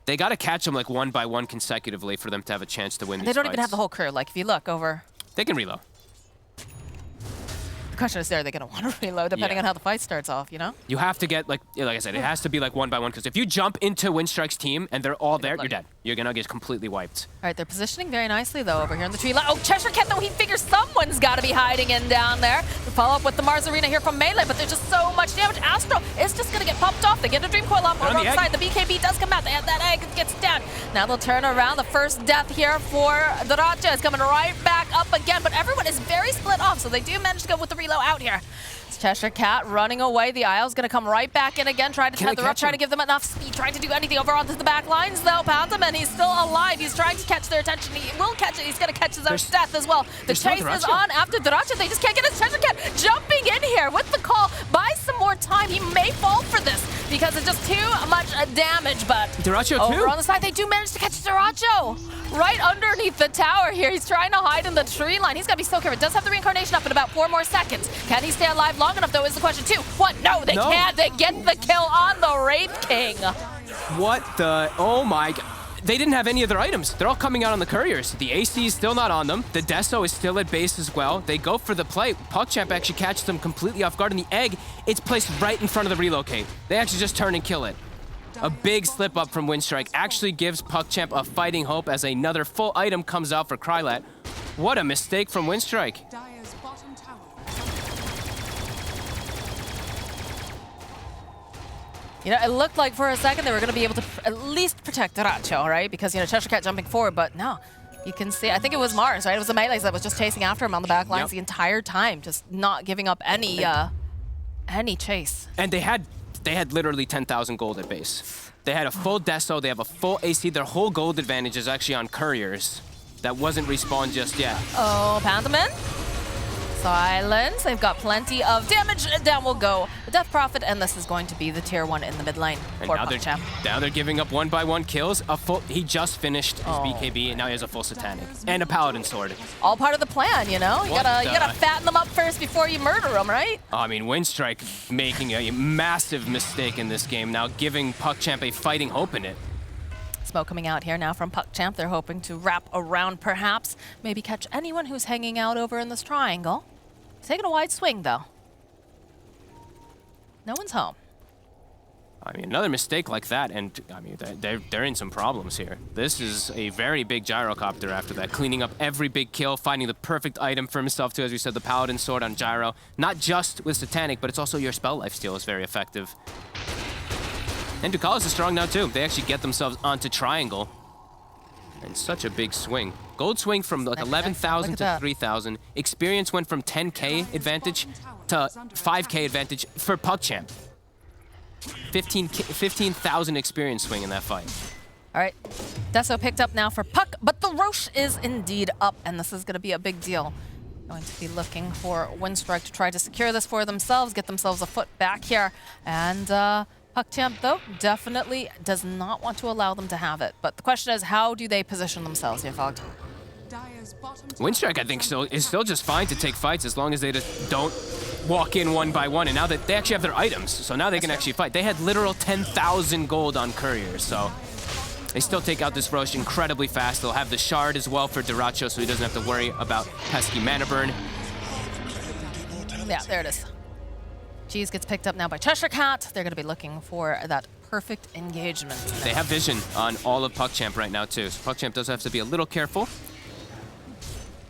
They got to catch them like 1 by 1 consecutively for them to have a chance to win these They don't fights. even have the whole crew. Like, if you look over... They can reload. The question is, are they going to want to reload, depending on how the fight starts off, you know? You have to get, like I said, it has to be like 1 by 1, because if you jump into Winstrike's team and they're all there, you're dead. You're going to get completely wiped. All right, they're positioning very nicely, though, over here in the tree line. Oh, Cheshire Cat, though, he figures someone's got to be hiding in down there. We follow up with the Mars Arena here from Melee, but there's just so much damage. Astro is just going to get popped off. They get a Dream Coil off over on the side. The BKB does come out. They have that egg. It gets down. Now they'll turn around. The first death here for Duracha is coming right back up again, but everyone is very split off, so they do manage to go with the reload out here. It's Cheshire Cat running away. The Isle's going to come right back in again, trying to tether up, trying to give them enough speed, trying to do anything over onto the back lines, though. Pantaman, he's still alive. He's trying to catch their attention. He will catch it. He's going to catch his own death as well. The chase is on after Duracha. They just can't get his Cheshire Cat jumping in here with the call. Buy some more time. He may fall for this because it's just too much damage, but Duracho over on the side, they do manage to catch Duracho right underneath the tower here. He's trying to hide in the tree line. He's got to be so careful. Does have the reincarnation up in about 4 more seconds. Can he stay alive long enough, though, is the question. 2, 1, no, they can't. They get the kill on the Wraith King. What the, oh my God. they didn't have any other items. They're all coming out on the couriers. The AC is still not on them. The Deso is still at base as well. They go for the play. PuckChamp actually catches them completely off guard, and the egg, it's placed right in front of the relocate. They actually just turn and kill it. A big slip up from Windstrike actually gives PuckChamp a fighting hope as another full item comes out for Krylat. What a mistake from Windstrike. You know, it looked like for a second they were going to be able to at least protect Racho, right? Because, you know, Cheshire Cat jumping forward, but no. You can see, I think it was Mars, right? It was the Melees that was just chasing after him on the back lines the entire time, just not giving up any chase. And they had literally 10,000 gold at base. They had a full Deso, they have a full AC. Their whole gold advantage is actually on couriers. That wasn't respawned just yet. Oh, Pantherman. Silence. They've got plenty of damage. Down will go the Death Prophet, and this is going to be the tier 1 in the mid lane for PuckChamp. Now they're giving up 1-by-1 kills. He just finished his BKB, and now he has a full Satanic and a Paladin sword. All part of the plan, you know? You gotta fatten them up first before you murder them, right? I mean, Windstrike making a massive mistake in this game, now giving PuckChamp a fighting hope in it. Smoke coming out here now from PuckChamp. They're hoping to wrap around, perhaps, maybe catch anyone who's hanging out over in this triangle. Taking a wide swing, though. No one's home. I mean, another mistake like that, and I mean, they're in some problems here. This is a very big Gyrocopter after that, cleaning up every big kill, finding the perfect item for himself, too, as we said, the Paladin Sword on Gyro. Not just with Satanic, but it's also your spell lifesteal is very effective. And Ducalis is strong now, too. They actually get themselves onto Triangle. And such a big swing. Gold swing from like 11,000 to 3,000. Experience went from 10k advantage to 5k advantage for PuckChamp. 15,000 experience swing in that fight. All right, Deso picked up now for Puck, but the Roche is indeed up, and this is going to be a big deal. Going to be looking for Windstrike to try to secure this for themselves, get themselves a foot back here, and PuckChamp, though, definitely does not want to allow them to have it. But the question is, how do they position themselves here, Fogged? Windstrike, I think, is still just fine to take fights as long as they just don't walk in 1-by-1. And now that they actually have their items, so now they can actually fight. They had literal 10,000 gold on couriers, so they still take out this Roche incredibly fast. They'll have the shard as well for Duracho, so he doesn't have to worry about pesky mana burn. Yeah, there it is. Cheese gets picked up now by Cheshire Cat. They're going to be looking for that perfect engagement. They have vision on all of PuckChamp right now, too. So PuckChamp does have to be a little careful.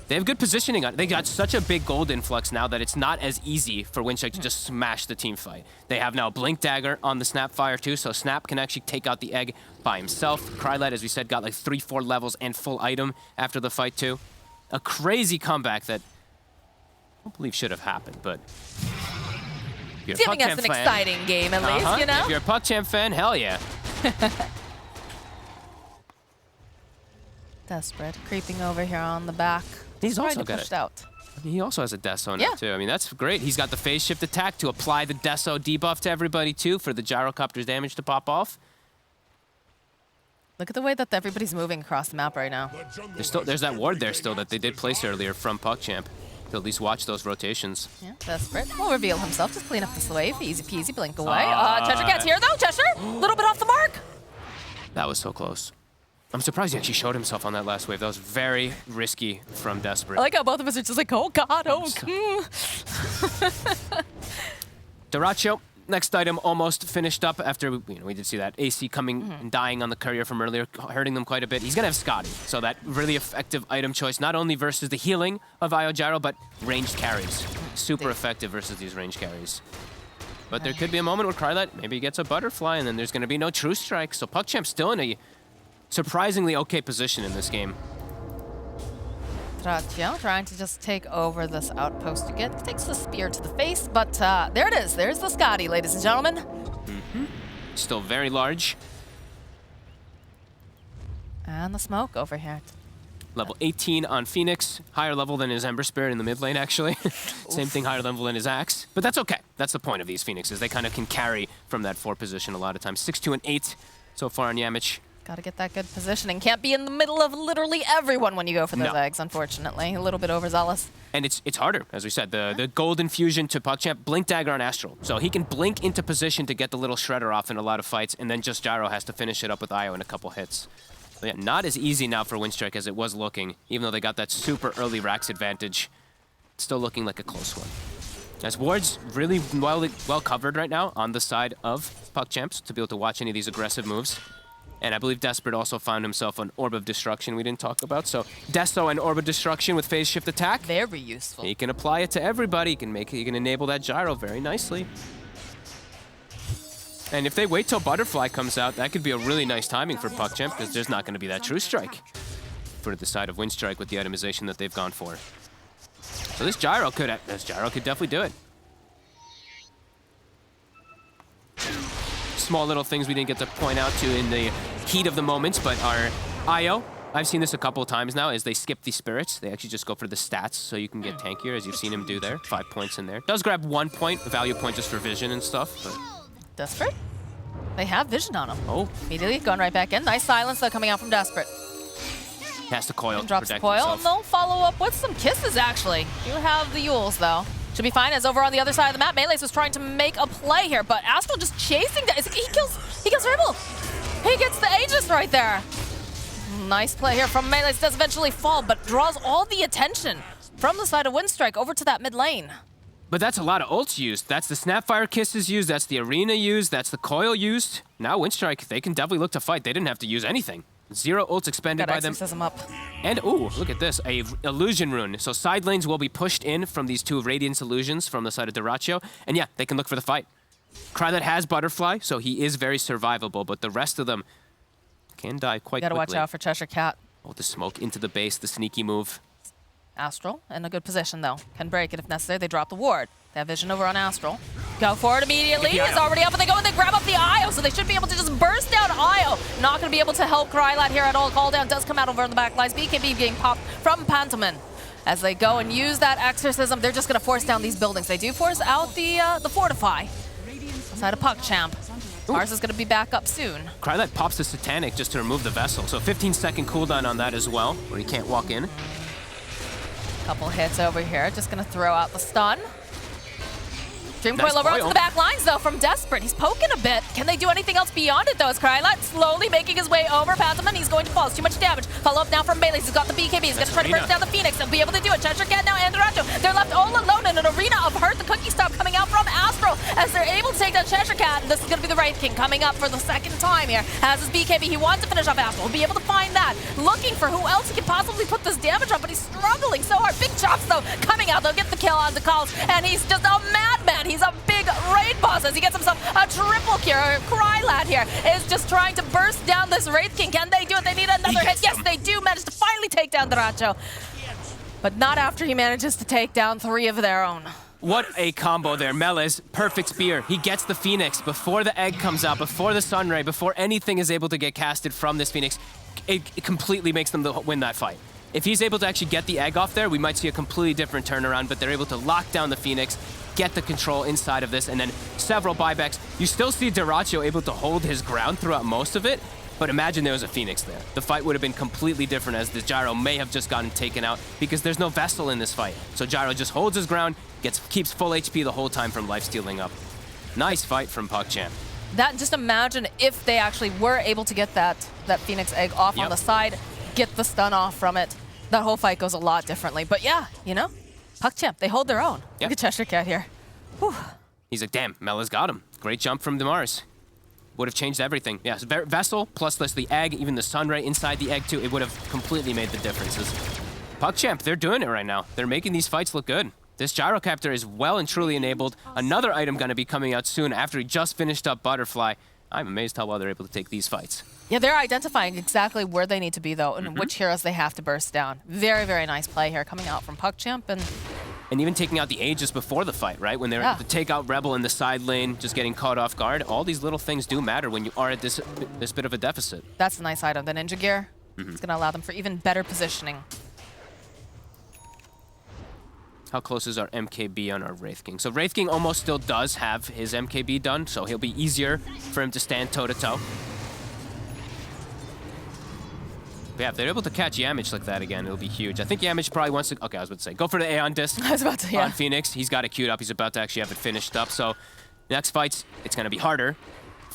They have good positioning on. They got such a big gold influx now that it's not as easy for Windstrike to just smash the team fight. They have now Blink Dagger on the Snapfire, too, so Snap can actually take out the egg by himself. Krylat, as we said, got like 3-4 levels and full item after the fight, too. A crazy comeback that I don't believe should have happened, but giving us an exciting game, at least, you know? If you're a PuckChamp fan, hell yeah. Desperate, creeping over here on the back. He's also got pushed out. He also has a Deso now, too. I mean, that's great. He's got the phase shift attack to apply the Deso debuff to everybody, too, for the Gyrocopter's damage to pop off. Look at the way that everybody's moving across the map right now. There's that ward there still that they did place earlier from PuckChamp. To at least watch those rotations. Yeah, Desperate will reveal himself. Just clean up this wave. Easy peasy, blink away. Cheshire Cat's here, though. Cheshire, a little bit off the mark. That was so close. I'm surprised he actually showed himself on that last wave. That was very risky from Desperate. I like how both of us are just like, oh, God, oh. Duracho, next item almost finished up after we did see that AC coming and dying on the courier from earlier, hurting them quite a bit. He's going to have Scotty, so that really effective item choice, not only versus the healing of Io Gyro, but ranged carries. Super effective versus these ranged carries. But there could be a moment where Krylat maybe gets a butterfly, and then there's going to be no true strike. So PuckChamp's still in a surprisingly okay position in this game. Duracho trying to just take over this outpost again. Takes the spear to the face, but there it is. There's the Scotty, ladies and gentlemen. Still very large. And the smoke over here. Level 18 on Phoenix. Higher level than his Ember Spirit in the mid lane, actually. Same thing, higher level than his Axe. But that's okay. That's the point of these Phoenixes. They kind of can carry from that 4 position a lot of times. 6, 2, and 8 so far on Yamich. Got to get that good positioning. Can't be in the middle of literally everyone when you go for those eggs, unfortunately. A little bit overzealous. And it's harder, as we said. The gold infusion to PuckChamp, Blink Dagger on Astral. So he can blink into position to get the little shredder off in a lot of fights, and then just Gyro has to finish it up with Io in a couple hits. So yeah, not as easy now for Windstrike as it was looking, even though they got that super early Rax advantage. Still looking like a close one. As Ward's really well covered right now on the side of PuckChamps to be able to watch any of these aggressive moves. And I believe Desperate also found himself an Orb of Destruction we didn't talk about. So Deso and Orb of Destruction with phase shift attack. Very useful. He can apply it to everybody. He can enable that gyro very nicely. And if they wait till Butterfly comes out, that could be a really nice timing for PuckChamp because there's not going to be that True Strike for the side of Windstrike with the itemization that they've gone for. So this gyro could definitely do it. Small little things we didn't get to point out to in the heat of the moments, but our IO, I've seen this a couple of times now, is they skip the spirits. They actually just go for the stats so you can get tankier, as you've seen him do there. 5 points in there. Does grab 1 point, a value point just for vision and stuff, but... Desperate? They have vision on him. Oh. Immediately going right back in. Nice silence though coming out from Desperate. Has to coil And to drops the protect coil. himself. They'll follow up with some kisses actually. You have the Yules though. Should be fine as over on the other side of the map, Melee's was trying to make a play here, but Astral just chasing that. He kills Rebel. He gets the Aegis right there. Nice play here from Melee's. Does eventually fall, but draws all the attention from the side of Windstrike over to that mid lane. But that's a lot of ults used. That's the Snapfire kisses used, that's the arena used, that's the coil used. Now Windstrike, they can definitely look to fight. They didn't have to use anything. 0 ults expended by them. Exorcism up. And, ooh, look at this, a illusion rune. So side lanes will be pushed in from these 2 Radiance illusions from the side of Dyrachyo. And yeah, they can look for the fight. Krylet has Butterfly, so he is very survivable, but the rest of them can die quite quickly. Gotta watch out for Cheshire Cat. Oh, the smoke into the base, the sneaky move. Astral in a good position though. Can break it if necessary. They drop the ward. They have vision over on Astral. Go for it immediately. He's already up and they go and they grab up the IO, so they should be able to just burst down IO. Not going to be able to help Krylat here at all. Call down does come out over on the back lines. BKB getting popped from Pantomin. As they go and use that exorcism, they're just going to force down these buildings. They do force out the Fortify. Side of PuckChamp. Mars is going to be back up soon. Krylet pops the Satanic just to remove the Vessel, so 15-second cooldown on that as well, where he can't walk in. Couple hits over here. Just going to throw out the stun. Dream Nice Coil over coil. onto the back lines, though, from Desperate. He's poking a bit. Can they do anything else beyond it, though? As Krylat slowly making his way over Pantomin. He's going to fall. It's too much damage. Follow up now from Melee's. He's got the BKB. He's going to try to burst down the Phoenix and be able to do it. Cheshire Cat now and Dyrachyo. They're left all alone in an arena of hurt. The cookie stop coming out from Astral as they're able to take down Cheshire Cat. And this is going to be the Wraith King coming up for the second time here. Has his BKB. He wants to finish off Astral. Will be able to find that. Looking for who else he can possibly put this damage on, but he's struggling so hard. Big chops, though, coming out. They'll get the kill on the calls. And he's just a madman. He's a big raid boss as he gets himself a triple cure. Krylat here is just trying to burst down this Wraith King. Can they do it? They need another hit. Yes, they do manage to finally take down Dyrachyo. But not after he manages to take down 3 of their own. What a combo there. Melee's perfect spear. He gets the Phoenix before the egg comes out, before the Sunray, before anything is able to get casted from this Phoenix. It completely makes them win that fight. If he's able to actually get the egg off there, we might see a completely different turnaround, but they're able to lock down the Phoenix, get the control inside of this, and then several buybacks. You still see Dyrachyo able to hold his ground throughout most of it, but imagine there was a Phoenix there. The fight would have been completely different as the Gyro may have just gotten taken out because there's no Vessel in this fight. So Gyro just holds his ground, keeps full HP the whole time from life stealing up. Nice fight from PuckChamp. That, just imagine if they actually were able to get that Phoenix egg off on the side, get the stun off from it. That whole fight goes a lot differently. But yeah, you know, PuckChamp, they hold their own. Look at Cheshire Cat here. Whew. He's like, damn, Mela's got him. Great jump from Demars. Would have changed everything. Yeah, so Vessel plus the egg, even the Sunray inside the egg too, it would have completely made the differences. PuckChamp, they're doing it right now. They're making these fights look good. This Gyrocopter is well and truly enabled. Another item going to be coming out soon after he just finished up Butterfly. I'm amazed how well they're able to take these fights. Yeah, they're identifying exactly where they need to be, though, and which heroes they have to burst down. Very, very nice play here coming out from PuckChamp. And even taking out the Aegis before the fight, right? When they're able to take out Rebel in the side lane, just getting caught off guard. All these little things do matter when you are at this bit of a deficit. That's a nice item. The Ninja Gear, it's going to allow them for even better positioning. How close is our MKB on our Wraith King? So Wraith King almost still does have his MKB done, so he'll be easier for him to stand toe-to-toe. But yeah, if they're able to catch Yamage like that again, it'll be huge. I think Yamage probably wants to... Okay, I was about to say, go for the Aeon Disc I was about to, on Phoenix. He's got it queued up. He's about to actually have it finished up. So next fight, it's going to be harder,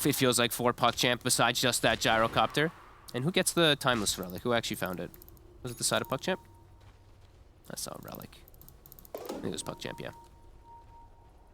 it feels like, for PuckChamp besides just that Gyrocopter. And who gets the Timeless Relic? Who actually found it? Was it the side of PuckChamp? I saw a Relic. I think it was PuckChamp, yeah.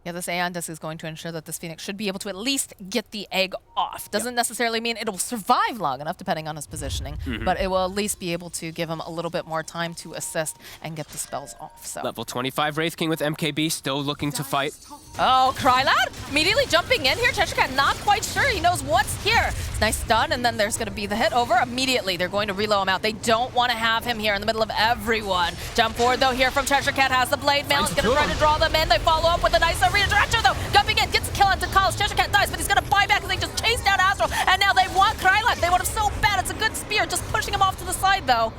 Yeah, this Aeon Disc is going to ensure that this Phoenix should be able to at least get the egg off. Doesn't necessarily mean it will survive long enough, depending on his positioning, but it will at least be able to give him a little bit more time to assist and get the spells off. So Level 25 Wraith King with MKB, still looking to fight. Oh, Kryloud immediately jumping in here. Cheshire Cat not quite sure. He knows what's here. It's nice stun, and then there's going to be the hit over. Immediately, they're going to reload him out. They don't want to have him here in the middle of everyone. Jump forward, though, here from Cheshire Cat. Has the Blade Mail. He's going to try to draw them in. They follow up with a nice arena director, though. Jumping in, gets a kill onto College. Cheshire Cat dies, but he's going to buy back as they just chase down Astral. And now they want Kryloud. They want him so bad. It's a good spear. Just pushing him off to the side, though.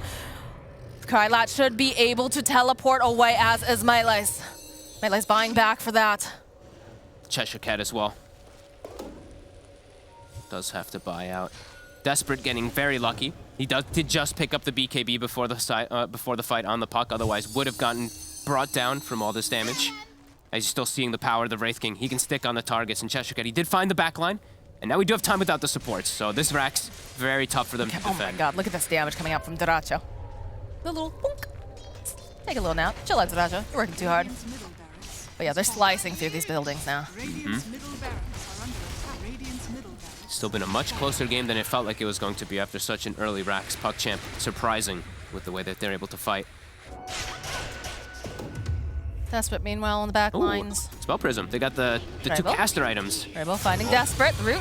Kryloud should be able to teleport away, as is Melee's. Melee's buying back for that. Cheshire Cat as well. Does have to buy out. Desperate getting very lucky. He did just pick up the BKB before the fight on the puck, otherwise would have gotten brought down from all this damage. As you're still seeing the power of the Wraith King, he can stick on the targets, and Cheshire Cat, he did find the backline, and now we do have time without the supports, so this Rax, very tough for them to defend. Oh my god, look at this damage coming out from Daracho. The little boonk. Take a little nap. Chill out, Daracho. You're working too hard. But yeah, they're slicing through these buildings now. Still been a much closer game than it felt like it was going to be after such an early Rax. PuckChamp surprising with the way that they're able to fight. Desperate, meanwhile, on the back lines. Spell Prism. They got the two caster items. Rainbow finding Desperate. The root.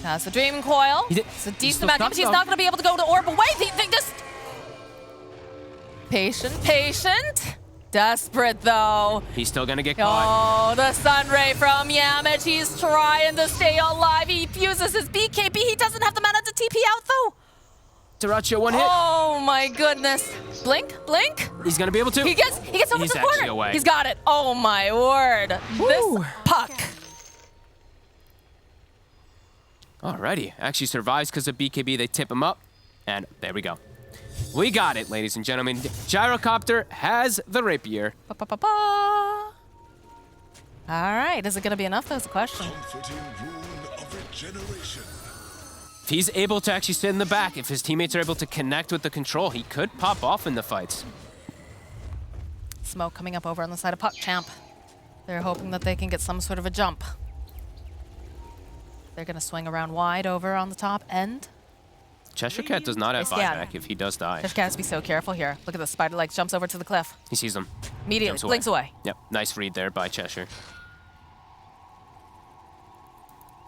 Has the Dream Coil. It's a decent amount of damage. He's not going to be able to go to Orb away. They just... Patient. Desperate, though. He's still going to get caught. Oh, the Sunray from Yamich. He's trying to stay alive. He fuses his BKB. He doesn't have the mana to TP out, though. Daracho, one hit. Oh, my goodness. Blink. He's going to be able to. He gets over to the corner. Away. He's got it. Oh, my word. Woo. This puck. Alrighty. Actually survives because of BKB. They tip him up. And there we go. We got it, ladies and gentlemen. Gyrocopter has the rapier. All right, is it going to be enough? That's the question. If he's able to actually sit in the back, if his teammates are able to connect with the control, he could pop off in the fights. Smoke coming up over on the side of PuckChamp. They're hoping that they can get some sort of a jump. They're going to swing around wide over on the top end. Cheshire Cat does not have buyback if he does die. Cheshire Cat has to be so careful here. Look at the spider legs, jumps over to the cliff. He sees them. Immediately, blinks away. Yep, nice read there by Cheshire.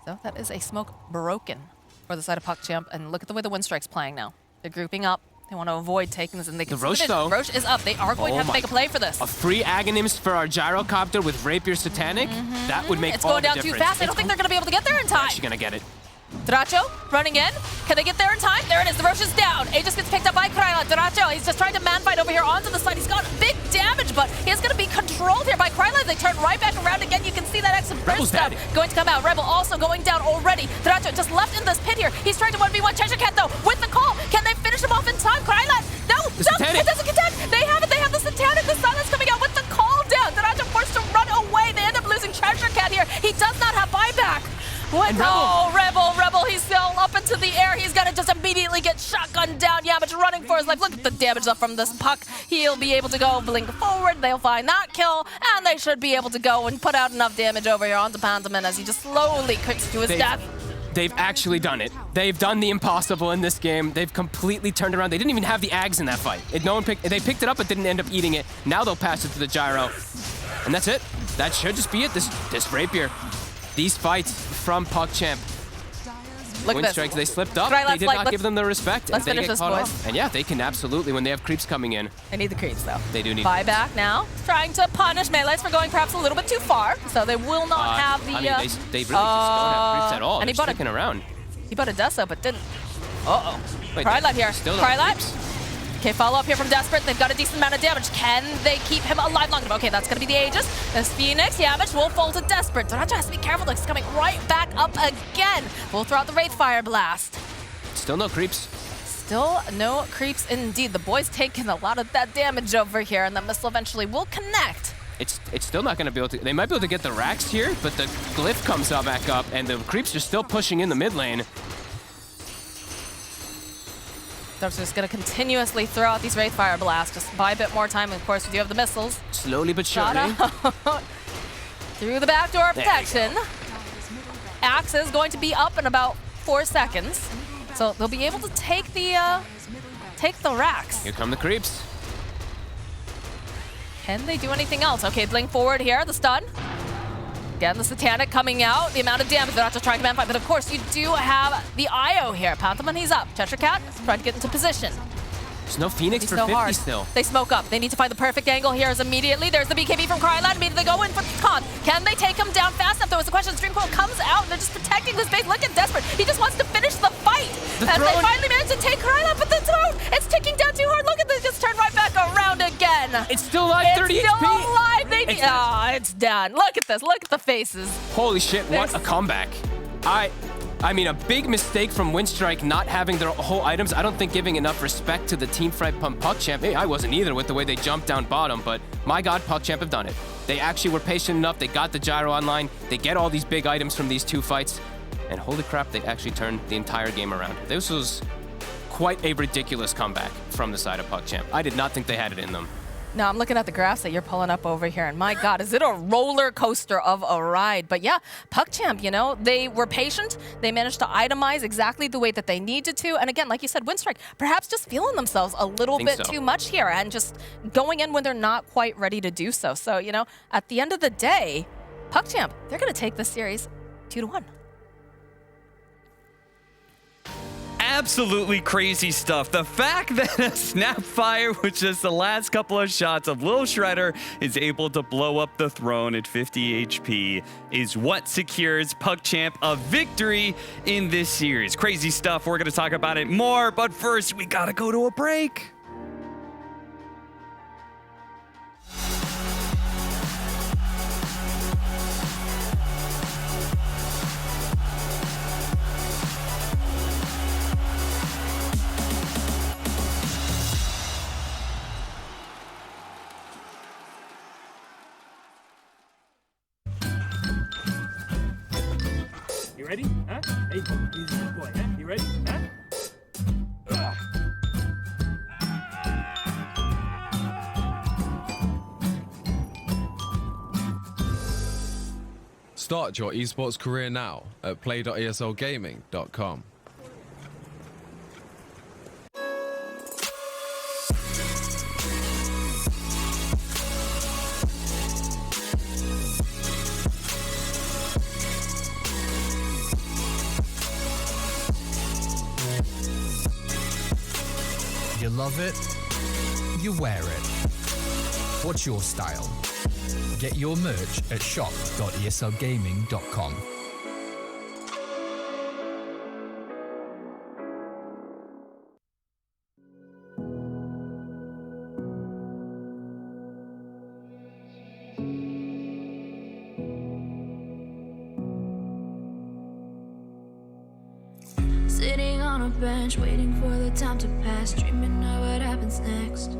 So that is a smoke broken for the side of PuckChamp. And look at the way the Windstrike's playing now. They're grouping up. They want to avoid taking this, and they can the Roche, though. Roche is up. They are going to have to make a play for this. A free Aghanims for our Gyrocopter with Rapier Satanic? That would make all the difference. It's going down too fast. I don't think they're going to be able to get there in time. She's going to get it. Daracho running in. Can they get there in time? There it is. The Roche is down. Aegis gets picked up by Kryloud. Daracho, he's just trying to man fight over here onto the side. He's got big damage, but he is going to be controlled here by Kryloud. They turn right back around again. You can see that exit burst stuff going to come out. Rebel also going down already. Daracho just left in this pit here. He's trying to 1v1 Cheshire Cat, though, with the call. Can they finish him off in time? Kryloud, no, it doesn't connect. They have it. They have the Satanic. The Silence coming out with the call down. Daracho forced to run away. They end up losing Cheshire Cat here. He does not have buyback. Rebel, he's still up into the air. He's gonna just immediately get shotgunned down. Yamich running for his life. Look at the damage up from this puck. He'll be able to go blink forward. They'll find that kill, and they should be able to go and put out enough damage over here onto Pantaman as he just slowly creeps to his death. They've actually done it. They've done the impossible in this game. They've completely turned around. They didn't even have the Ags in that fight. They picked it up but didn't end up eating it. Now they'll pass it to the Gyro. And that's it. That should just be it. This Rapier. These fights from PuckChamp. Look at this. Strikes, they slipped up. They did not give them the respect. Let's finish this, boys. And yeah, they can absolutely, when they have creeps coming in. They need the creeps, though. They do need buyback now. Trying to punish Melees for going perhaps a little bit too far. So they will not have the... I mean, they really just don't have creeps at all. And they're sticking around. He bought a Deso, but didn't. Uh-oh. Wait, Kryloud here. Still Kryloud. Okay, follow up here from Desperate. They've got a decent amount of damage. Can they keep him alive long enough? Okay, that's going to be the Aegis. This Phoenix, Yamich will fall to Desperate. Daracho has to be careful. He's coming right back up again. We'll throw out the Wraith Fire Blast. Still no creeps. Still no creeps indeed. The boys taking a lot of that damage over here, and the missile eventually will connect. It's still not going to be able to... They might be able to get the Rax here, but the Glyph comes back up, and the creeps are still pushing in the mid lane. They're just going to continuously throw out these Wraithfire blasts. Just buy a bit more time. And of course, we do have the missiles. Slowly but surely. Through the backdoor protection. Axe is going to be up in about 4 seconds. So they'll be able to take the racks. Here come the creeps. Can they do anything else? Okay, blink forward here, the stun. Again, the Satanic coming out, the amount of damage. They're not just trying to man fight, but of course you do have the IO here. Pantherman, he's up. Cheshire Cat trying to get into position. There's no Phoenix for 50 still. They smoke up. They need to find the perfect angle here as immediately. There's the BKB from Krylan. Immediately go in for Khan. Can they take him down fast enough? Though it's a question. Streamcoil comes out and they're just protecting this base. Look at Desperate. He just wants to finish the fight. As they finally manage to take Krylan, but the throne, it's ticking down too hard. Look at this. Just turn right back around again. It's still alive, 30 HP. It's still alive. It's done. Look at this. Look at the faces. Holy shit, what a comeback. I mean, a big mistake from Windstrike not having their whole items. I don't think giving enough respect to the Teamfight PuckChamp. Hey, I wasn't either with the way they jumped down bottom, but my God, PuckChamp have done it. They actually were patient enough. They got the gyro online. They get all these big items from these two fights. And holy crap, they actually turned the entire game around. This was quite a ridiculous comeback from the side of PuckChamp. I did not think they had it in them. No, I'm looking at the graphs that you're pulling up over here, and my God, is it a roller coaster of a ride? But yeah, PuckChamp, you know, they were patient. They managed to itemize exactly the way that they needed to. And again, like you said, Windstrike, perhaps just feeling themselves a little bit too much here and just going in when they're not quite ready to do so. So, you know, at the end of the day, PuckChamp, they're going to take this series 2-1. Absolutely crazy stuff. The fact that a Snapfire with just the last couple of shots of Lil Shredder is able to blow up the throne at 50 HP is what secures PuckChamp a victory in this series. Crazy stuff. We're going to talk about it more, but first we got to go to a break. You ready? Huh? Hey, easy boy, huh? You ready? Huh? Start your esports career now at play.eslgaming.com. You love it, you wear it. What's your style? Get your merch at shop.eslgaming.com. Sitting on a bench, waiting for the time to pass, dreaming of what happens next.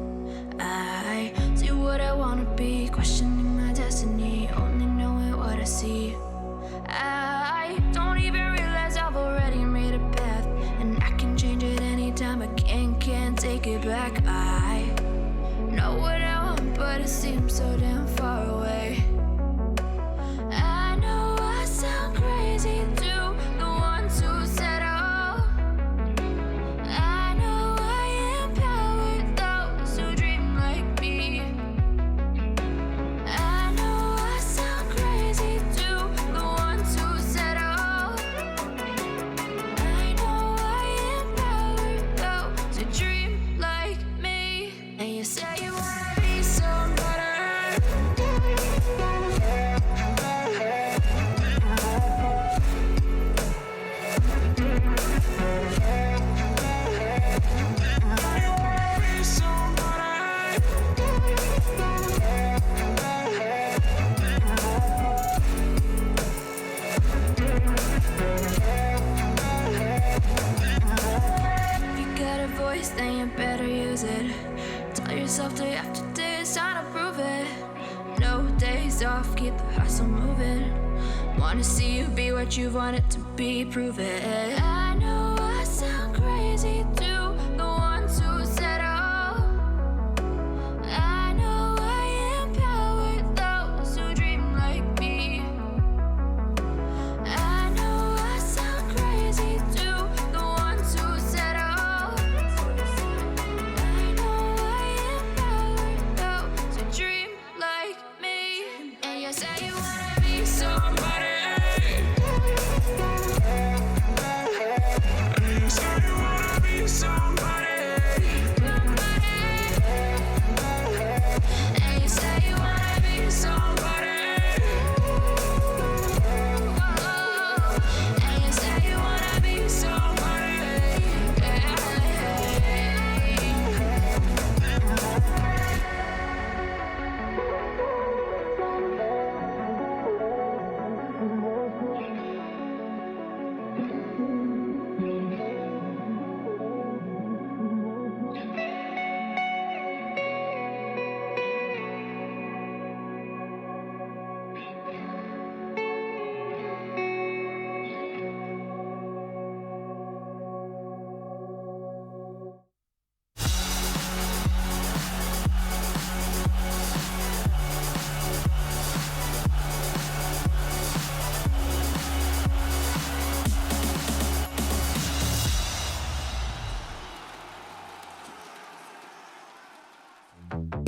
I see what I wanna be, questioning my destiny, only knowing what I see. I don't even realize I've already made a path, and I can change it anytime, I can't take it back. I know what I want, but it seems so damn far away. I know I sound crazy to the ones who said then you better use it. Tell yourself day after day it's time to prove it. No days off, keep the hustle moving. Wanna see you be what you want it to be, prove it. I know I sound crazy to the one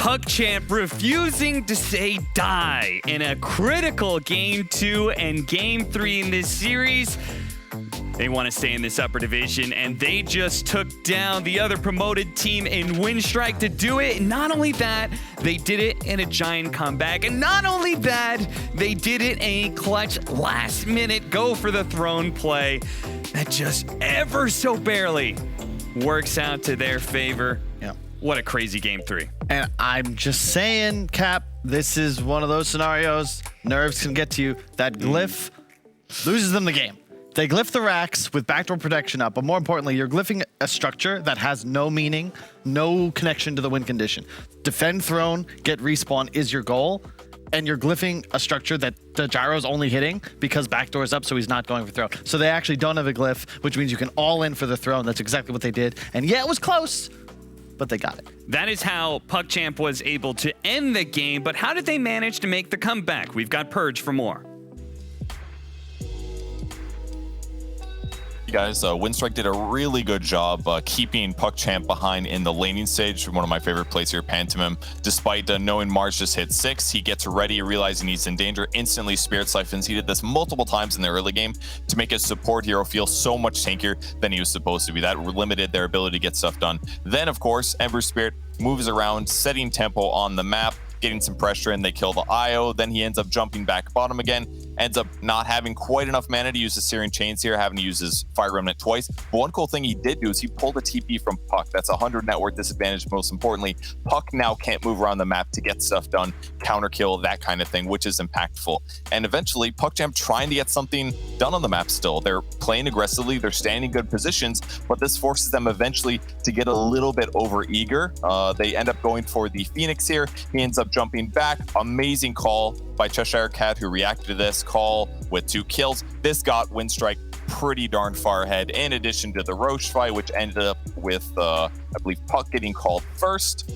PuckChamp refusing to say die in a critical Game 2 and Game 3 in this series. They want to stay in this upper division, and they just took down the other promoted team in Winstrike to do it. And not only that, they did it in a giant comeback. And not only that, they did it in a clutch last-minute go for the throne play that just ever so barely works out to their favor. Yeah. What a crazy Game 3. And I'm just saying, Cap, this is one of those scenarios. Nerves can get to you. That glyph loses them the game. They glyph the racks with backdoor protection up, but more importantly, you're glyphing a structure that has no meaning, no connection to the win condition. Defend throne, get respawn is your goal, and you're glyphing a structure that the gyro's only hitting because backdoor is up, so he's not going for throne. So they actually don't have a glyph, which means you can all in for the throne. That's exactly what they did. And yeah, it was close, but they got it. That is how PuckChamp was able to end the game, but how did they manage to make the comeback? We've got Purge for more. Guys, Winstrike did a really good job keeping PuckChamp behind in the laning stage. One of my favorite plays here, Pantomime. Despite knowing Mars just hit 6, he gets ready, realizing he's in danger, instantly Spirit Siphons. He did this multiple times in the early game to make his support hero feel so much tankier than he was supposed to be. That limited their ability to get stuff done. Then, of course, Ember Spirit moves around, setting tempo on the map, getting some pressure in. They kill the IO. Then he ends up jumping back bottom again. Ends up not having quite enough mana to use the Searing Chains here, having to use his Fire Remnant twice. But one cool thing he did do is he pulled a TP from Puck. That's 100 net worth disadvantage. Most importantly, Puck now can't move around the map to get stuff done, counter kill, that kind of thing, which is impactful. And eventually, PuckChamp trying to get something done on the map still. They're playing aggressively, they're standing good positions, but this forces them eventually to get a little bit over eager. They end up going for the Phoenix here. He ends up jumping back. Amazing call by Cheshire Cat, who reacted to this call with 2 kills. This got Winstrike pretty darn far ahead, in addition to the Roche fight, which ended up with, I believe, Puck getting called first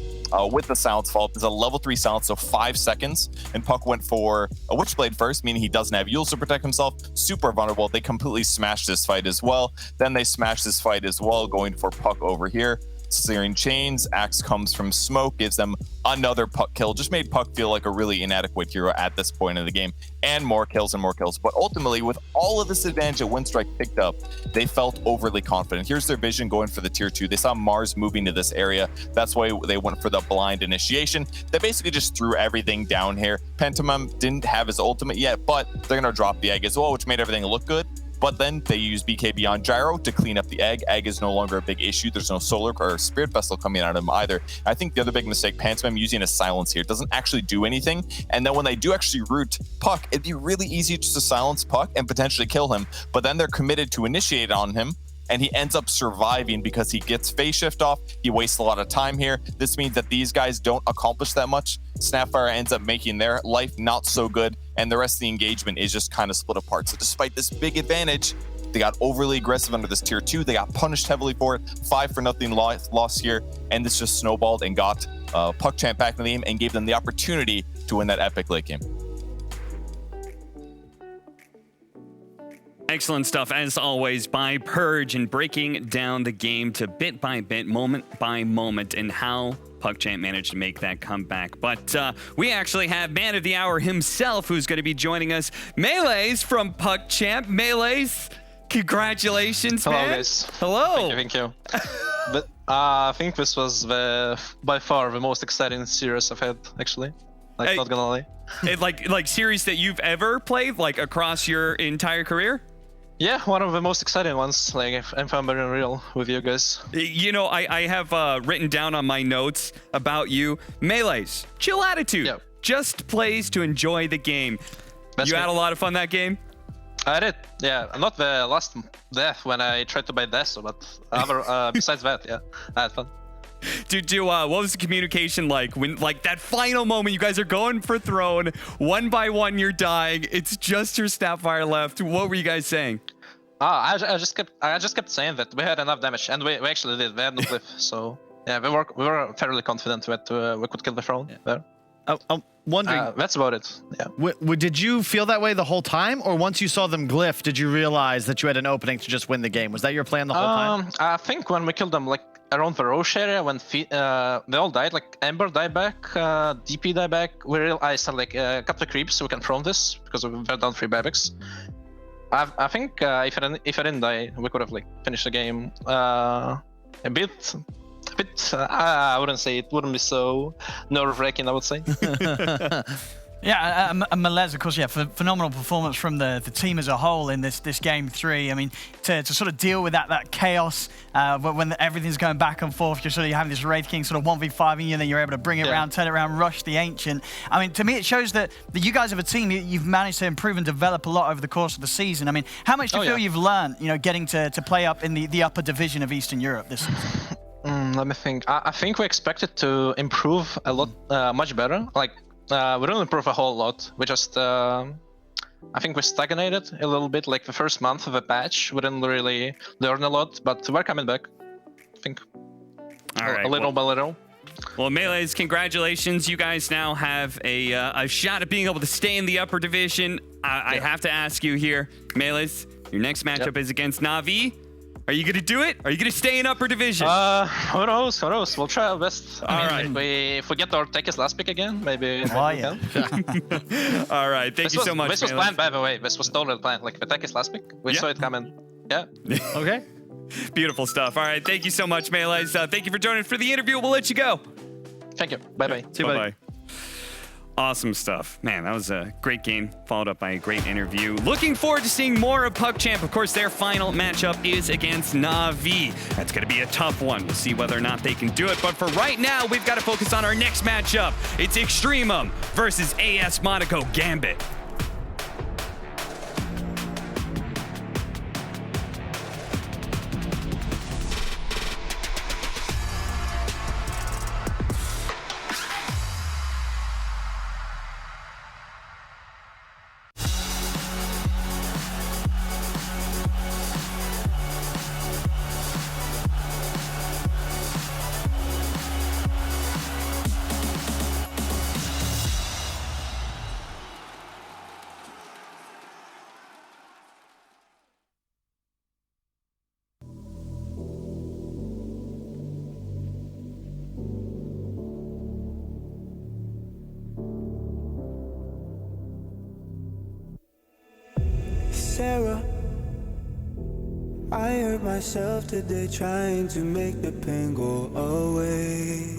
with the silence fault. There's a level 3 silence, so 5 seconds, and Puck went for a Witchblade first, meaning he doesn't have Yules to protect himself. Super vulnerable. They completely smashed this fight as well. Then they smashed this fight as well, going for Puck over here. Searing Chains, Axe comes from smoke, gives them another Puck kill. Just made Puck feel like a really inadequate hero at this point in the game, and more kills and more kills. But ultimately, with all of this advantage that Winstrike picked up, they felt overly confident. Here's their vision going for the tier 2. They saw Mars moving to this area. That's why they went for the blind initiation. They basically just threw everything down here. Pantomime didn't have his ultimate yet, but they're going to drop the egg as well, which made everything look good. But then they use BKB on Gyro to clean up the egg. Egg is no longer a big issue. There's no Solar or Spirit Vessel coming out of him either. I think the other big mistake, Pantomime using a silence here, doesn't actually do anything. And then when they do actually root Puck, it'd be really easy just to silence Puck and potentially kill him. But then they're committed to initiate on him, and he ends up surviving because he gets phase shift off. He wastes a lot of time here. This means that these guys don't accomplish that much. Snapfire ends up making their life not so good, and the rest of the engagement is just kind of split apart. So despite this big advantage, they got overly aggressive under this tier 2. They got punished heavily for it. 5-0 loss here, and this just snowballed and got PuckChamp back in the game and gave them the opportunity to win that epic late game. Excellent stuff, as always, by Purge, and breaking down the game to bit by bit, moment by moment, and how PuckChamp managed to make that comeback. But we actually have Man of the Hour himself, who's going to be joining us. Melees from PuckChamp. Melees, congratulations, Hello, man. guys. Hello. Thank you. But I think this was by far the most exciting series I've had, actually. Like, not gonna lie. like series that you've ever played, like across your entire career? Yeah, one of the most exciting ones, like if I'm being real with you guys. You know, I have written down on my notes about you, Melees, chill attitude. Yep. Just plays to enjoy the game. You had a lot of fun that game? I did, yeah. Not the last death when I tried to buy Deso, but other, besides that, yeah, I had fun. Dude, what was the communication like when, like, that final moment you guys are going for throne, one by one you're dying, it's just your Snapfire left. What were you guys saying? I just kept saying that we had enough damage, and we actually did. We had no cliff, so yeah, we were fairly confident that we could kill the throne there. Wondering. That's about it. Yeah. Did you feel that way the whole time, or once you saw them glyph, did you realize that you had an opening to just win the game? Was that your plan the whole time? I think when we killed them, like around the Roche area, when they all died, like Ember died back, DP died back. I started like a couple of creeps so we can front this because we were down 3 buybacks. I think if I didn't die, we could have like finished the game a bit. I wouldn't say it wouldn't be so nerve-wracking, I would say. Yeah, and Melez, of course, yeah, phenomenal performance from the team as a whole in this game 3. I mean, to sort of deal with that chaos when everything's going back and forth, you're having this Wraith King sort of 1v5ing you, and then you're able to bring it around, turn it around, rush the Ancient. I mean, to me, it shows that you guys have a team, you've managed to improve and develop a lot over the course of the season. I mean, how much do you feel you've learned, getting to play up in the upper division of Eastern Europe this season? Let me think. I think we expected to improve a lot, much better. Like, we didn't improve a whole lot. We just, I think we stagnated a little bit. Like the first month of a patch, we didn't really learn a lot, but we're coming back. I think. All right. Little by little. Well, Melees, congratulations. You guys now have a shot at being able to stay in the upper division. I have to ask you here, Melees, your next matchup is against Na'Vi. Are you going to do it? Are you going to stay in upper division? Who knows? Who knows? We'll try our best. All right. If we get our Tekis last pick again, maybe. All right. Thank you so much. This was planned, by the way. This was totally planned. Like the Tekis last pick, we saw it coming. Yeah. Okay. Beautiful stuff. All right. Thank you so much, Melees. Thank you for joining for the interview. We'll let you go. Thank you. Bye-bye. See you, buddy. Bye-bye. Awesome stuff. Man, that was a great game, followed up by a great interview. Looking forward to seeing more of PUBChamp. Of course, their final matchup is against Na'Vi. That's going to be a tough one. We'll see whether or not they can do it. But for right now, we've got to focus on our next matchup. It's Extremum versus AS Monaco Gambit. Sarah, I hurt myself today trying to make the pain go away.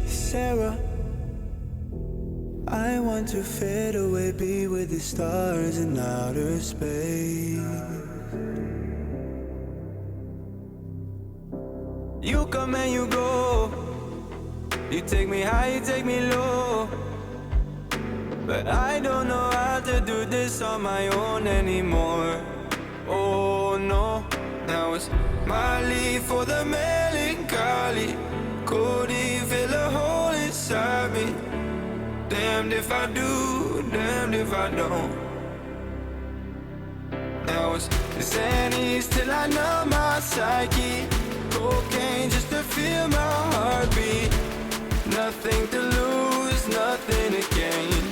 Sarah, I want to fade away, be with the stars in outer space. You come and you go, you take me high, you take me low. But I don't know how to do this on my own anymore. Oh no, now it's my leave for the melancholy. Couldn't feel a hole inside me. Damned if I do, damned if I don't. Now it's Xannies till I numb my psyche. Cocaine just to feel my heartbeat. Nothing to lose, nothing to gain.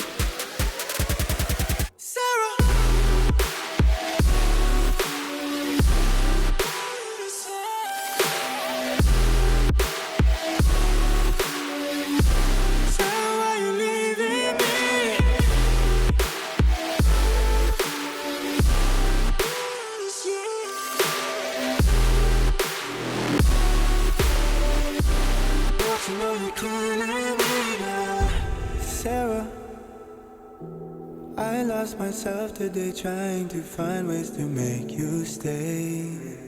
Sarah, I lost myself today trying to find ways to make you stay.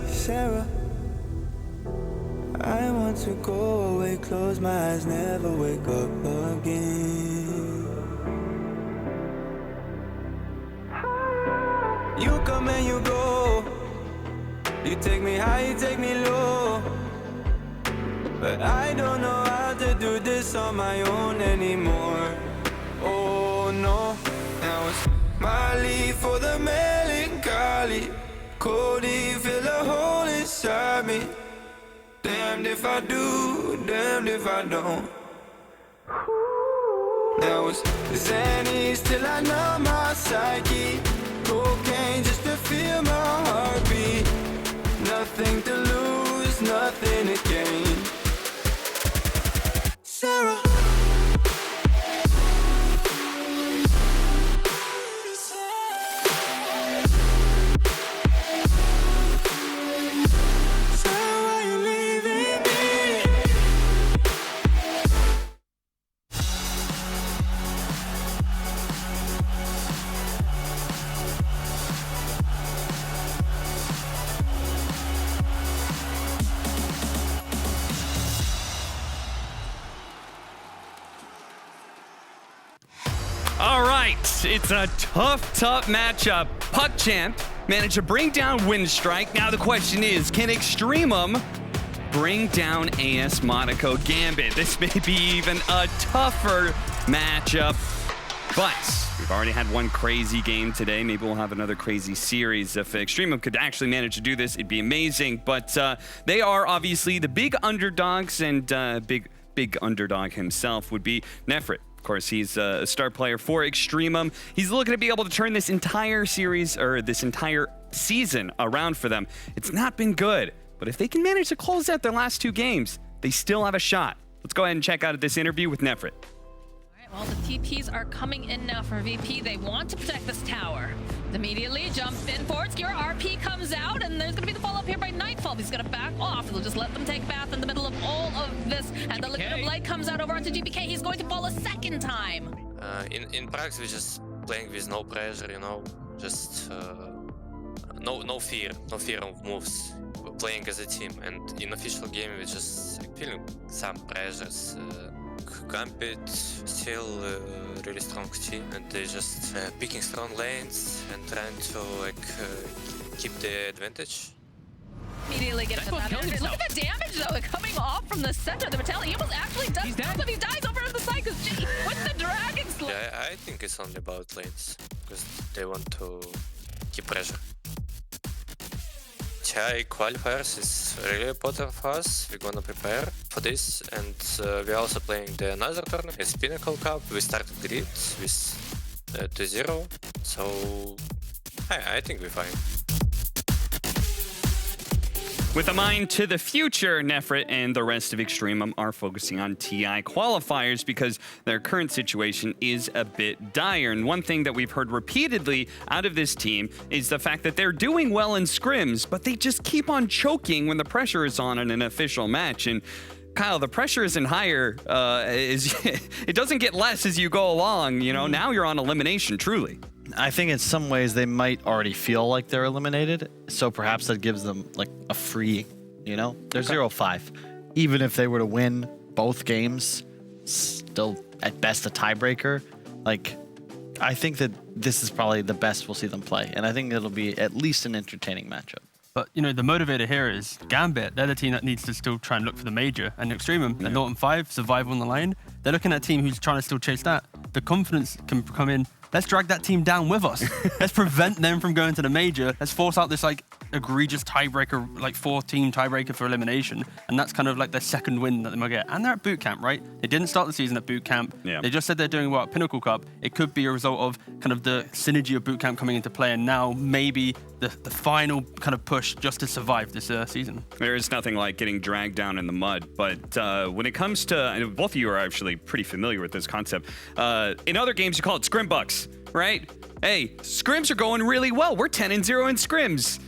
Sarah, I want to go away, close my eyes, never wake up again. You come and you go, you take me high, you take me low. But I don't know how to do this on my own anymore. Oh no, now it's my leave for the melancholy. valley. Cody, feel a hole inside me. Damned if I do, damned if I don't. There was Xannies till I know my psyche. Cocaine just to feel my heartbeat. Nothing to lose, nothing to gain. Sarah. All right, it's a tough matchup. Puck Champ managed to bring down Windstrike. Now the question is, can Extremum bring down AS Monaco Gambit? This may be even a tougher matchup, but we've already had one crazy game today. Maybe we'll have another crazy series. If Extremum could actually manage to do this, it'd be amazing. But they are obviously the big underdogs, and big underdog himself would be Nefrit. Of course, he's a star player for Extremum. He's looking to be able to turn this entire series, or this entire season, around for them. It's not been good, but if they can manage to close out their last 2 games, they still have a shot. Let's go ahead and check out this interview with Nefrit. Well, the TPs are coming in now for VP. They want to protect this tower. Immediately jump in forward. Your RP comes out, and there's going to be the follow-up here by Nightfall. He's going to back off. They'll just let them take bath in the middle of all of this. And the Laguna Blade comes out over onto GPK. He's going to fall a second time. In practice, we're just playing with no pressure, you know, just no fear of moves. We're playing as a team, and in official game, we're just feeling some pressures. Gambit still really strong team, and they're just picking strong lanes and trying to keep the advantage. Immediately gets the advantage. Look at the damage though coming off from the center. The Metallic, he almost actually does, but he dies over on the side because G with the Dragon Slayer. Yeah, I think it's only about lanes because they want to keep pressure. TI qualifiers is really important for us. We're gonna prepare for this, and we're also playing the another tournament. It's Pinnacle Cup. We started grid with 2-0, so I think we're fine. With a mind to the future, Nefrit and the rest of Extremum are focusing on TI qualifiers because their current situation is a bit dire. And one thing that we've heard repeatedly out of this team is the fact that they're doing well in scrims, but they just keep on choking when the pressure is on in an official match. And Kyle, the pressure isn't higher. It doesn't get less as you go along. You know, now you're on elimination, truly. I think in some ways they might already feel like they're eliminated, so perhaps that gives them like a free, you know? They're 0-5. Even if they were to win both games, still at best a tiebreaker. Like, I think that this is probably the best we'll see them play, and I think it'll be at least an entertaining matchup. But, you know, the motivator here is Gambit. They're the team that needs to still try and look for the major. And Extremum, they're 0-5, survival on the line. They're looking at a team who's trying to still chase that. The confidence can come in. Let's drag that team down with us. Let's prevent them from going to the major. Let's force out this like egregious tiebreaker, like 4-team tiebreaker for elimination. And that's kind of like their second win that they might get. And they're at boot camp, right? They didn't start the season at boot camp. Yeah. They just said they're doing well at Pinnacle Cup. It could be a result of kind of the synergy of boot camp coming into play. And now maybe the final kind of push just to survive this season. There is nothing like getting dragged down in the mud. But when it comes to, and both of you are actually pretty familiar with this concept. In other games, you call it scrim bucks. Right? Hey, scrims are going really well. We're 10-0 in scrims.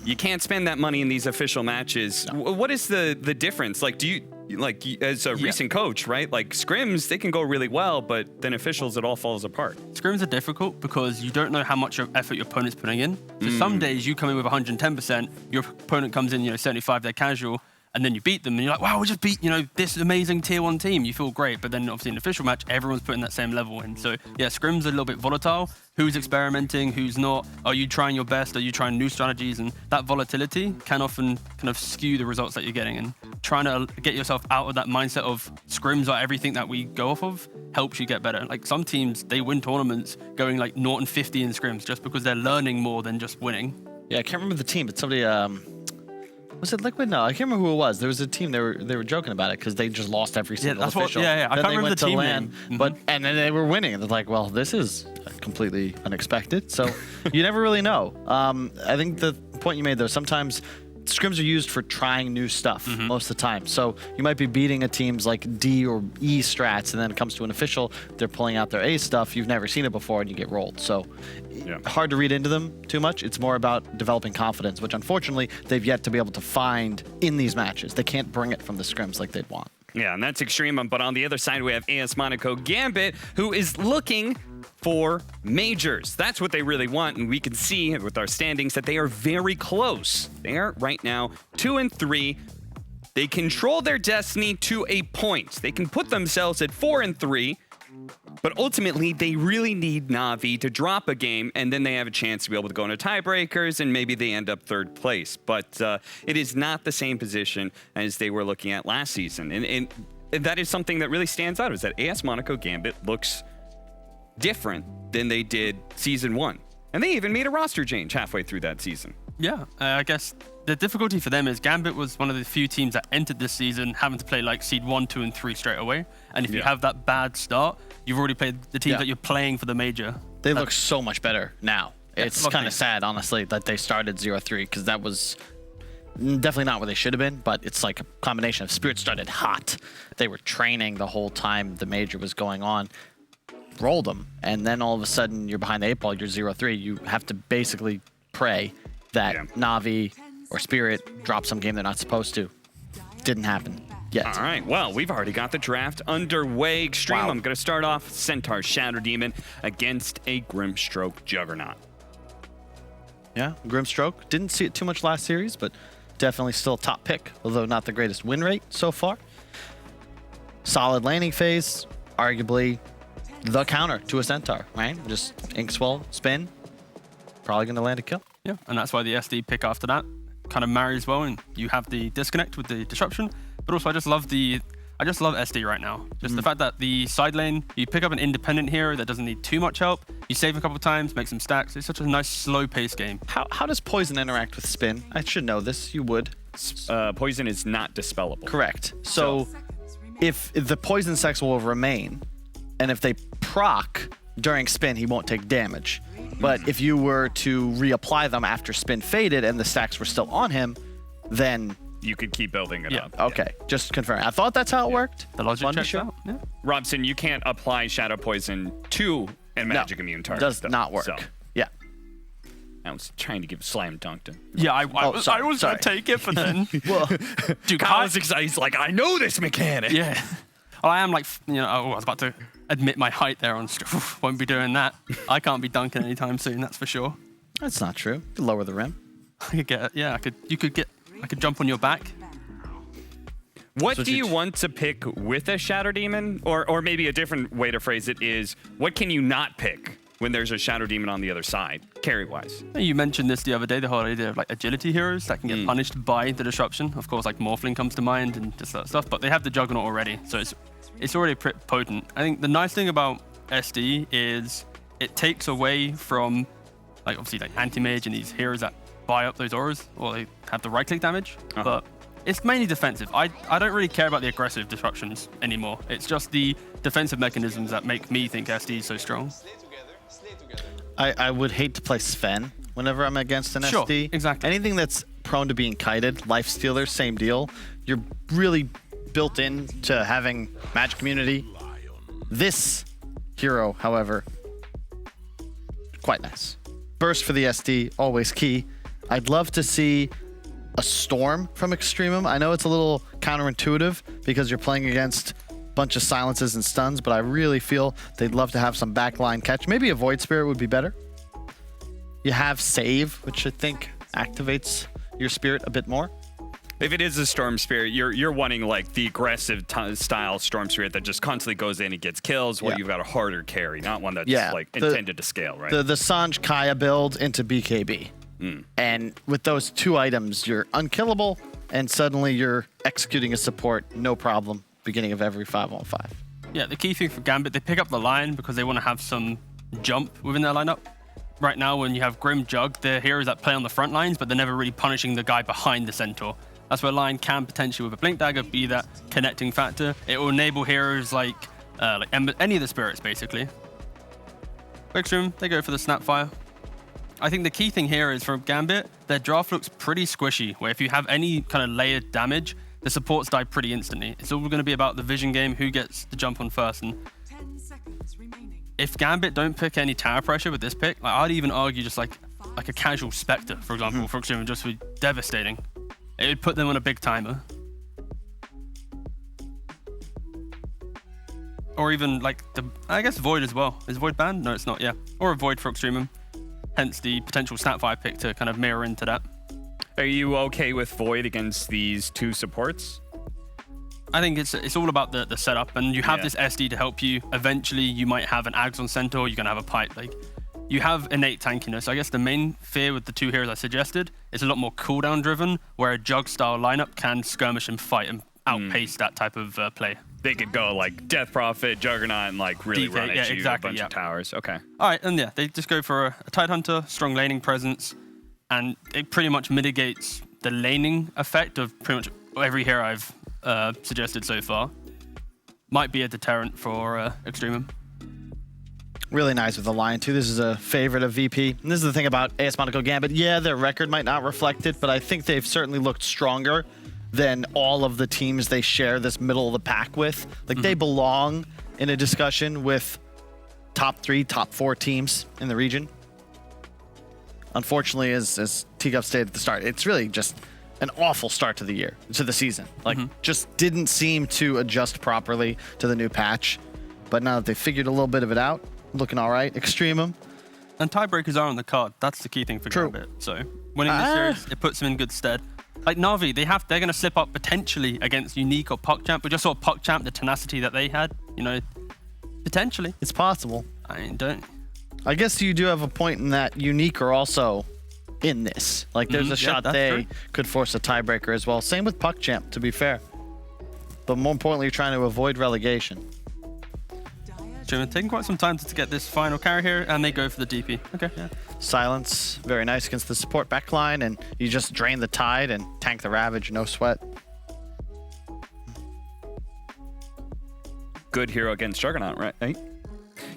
You can't spend that money in these official matches. No. What is the difference? Like, do you, like, as a recent coach, right? Like, scrims, they can go really well, but then officials, it all falls apart. Scrims are difficult because you don't know how much effort your opponent's putting in. So some days you come in with 110%, your opponent comes in, you know, 75, they're casual, and then you beat them, and you're like, wow, we just beat, you know, this amazing tier 1 team. You feel great, but then obviously in an official match, everyone's putting that same level in. So yeah, scrims are a little bit volatile. Who's experimenting, who's not? Are you trying your best? Are you trying new strategies? And that volatility can often kind of skew the results that you're getting. And trying to get yourself out of that mindset of scrims are everything that we go off of helps you get better. Like some teams, they win tournaments going like 0-50 in scrims just because they're learning more than just winning. Yeah, I can't remember the team, but somebody was it Liquid? No, I can't remember who it was. There was a team they were joking about it because they just lost every single official. I can't remember the team name. But and then they were winning. They're like, well, this is completely unexpected. So you never really know. I think the point you made though, sometimes scrims are used for trying new stuff most of the time. So you might be beating a team's like D or E strats, and then it comes to an official, they're pulling out their A stuff. You've never seen it before, and you get rolled. So hard to read into them too much. It's more about developing confidence, which unfortunately they've yet to be able to find in these matches. They can't bring it from the scrims like they'd want. Yeah, and that's extreme. But on the other side, we have AS Monaco Gambit, who is looking for majors. That's what they really want, and we can see with our standings that they are very close. They are right now 2-3. They control their destiny to a point. They can put themselves at 4-3, but ultimately they really need Na'Vi to drop a game, and then they have a chance to be able to go into tiebreakers, and maybe they end up third place. But it is not the same position as they were looking at last season, and that is something that really stands out, is that AS Monaco Gambit looks different than they did season 1. And they even made a roster change halfway through that season. Yeah, I guess the difficulty for them is Gambit was one of the few teams that entered this season having to play like seed 1, 2, and 3 straight away. And if you have that bad start, you've already played the teams that you're playing for the major. They look so much better now. It's kind of sad, honestly, that they started 0-3, because that was definitely not where they should have been, but it's like a combination of Spirit started hot. They were training the whole time the major was going on. Rolled them, and then all of a sudden you're behind the 8 ball, you're 0-3. You have to basically pray that Na'Vi or Spirit drop some game they're not supposed to. Didn't happen yet. All right, well, we've already got the draft underway. Extreme, I'm going to start off Centaur Shadow Demon against a Grimstroke Juggernaut. Yeah, Grimstroke. Didn't see it too much last series, but definitely still a top pick, although not the greatest win rate so far. Solid laning phase, arguably the counter to a Centaur, right? Just Inkswell, spin, probably going to land a kill. Yeah, and that's why the SD pick after that kind of marries well, and you have the disconnect with the disruption, but also I just love SD right now. Just the fact that the side lane, you pick up an independent hero that doesn't need too much help, you save a couple of times, make some stacks. It's such a nice slow-paced game. How does Poison interact with Spin? I should know this. You would. Poison is not dispellable. Correct. So if the Poison sex will remain, and if they proc during Spin, he won't take damage. But if you were to reapply them after Spin faded and the stacks were still on him, then you could keep building it up. Okay, just confirm. I thought that's how it worked. The logic checks out. Yeah. Robson, you can't apply Shadow Poison to a magic immune target. Does not work. So. Yeah. I was trying to give slam dunk to. Yeah, I was going to take it, but then. Well, dude, Kyle was excited. He's like, I know this mechanic. Yeah. Well, I am like, I was about to admit my height there on won't be doing that. I can't be dunking anytime soon, that's for sure. That's not true. You could lower the rim. I could get it. Yeah, I could jump on your back. What do you want to pick with a Shadow Demon? Or maybe a different way to phrase it is, what can you not pick when there's a Shadow Demon on the other side, carry-wise? You mentioned this the other day, the whole idea of like agility heroes that can get punished by the disruption. Of course, like Morphling comes to mind and just that stuff, but they have the Juggernaut already, so it's already pretty potent. I think the nice thing about SD is it takes away from, like, obviously, like anti-mage and these heroes that buy up those auras, or they have the right-click damage, but it's mainly defensive. I don't really care about the aggressive disruptions anymore. It's just the defensive mechanisms that make me think SD is so strong. I would hate to play Sven whenever I'm against an SD. Exactly. Anything that's prone to being kited, Life Stealer, same deal. You're really built in to having magic immunity. This hero, however, quite nice. Burst for the SD, always key. I'd love to see a Storm from Extremum. I know it's a little counterintuitive because you're playing against a bunch of silences and stuns, but I really feel they'd love to have some backline catch. Maybe a Void Spirit would be better. You have Save, which I think activates your Spirit a bit more. If it is a Storm Spirit, you're wanting like the aggressive style Storm Spirit that just constantly goes in and gets kills, where you've got a harder carry, not one that's like intended to scale, right? The Sanj Kaya build into BKB. And with those two items, you're unkillable, and suddenly you're executing a support, no problem, beginning of every 5-on-5. Yeah, the key thing for Gambit, they pick up the line because they want to have some jump within their lineup. right now when you have Grim Jug, they're heroes that play on the front lines, but they're never really punishing the guy behind the Centaur. That's where Lion can potentially, with a Blink Dagger, be that connecting factor. It will enable heroes like any of the spirits, basically. Extreme, they go for the Snapfire. I think the key thing here is for Gambit, their draft looks pretty squishy, where if you have any kind of layered damage, the supports die pretty instantly. It's all going to be about the vision game, who gets the jump on first. And 10 seconds remaining. if Gambit don't pick any tower pressure with this pick, like, I'd even argue just like a casual Spectre, for example, for Extreme, just would be devastating. It would put them on a big timer. Or even like I guess Void as well. Is Void banned? No, it's not, yeah. Or a Void for Extremum. Hence the potential Snapfire pick to kind of mirror into that. Are you okay with Void against these two supports? I think it's all about the setup, and you have this SD to help you. Eventually, you might have an Ags on Centaur, you're going to have a Pipe. Like, you have innate tankiness. I guess the main fear with the two heroes I suggested is a lot more cooldown driven, where a Jug-style lineup can skirmish and fight and outpace that type of play. They could go like Death Prophet, Juggernaut, and like really DK, run at you exactly, a bunch of towers. Okay. All right, and yeah, they just go for a Tidehunter, strong laning presence, and it pretty much mitigates the laning effect of pretty much every hero I've suggested so far. Might be a deterrent for Extremum. Really nice with the Lion too. This is a favorite of VP. And this is the thing about AS Monaco Gambit. Yeah, their record might not reflect it, but I think they've certainly looked stronger than all of the teams they share this middle of the pack with. Like, they belong in a discussion with top 3, top 4 teams in the region. Unfortunately, as Teacup stated at the start, it's really just an awful start to the season. Like, just didn't seem to adjust properly to the new patch. But now that they figured a little bit of it out, looking all right. Extremum. And tiebreakers are on the card. That's the key thing for Gambit. So winning this series, it puts them in good stead. Like Na'Vi, they're going to slip up potentially against Unique or PuckChamp. We just saw PuckChamp, the tenacity that they had. You know, potentially. It's possible. I guess you do have a point in that Unique are also in this. Like, there's a shot they could force a tiebreaker as well. Same with PuckChamp, to be fair. But more importantly, you're trying to avoid relegation. German taking quite some time to get this final carry here, and they go for the DP. Okay. Yeah. Silence, very nice against the support backline, and you just drain the Tide and tank the Ravage, no sweat. Good hero against Juggernaut, right?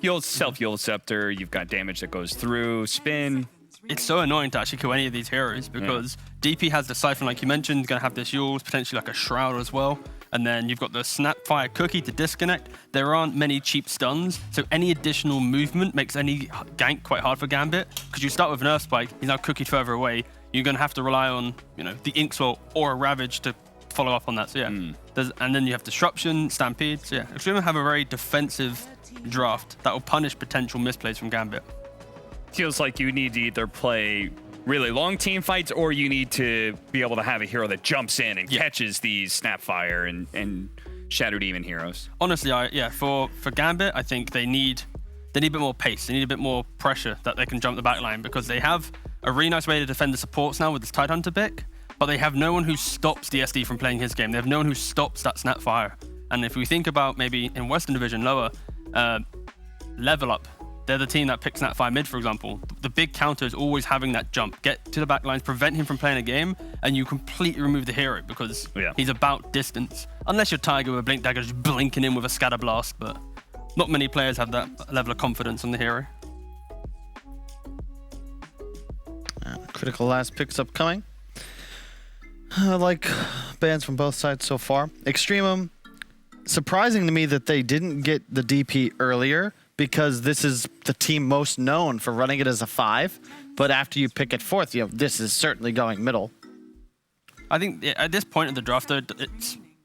You'll self-heal Scepter, you've got damage that goes through, spin. It's so annoying to actually kill any of these heroes because DP has the Siphon, like you mentioned, going to have this Yules, potentially like a Shroud as well. And then you've got the Snapfire Cookie to disconnect. There aren't many cheap stuns, so any additional movement makes any gank quite hard for Gambit. Because you start with an Earth Spike, he's now cookied further away. You're going to have to rely on, the Inkswell or a Ravage to follow up on that. So yeah, and then you have Disruption, Stampede. So yeah, Extreme have a very defensive draft that will punish potential misplays from Gambit. Feels like you need to either play really long team fights, or you need to be able to have a hero that jumps in and catches these Snapfire and Shadow Demon heroes. Honestly, for Gambit, I think they need a bit more pace. They need a bit more pressure that they can jump the backline, because they have a really nice way to defend the supports now with this Tidehunter pick, but they have no one who stops the SD from playing his game. They have no one who stops that Snapfire. And if we think about maybe in Western Division lower, Level Up, they're the team that picks Snapfire mid, for example. The big counter is always having that jump. Get to the back lines, prevent him from playing a game, and you completely remove the hero because he's about distance. Unless you're Tiger with a Blink Dagger just blinking in with a Scatter Blast, but not many players have that level of confidence on the hero. Critical last picks upcoming. I like bans from both sides so far. Extremum, surprising to me that they didn't get the DP earlier, because this is the team most known for running it as a 5. But after you pick it 4th, this is certainly going middle. I think at this point in the draft, it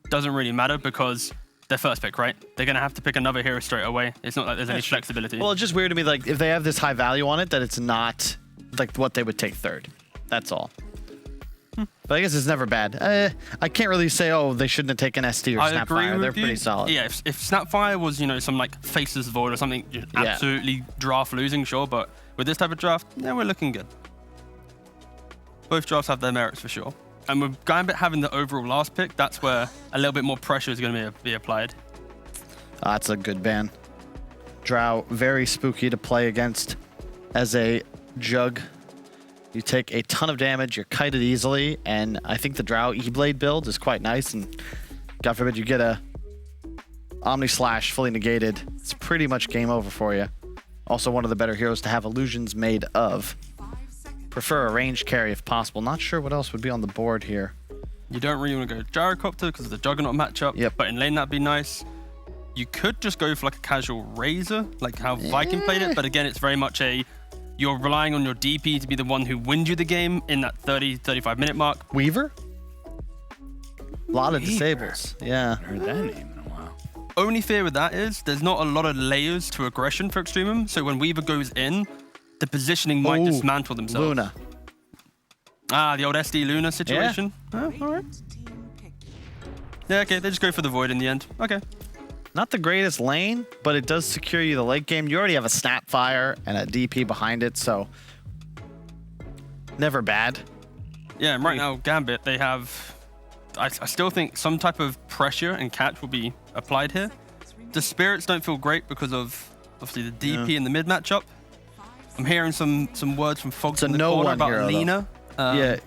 doesn't really matter because they're first pick, right? They're going to have to pick another hero straight away. It's not like there's any flexibility. Well, it's just weird to me, like, if they have this high value on it, that it's not like what they would take 3rd. That's all. But I guess it's never bad. I can't really say, they shouldn't have taken SD or Snapfire. They're pretty solid. Yeah, if Snapfire was, some like Faceless Void or something, absolutely draft losing, sure. But with this type of draft, we're looking good. Both drafts have their merits for sure. And with Gambit having the overall last pick, that's where a little bit more pressure is going to be applied. That's a good ban. Drow, very spooky to play against as a Jug. You take a ton of damage, you're kited easily, and I think the Drow E-Blade build is quite nice, and God forbid you get a Omni Slash fully negated. It's pretty much game over for you. Also one of the better heroes to have illusions made of. Prefer a ranged carry if possible. Not sure what else would be on the board here. You don't really want to go Gyrocopter because of the Juggernaut matchup. Yep. But in lane, that'd be nice. You could just go for like a casual Razor, like how Viking played it. But again, it's very much you're relying on your DP to be the one who wins you the game in that 30, 35 minute mark. Weaver? A lot of disables. Yeah. Heard that name in a while. Only fear with that is there's not a lot of layers to aggression for Extremum. So when Weaver goes in, the positioning might dismantle themselves. Luna. Ah, the old SD Luna situation. Yeah. Oh, all right. Yeah, okay, they just go for the Void in the end. Okay. Not the greatest lane, but it does secure you the late game. You already have a Snapfire and a DP behind it, so never bad. Yeah, and right now, Gambit, they have... I still think some type of pressure and catch will be applied here. The Spirits don't feel great because of, obviously, the DP in the mid matchup. I'm hearing some words from folks in the corner about hero, Lina. Yeah,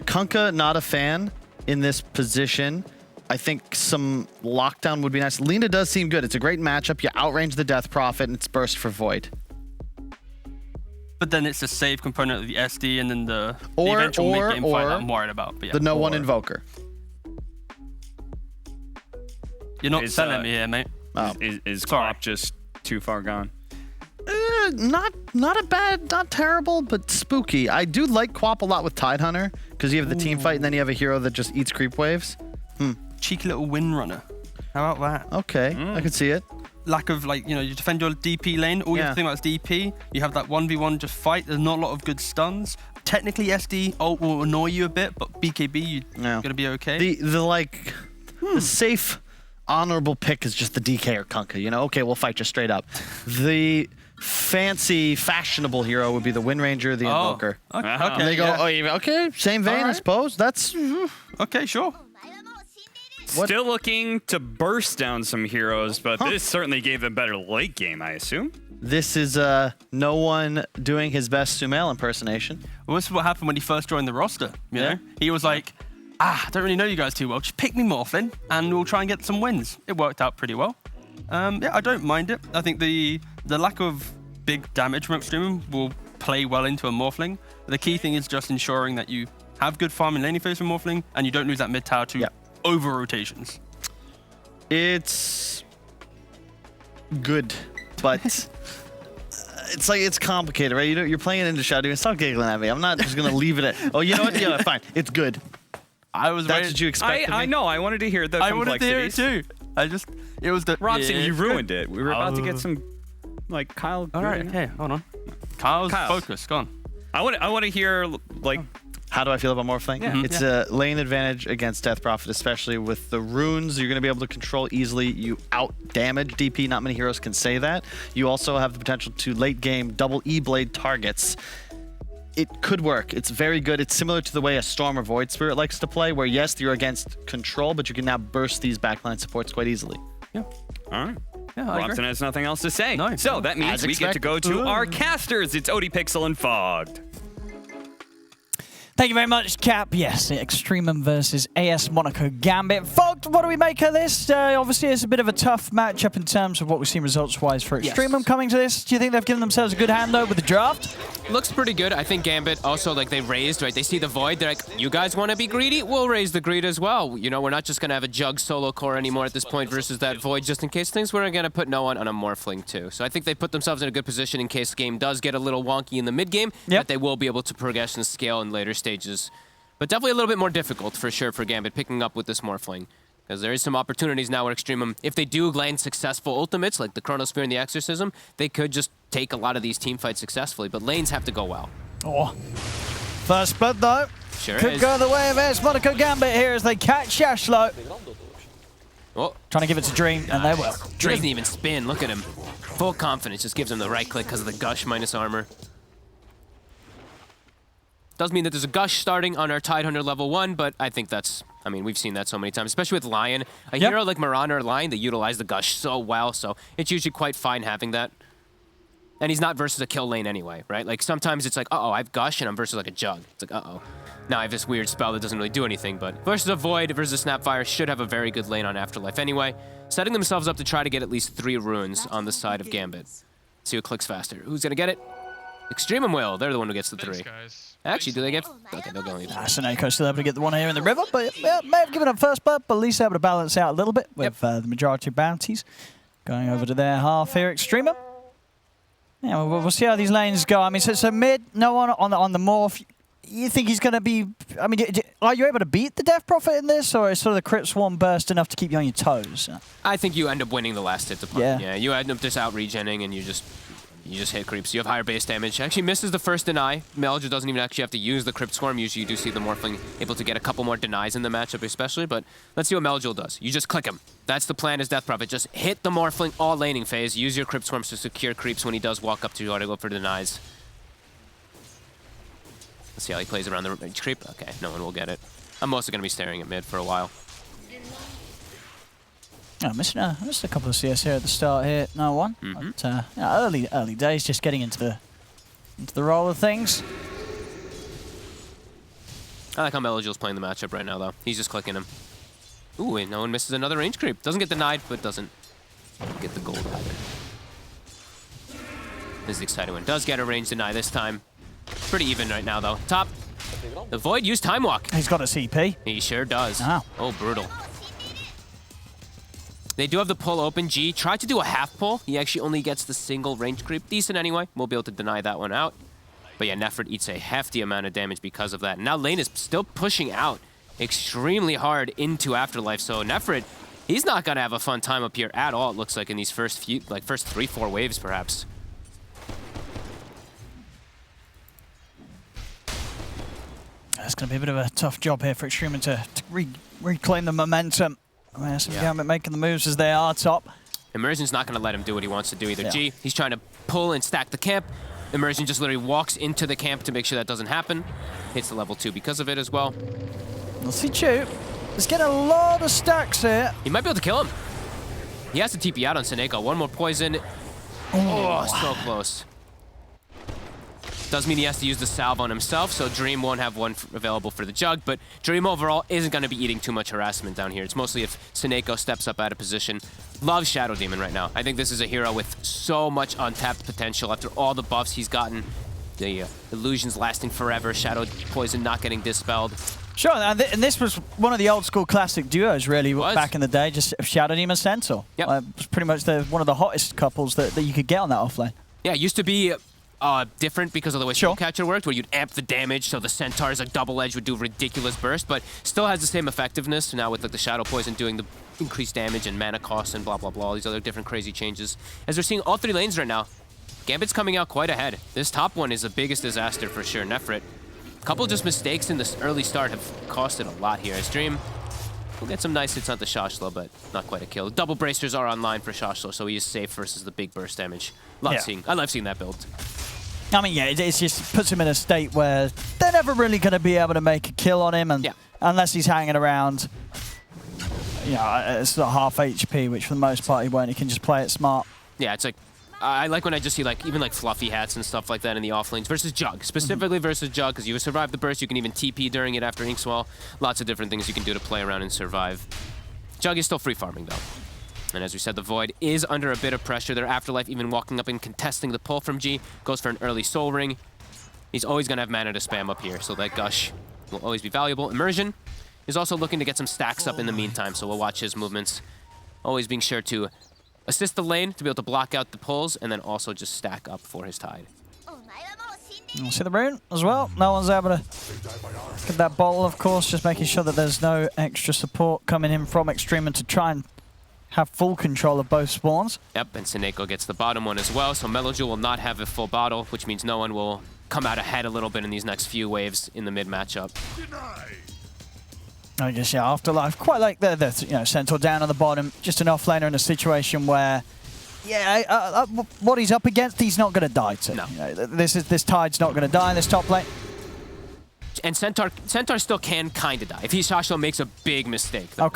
Kunkka, not a fan in this position. I think some lockdown would be nice. Lina does seem good. It's a great matchup. You outrange the Death Prophet, and it's burst for Void. But then it's the save component of the SD, and then the eventual mid-game fight that I'm worried about. But yeah. The no-one Invoker. You're not selling me here, mate. Oh. Is Quap just too far gone? Not a bad, not terrible, but spooky. I do like Quap a lot with Tidehunter because you have the team fight and then you have a hero that just eats creep waves. Cheeky little Windrunner. How about that? Okay, I can see it. Lack of, like, you defend your DP lane. All you have to think about is DP. You have that 1v1 just fight. There's not a lot of good stuns. Technically, SD ult will annoy you a bit, but BKB, you're going to be okay. The safe, honorable pick is just the DK or Kunkka. Okay, we'll fight you straight up. The fancy, fashionable hero would be the Wind Ranger, the Invoker. Okay. And they go, okay, same vein, I suppose. That's... Okay, sure. Still looking to burst down some heroes, but this certainly gave them better late game, I assume. This is no one doing his best Sumail impersonation. Well, this is what happened when he first joined the roster. You know? He was like, I don't really know you guys too well. Just pick me Morphlin, and we'll try and get some wins. It worked out pretty well. Yeah, I don't mind it. I think the lack of big damage from Extremum will play well into a Morphling. The key thing is just ensuring that you have good farming laning phase from Morphling, and you don't lose that mid tower to over rotations. It's good, but it's complicated, right? You're playing into Shadow. Stop giggling at me. I'm not just gonna leave it at. Oh, you know what? Yeah, fine. It's good. That's what you expected. I know. I wanted to hear the complexities. I wanted to hear it too. It was the Robson, you ruined it. We were about to get some, like, Kyle. All right, okay, hold on. Kyle's focus, go on. I want to hear, like, how do I feel about Morphling? Yeah. It's a lane advantage against Death Prophet, especially with the runes. You're going to be able to control easily. You out-damage DP. Not many heroes can say that. You also have the potential to late-game double E-Blade targets. It could work. It's very good. It's similar to the way a Storm or Void Spirit likes to play, where yes, you're against control, but you can now burst these backline supports quite easily. Yeah. All right. Yeah, Robson has nothing else to say. No, so that means we get to go to our casters. It's Odie Pixel and Fogged. Thank you very much, Cap. Yes, Extremum versus AS Monaco Gambit. Fogged, what do we make of this? Obviously, it's a bit of a tough matchup in terms of what we've seen results-wise for Extremum coming to this. Do you think they've given themselves a good hand, though, with the draft? Looks pretty good. I think Gambit also, like, they raised, right? They see the Void. They're like, you guys want to be greedy? We'll raise the greed as well. We're not just going to have a Jug solo core anymore at this point versus that Void just in case things. We're going to put no one on a Morphling, too. So I think they put themselves in a good position in case the game does get a little wonky in the mid-game, but they will be able to progress and scale in later stages. But definitely a little bit more difficult, for sure, for Gambit picking up with this Morphling. Because there is some opportunities now at Extremum. If they do land successful ultimates, like the Chronosphere and the Exorcism, they could just take a lot of these team fights successfully. But lanes have to go well. Oh. First blood, though. Sure Could is. go the way of AS Monaco Gambit here as they catch Yashlo. Oh. Trying to give it to Dream, and they will. Dream doesn't even spin. Look at him. Full confidence. Just gives him the right click because of the Gush minus armor. Does mean that there's a Gush starting on our Tidehunter level 1, but I think that's, we've seen that so many times, especially with Lion. A hero like Mirana or Lion, they utilize the Gush so well, so it's usually quite fine having that. And he's not versus a kill lane anyway, right? Like sometimes it's like, uh-oh, I have Gush and I'm versus like a Jug. It's like, uh-oh. Now I have this weird spell that doesn't really do anything, but versus a Void versus a Snapfire should have a very good lane on Afterlife anyway. Setting themselves up to try to get at least 3 runes on the side of Gambit. See who clicks faster. Who's gonna get it? Extreme will. They're the one who gets the 3. Actually, do they get... Okay, they'll go either. Seneko still able to get the one here in the river, but may have given up first blood, but at least able to balance out a little bit with the majority of bounties. Going over to their half here, Extremer. Yeah, we'll see how these lanes go. I mean, so mid, no one on the morph. You think he's going to be... I mean, are you able to beat the Death Prophet in this, or is sort of the crit swarm burst enough to keep you on your toes? I think you end up winning the last hit department. Yeah, you end up just out-regenning, and you just hit creeps. You have higher base damage. Actually misses the first deny. Melja doesn't even actually have to use the Crypt Swarm. Usually you do see the Morphling able to get a couple more denies in the matchup especially, but let's see what Melja does. You just click him. That's the plan as Death Prophet. Just hit the Morphling all laning phase. Use your Crypt Swarms to secure creeps when he does walk up to you or to go for denies. Let's see how he plays around the creep. Okay, no one will get it. I'm mostly going to be staring at mid for a while. Oh, missing a couple of CS here at the start here. No one. But, early days, just getting into the roll of things. I like how Melojil's playing the matchup right now, though. He's just clicking him. Ooh, and no one misses another range creep. Doesn't get denied, but doesn't get the gold either. This is the exciting one. Does get a range deny this time. Pretty even right now, though. Top. The Void used Time Walk. He's got a CP. He sure does. Oh, oh brutal. They do have the pull open. G tried to do a half pull. He actually only gets the single range creep. Decent anyway. We'll be able to deny that one out. But yeah, Nefrit eats a hefty amount of damage because of that. And now lane is still pushing out extremely hard into Afterlife. So Nefrit, he's not going to have a fun time up here at all, it looks like, in these first 3-4 waves, perhaps. That's going to be a bit of a tough job here for Extremer to reclaim the momentum. Gambit making the moves as they are top. Immersion's not going to let him do what he wants to do either. G, he's trying to pull and stack the camp. Immersion just literally walks into the camp to make sure that doesn't happen. Hits the level 2 because of it as well. We'll see Chu. He's getting a lot of stacks here. He might be able to kill him. He has to TP out on Seneko. One more poison. Oh, so close. Does mean he has to use the salve on himself, so Dream won't have one available for the Jug, but Dream overall isn't going to be eating too much harassment down here. It's mostly if Seneko steps up out of position. Loves Shadow Demon right now. I think this is a hero with so much untapped potential after all the buffs he's gotten. The illusions lasting forever, Shadow Poison not getting dispelled. Sure, and this was one of the old school classic duos, really, back in the day, just Shadow Demon Centaur. Yep. It was pretty much one of the hottest couples that you could get on that offlane. Yeah, it used to be different because of the way Catcher worked, where you'd amp the damage, so the Centaurs, like Double Edge, would do ridiculous burst, but still has the same effectiveness. Now with like the Shadow Poison doing the increased damage and mana costs and blah, blah, blah, all these other different crazy changes. As we're seeing all 3 lanes right now, Gambit's coming out quite ahead. This top one is the biggest disaster for sure. Nefrit, a couple just mistakes in this early start have costed a lot here. As Dream will get some nice hits on the Shoshlo, but not quite a kill. Double bracers are online for Shoshlo, so he is safe versus the big burst damage. I love seeing that build. I mean, yeah, it just puts him in a state where they're never really going to be able to make a kill on him, and unless he's hanging around, it's not half HP, which for the most part he won't. He can just play it smart. Yeah, it's like, I like when I just see even fluffy hats and stuff like that in the off lanes versus Jug, specifically versus Jug, because you survive the burst, you can even TP during it after Inkswell. Lots of different things you can do to play around and survive. Jug is still free farming though. And as we said, the Void is under a bit of pressure. Their Afterlife even walking up and contesting the pull from G. Goes for an early Soul Ring. He's always going to have mana to spam up here, so that Gush will always be valuable. Immersion is also looking to get some stacks up in the meantime, so we'll watch his movements. Always being sure to assist the lane to be able to block out the pulls, and then also just stack up for his Tide. We'll see the rune as well. No one's able to get that bottle, of course, just making sure that there's no extra support coming in from Extremer to try and have full control of both spawns. Yep, and Seneko gets the bottom one as well, so Melojul will not have a full bottle, which means no one will come out ahead a little bit in these next few waves in the mid matchup. I guess, Afterlife, quite like the Centaur down on the bottom, just an offlaner in a situation where, what he's up against, he's not going to die to. No. This Tide's not going to die in this top lane. And Centaur still can kind of die. If Shoshlo makes a big mistake, but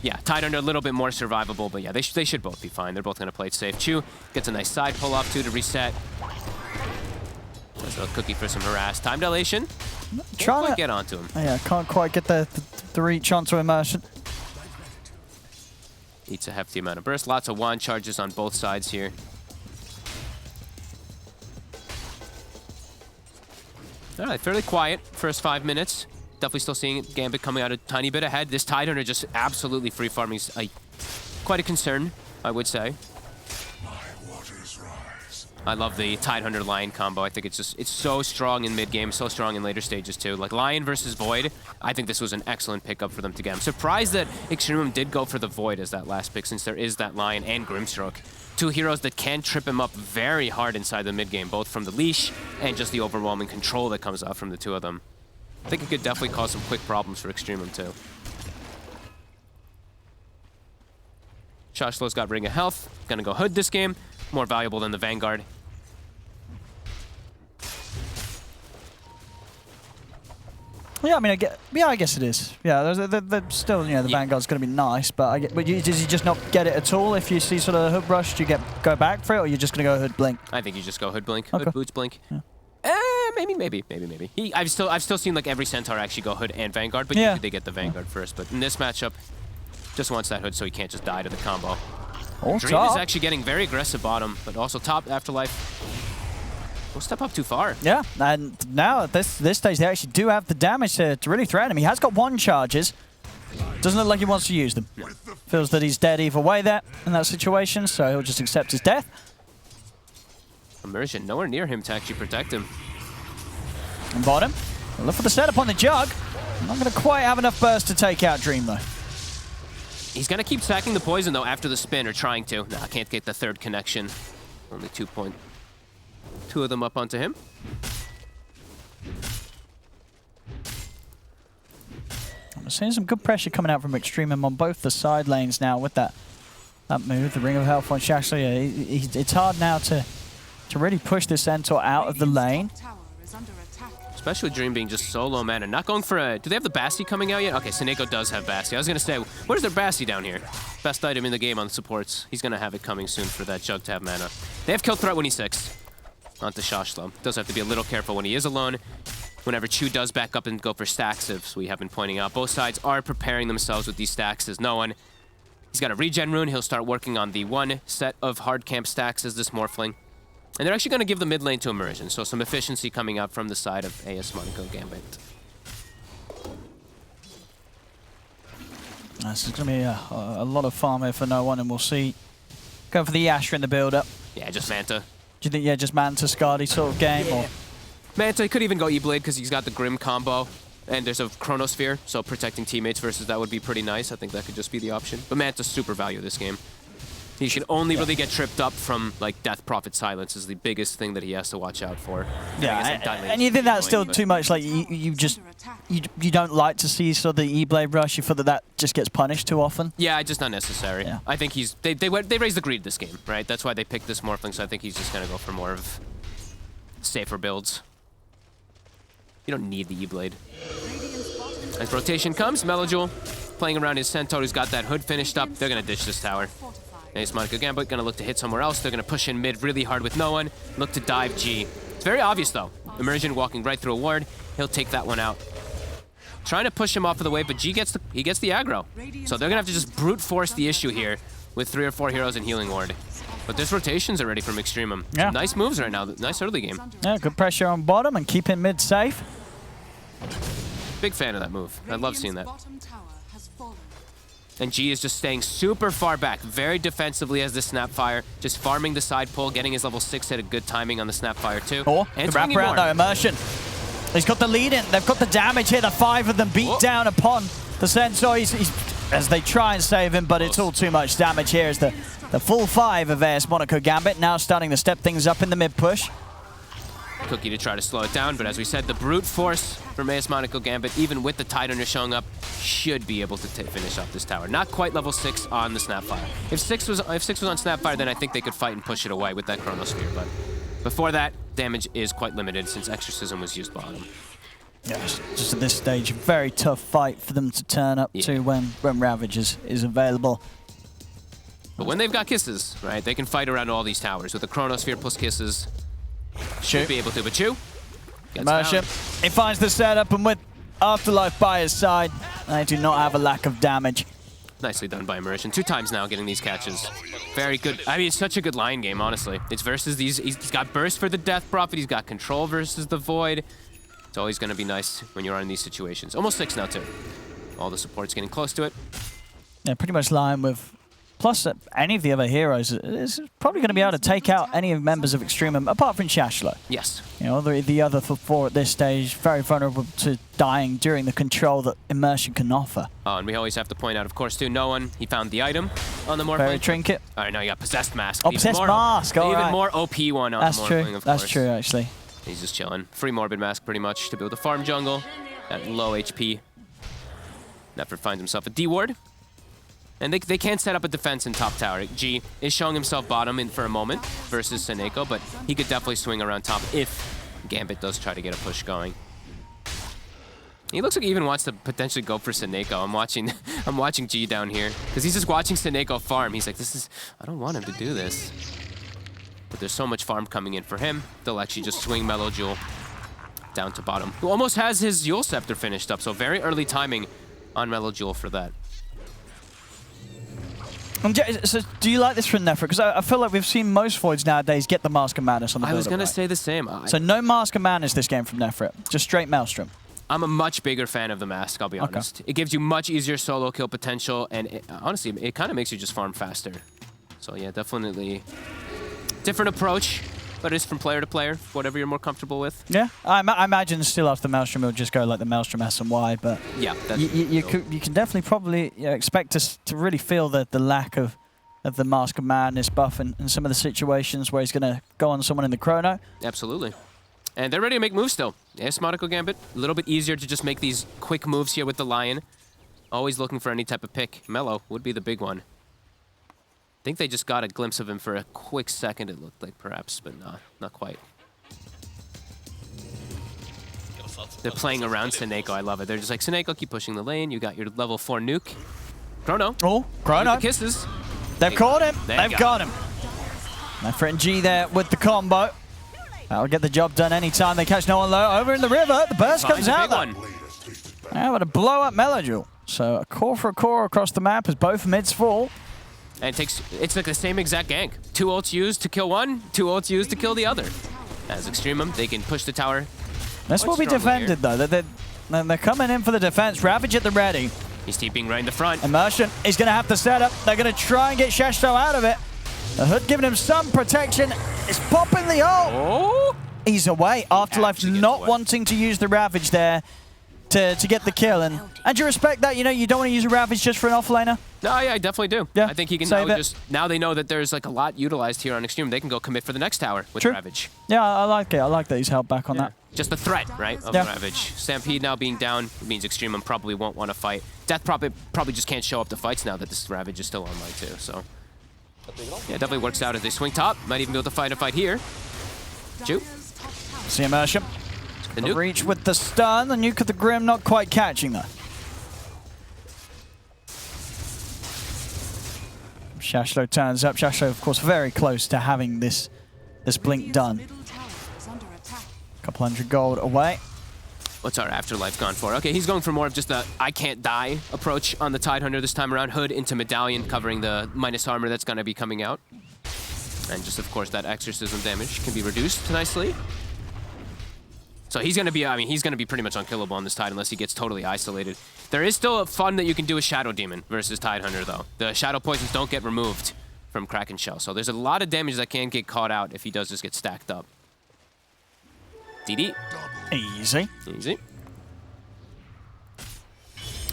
Yeah, Tidehunter a little bit more survivable, but yeah, they should both be fine. They're both going to play it safe. Chu gets a nice side pull off too to reset. There's a Cookie for some harass. Time dilation. Trying to get onto him. Oh, yeah, can't quite get the reach onto Immersion. Eats a hefty amount of burst. Lots of wand charges on both sides here. All right, fairly quiet first 5 minutes. Definitely still seeing Gambit coming out a tiny bit ahead. This Tidehunter just absolutely free farming is quite a concern, I would say. I love the Tidehunter Lion combo. I think it's so strong in mid game, so strong in later stages too. Like Lion versus Void, I think this was an excellent pickup for them to get. I'm surprised that Extremum did go for the Void as that last pick, since there is that Lion and Grimstroke. Two heroes that can trip him up very hard inside the mid game, both from the leash and just the overwhelming control that comes out from the two of them. I think it could definitely cause some quick problems for Extremum too. Shoshlo's got Ring of Health. Gonna go Hood this game. More valuable than the Vanguard. Yeah, I mean, I guess it is. Yeah, they're still, you know, the Vanguard's going to be nice, but does he just not get it at all? If you see sort of Hood Rush, do you go back for it, or you're just going to go Hood Blink? I think you just go Hood Blink. Okay. Hood Boots Blink. Yeah. Maybe. I've still seen like every Centaur actually go Hood and Vanguard, but usually they get the Vanguard first. But in this matchup, just wants that Hood so he can't just die to the combo. Dream is actually getting very aggressive bottom, but also top Afterlife. We'll step up too far. Yeah, and now at this stage, they actually do have the damage to really threaten him. He has got one charges. Doesn't look like he wants to use them. No. Feels that he's dead either way there in that situation, so he'll just accept his death. Immersion nowhere near him to actually protect him. And bottom, look for the setup on the Jug. Not going to quite have enough burst to take out Dream, though. He's going to keep stacking the poison, though, after the spin, or trying to. Nah, can't get the third connection. Only 2 point. Two of them up onto him. I'm seeing some good pressure coming out from Extremum on both the side lanes now with that move, the Ring of Health on Shashlo. Yeah, it's hard now to really push this Centaur out of the lane. Especially Dream being just so low mana. Not going for a... Do they have the Basti coming out yet? Okay, Seneko does have Basti. I was going to say, where's their Basti down here? Best item in the game on the supports. He's going to have it coming soon for that Jug to have mana. They have Kill Threat when he's 6. Onto Shoshlo. Does have to be a little careful when he is alone. Whenever Chu does back up and go for stacks, as we have been pointing out, both sides are preparing themselves with these stacks as no one. He's got a regen rune. He'll start working on the one set of hard camp stacks as this Morphling. And they're actually going to give the mid lane to Immersion, so some efficiency coming out from the side of AS Monaco Gambit. This is going to be a lot of farm here for no one, and we'll see. Going for the Asher in the build-up. Yeah, just Manta. Do you think, yeah, just Manta, Skadi sort of game? Yeah. Or? Manta could even go E-Blade because he's got the Grim combo. And there's a Chronosphere, so protecting teammates versus that would be pretty nice. I think that could just be the option. But Manta's super value this game. He should only really get tripped up from like Death Prophet Silence is the biggest thing that he has to watch out for. Yeah, and you think that's still too much? Like you don't like to see sort of the E-Blade rush. You feel that just gets punished too often. Yeah, just unnecessary. Yeah. I think they raised the greed this game, right? That's why they picked this Morphling. So I think he's just gonna go for more of safer builds. You don't need the E-Blade. As rotation comes, Melojewel playing around his Centaur who's got that Hood finished up. They're gonna ditch this tower. AS Monaco Gambit gonna look to hit somewhere else. They're gonna push in mid really hard with no one. Look to dive G. It's very obvious though. Immersion walking right through a ward. He'll take that one out. Trying to push him off of the wave, but G gets the aggro. So they're gonna have to just brute force the issue here with 3 or 4 heroes in healing ward. But this rotation's already from Extremum. Yeah. Nice moves right now. Nice early game. Yeah, good pressure on bottom and keeping mid safe. Big fan of that move. I love seeing that. And G is just staying super far back, very defensively as the Snapfire, just farming the side pull, getting his level 6 hit a good timing on the Snapfire too. And the wrap around though, Immersion. He's got the lead in, they've got the damage here, the 5 of them beat down upon the Centaur. He's as they try and save him, but it's all too much damage here as the full 5 of AS Monaco Gambit now starting to step things up in the mid push. Cookie to try to slow it down, but as we said, the brute force from AS Monaco Gambit, even with the Tidehunter showing up, should be able to finish off this tower. Not quite level 6 on the Snapfire. If 6 was on Snapfire, then I think they could fight and push it away with that Chronosphere, but before that, damage is quite limited since Exorcism was used bottom. Yeah, just at this stage, a very tough fight for them to turn up to when Ravage is available. But when they've got kisses, right, they can fight around all these towers. With the Chronosphere plus kisses, should be able to. But Chu gets Immersion. down. He finds the setup, and with Afterlife by his side, they do not have a lack of damage. Nicely done by Immersion. 2 times now getting these catches. Very good. I mean, it's such a good line game, honestly. It's versus these. He's got Burst for the Death Prophet. He's got Control versus the Void. It's always going to be nice when you're in these situations. Almost 6 now, too. All the support's getting close to it. Yeah, pretty much lying with... Plus, any of the other heroes is probably going to be able to take out any members of Extremum, apart from Shashlo. Yes. You know, the other 4 at this stage, very vulnerable to dying during the control that Immersion can offer. Oh, and we always have to point out, of course, too, no one, he found the item on the Morphling. Very trinket. All right, now you got Possessed Mask. Oh, Possessed Mask, all right. Even more OP one on the Morphling, of course. That's true, actually. He's just chilling. Free Morbid Mask, pretty much, to be able to farm jungle at low HP. Nefer finds himself a D-Ward. And they can't set up a defense in top tower. G is showing himself bottom in for a moment versus Seneko, but he could definitely swing around top if Gambit does try to get a push going. He looks like he even wants to potentially go for Seneko. I'm watching G down here because he's just watching Seneko farm. He's like, I don't want him to do this. But there's so much farm coming in for him. They'll actually just swing Mellow Jewel down to bottom, who almost has his Yule Scepter finished up. So very early timing on Mellow Jewel for that. So do you like this from Nefer? Because I feel like we've seen most Voids nowadays get the Mask of Madness on the build-up. I was going to say the same. So no Mask of Madness this game from Nefer, just straight Maelstrom. I'm a much bigger fan of the Mask, I'll be honest. It gives you much easier solo kill potential, and honestly, it kind of makes you just farm faster. So yeah, definitely different approach, but it's from player to player, whatever you're more comfortable with. Yeah, I imagine still after Maelstrom it'll just go like the Maelstrom S and Y, but yeah, you can definitely probably expect us to really feel the lack of the Mask of Madness buff in some of the situations where he's going to go on someone in the Chrono. Absolutely. And they're ready to make moves still. Asmodical Gambit, a little bit easier to just make these quick moves here with the Lion. Always looking for any type of pick. Mellow would be the big one. I think they just got a glimpse of him for a quick second, it looked like, perhaps, but not quite. They're playing around Seneko, I love it. They're just like, Seneko, keep pushing the lane. You got your level 4 nuke. Chrono. Oh, Chrono. The kisses. They've caught him. They've got him. My friend G there with the combo. That'll get the job done anytime they catch no one low. Over in the river, the burst comes out. Now with a blow up Mellow Jewel. So a core for a core across the map as both mids fall. And it's like the same exact gank. 2 ults used to kill one, 2 ults used to kill the other. As Extremum, they can push the tower. This will be defended though. They're coming in for the defense. Ravage at the ready. He's TPing right in the front. Immersion is going to have to set up. They're going to try and get Shashto out of it. The Hood giving him some protection. It's popping the ult. Oh! He's away. Afterlife not wanting to use the Ravage there to get the kill. And you respect that? You know, you don't want to use a Ravage just for an offlaner? No, yeah, I definitely do. Yeah, I think he can now they know that there's like a lot utilized here on Extreme. They can go commit for the next tower with Ravage. Yeah, I like it. I like that he's held back on that. Just the threat, right, of Ravage. Stampede now being down means Extreme probably won't want to fight. Death probably just can't show up to fights now that this Ravage is still online too, so. Yeah, definitely works out as they swing top. Might even be able to fight a fight here. Chu. See Immersion. The nuke. Reach with the stun. The nuke of the Grim not quite catching though. Shashlo turns up. Shashlo, of course, very close to having this blink done. Couple hundred gold away. What's our Afterlife gone for? Okay, he's going for more of just the I can't die approach on the Tidehunter this time around. Hood into Medallion, covering the minus armor that's going to be coming out. And just, of course, that exorcism damage can be reduced nicely. So he's going to be, he's going to be pretty much unkillable on this Tide unless he gets totally isolated. There is still a fun that you can do with Shadow Demon versus Tidehunter, though. The Shadow Poisons don't get removed from Kraken Shell. So there's a lot of damage that can get caught out if he does just get stacked up. DD. Easy. Easy.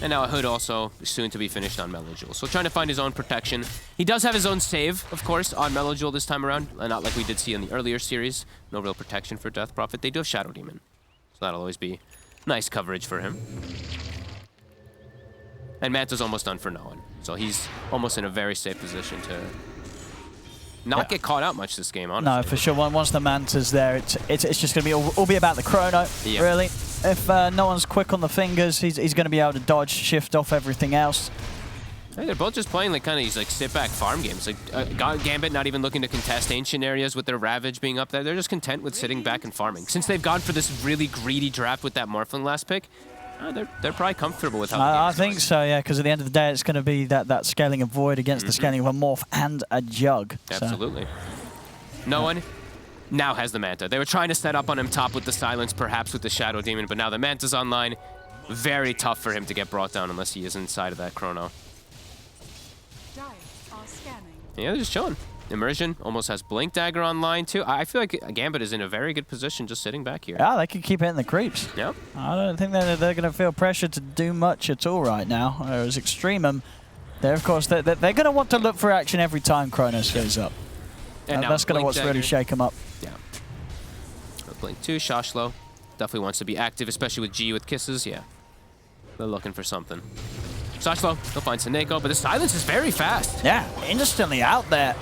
And now a Hood also soon to be finished on Mellow Jewel. So trying to find his own protection. He does have his own save, of course, on Mellow Jewel this time around. Not like we did see in the earlier series. No real protection for Death Prophet. They do have Shadow Demon. So that'll always be nice coverage for him. And Manta's almost done for no one. So he's almost in a very safe position to not get caught out much this game, honestly. No, for sure. Once the Manta's there, it's just going to be all be about the Chrono, really. If no one's quick on the fingers, he's going to be able to dodge, shift off everything else. Hey, they're both just playing like kind of these like sit-back farm games. Like Gambit not even looking to contest ancient areas with their Ravage being up there. They're just content with sitting back and farming. Since they've gone for this really greedy draft with that Morphling last pick, they're probably comfortable with how the game I think so, yeah, because at the end of the day, it's going to be that scaling of Void against the scaling of a Morph and a Jug. Absolutely. No one now has the Manta. They were trying to set up on him top with the Silence, perhaps with the Shadow Demon, but now the Manta's online. Very tough for him to get brought down unless he is inside of that Chrono. Yeah, they're just chilling. Immersion almost has Blink Dagger online too. I feel like Gambit is in a very good position just sitting back here. Yeah, they can keep hitting the creeps. Yep. I don't think they're going to feel pressure to do much at all right now. Whereas Extremum, they're of course, they're going to want to look for action every time Kronos goes up. And that's going to what's really shake them up. Yeah. Blink 2, Shashlo definitely wants to be active, especially with G with kisses. Yeah. They're looking for something. Shashlo, he'll find Seneko, but the Silence is very fast. Yeah, instantly out there.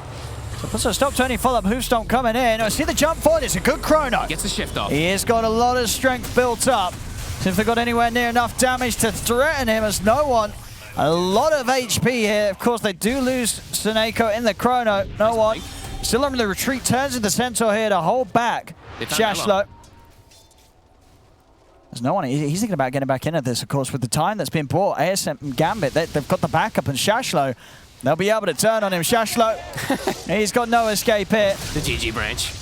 So puts a stop to any follow-up Hoofstomp coming in. I see the jump forward. It's a good Chrono. Gets the shift off. He has got a lot of strength built up. See if they've got anywhere near enough damage to threaten him as no one. A lot of HP here. Of course, they do lose Seneko in the Chrono. No one. Still on the retreat. Turns into Centaur here to hold back Shashlo. There's no one. He's thinking about getting back into this, of course, with the time that's been brought. ASM and Gambit, they've got the backup, and Shashlo, they'll be able to turn on him. Shashlo, he's got no escape here. The GG branch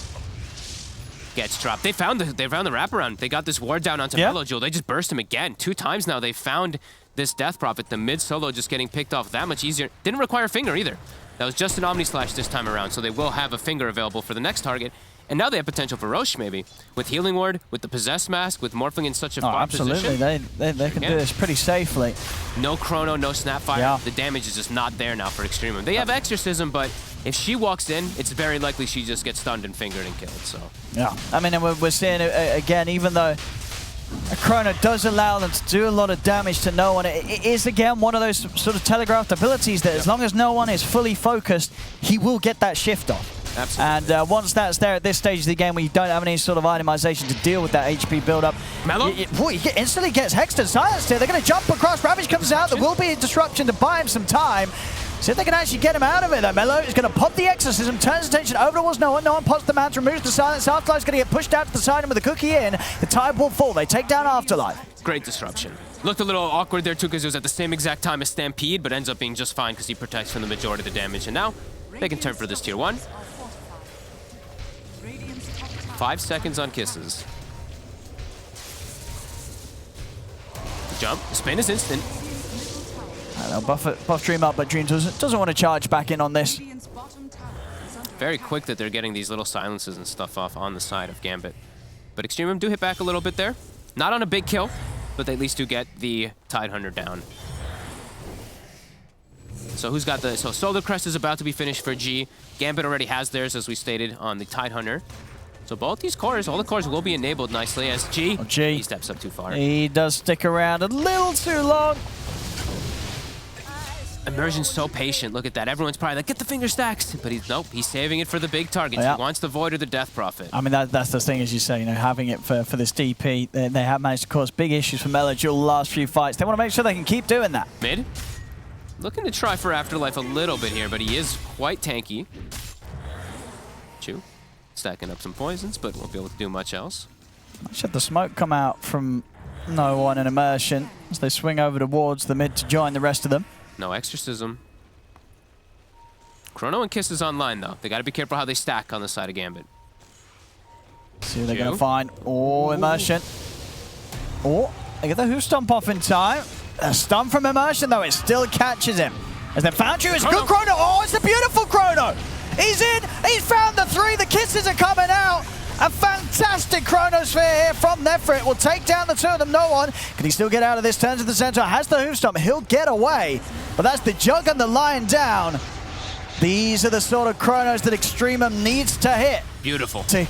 gets dropped. They found the wraparound. They got this ward down onto Mellow Jewel. They just burst him again. 2 times now they found this Death Prophet. The mid solo just getting picked off that much easier. Didn't require Finger either. That was just an Omni Slash this time around, so they will have a Finger available for the next target. And now they have potential for Roche, maybe. With Healing Ward, with the Possessed Mask, with Morphling in such a far position. Absolutely, they can do this pretty safely. No Chrono, no Snapfire. Yeah. The damage is just not there now for Extremum. They have Exorcism, but if she walks in, it's very likely she just gets stunned and fingered and killed, so. Yeah, I mean, and we're seeing, again, even though a Chrono does allow them to do a lot of damage to no one, it is, again, one of those sort of telegraphed abilities that as long as no one is fully focused, he will get that shift off. Absolutely. And once that's there at this stage of the game where you don't have any sort of itemization to deal with that HP build-up, Mellow? He instantly gets Hexed and silenced here. They're going to jump across. Ravage comes out. There will be a disruption to buy him some time. See if they can actually get him out of it, though. Mellow is going to pop the Exorcism, turns attention over towards no one. No one pops the Manta, removes the silence. Afterlife's going to get pushed out to the side, and with the cookie in, the tide will fall. They take down Afterlife. Great disruption. Looked a little awkward there, too, because it was at the same exact time as Stampede, but ends up being just fine because he protects from the majority of the damage. And now, they can turn for this Tier 1. 5 seconds on kisses. Jump. Spin is instant. They'll buff Dream up, but Dream doesn't want to charge back in on this. Very quick that they're getting these little silences and stuff off on the side of Gambit. But Extremum do hit back a little bit there. Not on a big kill, but they at least do get the Tidehunter down. So who's got the... So Solar Crest is about to be finished for G. Gambit already has theirs, as we stated, on the Tidehunter. So both these cores, all the cores will be enabled nicely as G. He steps up too far. He does stick around a little too long. Immersion's so patient. Look at that. Everyone's probably like, get the finger stacks. But he's saving it for the big targets. Yeah. He wants the Void or the Death Prophet. I mean, that's the thing, as you say, having it for this DP, they have managed to cause big issues for Mellow Jewel the last few fights. They want to make sure they can keep doing that. Mid. Looking to try for Afterlife a little bit here, but he is quite tanky. Chew. Stacking up some poisons, but won't be able to do much else. Should the smoke come out from no one in Immersion as they swing over towards the mid to join the rest of them. No Exorcism. Chrono and Kiss is online, though. They got to be careful how they stack on the side of Gambit. See what they're going to find. Oh, Immersion. Oh, they get the Hoofstomp off in time. A stun from Immersion, though. It still catches him. As they found you, it's a good Chrono. Oh, it's a beautiful Chrono. He's in. He's found the 3. The kisses are coming out. A fantastic Chronosphere here from Nefrit. Will take down the 2 of them. No one. Can he still get out of this? Turns to the center. Has the Hoofstomp. He'll get away. But that's the Jug and the Lion down. These are the sort of chronos that Extremum needs to hit. Beautiful. To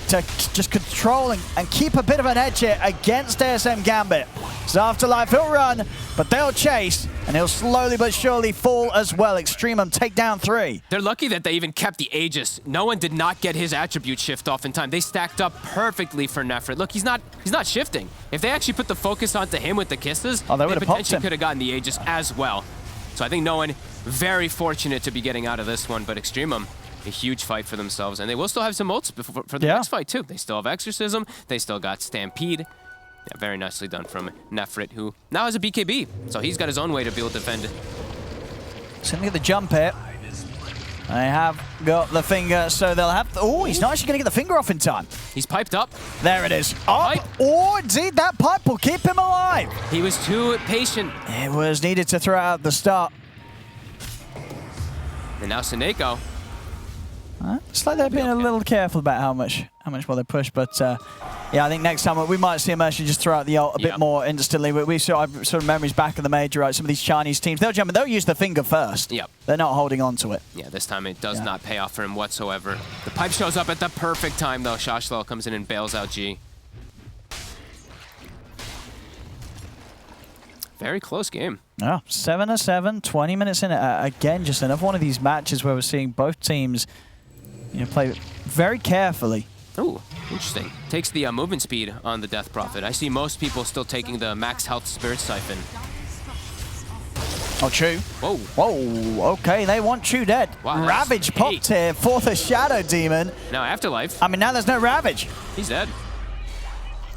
just control and keep a bit of an edge here against ASM Gambit. So Afterlife, he'll run, but they'll chase, and he'll slowly but surely fall as well. Extremum take down 3. They're lucky that they even kept the Aegis. No one did not get his attribute shift off in time. They stacked up perfectly for Nefrit. Look, he's not shifting. If they actually put the focus onto him with the kisses, they potentially could have gotten the Aegis as well. So I think no one very fortunate to be getting out of this one, but Extremum, a huge fight for themselves, and they will still have some ults for the next fight too. They still have Exorcism, they still got Stampede. Yeah, very nicely done from Nefrit, who now has a BKB, so he's got his own way to be able to defend. So look at the jump here. They have got the finger, so they'll have... Oh, he's not actually going to get the finger off in time. He's piped up. There it is. Up. Oh, indeed, that pipe will keep him alive. He was too patient. It was needed to throw out at the start. And now Seneko. It's like they're being a little careful about how much will they push, but yeah, I think next time we might see him actually just throw out the ult a bit more instantly. We saw sort of memories back in the major, right? Some of these Chinese teams, they'll jump and they'll use the finger first. Yep. They're not holding on to it. Yeah, this time it does not pay off for him whatsoever. The pipe shows up at the perfect time though. Shashlal comes in and bails out G. Very close game. Yeah, 7-7, 20 minutes in. Again, just another one of these matches where we're seeing both teams, play very carefully. Ooh, interesting. Takes the movement speed on the Death Prophet. I see most people still taking the max health Spirit Siphon. Oh, Chu. Whoa. Whoa, okay, they want Chu dead. Wow, Ravage popped here for the Shadow Demon. Now Afterlife. I mean, now there's no Ravage. He's dead.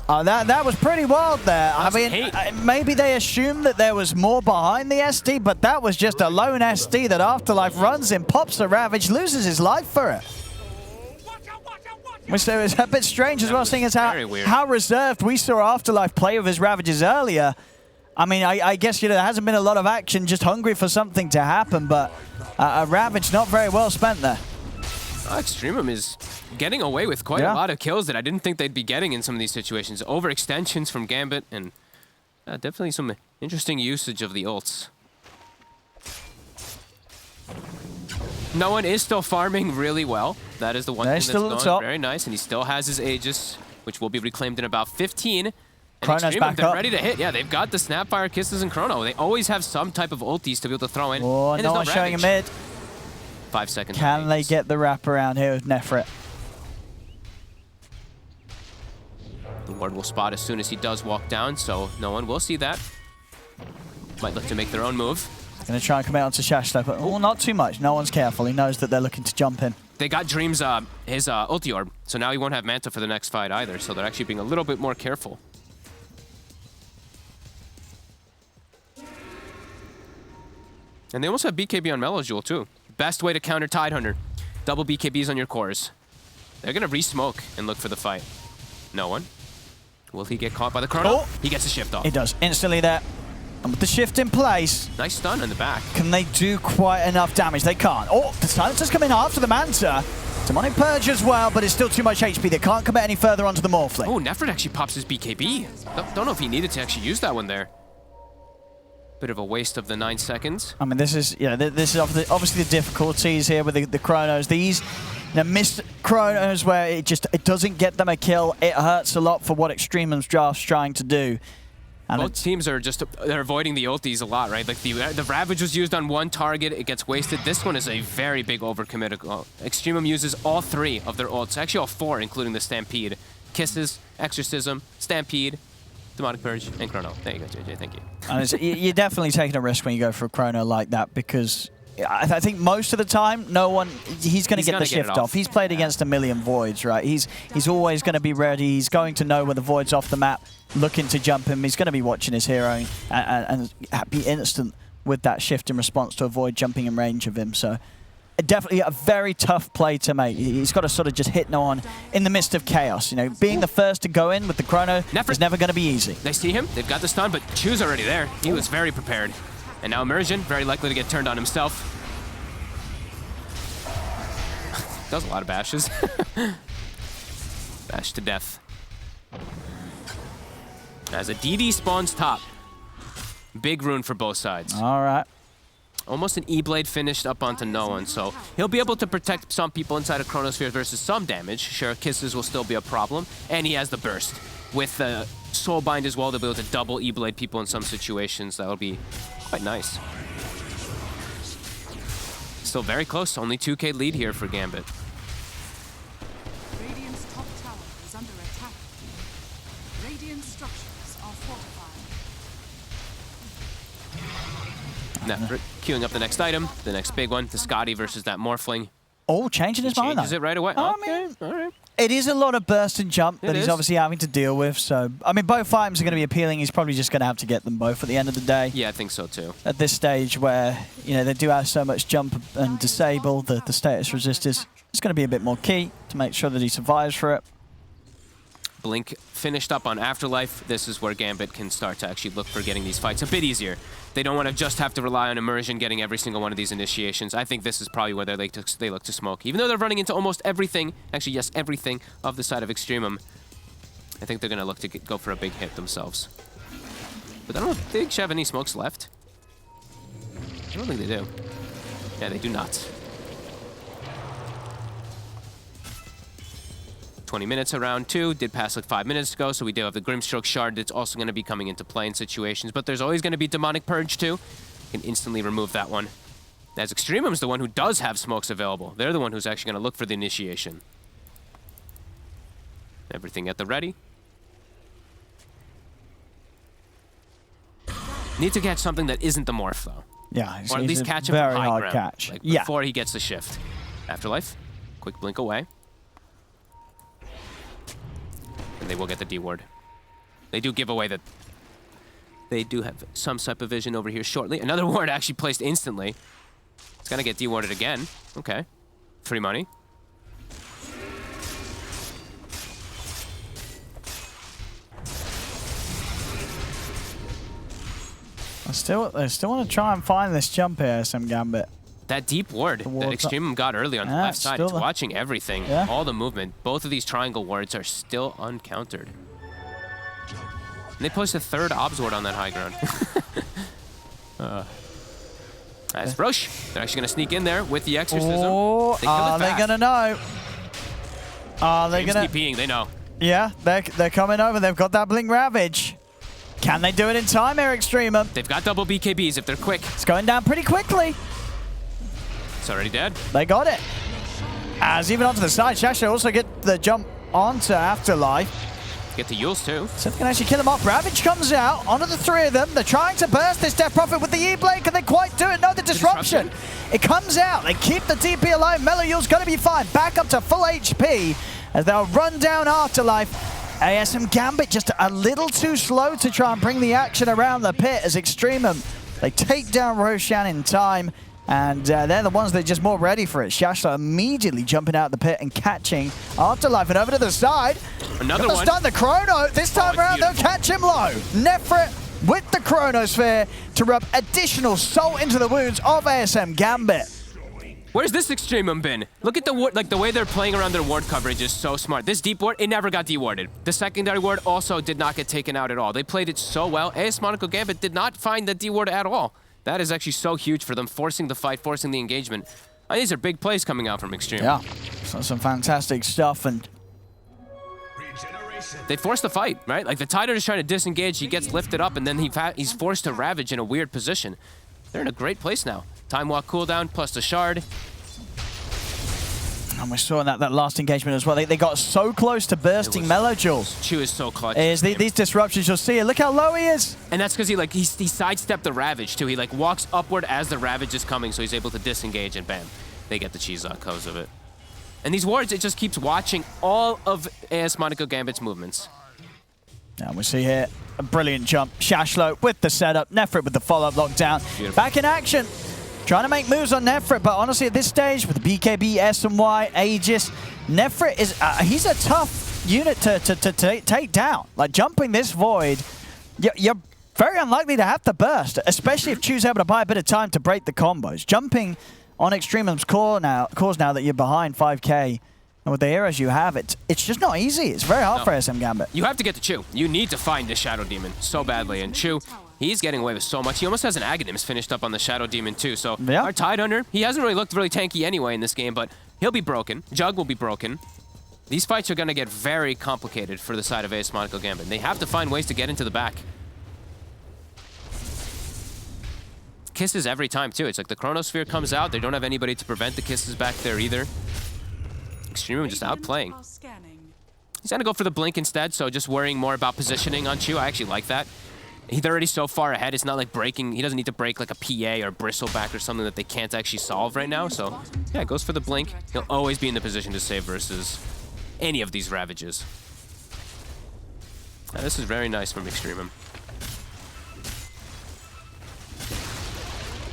That was pretty wild there. I mean, maybe they assumed that there was more behind the SD, but that was just a lone SD that Afterlife runs in, pops the Ravage, loses his life for it. Which is a bit strange as well, seeing as how reserved we saw Afterlife play with his Ravages earlier. I mean, I guess, there hasn't been a lot of action, just hungry for something to happen, but a Ravage not very well spent there. Extremum is getting away with quite a lot of kills that I didn't think they'd be getting in some of these situations. Overextensions from Gambit, and definitely some interesting usage of the ults. No one is still farming really well. That is the one thing that's going very nice, and he still has his Aegis, which will be reclaimed in about 15. And Chrono's back they're up. ready to hit. Yeah, they've got the Snapfire, Kisses, and Chrono. They always have some type of ultis to be able to throw in. Oh, and no one's showing a mid. 5 seconds. Can they get the wraparound here with Nefrit? The ward will spot as soon as he does walk down, so no one will see that. Might look to make their own move. Going to try and come out onto Shashla, but not too much. No one's careful. He knows that they're looking to jump in. They got Dream's his ulti orb, so now he won't have Manta for the next fight either, so they're actually being a little bit more careful. And they also have BKB on Melojewel too. Best way to counter Tidehunter. Double BKBs on your cores. They're gonna re-smoke and look for the fight. No one. Will he get caught by the Chrono? Oh. He gets a shift off. He does. Instantly there. And with the shift in place. Nice stun in the back. Can they do quite enough damage? They can't. Oh, the silencer's coming after the Manta. Demonic Purge as well, but it's still too much HP. They can't commit any further onto the Morphling. Oh, Nefrit actually pops his BKB. Don't know if he needed to actually use that one there. Bit of a waste of the 9 seconds. I mean, this is obviously the difficulties here with the Chronos. These missed Chronos where it doesn't get them a kill. It hurts a lot for what Extremum's draft's trying to do. And both teams are they're avoiding the ultis a lot, right? Like the Ravage was used on one target, it gets wasted. This one is a very big overcommit. Extremum uses all 3 of their ults, actually all 4, including the Stampede. Kisses, Exorcism, Stampede, Demonic Purge, and Chrono. There you go, JJ, thank you. And you're definitely taking a risk when you go for a Chrono like that, because I think most of the time, he's going to get the shift off. He's played against a million Voids, right? He's always going to be ready. He's going to know when the Void's off the map, looking to jump him. He's going to be watching his hero and be instant with that shift in response to a Void jumping in range of him. So definitely a very tough play to make. He's got to sort of just hit no one in the midst of chaos. Being the first to go in with the Chrono is never going to be easy. They see him, they've got the stun, but Chu's already there. He was very prepared. And now Immersion, very likely to get turned on himself. Does a lot of bashes. Bash to death. As a DD spawns top. Big rune for both sides. All right. almost an E-Blade finished up onto no one, so he'll be able to protect some people inside of Chronosphere versus some damage. Sure, Kisses will still be a problem, and he has the burst. With the Soulbind as well, they'll be able to double E-Blade people in some situations. That'll be quite nice. Still very close, only 2K lead here for Gambit. Radiant's top tower is under attack. Radiant structures are fortified. Nefrit queuing up the next item, the next big one, the Scotty versus that Morphling. Oh, changing his mind, though. Changes it right away. I mean, it is a lot of burst and jump that he's obviously having to deal with. So, I mean, both items are going to be appealing. He's probably just going to have to get them both at the end of the day. Yeah, I think so too. At this stage where, you know, they do have so much jump and disable the status resistors, it's going to be a bit more key to make sure that he survives for it. Blink finished up on Afterlife. This is where Gambit can start to actually look for getting these fights a bit easier. They don't want to just have to rely on Immersion getting every single one of these initiations. I think this is probably where they look to smoke. Even though they're running into almost everything, actually yes, everything of the side of Extremum, I think they're going to look to go for a big hit themselves. But I don't think they have any smokes left. I don't think they do. Yeah, they do not. 20 minutes around 2, did pass like 5 minutes ago, so we do have the Grimstroke Shard that's also going to be coming into play in situations, but there's always going to be Demonic Purge too. You can instantly remove that one. As Extremum's the one who does have smokes available. They're the one who's actually going to look for the initiation. Everything at the ready. Need to catch something that isn't the Morph though. Yeah, or at least catch him very from high hard ground, catch. like, Yeah. before he gets the shift. Afterlife, quick blink away. And they will get the D-ward. They do give away that they do have some type of vision over here shortly. Another ward actually placed instantly. It's gonna get D-warded again. Okay. Free money. They still want to try and find this jump here, SM Gambit. That deep ward that Extremum got early on the left side, it's watching everything, all the movement. Both of these triangle wards are still uncountered. And they placed a third obs ward on that high ground. That's Roche. They're actually going to sneak in there with the exorcism. Oh, are they going to know? Are they going to... TPing, they know. Yeah, they're coming over. They've got that Blink Ravage. Can they do it in time here, Extremum? They've got double BKBs if they're quick. It's going down pretty quickly. It's already dead. They got it. As even onto the side, Shasha also get the jump onto Afterlife. Get the Yules too. So they can actually kill him off. Ravage comes out onto the three of them. They're trying to burst this Death Prophet with the E-Blade. Can they quite do it? No, the disruption. It comes out. They keep the DP alive. Mellow Yule's going to be fine. Back up to full HP as they'll run down Afterlife. ASM Gambit just a little too slow to try and bring the action around the pit as Extremum. They take down Roshan in time. And they're the ones that are just more ready for it. Shashla immediately jumping out of the pit and catching Afterlife. And over to the side. Another one. Stun the Chrono. This time around, they'll catch him low. Nefrit with the Chronosphere to rub additional salt into the wounds of ASM Gambit. Where's this Extremum been? Look at the ward, like the way they're playing around their ward coverage is so smart. This deep ward, it never got dewarded. The secondary ward also did not get taken out at all. They played it so well. AS Monaco Gambit did not find the deward at all. That is actually so huge for them, forcing the fight, forcing the engagement. These are big plays coming out from Extreme. Yeah, so some fantastic stuff. And they force the fight, right? Like the Tidal is trying to disengage, he gets lifted up, and then he's forced to Ravage in a weird position. They're in a great place now. Time Walk cooldown plus the Shard. And we saw in that last engagement as well. They got so close to bursting Mellow Jules. Chu is so clutch. These disruptions, you'll see it. Look how low he is. And that's because he sidestepped the Ravage too. He like walks upward as the Ravage is coming, so he's able to disengage and bam, they get the cheese cause of it. And these wards, it just keeps watching all of AS Monaco Gambit's movements. And we see here a brilliant jump. Shashlo with the setup. Nefrit with the follow-up lockdown. Beautiful. Back in action. Trying to make moves on Nefrit, but honestly at this stage with the BKB, S&Y, Aegis, Nefrit is he's a tough unit to take down. Like jumping this void, you're very unlikely to have to burst, especially if Chu's able to buy a bit of time to break the combos. Jumping on Extremum's cause now that you're behind 5k, and with the heroes you have, it's just not easy. It's very hard for SM Gambit. You have to get to Chu. You need to find the Shadow Demon so badly, and Chu He's getting away with so much. He almost has an Aghanims finished up on the Shadow Demon too. So our Tidehunter, he hasn't really looked really tanky anyway in this game, but he'll be broken. Jug will be broken. These fights are going to get very complicated for the side of AS Monaco Gambit. They have to find ways to get into the back. Kisses every time too. It's like the Chronosphere comes out. They don't have anybody to prevent the kisses back there either. Extreme just outplaying. He's going to go for the blink instead, so just worrying more about positioning on Chu. I actually like that. He's already so far ahead. It's not like breaking. He doesn't need to break like a PA or Bristleback or something that they can't actually solve right now. So yeah, goes for the blink. He'll always be in the position to save versus any of these Ravages. Now, this is very nice from Extremum.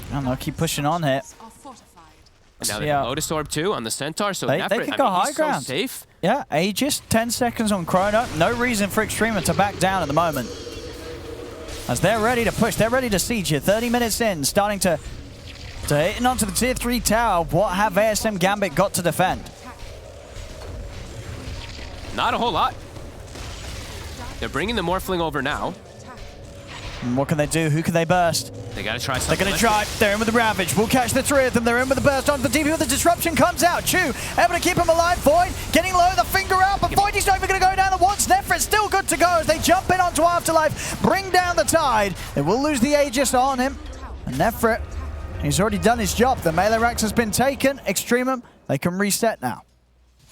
I don't know, keep pushing on here. And now they have Lotus Orb too on the Centaur, so they could go high ground. So safe. Yeah, Aegis, 10 seconds on Chrono. No reason for Extremum to back down at the moment. As they're ready to push, they're ready to siege you. 30 minutes in, starting to hitting onto the tier 3 tower. What have ASM Gambit got to defend? Not a whole lot. They're bringing the Morphling over now. And what can they do? Who can they burst? They gotta try something. They're gonna try. They're in with the Ravage. We'll catch the 3 of them. They're in with the burst onto the DP. The disruption comes out. Chu able to keep him alive. Void getting low. The finger out, but Void is not even gonna go down at once. Nefrit's still good to go as they jump in onto Afterlife, bring down the Tide. They will lose the Aegis on him. And Nefrit, he's already done his job. The melee racks has been taken. Extremum, they can reset now.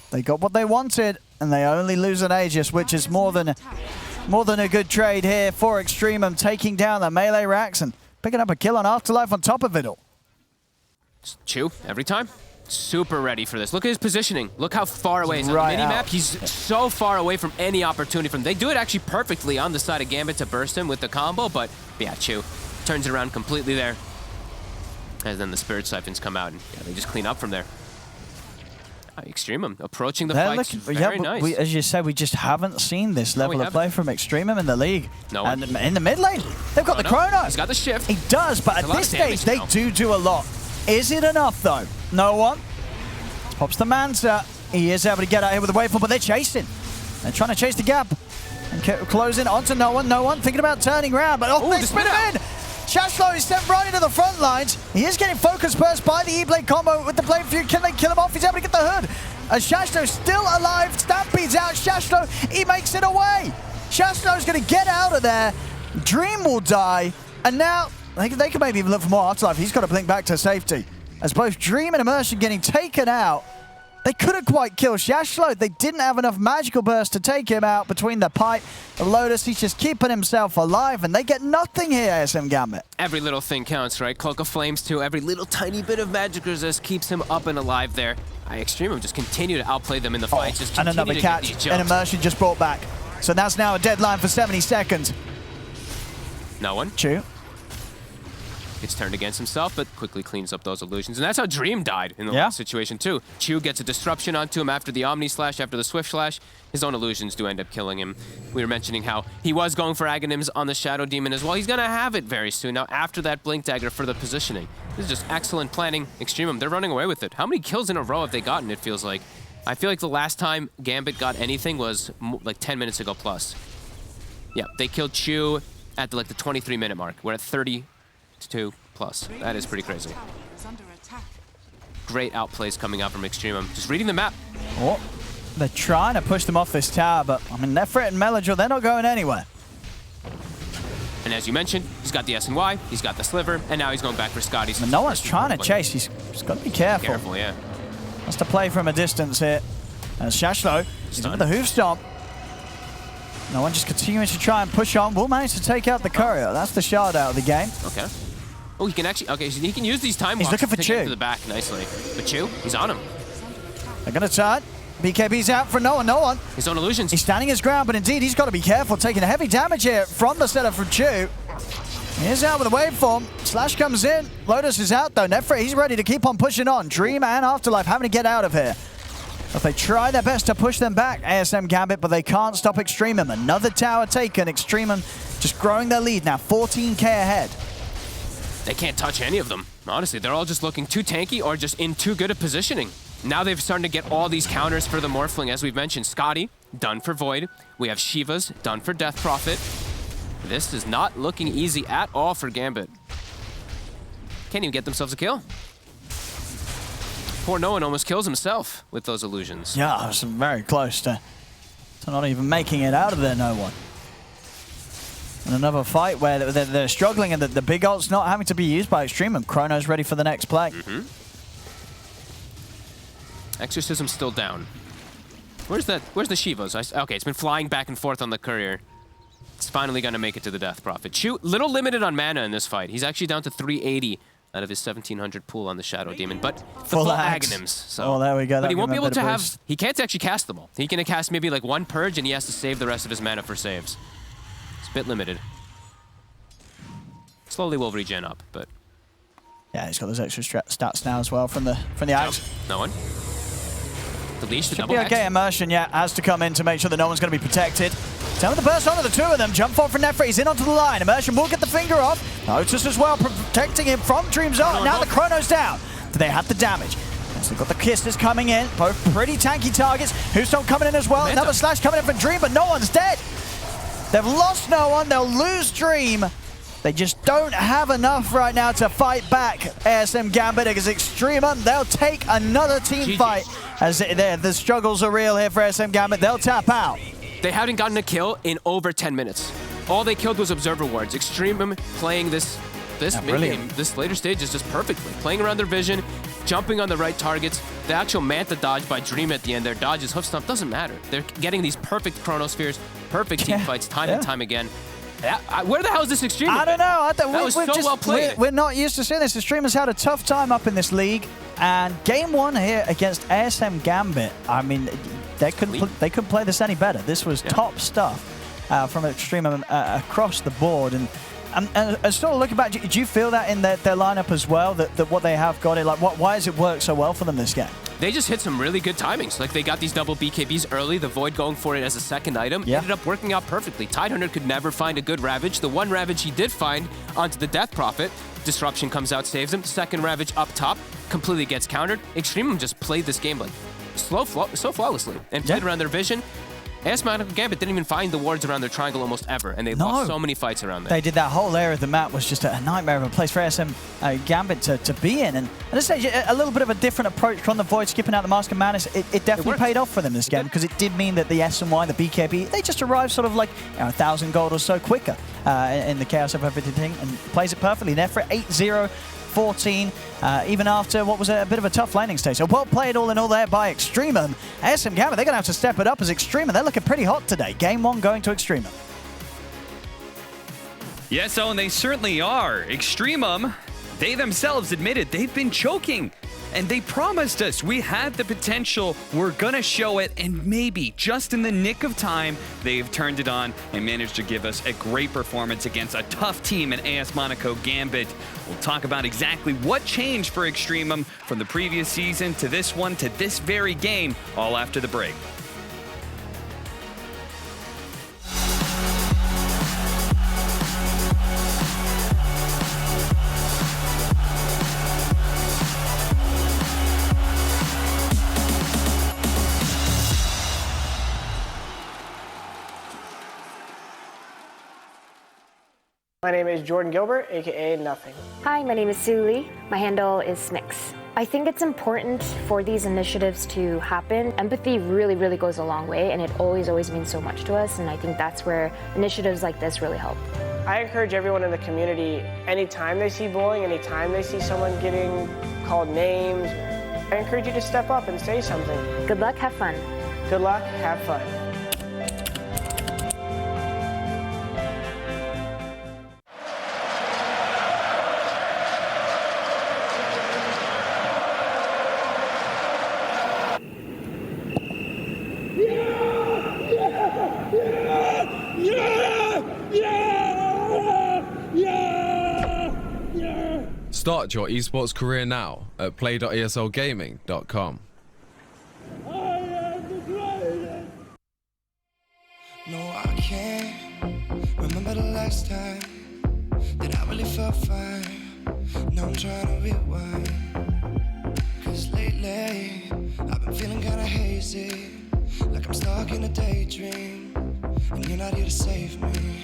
They got what they wanted, and they only lose an Aegis, which is more than a good trade here for Extremum, taking down the melee racks and picking up a kill on Afterlife on top of it all. Chu, every time, super ready for this. Look at his positioning. Look how far away he's on the mini-map. He's so far away from any opportunity from him. They do it actually perfectly on the side of Gambit to burst him with the combo, but yeah, Chu turns it around completely there. And then the Spirit Siphons come out, and yeah, they just clean up from there. Extremum approaching the fight. Very nice. As you said, we just haven't seen this level of play from Extremum in the league. No. And in the mid lane, they've got the Chrono. He's got the shift. He does, but at this stage, they do a lot. Is it enough, though? No one. Pops the Manta. He is able to get out here with the waveform, but they're chasing. They're trying to chase the gap. And closing onto no one. No one thinking about turning around, but they spin him in. Shashlo is sent right into the front lines. He is getting focus burst by the E-Blade combo with the Blade Feud. Can they kill him off? He's able to get the hood. As Shashlo's still alive, Stampede's out. Shashlo, he makes it away. Shashlo's going to get out of there. Dream will die. And now they can maybe even look for more Afterlife. He's got to blink back to safety. As both Dream and Immersion getting taken out. They couldn't quite kill Shashlo. They didn't have enough magical burst to take him out between the pipe. The Lotus, he's just keeping himself alive, and they get nothing here, ASM Gambit. Every little thing counts, right? Cloak of Flames too. Every little tiny bit of magic resist keeps him up and alive there. Extremum just continue to outplay them in the fight. Just and another catch, and Immersion just brought back. So that's now a deadline for 70 seconds. No one. Chu. Gets turned against himself, but quickly cleans up those illusions. And that's how Dream died in the last situation, too. Chu gets a disruption onto him after the Omni Slash, after the Swift Slash. His own illusions do end up killing him. We were mentioning how he was going for Aghanims on the Shadow Demon as well. He's going to have it very soon now after that Blink Dagger for the positioning. This is just excellent planning. Extremum, they're running away with it. How many kills in a row have they gotten, it feels like? I feel like the last time Gambit got anything was like 10 minutes ago plus. Yeah, they killed Chu at the 23-minute mark. We're at 32 plus. That is pretty crazy. Great outplays coming out from Extremum. Just reading the map. Oh, they're trying to push them off this tower, but I mean, Nefrit and Meladrill, they're not going anywhere. And as you mentioned, he's got the SNY, he's got the Sliver, and now he's going back for Scotty's. But no one's trying to chase. He's got to be careful. Careful, yeah. Has to play from a distance here. And Shashlo, he's with the hoof stomp. No one just continuing to try and push on. Will manage to take out the courier. That's the shard out of the game. Okay. Oh, he can actually, okay, he can use these time walks. He's looking for to Chu. Get to the back nicely. But Chu, he's on him. They're going to turn. BKB's out for no one. His own illusions. He's standing his ground, but indeed, he's got to be careful, taking heavy damage here from the setup from Chu. He is out with a waveform. Slash comes in. Lotus is out, though. Nefrit, he's ready to keep on pushing on. Dream and Afterlife having to get out of here. But they try their best to push them back, ASM Gambit, but they can't stop Extremum. Another tower taken. Extremum just growing their lead now, 14k ahead. They can't touch any of them. Honestly, they're all just looking too tanky or just in too good a positioning. Now they've started to get all these counters for the Morphling, as we've mentioned. Scotty, done for Void. We have Shiva's, done for Death Prophet. This is not looking easy at all for Gambit. Can't even get themselves a kill. Poor No One almost kills himself with those illusions. Yeah, I was very close to not even making it out of there, No One. And another fight where they're struggling and the big ult's not having to be used by Extreme, and Chrono's ready for the next play. Exorcism's still down. Where's the Shivas? Okay, it's been flying back and forth on the courier. It's finally gonna make it to the Death Prophet. Chu, little limited on mana in this fight. He's actually down to 380 out of his 1700 pool on the Shadow Demon, but the full Aghanims. So. Oh, there we go. But he won't be able to have. He can't actually cast them all. He can cast maybe like one Purge, and he has to save the rest of his mana for saves. It's a bit limited. Slowly will regen up, but yeah, he's got those extra stats now as well from the Axe. No One. The leash to Should double be okay. Immersion, yeah, has to come in to make sure that No One's going to be protected. Time with the burst onto the two of them. Jump forward from Nefra. He's in onto the line. Immersion will get the finger off. Notice as well, protecting him from Dream's ult. Now the Chrono's down. Do they have the damage? Yes, they've got the Kisses coming in. Both pretty tanky targets. Who's coming in as well. Another slash coming in from Dream, but No One's dead. They've lost No One. They'll lose Dream. They just don't have enough right now to fight back ASM Gambit against Extrema. They'll take another team fight as the struggles are real here for ASM Gambit. They'll tap out. They haven't gotten a kill in over 10 minutes. All they killed was Observer Wards. Extreme playing this mid-game, this later stage is just perfectly. Playing around their vision, jumping on the right targets. The actual Manta dodge by Dream at the end, their dodges, hoof stomp, doesn't matter. They're getting these perfect Chronospheres, perfect team fights time and time again. Where the hell is this Extreme? I don't know. That was so well played. We're not used to seeing this. Extreme has had a tough time up in this league. And game one here against ASM Gambit, I mean, they couldn't play this any better. This was top stuff from Extreme across the board. And sort of looking back, do you feel that in their lineup as well, that what they have got it? Like, why has it worked so well for them this game? They just hit some really good timings. Like, they got these double BKBs early, the Void going for it as a second item. Ended up working out perfectly. Tidehunter could never find a good Ravage. The one Ravage he did find onto the Death Prophet, Disruption comes out, saves him. Second Ravage up top, completely gets countered. Extreme just played this game like so flawlessly and played around their vision. ASM Gambit didn't even find the wards around their triangle almost ever, and they lost so many fights around there. They did that whole area of the map was just a nightmare of a place for ASM Gambit to be in. And at this stage, a little bit of a different approach from the Void, skipping out the Mask of Madness. It definitely paid off for them this game, because it did mean that the S&Y, the BKB, they just arrived sort of like 1,000 gold or so quicker in the chaos of everything, and plays it perfectly. Nefra 8-0. 14, even after what was a bit of a tough landing stage. So well played all in all there by Extrema. ASM Gambit, they're going to have to step it up as Extrema. They're looking pretty hot today. Game one going to Extrema. Yes, and they certainly are. Extremum, they themselves admitted they've been choking. And they promised us we had the potential, we're gonna show it, and maybe, just in the nick of time, they've turned it on and managed to give us a great performance against a tough team in AS Monaco Gambit. We'll talk about exactly what changed for Extremum from the previous season to this one to this very game, all after the break. My name is Jordan Gilbert, aka Nothing. Hi, my name is Sue Lee. My handle is Smix. I think it's important for these initiatives to happen. Empathy really, really goes a long way, and it always means so much to us, and I think that's where initiatives like this really help. I encourage everyone in the community, anytime they see bullying, anytime they see someone getting called names, I encourage you to step up and say something. Good luck, have fun. Good luck, have fun. Start your esports career now at play.eslgaming.com. No, I can't remember the last time that I really felt fine. Now I'm trying to rewind. Cause lately, I've been feeling kinda hazy, like I'm stuck in a daydream, and you're not here to save me.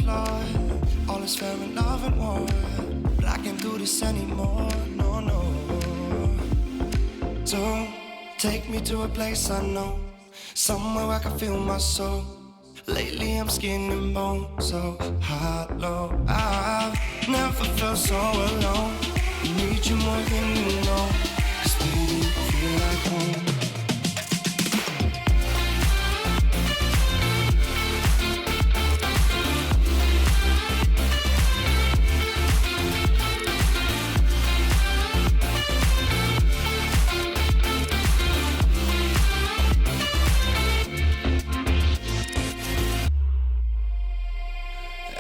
flaw. All is fair in love and war, but I can't do this anymore. No, no. Don't take me to a place I know, somewhere I can feel my soul. Lately I'm skin and bone, so hollow. I've never felt so alone. I need you more than you know, 'cause baby, you feel like home.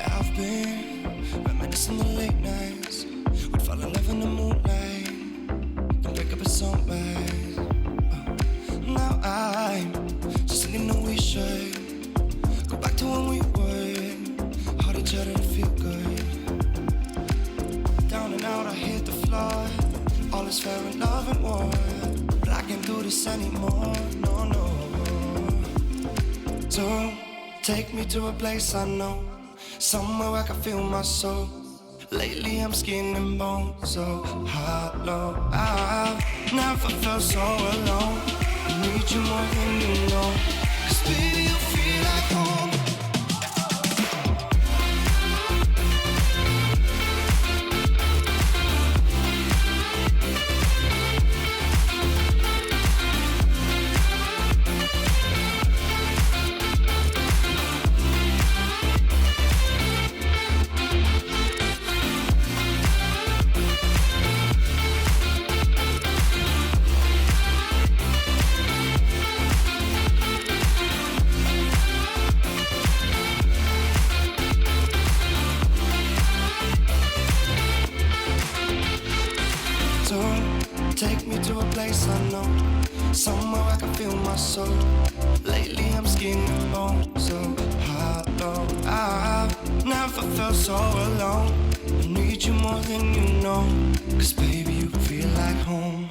I've been reminiscing the late nights. We'd fall in love in the moonlight, then wake up at sunrise. Now I'm just thinking that we should go back to when we were, hold each other to feel good. Down and out, I hit the floor. All is fair in love and war, but I can't do this anymore. No, no. Don't take me to a place I know, somewhere I can feel my soul. Lately I'm skin and bone, so hollow. I've never felt so alone. I need you more than you know, 'cause baby, you feel like home. Take me to a place I know, somewhere I can feel my soul. Lately I'm skin and bone, so hollow. I've never felt so alone. I need you more than you know, 'cause baby, you feel like home.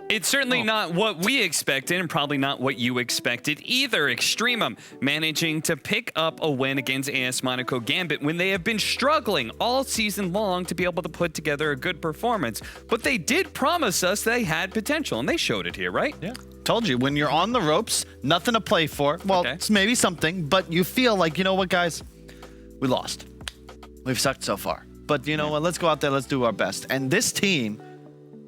It's certainly not what we expected, and probably not what you expected either. Extremum managing to pick up a win against AS Monaco Gambit when they have been struggling all season long to be able to put together a good performance. But they did promise us they had potential, and they showed it here, right? Yeah. Told you, when you're on the ropes, nothing to play for. Well, it's maybe something, but you feel like, you know what, guys? We lost. We've sucked so far. But you know what? Let's go out there. Let's do our best. And this team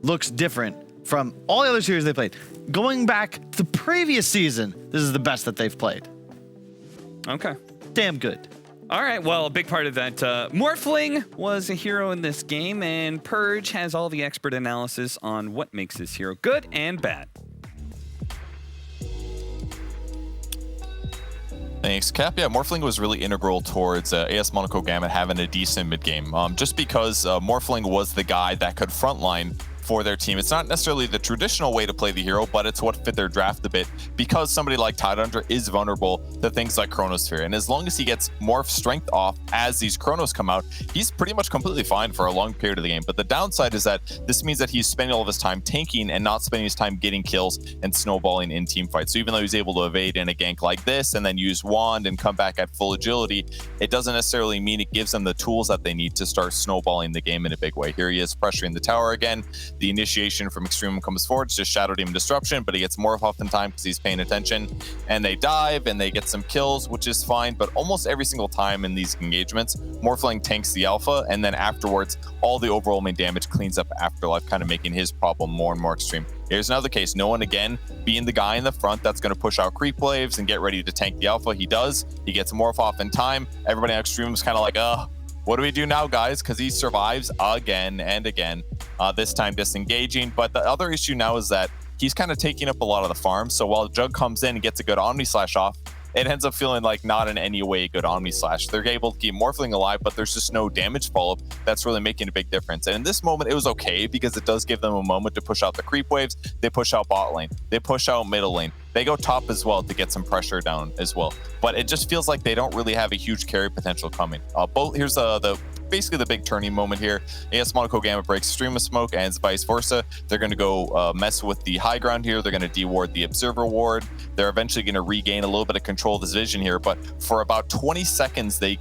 looks different from all the other series they played. Going back to the previous season, this is the best that they've played. Okay. Damn good. All right, well, a big part of that, Morphling was a hero in this game, and Purge has all the expert analysis on what makes this hero good and bad. Thanks, Cap. Yeah, Morphling was really integral towards AS Monaco Gambit having a decent mid-game. Just because Morphling was the guy that could frontline for their team. It's not necessarily the traditional way to play the hero, but it's what fit their draft a bit, because somebody like Tidehunter is vulnerable to things like Chronosphere. And as long as he gets Morph strength off as these Chronos come out, he's pretty much completely fine for a long period of the game. But the downside is that this means that he's spending all of his time tanking and not spending his time getting kills and snowballing in team fights. So even though he's able to evade in a gank like this and then use Wand and come back at full agility, it doesn't necessarily mean it gives them the tools that they need to start snowballing the game in a big way. Here he is pressuring the tower again. The initiation from Extreme comes forward. It's just Shadow Demon Disruption, but he gets Morph off in time because he's paying attention. And they dive and they get some kills, which is fine. But almost every single time in these engagements, Morphling tanks the alpha, and then afterwards, all the overwhelming damage cleans up Afterlife, kind of making his problem more and more extreme. Here's another case. No one, again, being the guy in the front that's going to push out creep waves and get ready to tank the alpha. He does. He gets Morph off in time. Everybody on Extreme is kind of like, what do we do now, guys? Because he survives again and again, this time disengaging. But the other issue now is that he's kind of taking up a lot of the farm. So while Jug comes in and gets a good Omni Slash off, it ends up feeling like not in any way a good Omni Slash. They're able to keep Morphling alive, but there's just no damage follow-up that's really making a big difference. And in this moment, it was okay because it does give them a moment to push out the creep waves. They push out bot lane. They push out middle lane. They go top as well to get some pressure down as well. But it just feels like they don't really have a huge carry potential coming. Here's basically the big turning moment here. AS Monaco Gambit breaks Stream of Smoke and vice versa. They're going to go mess with the high ground here. They're going to deward the Observer Ward. They're eventually going to regain a little bit of control of this vision here, but for about 20 seconds they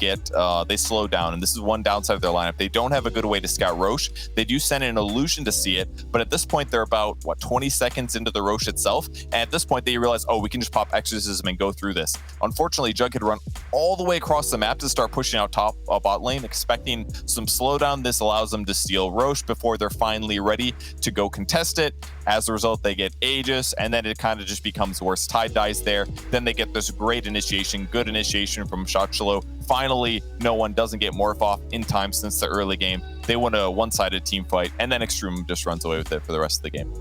slow down, and this is one downside of their lineup. They don't have a good way to scout Roche. They do send in an illusion to see it, but at this point they're about 20 seconds into the Roche itself, and at this point they realize, oh, we can just pop Exorcism and go through this. Unfortunately, Jug had run all the way across the map to start pushing out top bot lane, expecting some slowdown. This allows them to steal Roche before they're finally ready to go contest it. As a result, they get Aegis, and then it kind of just becomes worse. Tide dies there. Then they get this great initiation, good initiation from Shotchelo. Finally, no one doesn't get Morph off in time since the early game. They win a one-sided team fight, and then Extreme just runs away with it for the rest of the game.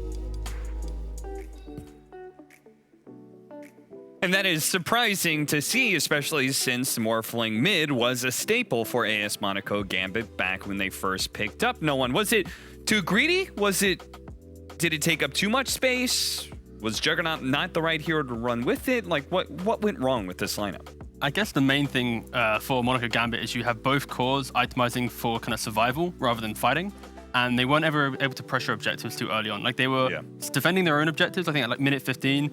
And that is surprising to see, especially since Morphling mid was a staple for AS Monaco Gambit back when they first picked up No One. Was it too greedy? Did it take up too much space? Was Juggernaut not the right hero to run with it? Like, what went wrong with this lineup? I guess the main thing for Monaco Gambit is you have both cores itemizing for kind of survival rather than fighting. And they weren't ever able to pressure objectives too early on. Like, they were defending their own objectives. I think at like minute 15,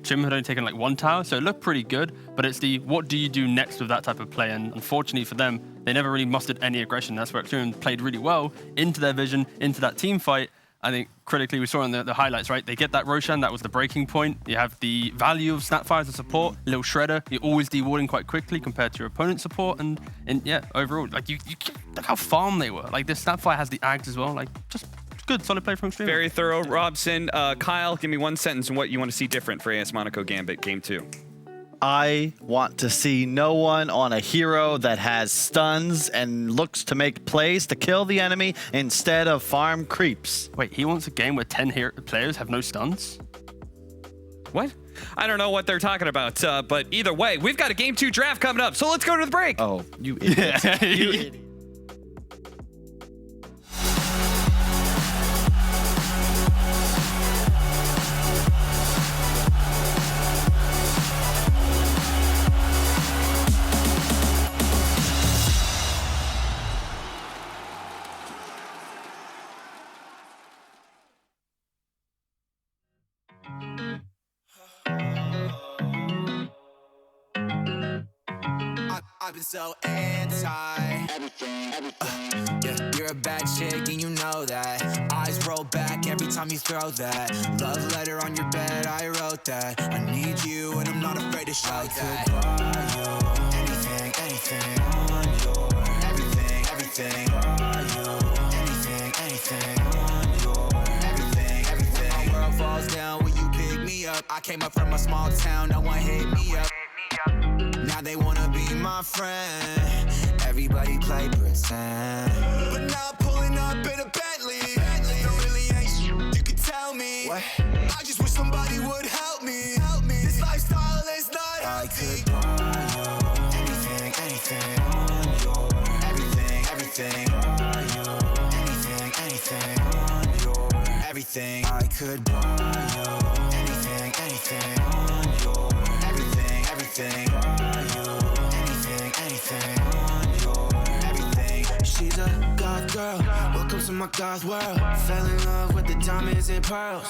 Jim had only taken like one tower, so it looked pretty good. But it's the what do you do next with that type of play? And unfortunately for them, they never really mustered any aggression. That's where Extreme played really well into their vision, into that team fight. I think critically we saw in the highlights, right? They get that Roshan, that was the breaking point. You have the value of Snapfire as a support, little shredder. You're always dewarding quite quickly compared to your opponent's support. And yeah, overall, like you look how farm they were. Like this Snapfire has the Ags as well. Like just good, solid play from Extreme. Very thorough, Robson. Kyle, give me one sentence on what you want to see different for AS Monaco Gambit Game 2. I want to see no one on a hero that has stuns and looks to make plays to kill the enemy instead of farm creeps. Wait, he wants a game where 10 players have no stuns? What? I don't know what they're talking about, but either way, we've got a Game 2 draft coming up, so let's go to the break. Oh, you idiot. You idiot. I've been so anti yeah, you're a bad chick and you know that. Eyes roll back every time you throw that. Love letter on your bed, I wrote that. I need you and I'm not afraid to show that. I could buy you anything, anything on your everything, everything. Buy you anything, anything on your everything, everything. My world falls down when you pick me up. I came up from a small town, no one hit me up. Now they wanna be my friend. Everybody play pretend. But now I'm pulling up in a Bentley. There really ain't shit you can tell me. What? I just wish somebody would help me. This lifestyle is not healthy. I could buy you anything, anything on your everything, everything. Buy you anything, anything on your everything. I could buy you anything, anything on your everything, everything. She's a goth girl, welcome to my goth world. Fell in love with the diamonds and pearls.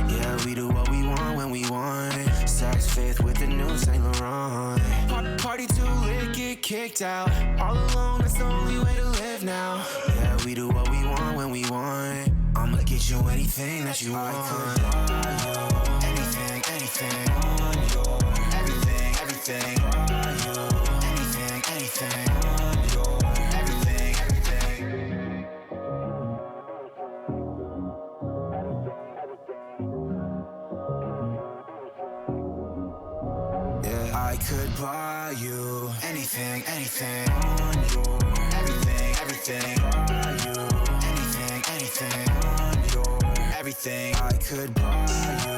Yeah, we do what we want when we want. Saks Fifth with the new Saint Laurent. Party too lit, get kicked out. All alone, that's the only way to live now. Yeah, we do what we want when we want. I'ma get you anything that you want. I could buy you anything, anything on your everything, everything. Buy you anything, anything on your everything, everything. Yeah, I could buy you anything, anything on your everything, everything. Buy you anything, anything on your everything. everything I could buy you.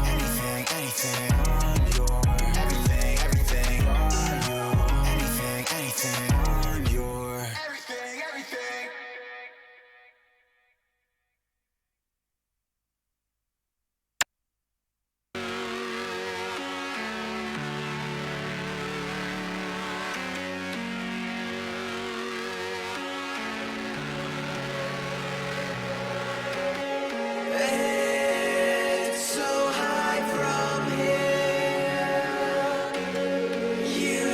Anything, anything on your everything, everything on you. Anything, anything on your everything, everything. It's so high from here, you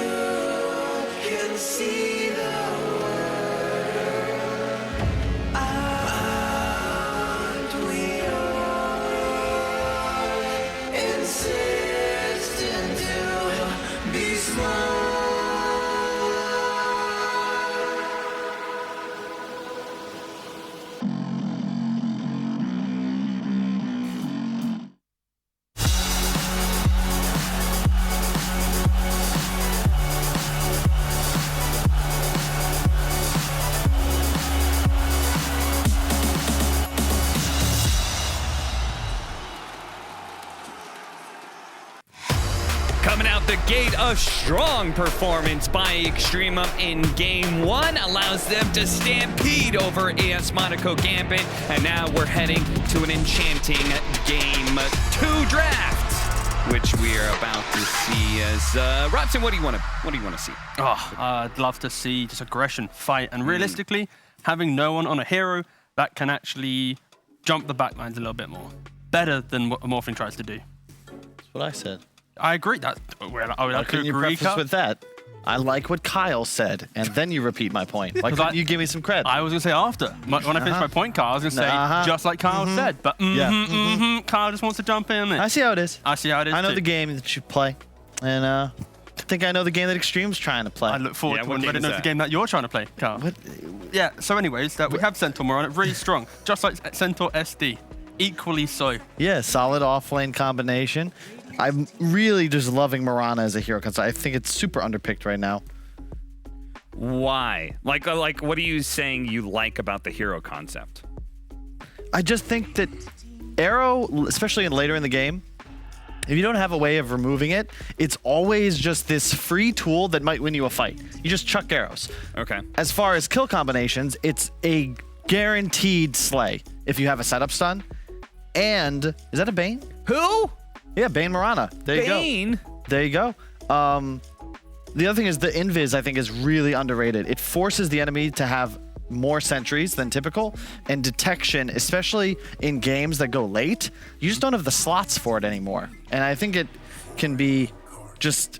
can see the world, and we are insistent to be small. Coming out the gate, a strong performance by Extreme in Game 1 allows them to stampede over AS Monaco Gambit, and now we're heading to an enchanting Game 2 draft, which we are about to see. As Robson, what do you want to see? Oh, I'd love to see just aggression, fight, and realistically, having no one on a hero that can actually jump the backlines a little bit more, better than what Morphing tries to do. That's what I said. I agree. I would How have to can you agree preface with that? I like what Kyle said, and then you repeat my point. Why couldn't you give me some credit? I was going to say after. When I finished my point, Kyle, I was going to say just like Kyle said. But Kyle just wants to jump in there. I see how it is. I see how it is. I know too. the game that you play, and I think I know the game that Extreme's trying to play. I look forward to when I know the game that you're trying to play, Kyle. Yeah, so anyways, we have Centaur more on it, really strong. Just like Centaur SD, equally so. Yeah, solid off-lane combination. I'm really just loving Mirana as a hero because I think it's super underpicked right now. Why? Like, what are you saying you like about the hero concept? I just think that Arrow, especially later in the game, if you don't have a way of removing it, it's always just this free tool that might win you a fight. You just chuck arrows. Okay. As far as kill combinations, it's a guaranteed slay if you have a setup stun. And is that a Bane? Who? Yeah, Bane Mirana. There you go. Bane? There you go. The other thing is the invis, I think, is really underrated. It forces the enemy to have more sentries than typical, and detection, especially in games that go late, you just don't have the slots for it anymore. And I think it can be just,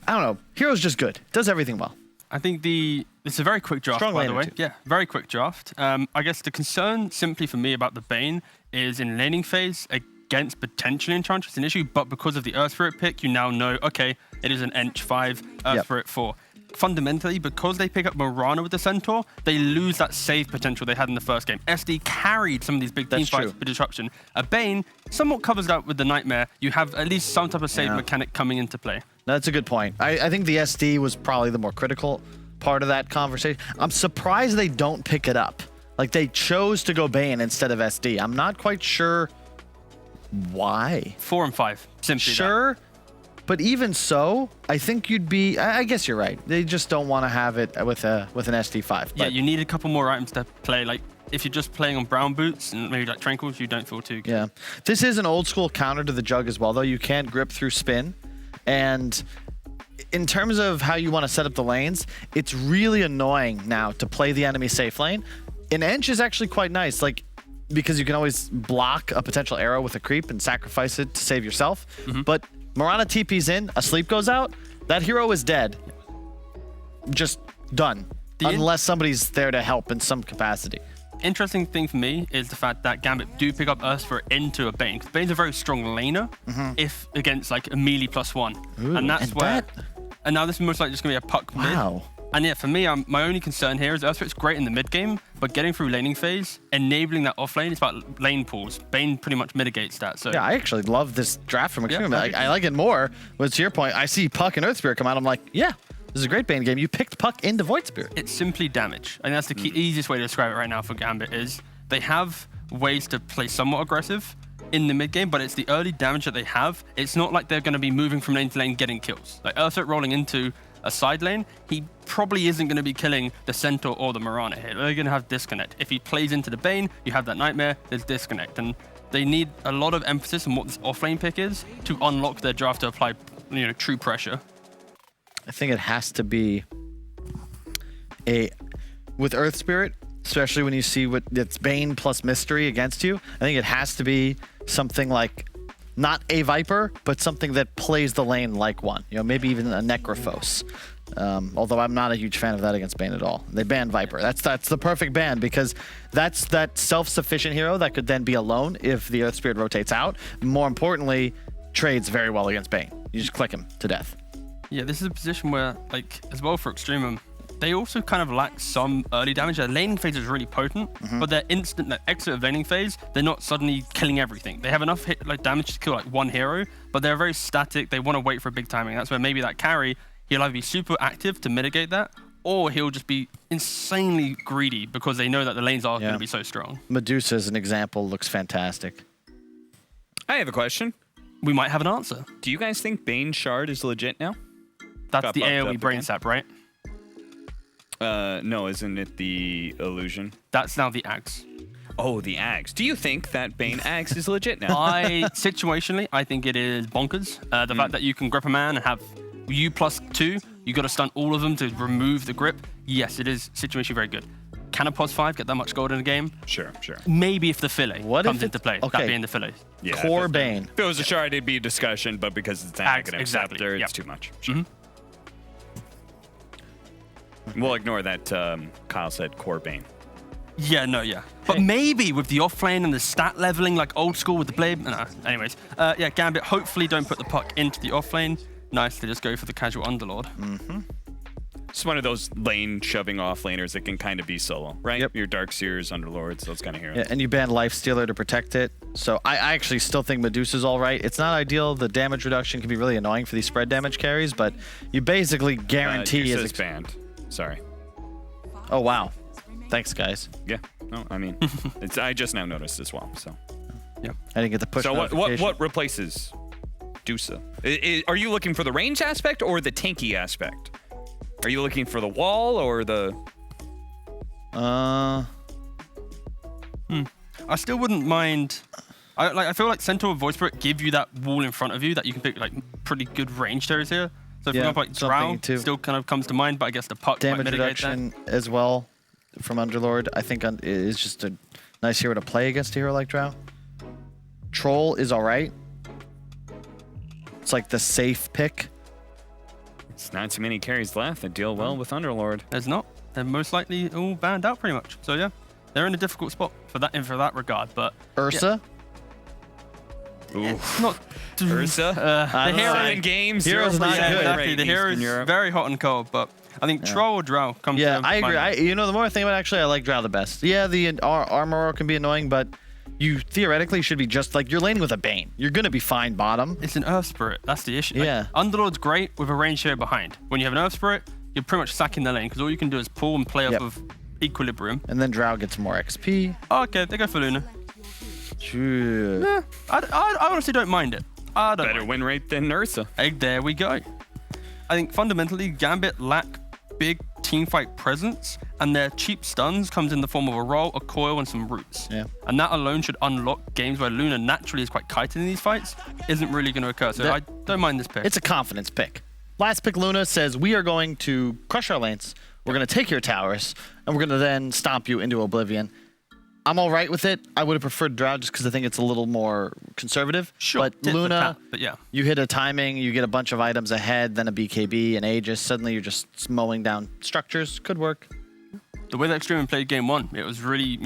I don't know, Hero's just good. Does everything well. I think it's a very quick draft, Strong by the way. too. Yeah, very quick draft. I guess the concern simply for me about the Bane is in laning phase against potentially Enchantress, it's an issue, but because of the Earth Spirit pick, you now know, okay, it is an Ench 5, Earth Spirit 4. Fundamentally, because they pick up Mirana with the Centaur, they lose that save potential they had in the first game. SD carried some of these big team fights for disruption. A Bane somewhat covers that with the Nightmare. You have at least some type of save mechanic coming into play. That's a good point. I think the SD was probably the more critical part of that conversation. I'm surprised they don't pick it up. Like, they chose to go Bane instead of SD. I'm not quite sure why. 4 and 5, simply Sure, but even so, I think you'd be, I guess you're right. They just don't want to have it with an SD5. Yeah, you need a couple more items to play. Like, if you're just playing on brown boots and maybe like Tranquils, you don't feel too good. Yeah. This is an old school counter to the Jug as well, though. You can grip through spin. And in terms of how you want to set up the lanes, it's really annoying now to play the enemy safe lane. An Ench is actually quite nice, like, because you can always block a potential arrow with a creep and sacrifice it to save yourself. But Mirana TP's in, a sleep goes out, that hero is dead. Just done. Unless somebody's there to help in some capacity. Interesting thing for me is the fact that Gambit do pick up Earth Spirit into a Bane. Bane's a very strong laner if against like a melee +1. Ooh, and that's and where... And now this is most likely just going to be a puck mid. And yeah, for me, my only concern here is Earth Spirit's great in the mid game, but getting through laning phase, enabling that off lane, it's about lane pools. Bane pretty much mitigates that. So yeah, I actually love this draft from Extreme. I like it more. But to your point, I see Puck and Earth Spirit come out. I'm like, yeah, this is a great Bane game. You picked Puck into Void Spirit. It's simply damage. And that's the key, easiest way to describe it right now for Gambit is they have ways to play somewhat aggressive in the mid game, but it's the early damage that they have. It's not like they're going to be moving from lane to lane getting kills. Like Ursa rolling into a side lane, he probably isn't going to be killing the Centaur or the Mirana here. They're going to have disconnect. If he plays into the Bane, you have that Nightmare, there's disconnect. And they need a lot of emphasis on what this offlane pick is to unlock their draft to apply, you know, true pressure. I think it has to be with Earth Spirit, especially when you see what it's Bane plus Mystery against you. I think it has to be something like not a Viper, but something that plays the lane like one. You know, maybe even a Necrophos. Although I'm not a huge fan of that against Bane at all. They banned Viper. That's the perfect ban, because that's that self-sufficient hero that could then be alone if the Earth Spirit rotates out. More importantly, trades very well against Bane. You just click him to death. Yeah, this is a position where, like, as well for Extremum, they also kind of lack some early damage. Their laning phase is really potent, but their instant exit of laning phase, they're not suddenly killing everything. They have enough damage to kill like one hero, but they're very static. They want to wait for a big timing. That's where maybe that carry, he'll either be super active to mitigate that, or he'll just be insanely greedy because they know that the lanes are going to be so strong. Medusa, as an example, looks fantastic. I have a question. We might have an answer. Do you guys think Bane Shard is legit now? That's the AoE brain sap, right? No, isn't it the illusion? That's now the Axe. Oh, the Axe. Do you think that Bane Axe is legit now? Situationally, I think it is bonkers. The fact that you can grip a man and have U +2, you got to stun all of them to remove the grip. Yes, it is situationally very good. Can a +5 get that much gold in a game? Sure, sure. Maybe if the fillet comes into play, that being the fillet. Yeah, Core Bane. If it was a shard, it'd be a discussion, but because it's an academic scepter, it's too much. Sure. We'll ignore that Kyle said core Bane. Yeah, no, yeah. But maybe with the offlane and the stat leveling, like old school with the blade. No, anyways. Yeah, Gambit, hopefully don't put the puck into the offlane. Nice to just go for the casual Underlord. It's one of those lane shoving off laners that can kind of be solo, right? Yep. Your Darkseers, Underlords, those kind of heroes. Yeah, and you ban Lifestealer to protect it. So I actually still think Medusa's all right. It's not ideal. The damage reduction can be really annoying for these spread damage carries, but you basically guarantee is banned. Sorry. Oh, wow. Thanks, guys. Yeah. No, I mean, I just now noticed as well. So. Yeah. I didn't get the push. So what replaces Dusa? Are you looking for the range aspect or the tanky aspect? Are you looking for the wall or the? I still wouldn't mind. I feel like Centaur and Voice Spirit give you that wall in front of you that you can pick like pretty good range terrors here. So for example, like Drow still kind of comes to mind, but I guess the puck damage might mitigate reduction as well from Underlord, I think is just a nice hero to play against a hero like Drow. Troll is all right. It's like the safe pick. It's not too many carries left that deal well with Underlord. There's not. They're most likely all banned out pretty much. So yeah, they're in a difficult spot for that regard. But Ursa. Yeah. Not Ursa. The hero in games. Hero's not good. Exactly. The hero is very hot and cold, but I think Troll or Drow comes. Yeah, I agree. You know, the more I think about it, actually, I like Drow the best. Yeah, the armor can be annoying, but you theoretically should be just like you're laning with a Bane. You're gonna be fine bottom. It's an Earth Spirit. That's the issue. Yeah. Like, Underlord's great with a range hero behind. When you have an Earth Spirit, you're pretty much sacking the lane because all you can do is pull and play off of equilibrium. And then Drow gets more XP. Oh, okay, they go for Luna. Sure. Yeah, I honestly don't mind it. Better win rate than Ursa. Hey, there we go. I think fundamentally, Gambit lack big teamfight presence, and their cheap stuns comes in the form of a roll, a coil, and some roots. Yeah. And that alone should unlock games where Luna naturally is quite kited in these fights. Isn't really going to occur, so I don't mind this pick. It's a confidence pick. Last pick, Luna says, we are going to crush our lanes, we're going to take your towers, and we're going to then stomp you into oblivion. I'm all right with it. I would have preferred Drow just because I think it's a little more conservative. Sure. But Luna, but yeah. You hit a timing, you get a bunch of items ahead, then a BKB, an Aegis. Suddenly you're just mowing down structures. Could work. The way that Extreme played game one, it was really,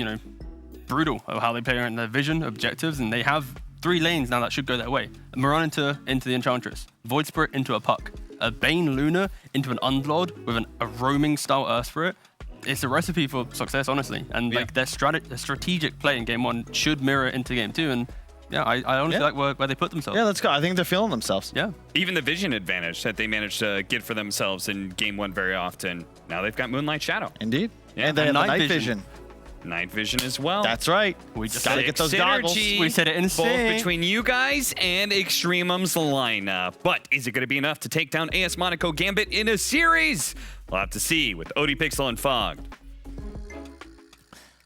brutal of how they play around their vision, objectives, and they have 3 lanes now that should go their way. Mirana into the Enchantress, Void Spirit into a puck, a Bane Luna into an Underlord with a roaming style Earth Spirit. It's a recipe for success, honestly. And like their strategic play in game one should mirror into game two. And yeah, I honestly like where they put themselves. Yeah, let's go. I think they're feeling themselves. Yeah. Even the vision advantage that they managed to get for themselves in game one very often. Now they've got Moonlight Shadow. Indeed. Yeah. And they have night vision. Night vision as well. That's right. We just gotta get those goggles. We said it in both sync. between you guys and Extremum's lineup. But is it going to be enough to take down AS Monaco Gambit in a series? We'll have to see with OD Pixel and Fogged.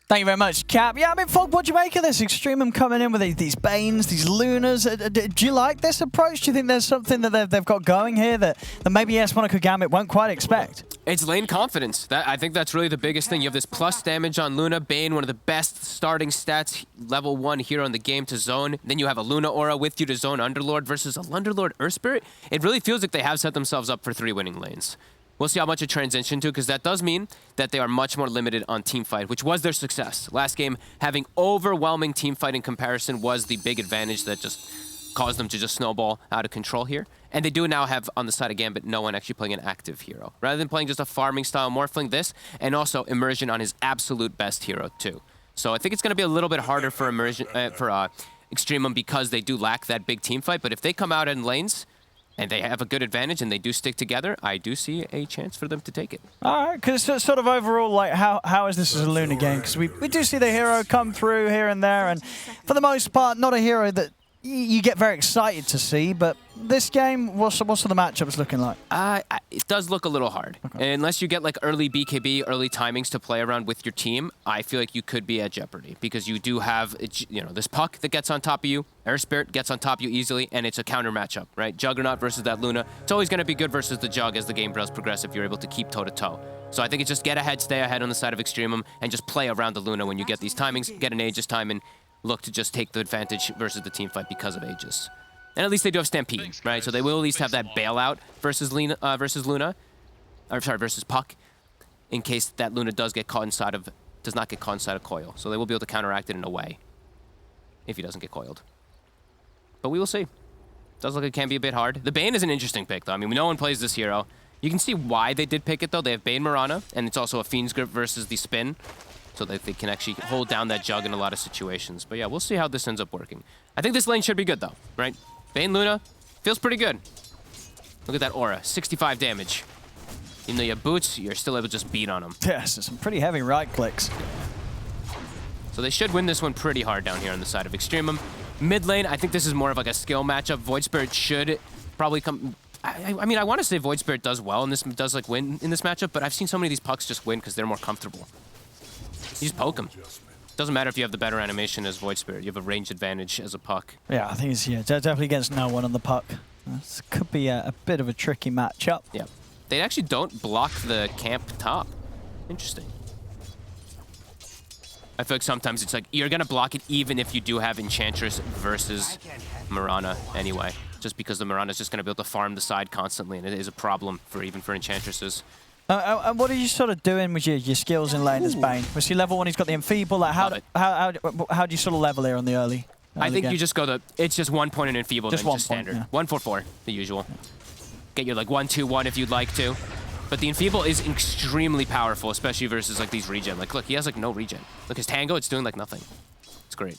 Thank you very much, Cap. Yeah, I mean, Fog, what do you make of this? Extremum coming in with these Banes, these Lunas. Do you like this approach? Do you think there's something that they've got going here that maybe AS Monaco Gambit won't quite expect? It's lane confidence. I think that's really the biggest thing. You have this plus damage on Luna. Bane, one of the best starting stats, level 1 hero in the game to zone. Then you have a Luna Aura with you to zone Underlord versus a Underlord Earth Spirit. It really feels like they have set themselves up for 3 winning lanes. We'll see how much it transition to, because that does mean that they are much more limited on teamfight, which was their success. Last game, having overwhelming teamfight in comparison was the big advantage that just caused them to just snowball out of control here. And they do now have, on the side of Gambit, no one actually playing an active hero. Rather than playing just a farming style Morphling, this, and also Immersion on his absolute best hero, too. So I think it's going to be a little bit harder for Immersion, Extremum, because they do lack that big teamfight. But if they come out in lanes, and they have a good advantage, and they do stick together, I do see a chance for them to take it. All right, because sort of overall, like, how is this as a Luna game? Because we do see the hero come through here and there, and for the most part, not a hero that you get very excited to see, but this game, what's the matchups looking like? It does look a little hard. Okay. Unless you get like early BKB, early timings to play around with your team, I feel like you could be at jeopardy, because you do have, this Puck that gets on top of you, Air Spirit gets on top of you easily, and it's a counter matchup, right? Juggernaut versus that Luna. It's always going to be good versus the Jug as the game does progress if you're able to keep toe-to-toe. So I think it's just get ahead, stay ahead on the side of Extremum, and just play around the Luna when you get these timings, get an Aegis time, and look to just take the advantage versus the team fight because of Aegis. And at least they do have Stampede, right? So they will at least have that bailout versus Luna, versus Puck, in case that Luna does not get caught inside of Coil. So they will be able to counteract it in a way, if he doesn't get coiled. But we will see. Does look like it can be a bit hard. The Bane is an interesting pick, though. I mean, no one plays this hero. You can see why they did pick it, though. They have Bane Mirana, and it's also a Fiend's Grip versus the Spin, so that they can actually hold down that Jug in a lot of situations. But yeah, we'll see how this ends up working. I think this lane should be good, though, right? Bane Luna feels pretty good. Look at that aura, 65 damage. Even though you have boots, you're still able to just beat on them. Yes, some pretty heavy right clicks. So they should win this one pretty hard down here on the side of Extremum. Mid lane, I think this is more of like a skill matchup. Void Spirit should probably come... I mean, I want to say Void Spirit does well, and this does like win in this matchup, but I've seen so many of these Pucks just win because they're more comfortable. You just poke them. Doesn't matter if you have the better animation as Void Spirit. You have a range advantage as a Puck. Yeah, I think it's definitely against no one on the Puck. This could be a bit of a tricky matchup. Yeah. They actually don't block the camp top. Interesting. I feel like sometimes it's like, you're going to block it even if you do have Enchantress versus Mirana anyway. Just because the Mirana is just going to be able to farm the side constantly, and it is a problem even for Enchantresses. And what are you sort of doing with your skills in lane as Bane? Was he level 1? He's got the Enfeeble. Like how do you sort of level here on the early? I think you just go it's just 1 point in Enfeeble, just then just standard. Yeah. 1-4-4, the usual. Get your like 1-2-1 if you'd like to. But the Enfeeble is extremely powerful, especially versus like these regen. Like look, he has like no regen. Look, his Tango, it's doing like nothing. It's great.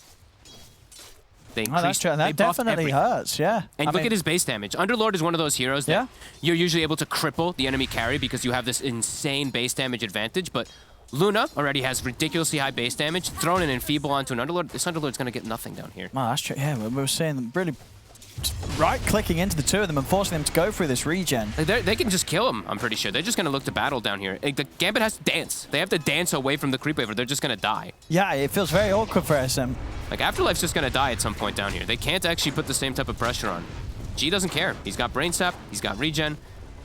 They that definitely hurts, yeah. And look at his base damage. Underlord is one of those heroes that you're usually able to cripple the enemy carry because you have this insane base damage advantage, but Luna already has ridiculously high base damage. Thrown an Enfeeble onto an Underlord, this Underlord's going to get nothing down here. Oh, that's true. Yeah, we were seeing them really right-clicking into the two of them and forcing them to go through this regen. They can just kill him, I'm pretty sure. They're just going to look to battle down here. The Gambit has to dance. They have to dance away from the creep wave or they're just going to die. Yeah, it feels very awkward for SM. Like, Afterlife's just going to die at some point down here. They can't actually put the same type of pressure on. G doesn't care. He's got Brain Sap. He's got regen.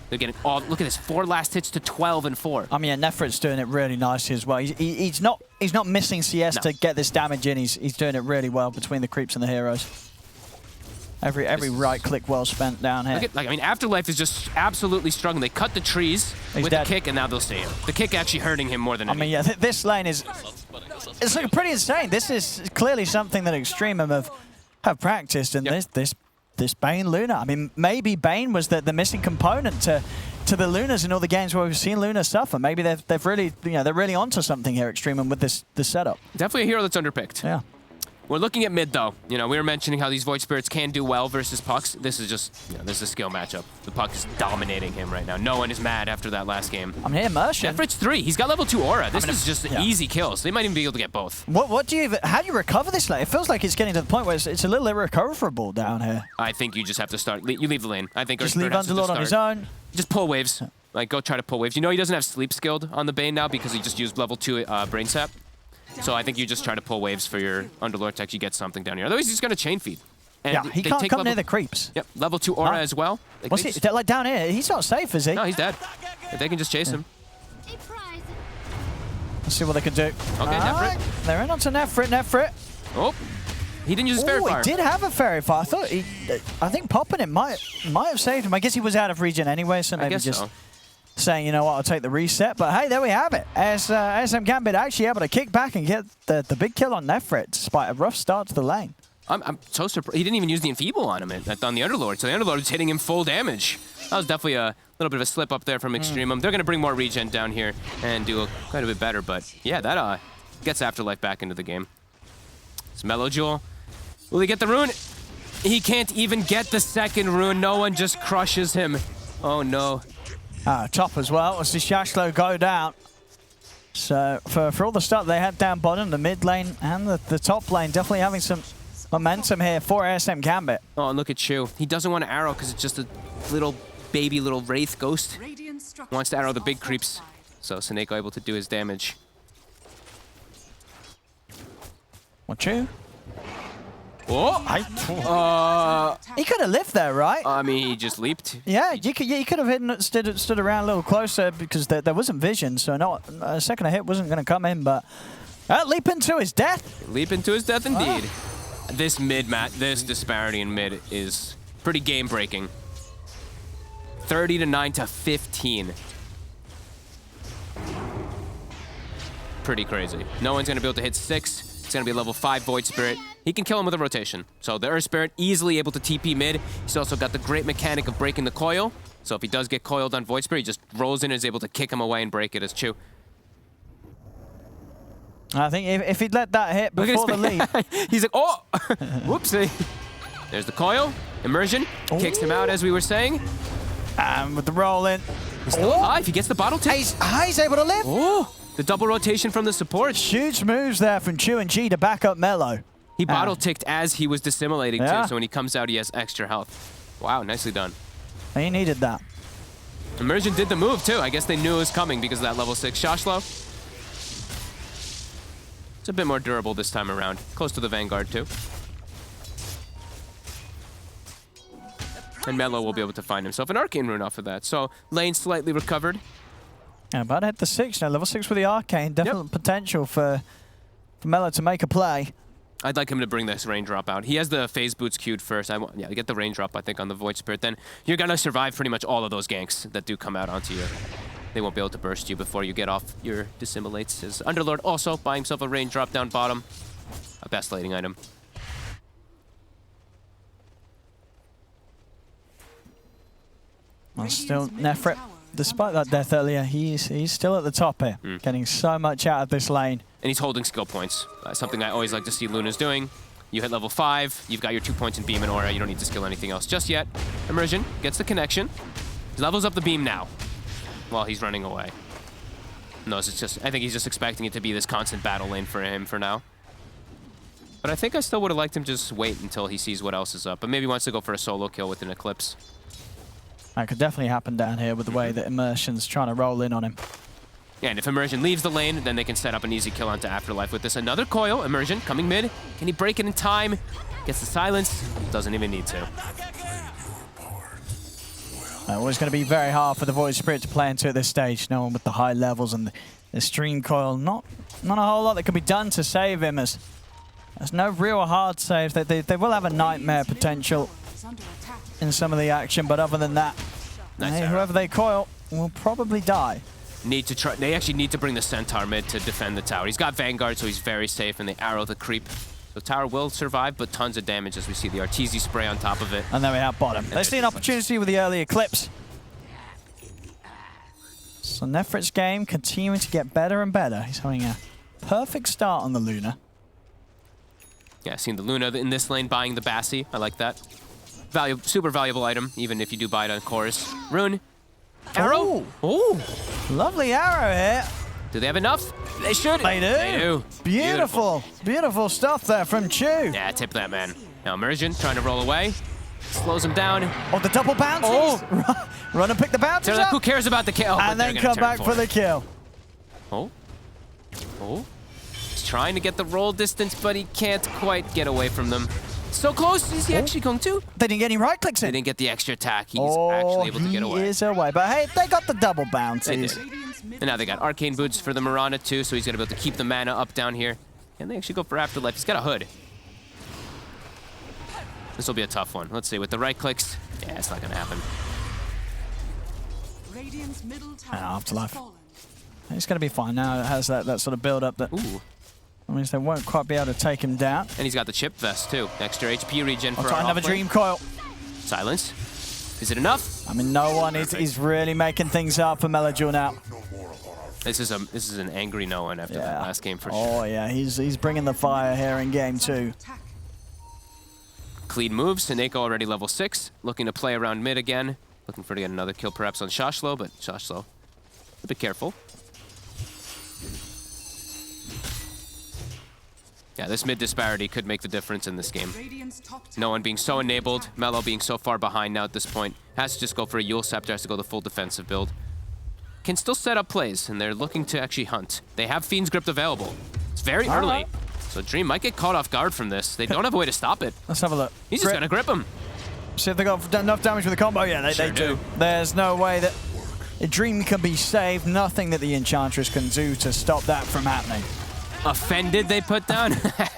They're getting all... Look at this. 4 last hits to 12 and 4. I mean, Nefrit's doing it really nicely as well. He's not missing CS to get this damage in. He's doing it really well between the creeps and the heroes. Every right click well spent down here. I mean, Afterlife is just absolutely struggling. They cut the trees with the kick, and now they'll see him. The kick actually hurting him more than anything. I mean, yeah, this lane is... It's looking pretty insane. This is clearly something that Extremum have practiced, and this Bane Luna. I mean, maybe Bane was the missing component to the Lunas in all the games where we've seen Luna suffer. Maybe they've really, they're really onto something here, Extremum, with this setup. Definitely a hero that's underpicked. Yeah. We're looking at mid, though. You know, we were mentioning how these Void Spirits can do well versus Pucks. This is just, you know, this is a skill matchup. The Puck is dominating him right now. No one is mad after that last game. I mean, Immersion. Nefrit's 3. He's got level 2 aura. This is just easy kills. They might even be able to get both. What do you even, how do you recover this lane? It feels like it's getting to the point where it's a little irrecoverable down here. I think you just have to start. You leave the lane. I think just leave Underlord on his own. Just pull waves. Like, go try to pull waves. You know he doesn't have sleep skilled on the Bane now because he just used level 2 Brain Sap. So I think you just try to pull waves for your Underlord to actually get something down here. Otherwise, he's going to chain feed. And yeah, he can't come near the creeps. Yep, level 2 aura as well. Like, what's he, like down here, he's not safe, is he? No, he's dead. If they can just chase him. Let's see what they can do. Okay, Nefrit. They're in onto Nefrit. Oh, he didn't use his Fairy Fire. He did have a Fairy Fire. I think popping it might have saved him. I guess he was out of regen anyway, so maybe just saying, you know what, I'll take the reset. But hey, there we have it. As SM Gambit actually able to kick back and get the big kill on Nefrit, despite a rough start to the lane. I'm so surprised. He didn't even use the Enfeeble on him on the Underlord, so the Underlord was hitting him full damage. That was definitely a little bit of a slip up there from Extremum. They're going to bring more regen down here and do quite a bit better, but yeah, that gets Afterlife back into the game. It's Mellow Jewel. Will he get the rune? He can't even get the second rune. No one just crushes him. Oh no. Top as well as the Shashlo go down. So for all the stuff they had down bottom, the mid lane and the top lane definitely having some momentum here for SM Gambit. Oh, and look at Chu. He doesn't want to arrow because it's just a little baby little Wraith Ghost. Wants to arrow the big creeps. So Seneko able to do his damage. What Chu? Oh! He could have lived there, right? I mean, he just leaped. Yeah, you could have hidden, stood around a little closer because there wasn't vision, so a second hit wasn't going to come in, but leap into his death. Leap into his death, indeed. This this disparity in mid is pretty game-breaking. 30-9 to 15. Pretty crazy. No one's going to be able to hit 6. It's going to be a level 5 Void Spirit. He can kill him with a rotation. So the Earth Spirit easily able to TP mid. He's also got the great mechanic of breaking the coil. So if he does get coiled on Void Spirit, he just rolls in and is able to kick him away and break it as Chu. I think if he'd let that hit before the lead. He's like, oh! Whoopsie. There's the coil. Immersion. Kicks him out, as we were saying. And with the roll in. He's still alive. He gets the bottle tip. He's able to live. Oh! The double rotation from the support. Huge moves there from Chu and G to back up Mellow. He bottle ticked as he was dissimulating too, so when he comes out, he has extra health. Wow, nicely done. He needed that. Immersion did the move too. I guess they knew it was coming because of that level 6 Shashlo. It's a bit more durable this time around. Close to the Vanguard too. And Mellow will be able to find himself an Arcane Rune off of that. So lane slightly recovered. Yeah, about to hit the 6 now. Level 6 with the Arcane. Definite potential for Mellow to make a play. I'd like him to bring this Raindrop out. He has the Phase Boots queued first. Get the Raindrop, I think, on the Void Spirit. Then you're going to survive pretty much all of those ganks that do come out onto you. They won't be able to burst you before you get off your Dissimulates. His Underlord also buying himself a Raindrop down bottom. A best lating item. Well, still, Nefrit, despite that death earlier, he's still at the top here, getting so much out of this lane. And he's holding skill points. Something I always like to see Luna's doing. You hit level 5, you've got your 2 points in Beam and Aura, you don't need to skill anything else just yet. Immersion gets the connection. He levels up the Beam now, while he's running away. No, it's just, I think he's just expecting it to be this constant battle lane for him for now. But I think I still would have liked him to just wait until he sees what else is up, but maybe wants to go for a solo kill with an Eclipse. That could definitely happen down here with the way that Immersion's trying to roll in on him. Yeah, and if Immersion leaves the lane, then they can set up an easy kill onto Afterlife with this. Another coil, Immersion coming mid. Can he break it in time? Gets the silence. Doesn't even need to. Always going to be very hard for the Void Spirit to play into at this stage. No one with the high levels and the stream coil. Not a whole lot that can be done to save him. As there's no real hard saves. They will have a nightmare potential in some of the action, but other than that, whoever they coil will probably die. They actually need to bring the Centaur mid to defend the tower. He's got Vanguard, so he's very safe, and they arrow the creep. So tower will survive, but tons of damage as we see the Arteezy spray on top of it. And then we have bottom. They see an opportunity with the early Eclipse. So Nefrit's game continuing to get better and better. He's having a perfect start on the Luna. Yeah, seeing the Luna in this lane buying the Bassi. I like that. Super valuable item, even if you do buy it on chorus. Rune. Arrow. Oh. Lovely arrow here. Do they have enough? They should. They do. They do. Beautiful. Beautiful stuff there from Chu. Yeah, tip that, man. Now Immersion trying to roll away. Slows him down. Oh, the double bounces. Oh. Run and pick the bounces They're like, up. who cares about the kill? And then come back for the kill. Oh. Oh. He's trying to get the roll distance, but he can't quite get away from them. So close. Is he actually going to? They didn't get any right clicks in. They didn't get the extra attack. He's actually able to get away. He is away. But hey, they got the double bounces. They did. And now they got Arcane Boots for the Mirana too, so he's going to be able to keep the mana up down here. Can they actually go for Afterlife? He's got a hood. This will be a tough one. Let's see. With the right clicks, yeah, it's not going to happen. Afterlife. It's going to be fine now. It has that sort of build up that. Ooh. That means they won't quite be able to take him down. And he's got the chip vest too. Extra HP regen for try another Dream Coil. Silence. Is it enough? I mean, no one is really making things up for Melojul now. This is an angry no one after that last game for sure. Oh yeah, he's bringing the fire here in game 2. Clean moves. Seneko already level 6. Looking to play around mid again. Looking for to get another kill perhaps on Shashlo, but Shashlo, a bit careful. Yeah, this mid disparity could make the difference in this game. No one being so enabled, Melo being so far behind now at this point. Has to just go for a Yule Scepter, has to go the full defensive build. Can still set up plays, and they're looking to actually hunt. They have Fiend's Grip available. It's very early, so Dream might get caught off guard from this. They don't have a way to stop it. Let's have a look. He's just gonna grip him. See if they got enough damage with the combo. Yeah, they do. There's no way that a Dream can be saved. Nothing that the Enchantress can do to stop that from happening. Offended they put down?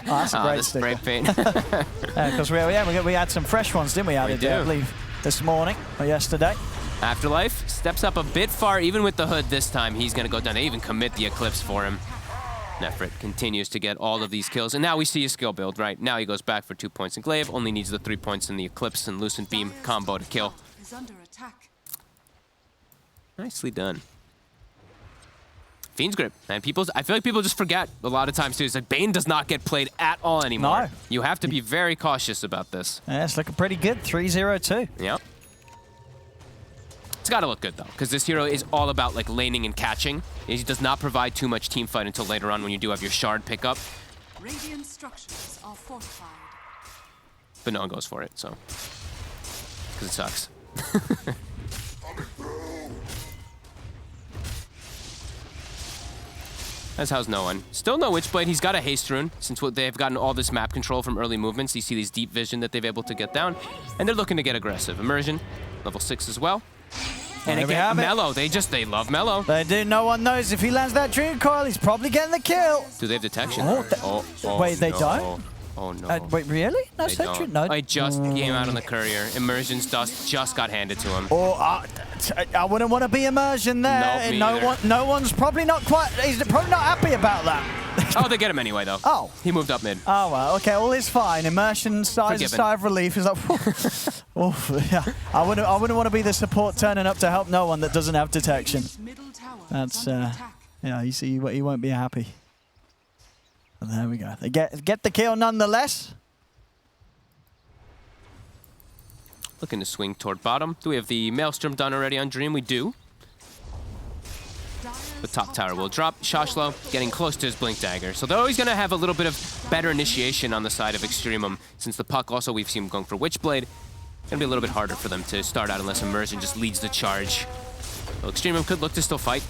That's a great spray paint. Because we had some fresh ones, didn't we? I believe this morning or yesterday. Afterlife steps up a bit far, even with the hood this time. He's going to go down. They even commit the Eclipse for him. Nefrit continues to get all of these kills. And now we see his skill build, right? Now he goes back for 2 points in Glaive. Only needs the 3 points in the Eclipse and Lucent Beam combo to kill. Nicely done. Fiend's Grip. And I feel like people just forget a lot of times too. It's like Bane does not get played at all anymore. No. You have to be very cautious about this. Yeah, it's looking pretty good. 3-0-2. Yep. It's got to look good though, because this hero is all about like laning and catching. He does not provide too much team fight until later on when you do have your shard pickup. Radiant structures are fortified. But no one goes for it, so. Because it sucks. That's how's no one. Still no Witchblade. He's got a Haste Rune, since they've gotten all this map control from early movements. You see these deep vision that they've able to get down, and they're looking to get aggressive. Immersion, level 6 as well. And again, Melo. They love Melo. They do. No one knows if he lands that Dream Coil, he's probably getting the kill. Do they have detection? Wait, they don't? Oh no. Wait, really? No they sentry? don't. No. I just came out on the courier. Immersion's dust just got handed to him. I wouldn't want to be Immersion there. Nope, no one's probably not quite. He's probably not happy about that. Oh, they get him anyway though. Oh. He moved up mid. Oh well, okay, all is fine. Immersion sighs a sigh of relief. He's like, yeah. I wouldn't want to be the support turning up to help no one that doesn't have detection. That's yeah. You see, he won't be happy. And there we go. They get the kill nonetheless. Looking to swing toward bottom. Do we have the Maelstrom done already on Dream? We do. The top tower will drop. Shashlo getting close to his Blink Dagger. So they're always going to have a little bit of better initiation on the side of Extremum. Since the puck also we've seen going for Witchblade. Going to be a little bit harder for them to start out unless Immersion just leads the charge. Well, Extremum could look to still fight.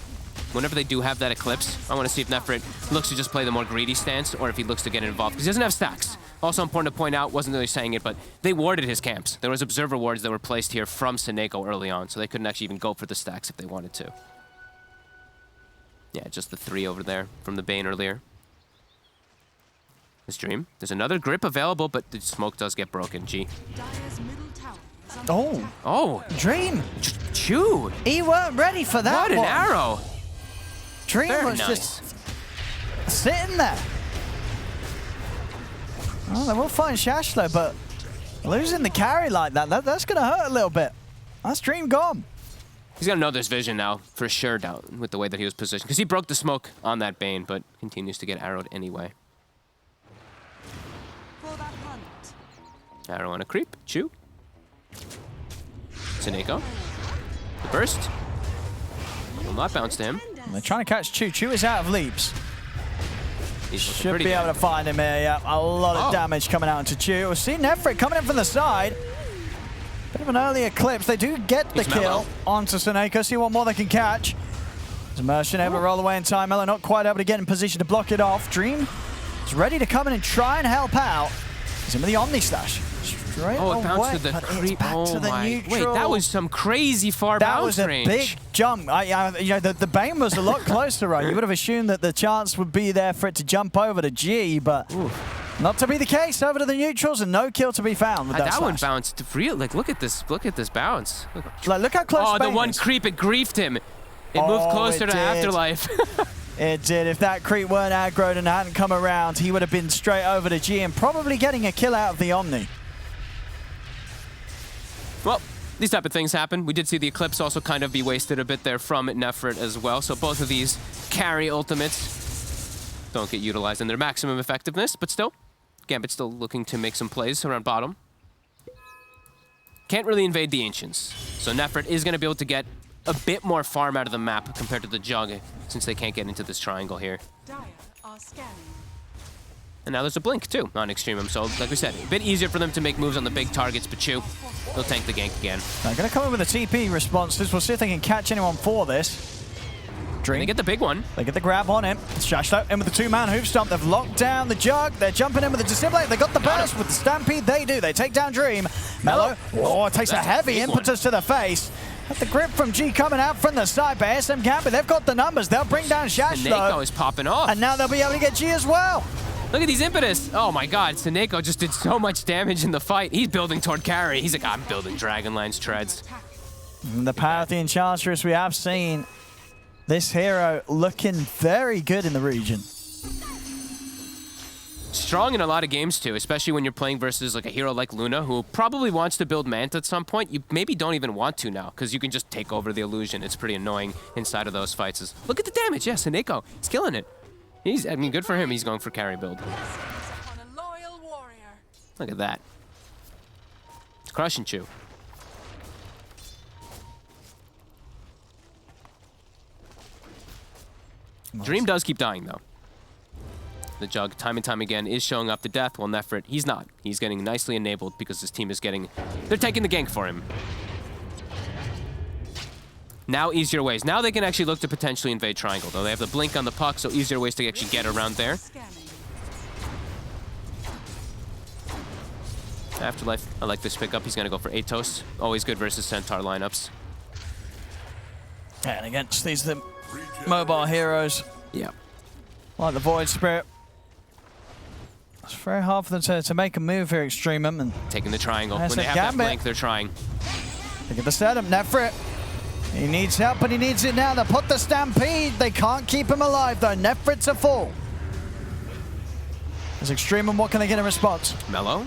Whenever they do have that Eclipse, I want to see if Nefrit looks to just play the more greedy stance or if he looks to get involved, because he doesn't have stacks. Also important to point out, wasn't really saying it, but they warded his camps. There was observer wards that were placed here from Seneko early on, so they couldn't actually even go for the stacks if they wanted to. Yeah, just the 3 over there from the Bane earlier. This Dream. There's another grip available, but the smoke does get broken. G. Oh, Dream. Chew. He weren't ready for that. What an arrow. Dream Very was nice. just sitting there. Oh, they will find Shashlo, but losing the carry like that's going to hurt a little bit. That's Dream gone. He's going to know there's vision now, for sure, down with the way that he was positioned. Because he broke the smoke on that Bane, but continues to get arrowed anyway. Arrow on a creep. Chew. Tsuneko. The burst. Will not bounce to him. And they're trying to catch Chu. Chu is out of leaps. Should be good. able to find him here, yeah. A lot of damage coming out into Chu. We've seen Nefrit coming in from the side. Bit of an early eclipse. They do get the kill onto Tsuneko. See what more they can catch. Immersion able to roll away in time. Mello not quite able to get in position to block it off. Dream is ready to come in and try and help out. He's in with the Omni Slash. Straight it bounced away, to the but it's creep. back to the neutral. Wait, that was some crazy far bounce range. That was a big jump. You know, the Bane was a lot closer, right? You would have assumed that the chance would be there for it to jump over to G, but not to be the case. Over to the neutrals and no kill to be found with that one slash. bounced real. Like, look at this bounce. Look how close. Oh, Bane the one is. creep, it griefed him. It moved closer to Afterlife. It did. If that creep weren't aggroed and hadn't come around, he would have been straight over to G and probably getting a kill out of the Omni. Well, these type of things happen. We did see the Eclipse also kind of be wasted a bit there from Nefrit as well. So both of these carry ultimates don't get utilized in their maximum effectiveness, but still, Gambit still looking to make some plays around bottom. Can't really invade the Ancients. So Nefrit is going to be able to get a bit more farm out of the map compared to the Jug, since they can't get into this triangle here. Dire are scanning. And now there's a Blink, too, on Extremum. So, like we said, a bit easier for them to make moves on the big targets, but Chew, they'll tank the gank again. They're going to come in with a TP responses. We'll see if they can catch anyone for this. Dream. They get the big one. They get the grab on him. Shashlo in with the two-man hoof stomp. They've locked down the Jug. They're jumping in with the Dissimulate. They got the burst with the Stampede. They do. They take down Dream. Mello, it takes a heavy impetus to the face. At the grip from G coming out from the side by SM Gambit. They've got the numbers. They'll bring down Shashlo. Tsuneko is popping off. And now they'll be able to get G as well. Look at these impetus. Oh my god, Tsuneko just did so much damage in the fight. He's building toward carry. He's like, I'm building Dragonline's treads. And the power of the Enchantress, we have seen this hero looking very good in the region. Strong in a lot of games too, especially when you're playing versus like a hero like Luna, who probably wants to build Manta at some point. You maybe don't even want to now, because you can just take over the illusion. It's pretty annoying inside of those fights. Look at the damage. Yeah, Tsuneko, he's killing it. I mean, good for him. He's going for carry build. Look at that. It's crushing Chew. Dream does keep dying, though. The Jug, time and time again, is showing up to death, while Nefrit, he's not. He's getting nicely enabled because his team is getting... They're taking the gank for him. Now easier ways. Now they can actually look to potentially invade triangle, though. They have the blink on the puck, so easier ways to actually get around there. Afterlife, I like this pickup. He's going to go for Atos. Always good versus Centaur lineups. And against these the mobile heroes. Yeah. Like the Void Spirit. It's very hard for them to make a move here, Extremum. And taking the triangle. When they have that blink, they're trying. Look at the setup, Nefrit. He needs help, but he needs it now. They put the Stampede. They can't keep him alive, though. Nefrit's a full. There's Extremum. What can they get in response? Mellow.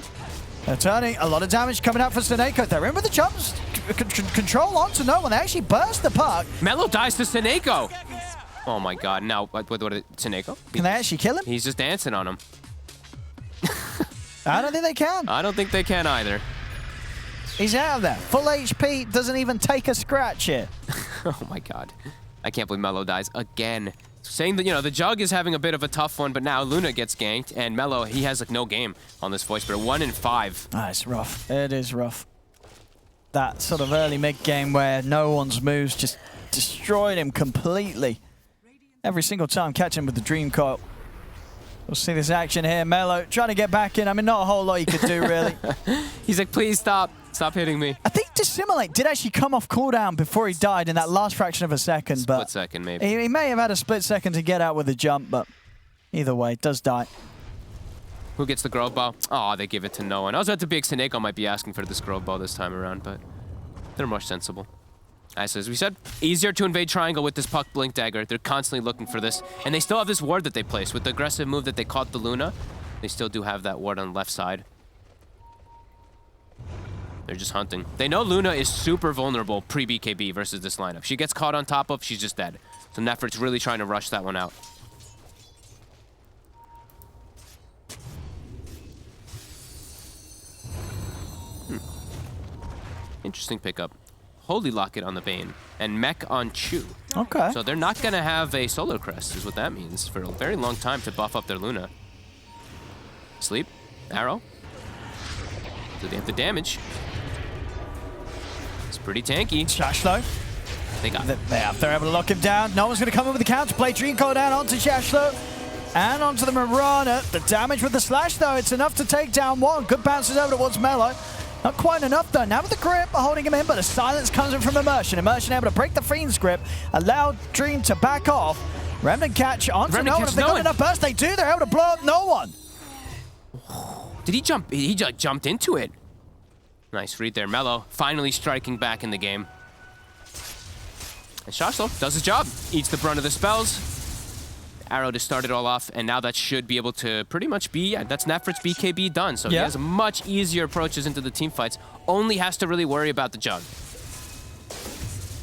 They're turning. A lot of damage coming out for Tsuneko. They're in with the jumps. Control onto no one. They actually burst the puck. Mellow dies to Tsuneko. Oh my god. Now, what Tsuneko? Can they actually kill him? He's just dancing on him. I don't think they can. I don't think they can either. He's out of there. Full HP, doesn't even take a scratch here. Oh my god. I can't believe Mello dies again. Saying that, you know, the Jug is having a bit of a tough one, but now Luna gets ganked, and Mello, he has like no game on this voice, but 1 in 5. Ah, it's rough. It is rough. That sort of early mid-game where no one's moves just destroyed him completely. Every single time catching him with the Dream Coil. We'll see this action here. Mello trying to get back in. I mean, not a whole lot he could do, really. He's like, please stop. Stop hitting me. I think Dissimulate did actually come off cooldown before he died in that last fraction of a second. Split second, maybe. He may have had a split second to get out with the jump, but either way, it does die. Who gets the Grove Bow? Oh, they give it to no one. I was about to be Tsuneko might be asking for this Grove Bow this time around, but they're more sensible. As we said, easier to invade triangle with this puck blink dagger. They're constantly looking for this. And they still have this ward that they place. With the aggressive move that they caught the Luna, they still do have that ward on the left side. They're just hunting. They know Luna is super vulnerable pre-BKB versus this lineup. She gets caught on top of, she's just dead. So Nefrit's really trying to rush that one out. Interesting pickup. Holy Locket on the Bane, and Mech on Chu. Okay. So they're not gonna have a Solar Crest, is what that means, for a very long time to buff up their Luna. Sleep, arrow. Do they have the damage? It's pretty tanky. Shashlo. They got it. They're able to lock him down. No one's going to come in with the counterplay. Dreamcoat down onto Shashlo and onto the Marana. The damage with the slash, though, it's enough to take down one. Good bounces over towards Mello. Not quite enough, though. Now with the grip, holding him in, but a silence comes in from Immersion. Immersion able to break the Fiend's grip, allow Dream to back off. Remnant catch onto no one. If they've got enough burst, they do. They're able to blow up no one. Did he jump? He just jumped into it. Nice read there. Mello finally striking back in the game. And Shashlo does his job. Eats the brunt of the spells. Arrow to start it all off, and now that should be able to pretty much be, yeah, that's Nefrit's BKB done. So he has much easier approaches into the team fights. Only has to really worry about the Jug.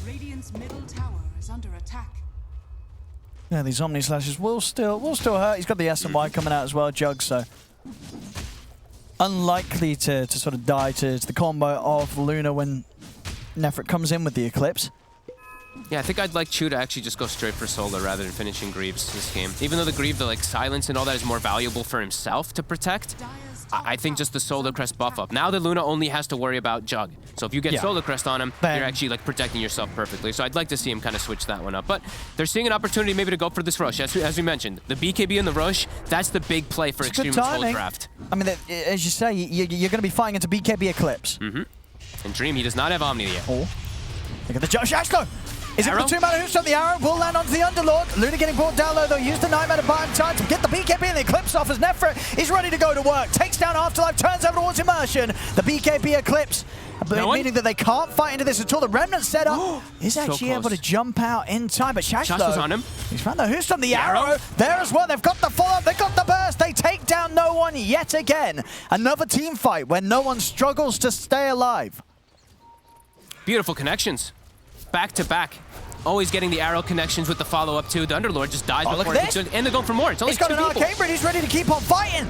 Radiant's middle tower is under attack. Yeah, these Omni Slashes will still hurt. He's got the S&Y coming out as well, Jug, so unlikely to sort of die to the combo of Luna when Nefrit comes in with the Eclipse. Yeah, I think I'd like Chu to actually just go straight for Solar rather than finishing Greaves this game. Even though the Greave, the like silence and all that is more valuable for himself to protect, I think just the Solar Crest buff up. Now the Luna only has to worry about Jug. So if you get Solar Crest on him, you're actually like protecting yourself perfectly. So I'd like to see him kind of switch that one up. But they're seeing an opportunity maybe to go for this Rosh. As we mentioned, the BKB and the Rosh, that's the big play for Extreme's whole draft. I mean, as you say, you're going to be fighting into BKB Eclipse. And Dream, he does not have Omni yet. Look at the Shashlo! Is it for 2 mana Who's on the arrow? Will land onto the Underlord. Luna getting brought down low, though. Use the Nightmare to buy him time to get the BKB and the Eclipse off as Nefrit is ready to go to work. Takes down Afterlife, turns over towards Immersion. The BKB Eclipse, meaning that they can't fight into this at all. The Remnant setup is actually able to jump out in time, but Shashlo's on him. He's found the Who's on the arrow there as well. They've got the follow-up, they've got the burst. They take down no one yet again. Another team fight where no one struggles to stay alive. Beautiful connections. Back to back. Always getting the arrow connections with the follow-up too. The Underlord just dies before it gets in, and they're going for more. It's only He's got 2 an people. Arcane Bridge, he's ready to keep on fighting.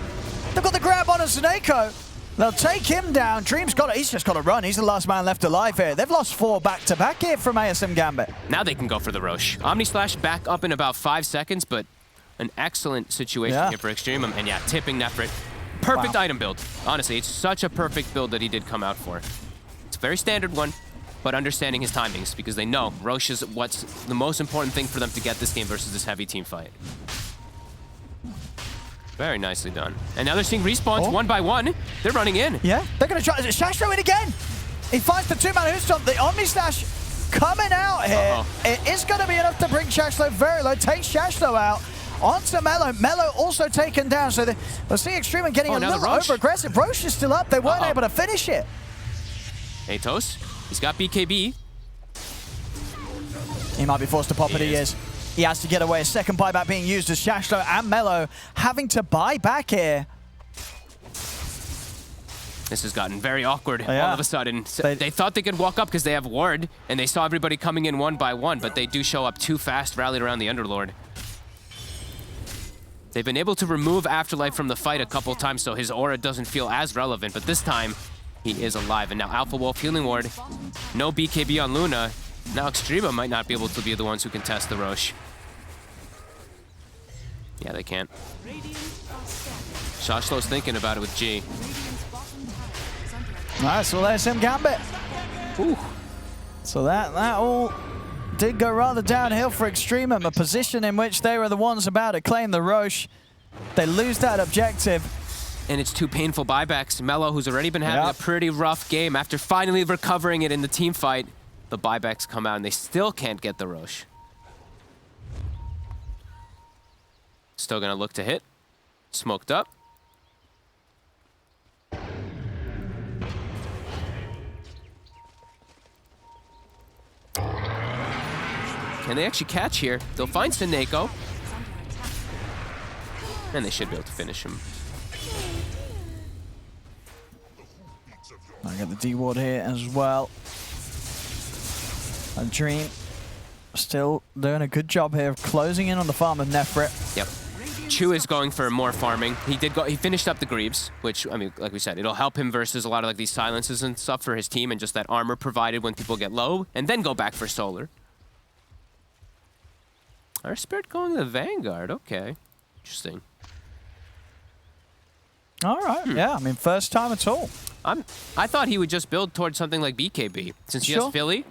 They've got the grab on Suneko. They'll take him down. Dream's got it. He's just got to run. He's the last man left alive here. They've lost 4 back-to-back here from ASM Gambit. Now they can go for the Rosh. Omni Slash back up in about 5 seconds, but an excellent situation here for Extreme. And yeah, tipping Nefrit. Perfect item build. Honestly, it's such a perfect build that he did come out for. It's a very standard one, but understanding his timings, because they know Rosh is what's the most important thing for them to get this game versus this heavy team fight. Very nicely done. And now they're seeing respawns 1 by 1. They're running in. Yeah, they're going to try. Is it Shashlo in again? He finds the 2 mana Houston. The Omni Slash coming out here. It is going to be enough to bring Shashlo very low. Takes Shashlo out. Onto Mello. Mello also taken down. So we'll see Extreme getting a little over-aggressive. Rosh is still up. They weren't able to finish it. Atos. He's got BKB. He might be forced to pop it, he is. He has to get away. A second buyback being used as Shashlo and Mello having to buy back here. This has gotten very awkward all of a sudden. They thought they could walk up because they have Ward, and they saw everybody coming in 1 by 1, but they do show up too fast, rallied around the Underlord. They've been able to remove Afterlife from the fight a couple times, so his aura doesn't feel as relevant, but this time, he is alive. And now Alpha Wolf healing ward. No BKB on Luna. Now Extrema might not be able to be the ones who can test the Rosh. Yeah, they can't. Shashlo's thinking about it with G. Nice, well there's him Gambit. Ooh. So that all did go rather downhill for Extremum, a position in which they were the ones about to claim the Rosh. They lose that objective. And it's 2 painful buybacks. Mello, who's already been having a pretty rough game after finally recovering it in the team fight, the buybacks come out and they still can't get the Rosh. Still gonna look to hit. Smoked up. Can they actually catch here? They'll find Suneko. And they should be able to finish him. I got the D ward here as well. And Dream still doing a good job here of closing in on the farm of Nefrit. Yep. Chu is going for more farming. He finished up the Greaves, which, I mean, like we said, it'll help him versus a lot of like these silences and stuff for his team and just that armor provided when people get low, and then go back for Solar. Our Spirit going to the Vanguard, okay. Interesting. All right, yeah, I mean, first time at all. I thought he would just build towards something like BKB. Since he has Philly,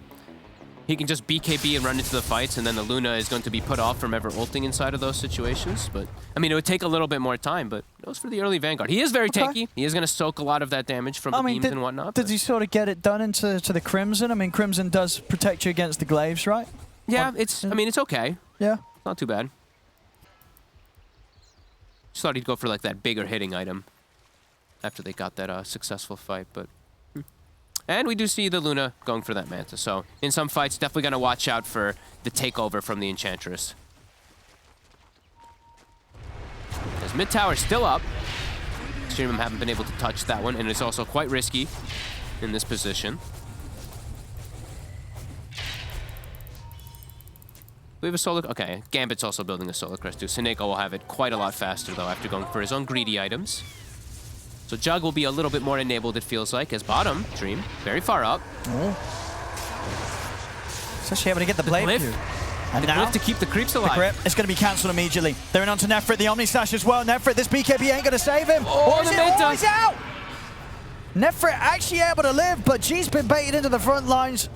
he can just BKB and run into the fights, and then the Luna is going to be put off from ever ulting inside of those situations. But, I mean, it would take a little bit more time, but it was for the early Vanguard. He is very tanky. He is going to soak a lot of that damage from the beams and whatnot. Did he sort of get it done into the Crimson? I mean, Crimson does protect you against the glaives, right? Yeah, it's okay. Yeah. Not too bad. Just thought he'd go for like that bigger hitting item after they got that successful fight, but... And we do see the Luna going for that Manta, so in some fights, definitely going to watch out for the takeover from the Enchantress. As mid tower still up. Extremum haven't been able to touch that one, and it's also quite risky in this position. We have a Solar... Okay, Gambit's also building a Solar Crest too. Seneko will have it quite a lot faster, though, after going for his own greedy items. So Jug will be a little bit more enabled, it feels like, as bottom, Dream, very far up. Oh. He's actually able to get the blade through. And the now, glyph to keep the creeps alive. The grip is going to be cancelled immediately. They're in onto Nefrit, the Omni Slash as well. Nefrit, this BKB ain't going to save him. Oh, he's out! Nefrit actually able to live, but G's been baited into the front lines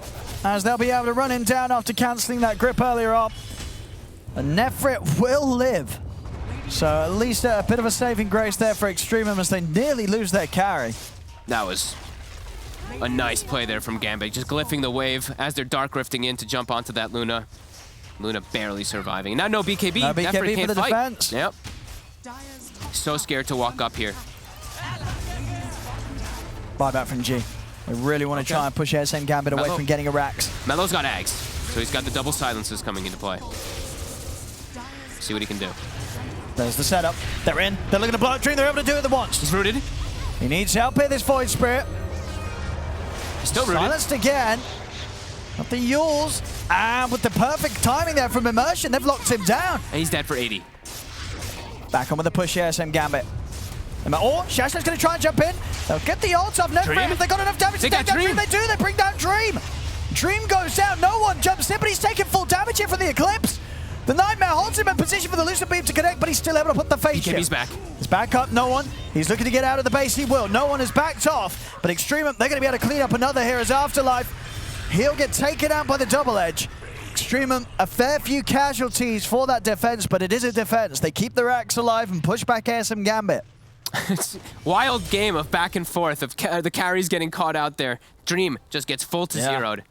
as they'll be able to run him down after cancelling that grip earlier up. And Nefrit will live. So at least a bit of a saving grace there for Extremum as they nearly lose their carry. That was a nice play there from Gambit, just glyphing the wave as they're dark rifting in to jump onto that Luna. Luna barely surviving. Now no BKB. No BKB for the fight. defense. Yep. So scared to walk up here. Buyback from G. They really want to try and push SM Gambit away from getting a Rax. Melo's got Ags, so he's got the double silences coming into play. See what he can do. There's the setup. They're in. They're looking to blow up Dream. They're able to do it at once. He's rooted. He needs help here, this Void Spirit. He's still rooted. Silenced again. Not the Yules. And with the perfect timing there from Immersion, they've locked him down. And he's dead for 80. Back on with the push here, SM Gambit. Oh, Shasha's going to try and jump in. They'll get the ult off Nefrit. If they got enough damage to take down Dream, they do. They bring down Dream. Dream goes down. No one jumps in, but he's taking full damage here from the Eclipse. The Nightmare holds him in position for the Lucid Beam to connect, but he's still able to put the face shift. He's back. He's back up, no one. He's looking to get out of the base, he will. No one is backed off, but Extremum, they're going to be able to clean up another here as Afterlife. He'll get taken out by the double edge. Extremum, a fair few casualties for that defense, but it is a defense. They keep the racks alive and push back SM Gambit. It's a wild game of back and forth of the carries getting caught out there. Dream just gets full to zeroed.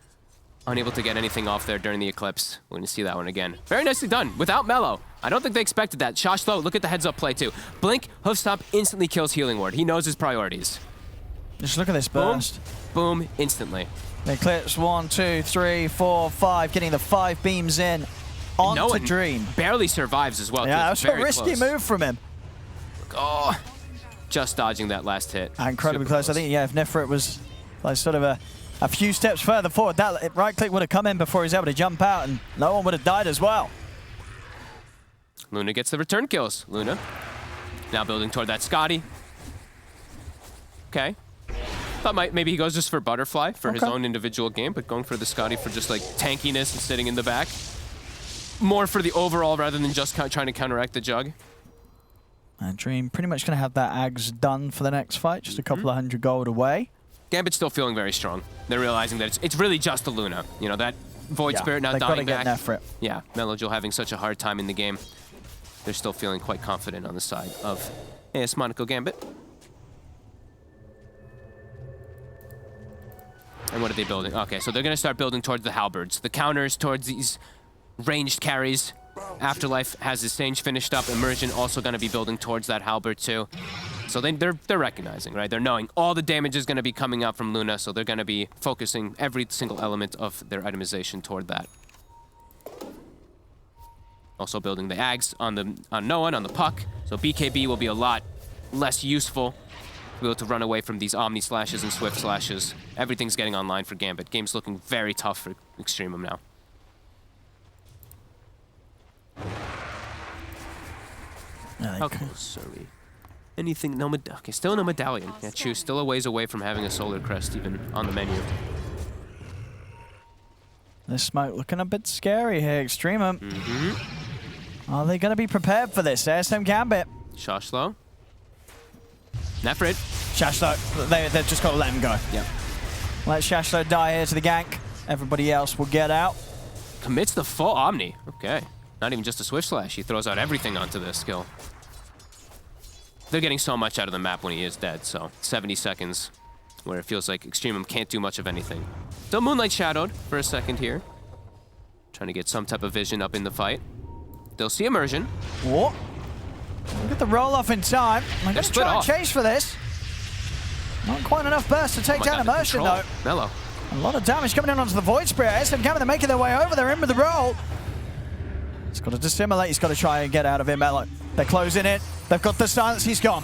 Unable to get anything off there during the Eclipse. We're going to see that one again. Very nicely done, without Melo. I don't think they expected that. Shosh though, look at the heads-up play too. Blink, Hoofstomp instantly kills Healing Ward. He knows his priorities. Just look at this burst. Boom, boom, instantly. The Eclipse, 1, 2, 3, 4, 5, getting the 5 beams in onto Dream. Barely survives as well. Yeah, that was a risky move from him. Oh, just dodging that last hit. Incredibly close. I think, yeah, if Nefrit was like sort of a few steps further forward, that right click would have come in before he was able to jump out, and no one would have died as well. Luna gets the return kills. Luna now building toward that Scotty. Okay. Thought maybe he goes just for Butterfly for his own individual game, but going for the Scotty for just like tankiness and sitting in the back. More for the overall rather than just trying to counteract the Jug. And Dream pretty much going to have that Ags done for the next fight, just a couple of 100 gold away. Gambit's still feeling very strong. They're realizing that it's really just the Luna. You know, that Void Spirit now dying back. Nefrit. Yeah, Melojul having such a hard time in the game. They're still feeling quite confident on the side of AS Monaco Gambit. And what are they building? Okay, so they're going to start building towards the halberds. The counters towards these ranged carries. Afterlife has his Sage finished up. Immersion also going to be building towards that halberd too. So they're recognizing, right? They're knowing all the damage is going to be coming out from Luna, so they're going to be focusing every single element of their itemization toward that. Also building the Ags on no one, on the puck. So BKB will be a lot less useful. Be able to run away from these Omni Slashes and Swift Slashes. Everything's getting online for Gambit. Game's looking very tough for Extremum now. How close are we? Anything? No medallion. Okay, still no medallion. Yeah, Chu still a ways away from having a solar crest even on the menu. This smoke looking a bit scary here, Extreme. Are they going to be prepared for this? ASM Gambit. Shashlo. Nefrit. Shashlo, they've just got to let him go. Yep. Let Shashlo die here to the gank. Everybody else will get out. Commits the full Omni. Okay. Not even just a Swift Slash. He throws out everything onto this skill. They're getting so much out of the map when he is dead, so 70 seconds where it feels like Extremum can't do much of anything. Still Moonlight Shadowed for a second here. Trying to get some type of vision up in the fight. They'll see Immersion. What? Look at the roll-off in time. I'm going to try and chase for this. Not quite enough burst to take down Immersion, though. Mellow. A lot of damage coming in onto the Void Spirit. ASM Gambit, they're making their way over. They're in with the roll. He's got to dissimulate. He's got to try and get out of it, Mellow. They're closing it. They've got the silence. He's gone.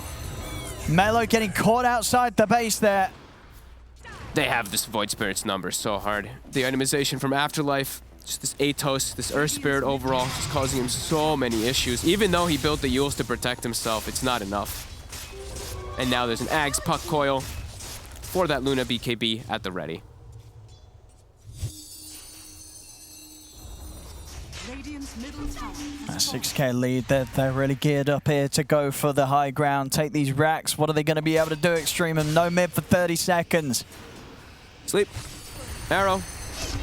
Mellow getting caught outside the base there. They have this Void Spirit's number so hard. The itemization from Afterlife, just this Atos, this Earth Spirit overall, just causing him so many issues. Even though he built the Yules to protect himself, it's not enough. And now there's an Ags Puck Coil for that Luna BKB at the ready. A 6k lead. They're really geared up here to go for the high ground, take these racks. What are they going to be able to do, Extreme? No mid for 30 seconds. Sleep. Arrow.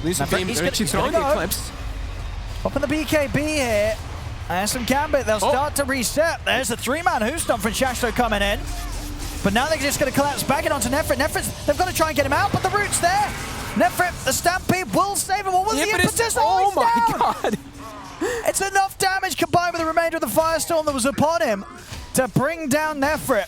Lisa Beam. They're actually throwing the Eclipse. Popping the BKB here. And some Gambit. They'll start to reset. There's a 3-man Hoostomp from Shashlo coming in. But now they're just going to collapse back in onto Nefrit. They've got to try and get him out, but the root's there. Nefrit, the Stampede will save him. What was the impetus? Oh my god. It's enough damage combined with the remainder of the Firestorm that was upon him to bring down Nefrit.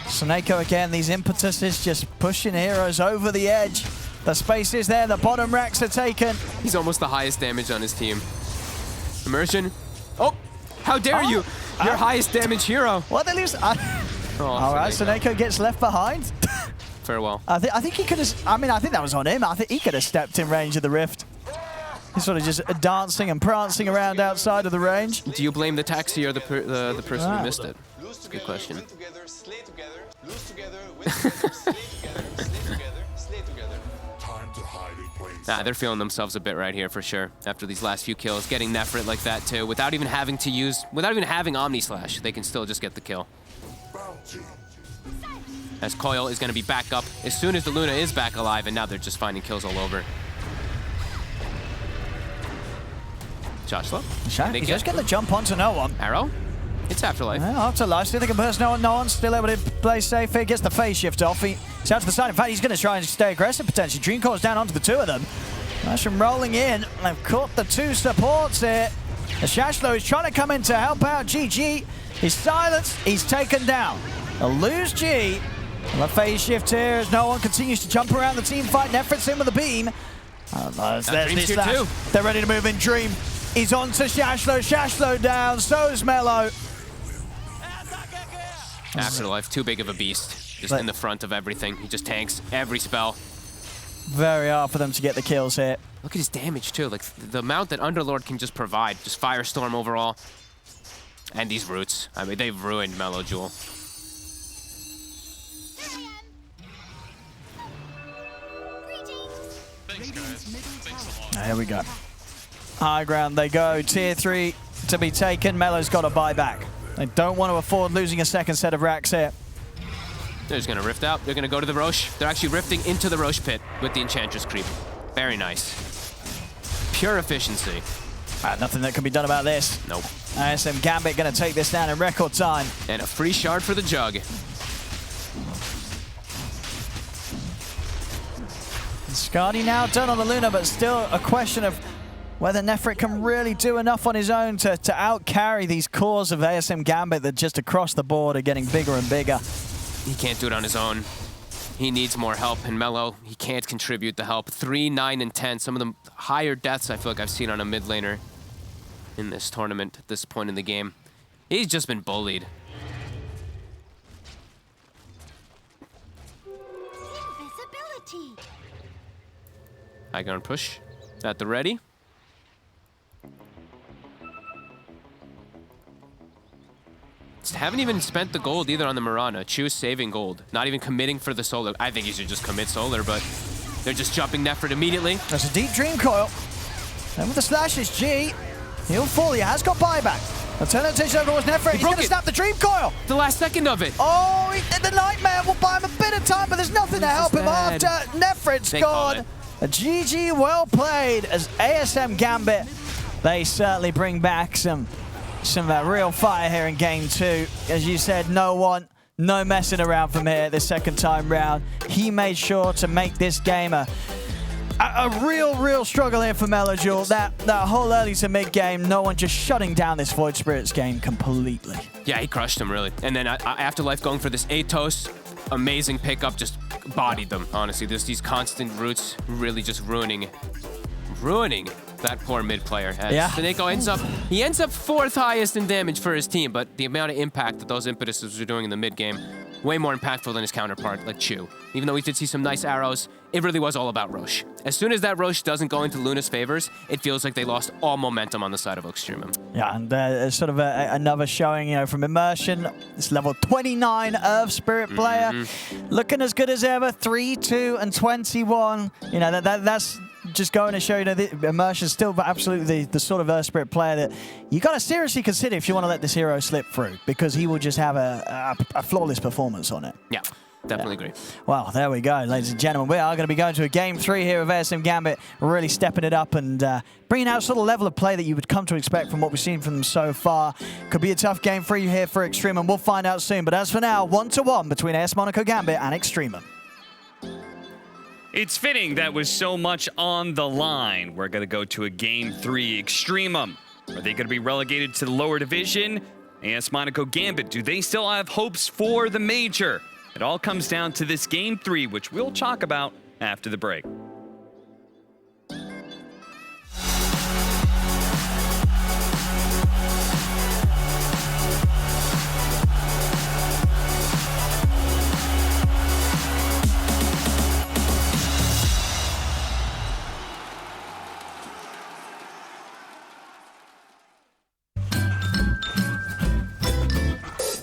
Soneko again, these impetuses just pushing heroes over the edge. The space is there, the bottom racks are taken. He's almost the highest damage on his team. Immersion. Oh, how dare you? Your highest damage hero. What, they lose? All right, Soneko gets left behind. Farewell. I think he could have, I think that was on him. I think he could have stepped in range of the Rift. He's sort of just dancing and prancing around outside of the range. Do you blame the taxi or the person who missed it? Good question. Nah, they're feeling themselves a bit right here for sure. After these last few kills, getting Nefrit like that too, without even having Omni Slash, they can still just get the kill. As Coil is going to be back up as soon as the Luna is back alive, and now they're just finding kills all over. Joshua. He's just getting the jump onto no one. Arrow. It's Afterlife. Yeah, Afterlife. Still thinking burst. No one. Still able to play safe here. Gets the phase shift off. He's out to the side. In fact, he's going to try and stay aggressive potentially. Dreamcore's down onto the two of them. Mushroom rolling in. They've caught the two supports here. The Shashlo is trying to come in to help out GG. He's silenced. He's taken down. They'll lose G. And the phase shift here as no one continues to jump around the team fight. Nefrit's in with a beam. There's this too. They're ready to move in. Dream. He's on to Shashlo. Shashlo down. So's Mellow. Afterlife, too big of a beast. Just in the front of everything. He just tanks every spell. Very hard for them to get the kills here. Look at his damage too. Like the amount that Underlord can just provide. Just Firestorm overall. And these roots. I mean, they've ruined Mellow Jewel. Here we go. High ground they go. Tier 3 to be taken. Mellow's got to buy back. They don't want to afford losing a second set of racks here. They're just going to rift out. They're going to go to the Roche. They're actually rifting into the Roche pit with the Enchantress creep. Very nice. Pure efficiency. Nothing that can be done about this. Nope. ASM Gambit going to take this down in record time. And a free shard for the Jug. Skadi now done on the Luna, but still a question of whether Nefrit can really do enough on his own to out-carry these cores of ASM Gambit that just across the board are getting bigger and bigger. He can't do it on his own. He needs more help, and Mellow, he can't contribute the help. 3, 9, and 10, some of the higher deaths I feel like I've seen on a mid laner in this tournament at this point in the game. He's just been bullied. Invisibility. High ground push at the ready. haven't even spent the gold either on the Mirana. Choose saving gold, not even committing for the solar. I think you should just commit solar, but they're just jumping Nefrit immediately. That's a deep dream coil. And with the slashes, G, he'll fall. He has got buyback. Alternative over towards Nefrit. He's going to snap the dream coil. The last second of it. Oh, the Nightmare will buy him a bit of time, but there's nothing to help him after Nefrit's gone. A GG well played as ASM Gambit. They certainly bring back some real fire here in game 2. As you said, no messing around from here the second time round. He made sure to make this game a real struggle here for Melojul. That whole early to mid game, no one just shutting down this Void Spirits game completely. Yeah, he crushed him, really. And then Afterlife going for this Atos, amazing pickup, just bodied them, honestly. There's these constant roots really just ruining that poor mid player. Yeah. Sneko ends up 4th highest in damage for his team, but the amount of impact that those impetuses are doing in the mid game, way more impactful than his counterpart, like Chu. Even though we did see some nice arrows, it really was all about Roche. As soon as that Roche doesn't go into Luna's favors, it feels like they lost all momentum on the side of Extremum. Yeah, and sort of another showing, from Immersion. This level 29 Earth Spirit player, looking as good as ever. 3-2 and 21. That's just going to show that Immersion's still absolutely the sort of Earth Spirit player that you got to seriously consider if you want to let this hero slip through, because he will just have a flawless performance on it. Yeah. Definitely agree. Well, there we go, ladies and gentlemen. We are going to be going to a game 3 here of ASM Gambit, really stepping it up and bringing out sort of level of play that you would come to expect from what we've seen from them so far. Could be a tough game for you here for Extremum. We'll find out soon. But as for now, 1-1 between AS Monaco Gambit and Extremum. It's fitting that was so much on the line. We're going to go to a game 3. Extremum. Are they going to be relegated to the lower division? AS Monaco Gambit, do they still have hopes for the major? It all comes down to this game 3, which we'll talk about after the break.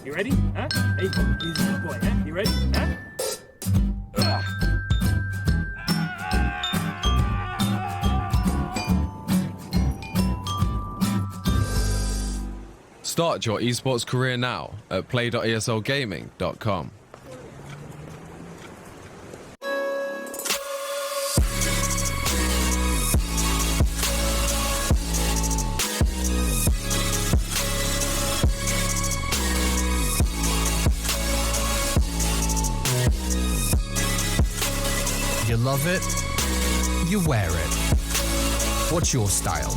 You ready? Huh? Hey, easy boy, huh? You ready? Huh? Start your esports career now at play.eslgaming.com. You love it, you wear it. What's your style?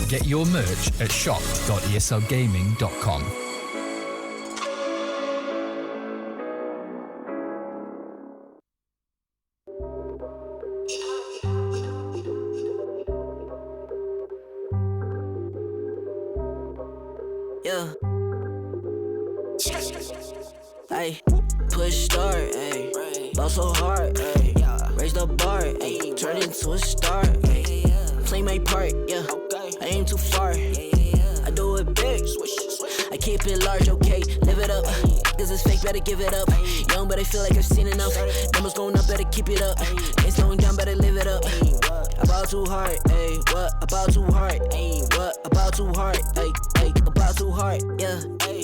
Get your merch at shop.eslgaming.com. Yeah. Ay, push start, ay. Ball so hard, ay. Raise the bar, ay. Turn into a star, ay. Play my part, yeah. I aim too far. I do it big. I keep it large, okay. Live it up. Cause it's fake, better give it up. Young, but I feel like I've seen enough. Numbers going up, better keep it up. Ain't slowing down, better live it up. About too hard, ayy. What? About too hard, ayy. What? About too hard, ayy. About too hard, yeah.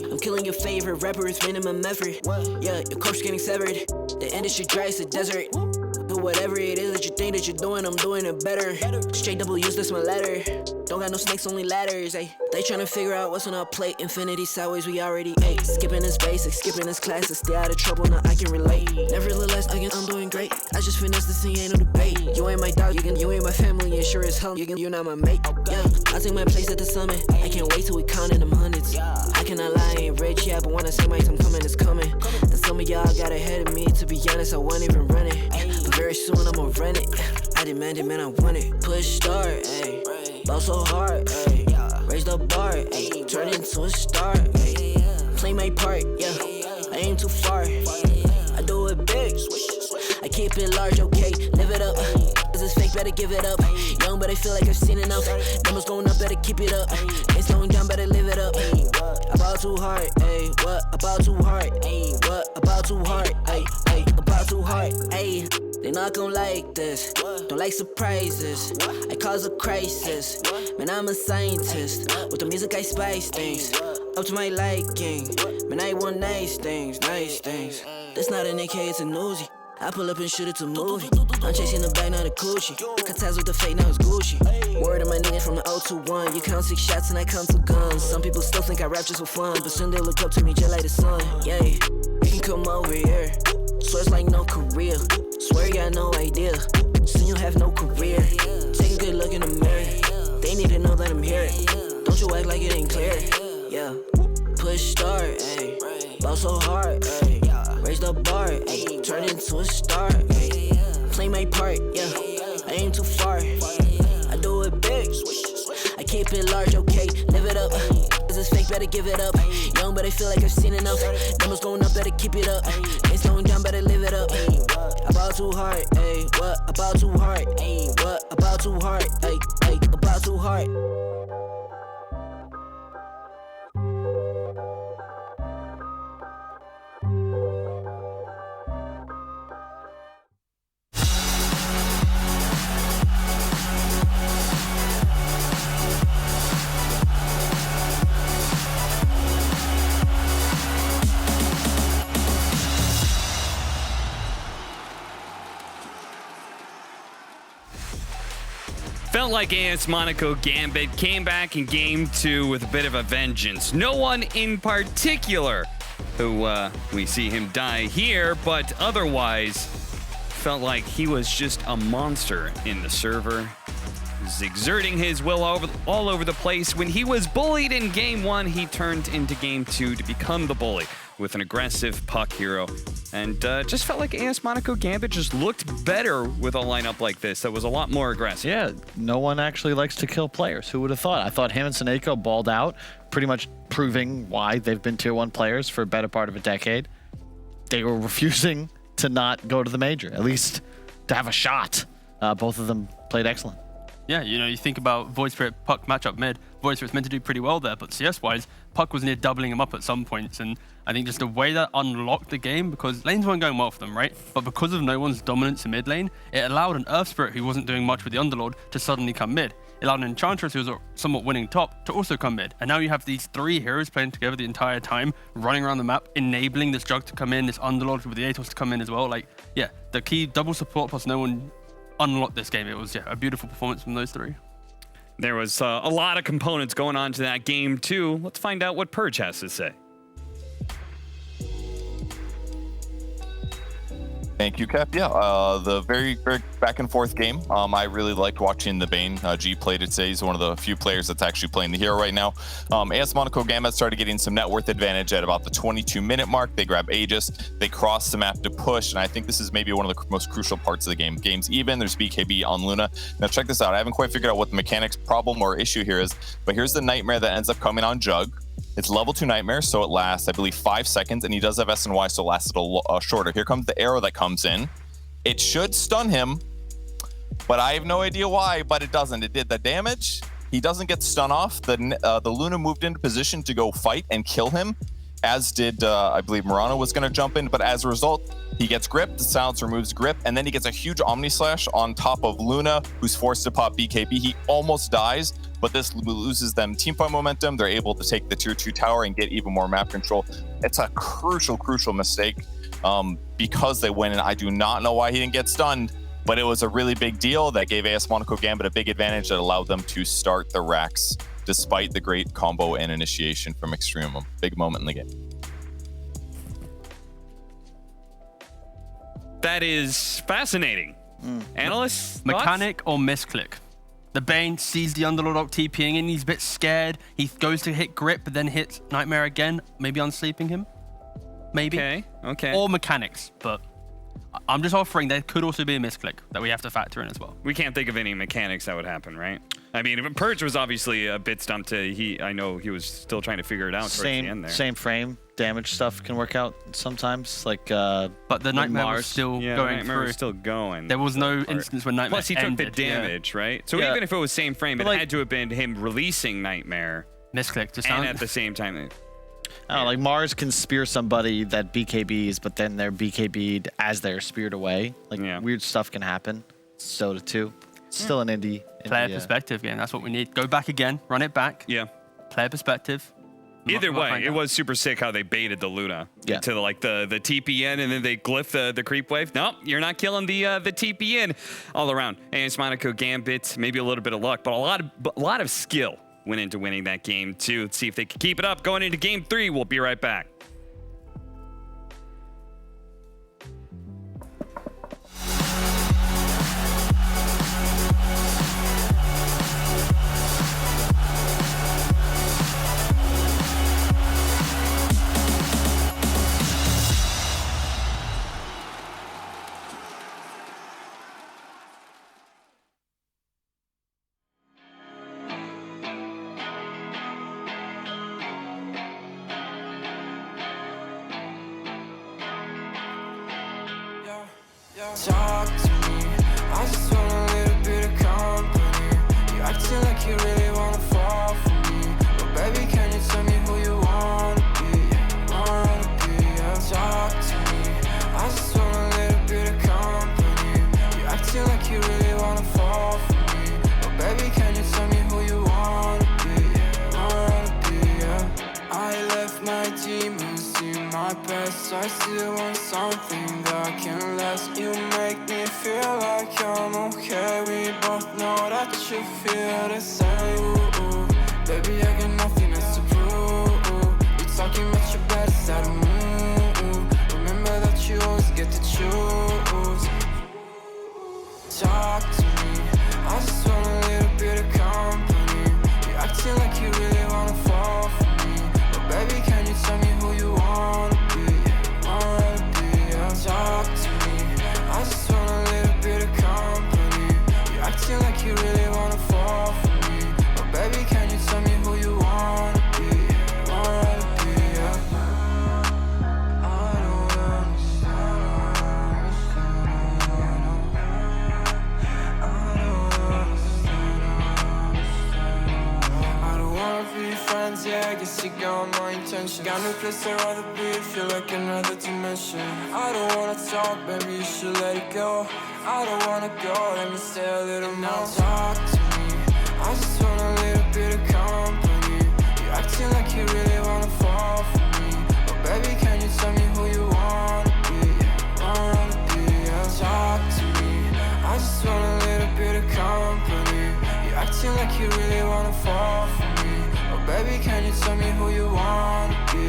I'm killing your favorite rapper with minimum effort. Yeah, your corpse getting severed. The industry dry as a desert. Do whatever it is that you think that you're doing, I'm doing it better. Straight double use, that's my ladder. Don't got no snakes, only ladders, ayy. They tryna figure out what's on our plate. Infinity sideways, we already ate. Skipping this basic, skipping this classes. Stay out of trouble, now I can relate. Nevertheless, again, I'm doing great. I just finished this thing, ain't no debate. You ain't my dog, you ain't my family, and sure as hell, you're not my mate. Yeah, I take my place at the summit. I can't wait till we counting them hundreds. I cannot lie, I ain't rich, yeah, but when I say my time coming, it's coming. And some of y'all got ahead of me, to be honest, I wasn't even running. But very soon I'ma run it. I demand it, man, I want it. Push start, ayy. Ball so hard, ayy. Raise the bar, ayy. Turn into a star, ayy. Play my part, yeah. I aim too far. I do it big. I keep it large, okay. Live it up. Cause it's fake, better give it up. Young, but I feel like I've seen enough. Numbers going up, better keep it up. Ain't slowing down, better live it up. about too hard, ayy, what about too hard, ayy, what about too hard, ayy, ayy, about too hard, ayy. They not gon' like this, don't like surprises, I cause a crisis, man I'm a scientist, with the music I spice things, up to my liking, man I want nice things, that's not an AK, it's a Uzi. I pull up and shoot it to movie. I'm chasing the bag, not a coochie. Cut ties with the fake, now it's Gucci. Word of my niggas from the 021. You count 6 shots and I count 2 guns. Some people still think I rap just for fun, but soon they look up to me just like the sun. Yeah, you can come over here. Swear it's like no career. Swear you got no idea. Soon you have no career. Take a good look in the mirror. They need to know that I'm here. Don't you act like it ain't clear. Yeah, push start, ayy. Ball so hard, ayy. Raise the bar, ayy, turn into a star, ayy. Play my part, yeah, I aim too far. I do it big, I keep it large, okay, live it up. This is fake, better give it up. Young, but I feel like I've seen enough. Numbers going up, better keep it up. Ain't slowing down, better live it up. About too hard, ayy, what about too hard, ayy, what about too hard, ayy, ayy, about too hard. Felt like AS Monaco Gambit came back in Game 2 with a bit of a vengeance. No one in particular who we see him die here, but otherwise felt like he was just a monster in the server. He's exerting his will all over the place. When he was bullied in Game 1, he turned into Game 2 to become the bully with an aggressive puck hero. And just felt like AS Monaco Gambit just looked better with a lineup like this that was a lot more aggressive. Yeah, no one actually likes to kill players. Who would have thought? I thought him and Seneko balled out, pretty much proving why they've been Tier 1 players for a better part of a decade. They were refusing to not go to the major, at least to have a shot. Both of them played excellent. Yeah, you know, you think about Void Spirit Puck matchup mid. Void Spirit's meant to do pretty well there, but CS-wise, Puck was near doubling him up at some points, and I think just the way that unlocked the game, because lanes weren't going well for them, right? But because of no one's dominance in mid lane, it allowed an Earth Spirit who wasn't doing much with the Underlord to suddenly come mid. It allowed an Enchantress who was somewhat winning top to also come mid. And now you have these 3 heroes playing together the entire time, running around the map, enabling this Jug to come in, this Underlord with the Atos to come in as well. Like, yeah, the key double support plus no one unlocked this game. It was, yeah, a beautiful performance from those 3. There was a lot of components going on to that Game 2. Let's find out what Purge has to say. Thank you, Cap. Yeah, the very back and forth game. I really liked watching the Bane. G played it today. He's one of the few players that's actually playing the hero right now. AS Monaco Gambit started getting some net worth advantage at about the 22-minute mark. They grab Aegis. They cross the map to push, and I think this is maybe one of the most crucial parts of the game. Game's even. There's BKB on Luna. Now check this out. I haven't quite figured out what the mechanics problem or issue here is, but here's the Nightmare that ends up coming on Jug. It's level 2 Nightmare, so it lasts, I believe, 5 seconds, and he does have SNY, so it lasts a little shorter. Here comes the arrow that comes in. It should stun him, but I have no idea why, but it doesn't. It did the damage. He doesn't get stun off. The Luna moved into position to go fight and kill him, as did, I believe, Murano was going to jump in, but as a result, he gets gripped, the silence removes grip, and then he gets a huge Omni Slash on top of Luna, who's forced to pop BKB. He almost dies, but this loses them teamfight momentum. They're able to take the tier 2 tower and get even more map control. It's a crucial mistake because they win, and I do not know why he didn't get stunned, but it was a really big deal that gave AS Monaco Gambit a big advantage that allowed them to start the racks despite the great combo and initiation from Extreme. A big moment in the game. That is fascinating. Analysts? Mechanic or misclick? The Bane sees the Underlord up TPing in, he's a bit scared. He goes to hit Grip, but then hits Nightmare again, maybe unsleeping him. Maybe. Okay. Or mechanics, but I'm just offering there could also be a misclick that we have to factor in as well. We can't think of any mechanics that would happen, right? I mean, Purge was obviously a bit stumped. I know he was still trying to figure it out towards the end there. Same frame. Damage stuff can work out sometimes, like but the Nightmare was still going Nightmare through. Was still going. There was no instance when Nightmare Plus he took the damage, right? So even if it was same frame, it had to have been him releasing Nightmare. Misclick, just and at the same time. I don't know, like Mars can spear somebody that BKBs, but then they're BKB'd as they're speared away. Like weird stuff can happen. Soda too. Still an indie. Player perspective game. That's what we need. Go back again. Run it back. Yeah. Player perspective. Either way, it was super sick how they baited the Luna to the TPN, and then they glyph the creep wave. Nope, you're not killing the TPN all around. And Monaco Gambit, maybe a little bit of luck, but a lot of skill went into winning that game too. Let's see if they can keep it up going into game 3. We'll be right back. Talk to me, I just want a little bit of company. You acting like you really wanna fall for me, but baby, can you tell me who you wanna be? Talk to me, I just want a little bit of company. You acting like you really wanna fall for me, but baby, can you tell me who you wanna be? I left my demons in my past. I still want something that can last. You make me feel like I'm okay. We both know that you feel the same. Ooh, baby, I got nothing else to prove. You talking about your best side of me. Remember that you always get to choose. Talk to me, I just want a little bit of company. You acting like you really wanna fall for me, but baby, can you tell me who you wanna be? Talk to me, I just want a little bit of company. You acting like you really wanna fall for me, but baby, can you tell me who you wanna be? Yeah, I guess you got my intention. Got no place I'd rather be, feel like another dimension. I don't wanna talk, baby, you should let it go. I don't wanna go, let me stay a little more. Now talk to me, I just want a little bit of company. You acting like you really wanna fall for me, but baby, can you tell me who you wanna be? Talk to me, I just want a little bit of company. You acting like you really wanna fall for me, but baby, can you tell me who you wanna be?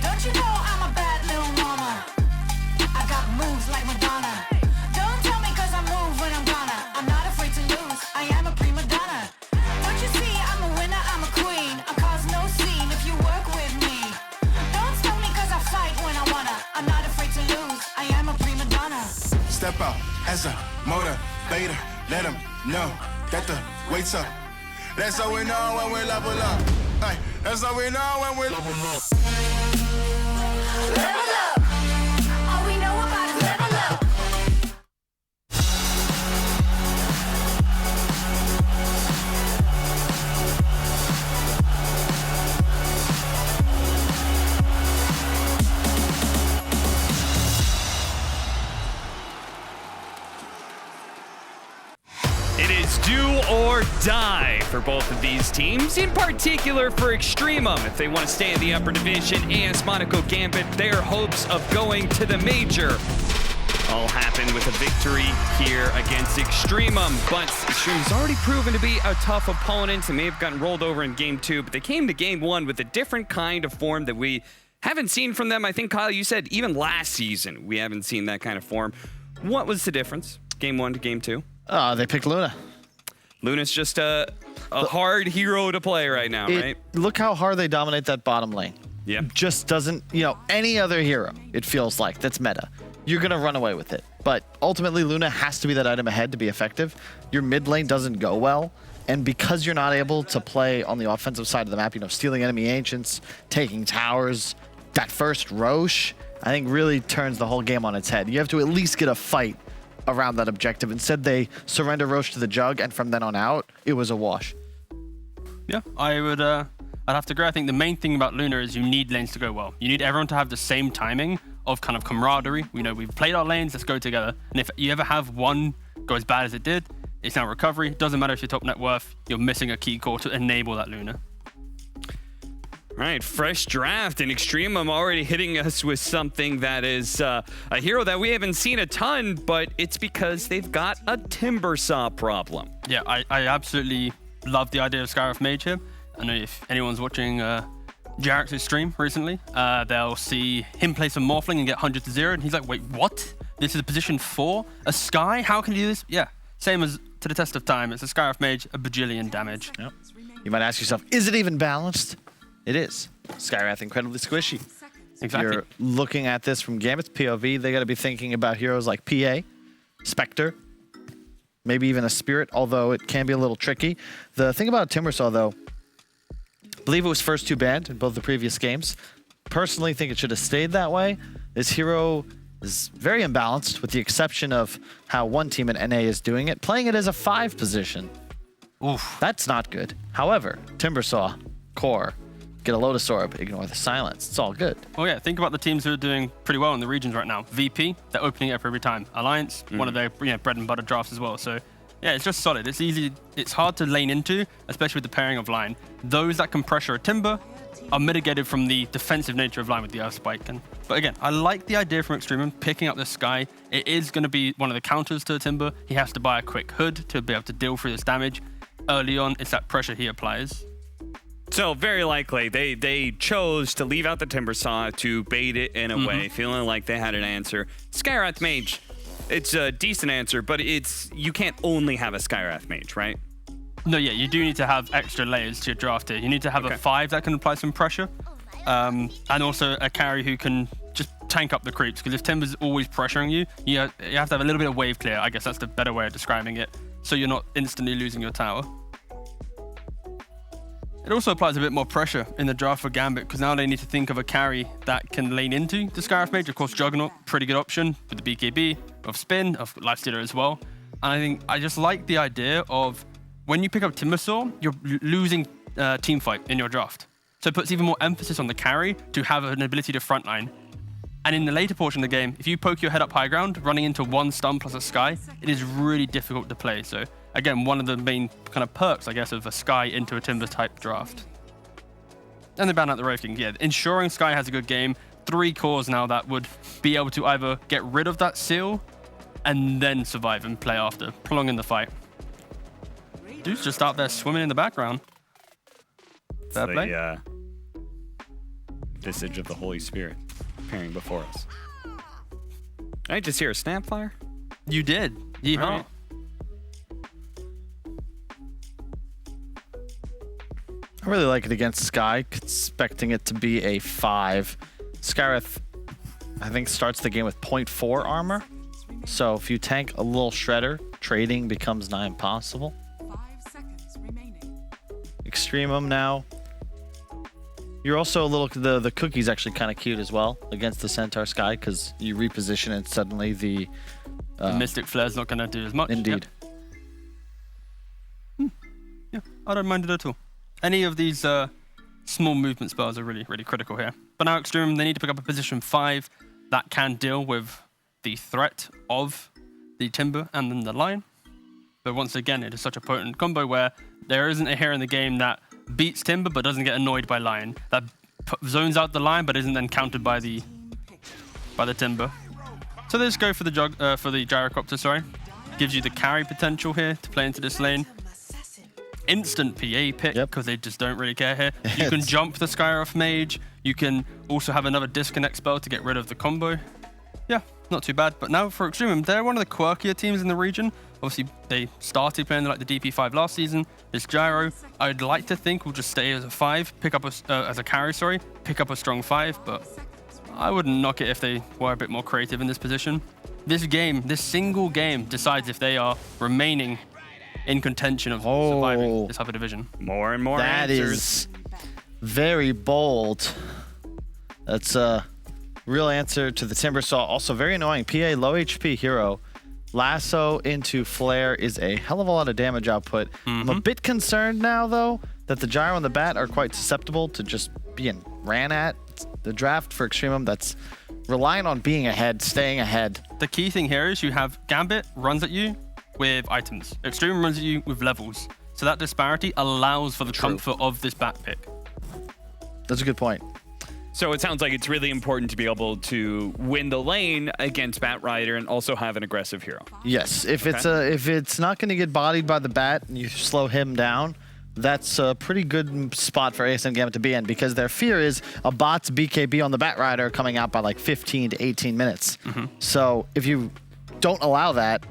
Don't you know I'm a bad little mama? I got moves like Madonna. Don't tell me cause I move when I'm gonna. I'm not afraid to lose, I am a prima donna. Don't you see I'm a winner, I'm a queen. I cause no scene if you work with me. Don't stop me cause I fight when I wanna. I'm not afraid to lose, I am a prima donna. Step out as a motivator. Let them know that the weight's up. That's how we know when we level up. Ay, that's how we know when we level up. Level up. All we know about is level up. It is do or die for both of these teams, in particular for Extremum. If they want to stay in the upper division, AS Monaco Gambit, their hopes of going to the major all happen with a victory here against Extremum. But Extremum's already proven to be a tough opponent and may have gotten rolled over in game 2, but they came to game 1 with a different kind of form that we haven't seen from them. I think, Kyle, you said even last season we haven't seen that kind of form. What was the difference, game 1 to game 2? They picked Luna. Luna's just a hard hero to play right now, right? Look how hard they dominate that bottom lane. Yeah. Just doesn't, any other hero, it feels like, that's meta. You're going to run away with it. But ultimately, Luna has to be that item ahead to be effective. Your mid lane doesn't go well. And because you're not able to play on the offensive side of the map, you know, stealing enemy ancients, taking towers, that first Roche, I think really turns the whole game on its head. You have to at least get a fight around that objective. Instead, they surrender Roche to the Jug, and from then on out, it was a wash. Yeah, I'd have to agree. I think the main thing about Luna is you need lanes to go well. You need everyone to have the same timing of kind of camaraderie. You know, we've played our lanes, let's go together. And if you ever have one go as bad as it did, it's now recovery. It doesn't matter if you're top net worth, you're missing a key core to enable that Luna. Right, fresh draft and Extreme. I'm already hitting us with something that is a hero that we haven't seen a ton, but it's because they've got a Timbersaw problem. Yeah, I absolutely love the idea of Skywrath Mage here. I know if anyone's watching Jarek's stream recently, they'll see him play some Morphling and get 100 to 0, and he's like, wait, what? This is a position 4? A Sky? How can you do this? Yeah, same as to the test of time. It's a Skywrath Mage, a bajillion damage. Yep. You might ask yourself, is it even balanced? It is. Skywrath incredibly squishy. Exactly. You're looking at this from Gambit's POV, they got to be thinking about heroes like PA, Spectre, maybe even a Spirit, although it can be a little tricky. The thing about Timbersaw, though, I believe it was first 2 banned in both the previous games. Personally think it should have stayed that way. This hero is very imbalanced, with the exception of how one team in NA is doing it, playing it as a 5 position. Oof. That's not good. However, Timbersaw, Core, get a Lotus Orb, ignore the silence. It's all good. Oh yeah, think about the teams who are doing pretty well in the regions right now. VP, they're opening it up every time. Alliance, one of their bread and butter drafts as well. So yeah, it's just solid. It's easy. It's hard to lane into, especially with the pairing of line. Those that can pressure a Timber are mitigated from the defensive nature of line with the Earth Spike. But again, I like the idea from Extreme picking up the Sky. It is going to be one of the counters to the Timber. He has to buy a quick hood to be able to deal through this damage. Early on, it's that pressure he applies. So very likely they chose to leave out the Timbersaw to bait it in a way, feeling like they had an answer. Skywrath Mage, it's a decent answer, but you can't only have a Skywrath Mage, right? No, yeah, you do need to have extra layers to your draft here. You need to have a 5 that can apply some pressure, and also a carry who can just tank up the creeps, because if Timber's always pressuring you, you have to have a little bit of wave clear. I guess that's the better way of describing it, so you're not instantly losing your tower. It also applies a bit more pressure in the draft for Gambit, because now they need to think of a carry that can lane into the Skywrath Mage. Of course, Juggernaut, pretty good option with the BKB, of Spin, of Lifestealer as well. And I just like the idea of when you pick up Timbersaw, you're losing teamfight in your draft. So it puts even more emphasis on the carry to have an ability to frontline. And in the later portion of the game, if you poke your head up high ground, running into 1 stun plus a Sky, it is really difficult to play. So again, one of the main kind of perks, I guess, of a Sky into a Timber type draft. And they ban out the Wraith King. Yeah, ensuring Sky has a good game. 3 cores now that would be able to either get rid of that seal and then survive and play after, prolonging the fight. Dude's just out there swimming in the background. Fair play. The visage of the Holy Spirit appearing before us. I just hear a Snapfire. You did. Yeehaw. Right. I really like it against Sky, expecting it to be a 5. Skywrath, I think, starts the game with 0.4 armor. So if you tank a little Shredder, trading becomes nigh impossible. 5 seconds remaining. Extremum now. You're also a little... The cookie's actually kind of cute as well against the Centaur Sky, because you reposition and suddenly the Mystic Flare's not going to do as much. Indeed. Yep. Yeah, I don't mind it at all. Any of these small movement spells are really, really critical here. But now Extreme, they need to pick up a position 5 that can deal with the threat of the Timber and then the Lion. But once again, it is such a potent combo where there isn't a hero in the game that beats Timber but doesn't get annoyed by Lion. That zones out the Lion but isn't then countered by the Timber. So they just go for the Gyrocopter, sorry. Gives you the carry potential here to play into this lane. Instant PA pick, because they just don't really care here. You can jump the Skywrath Mage. You can also have another disconnect spell to get rid of the combo. Yeah, not too bad. But now for Extreme, they're one of the quirkier teams in the region. Obviously, they started playing like the DP5 last season. This Gyro, I'd like to think will just stay as a 5, pick up as a carry, sorry, pick up a strong 5, but I wouldn't knock it if they were a bit more creative in this position. This game, this single game, decides if they are remaining in contention of surviving this upper division. More and more That answers. is very bold. That's a real answer to the Timbersaw. Also very annoying. PA low HP hero. Lasso into Flare is a hell of a lot of damage output. I'm a bit concerned now, though, that the Gyro and the Bat are quite susceptible to just being ran at. The draft for Extremum that's relying on being ahead, staying ahead. The key thing here is you have Gambit runs at you with items. Extremum runs at you with levels. So that disparity allows for the comfort of this Bat pick. That's a good point. So it sounds like it's really important to be able to win the lane against Bat Rider and also have an aggressive hero. Yes, if it's not going to get bodied by the Bat and you slow him down, that's a pretty good spot for ASM Gambit to be in, because their fear is a bot's BKB on the Bat Rider coming out by like 15 to 18 minutes. So if you don't allow that,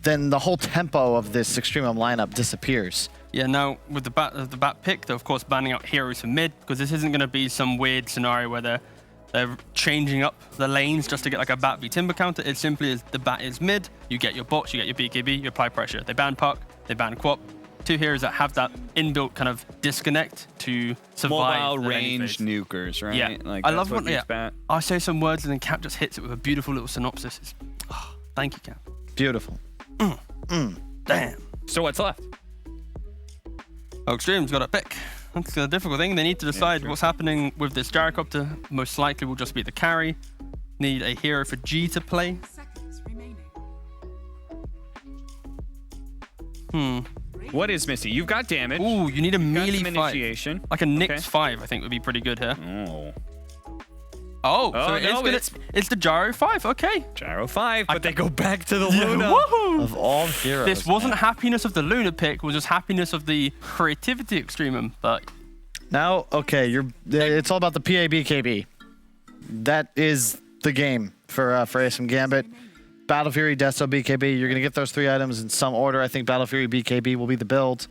then the whole tempo of this Extremum lineup disappears. Yeah, now with the bat pick, they're of course banning out heroes from mid, because this isn't going to be some weird scenario where they're changing up the lanes just to get like a Bat v Timber counter. It simply is the Bat is mid, you get your bots, you get your BKB, you apply pressure. They ban Puck, they ban Quap. Two heroes that have that inbuilt kind of disconnect to survive. Mobile range nukers, right? Yeah, Like, I that's love what when makes Bat. I say some words and then Cap just hits it with a beautiful little synopsis. Thank you, Cap. Beautiful. Damn. So what's left? Oh, Extreme's got a pick. That's a difficult thing. They need to decide what's happening with this Gyrocopter. Most likely will just be the carry. Need a hero for G to play. What is missing? You've got damage. Ooh, you need a melee some 5. initiation. Like a Nyx Okay. 5, I think would be pretty good here. Oh. So it's the Gyro 5, okay. Gyro 5, but they go back to the Luna. Woohoo! Of all heroes. This wasn't happiness of the Luna pick, it was just happiness of the creativity Extremum, but... Now, okay, it's all about the PA-BKB. That is the game for ASM Gambit. Battle Fury, Desto, BKB. You're going to get those 3 items in some order. I think Battle Fury, BKB will be the build.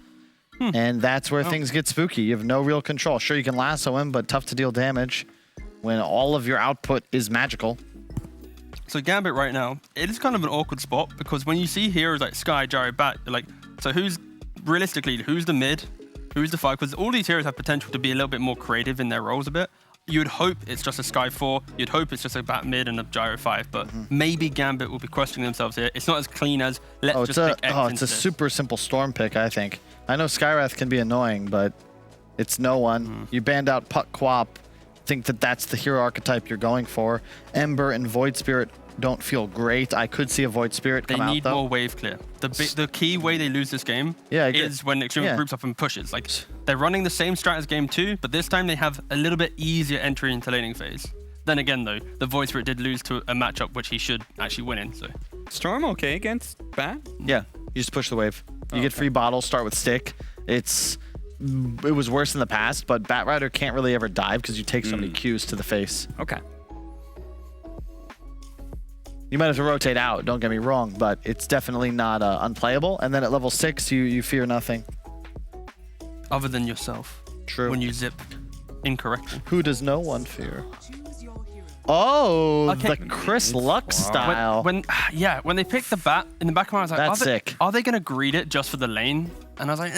And that's where things get spooky. You have no real control. Sure, you can lasso him, but tough to deal damage when all of your output is magical. So Gambit right now, it is kind of an awkward spot, because when you see heroes like Sky, Gyro, Bat, you're like, so who's the mid? Who's the 5? Because all these heroes have potential to be a little bit more creative in their roles a bit. You would hope it's just a Sky 4. You'd hope it's just a Bat mid and a Gyro 5, but maybe Gambit will be questioning themselves here. It's not as clean as let's just pick X it's a super simple Storm pick, I think. I know Skywrath can be annoying, but it's no one. You banned out Puck Quap. Think that that's the hero archetype you're going for. Ember and Void Spirit don't feel great. I could see a Void Spirit come out, though. They need more wave clear. The key way they lose this game is when Extreme groups up and pushes. Like, they're running the same strat as game 2, but this time they have a little bit easier entry into laning phase. Then again, though, the Void Spirit did lose to a matchup which he should actually win in. So Storm okay against Bat? Yeah, you just push the wave. You get free bottles, start with stick. It was worse in the past, but Bat Rider can't really ever dive because you take so many Qs to the face. Okay. You might have to rotate out, don't get me wrong, but it's definitely not unplayable. And then at level 6, you fear nothing. Other than yourself. True. When you zip incorrectly. Who does no one fear? Oh, the Chris Lux style. When they picked the Bat, in the back of my mind, I was like, That's sick. Are they going to greed it just for the lane? And I was like,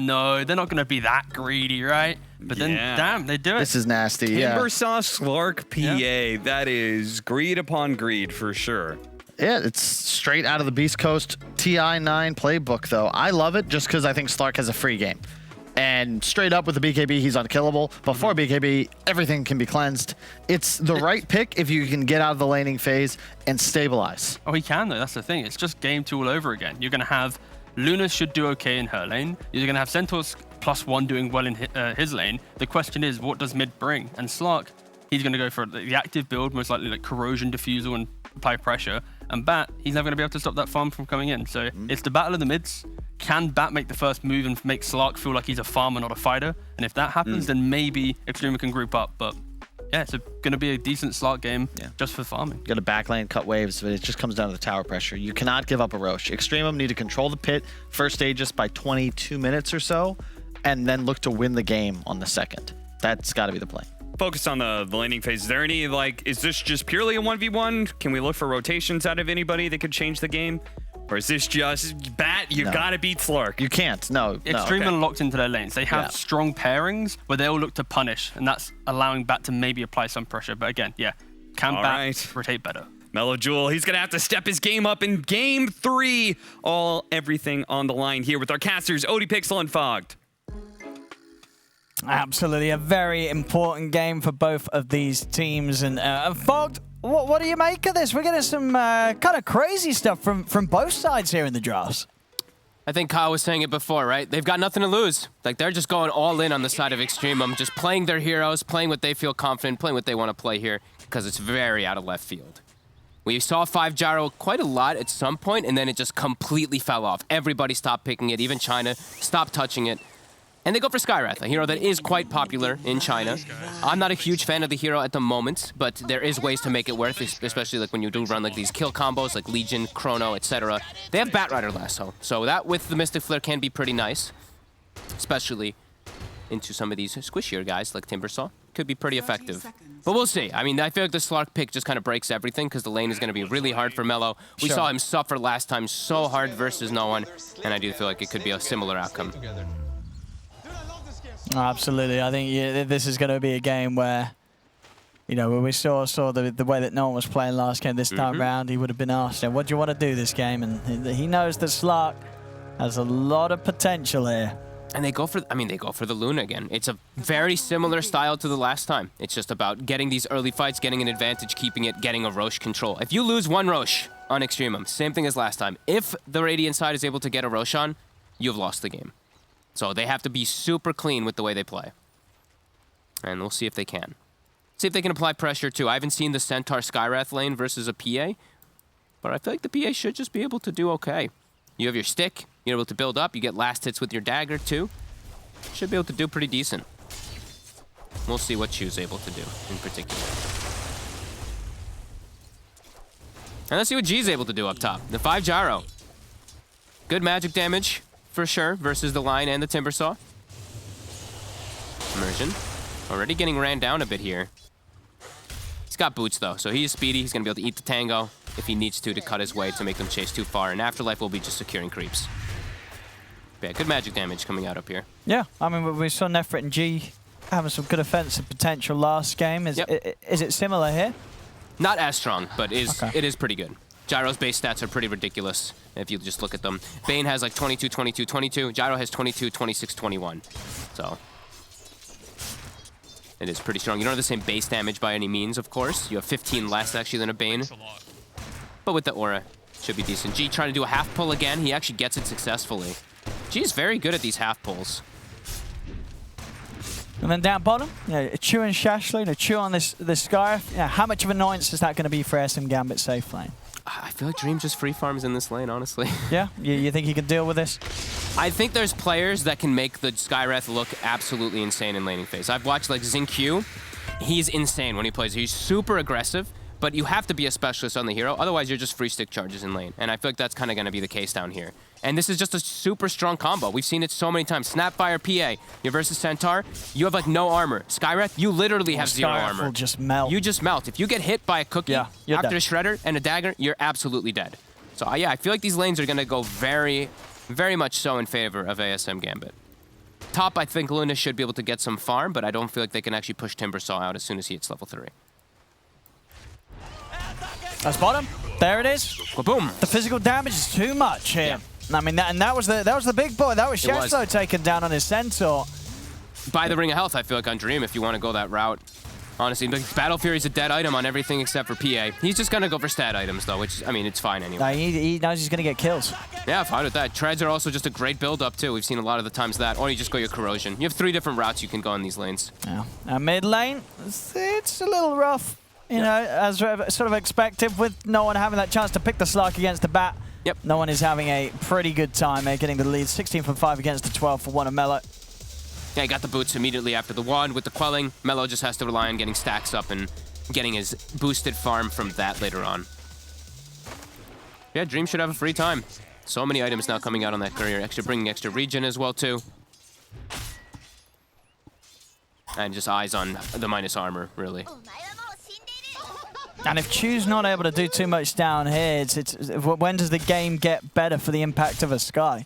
no, they're not going to be that greedy, right? But then, damn, they do it. This is nasty, Timbersaw Slark PA. That is greed upon greed for sure. Yeah, it's straight out of the Beast Coast TI9 playbook, though. I love it just because I think Slark has a free game. And straight up with the BKB, he's unkillable. Before BKB, everything can be cleansed. It's the right pick if you can get out of the laning phase and stabilize. Oh, he can, though. That's the thing. It's just game 2 all over again. You're going to have Luna should do okay in her lane. You're going to have Centaur's +1 doing well in his lane. The question is, what does mid bring? And Slark, he's going to go for the active build, most likely like Corrosion Diffusal and apply pressure. And Bat, he's never going to be able to stop that farm from coming in. So it's the battle of the mids. Can Bat make the first move and make Slark feel like he's a farmer, not a fighter? And if that happens, then maybe Extreme can group up. But yeah, it's going to be a decent Slark game just for farming. Got a backlane, cut waves, but it just comes down to the tower pressure. You cannot give up a Roche. Extremum need to control the pit first Aegis by 22 minutes or so, and then look to win the game on the second. That's got to be the play. Focus on the laning phase. Is there any, is this just purely a 1v1? Can we look for rotations out of anybody that could change the game? Or is this just Bat? You gotta beat Slark. You can't. No. Extreme are locked into their lanes. They have strong pairings where they all look to punish, and that's allowing Bat to maybe apply some pressure. But again, can Bat rotate better? Mellow Jewel, he's going to have to step his game up in Game 3. Everything on the line here with our casters, Odie, Pixel, and Fogged. Absolutely, a very important game for both of these teams. And Fogged, what do you make of this? We're getting some kind of crazy stuff from both sides here in the drafts. I think Kyle was saying it before, right? They've got nothing to lose. Like, they're just going all in on the side of Extremum, just playing their heroes, playing what they feel confident, playing what they want to play here, because it's very out of left field. We saw 5 gyro quite a lot at some point, and then it just completely fell off. Everybody stopped picking it, even China stopped touching it. And they go for Skywrath, a hero that is quite popular in China. I'm not a huge fan of the hero at the moment, but there is ways to make it worth, especially like when you do run like these kill combos like Legion, Chrono, etc. They have Batrider Lasso, so that with the Mystic Flare can be pretty nice, especially into some of these squishier guys like Timbersaw. Could be pretty effective. But we'll see. I mean, I feel like the Slark pick just kind of breaks everything because the lane is going to be really hard for Mellow. We saw him suffer last time so hard versus no one, and I do feel like it could be a similar outcome. Oh, absolutely. I think this is going to be a game where, you know, when we saw the way that no one was playing last game this time round, he would have been asked, what do you want to do this game? And he knows that Slark has a lot of potential here. And they go for the Luna again. It's a very similar style to the last time. It's just about getting these early fights, getting an advantage, keeping it, getting a Roche control. If you lose one Roche on Extremum, same thing as last time. If the Radiant side is able to get a Roche on, you've lost the game. So they have to be super clean with the way they play. And we'll see if they can. See if they can apply pressure too. I haven't seen the Centaur Skywrath lane versus a PA, but I feel like the PA should just be able to do okay. You have your stick, you're able to build up, you get last hits with your dagger too. Should be able to do pretty decent. We'll see what Chu's able to do in particular. And let's see what G's able to do up top. The 5 gyro. Good magic damage for sure versus the line and the Timbersaw. Immersion. Already getting ran down a bit here. He's got boots though, so he is speedy. He's gonna be able to eat the tango if he needs to cut his way to make them chase too far. And Afterlife will be just securing creeps. But yeah, good magic damage coming out up here. Yeah, I mean, we saw Nefrit and G having some good offensive potential last game. Is it similar here? Not as strong, but it is pretty good. Gyro's base stats are pretty ridiculous if you just look at them. Bane has like 22, 22, 22. Gyro has 22, 26, 21. So it is pretty strong. You don't have the same base damage by any means, of course. You have 15 less actually than a Bane. But with the aura, should be decent. G trying to do a half pull again. He actually gets it successfully. G is very good at these half pulls. And then down bottom, Chu and Shashley, Chu on this Scarf. How much of an annoyance is that going to be for SM Gambit safe lane? I feel like Dream just free farms in this lane, honestly. Yeah? You think he can deal with this? I think there's players that can make the Skywrath look absolutely insane in laning phase. I've watched like Zinq. He's insane when he plays. He's super aggressive, but you have to be a specialist on the hero. Otherwise, you're just free stick charges in lane. And I feel like that's kind of going to be the case down here. And this is just a super strong combo. We've seen it so many times. Snapfire PA, you're versus Centaur, you have like no armor. Skywrath, you literally have zero armor. Will just melt. You just melt. If you get hit by a cookie after a Shredder and a dagger, you're absolutely dead. So yeah, I feel like these lanes are going to go very, very much so in favor of ASM Gambit. Top, I think Luna should be able to get some farm, but I don't feel like they can actually push Timbersaw out as soon as he hits level 3. That's bottom. There it is. Boom. The physical damage is too much here. Yeah. I mean, that was the big boy. That was Shaslo taken down on his Centaur. Buy the Ring of Health, I feel like, on Dream if you want to go that route. Honestly, Battle Fury's a dead item on everything except for PA. He's just going to go for stat items, though, which, I mean, it's fine anyway. He knows he's going to get kills. Yeah, fine with that. Treads are also just a great build-up, too. We've seen a lot of the times that. Or you just go your Corrosion. You have 3 different routes you can go in these lanes. Yeah. Mid lane, it's a little rough. You know, as sort of expected, with no one having that chance to pick the Slark against the Bat. Yep. No one is having a pretty good time getting the lead. 16 from 5 against the 12 for one of Mellow. Yeah, he got the boots immediately after the wand with the quelling. Mellow just has to rely on getting stacks up and getting his boosted farm from that later on. Yeah, Dream should have a free time. So many items now coming out on that courier. Bringing extra regen as well, too. And just eyes on the minus armor, really. And if Chu's not able to do too much down here, when does the game get better for the impact of a Sky?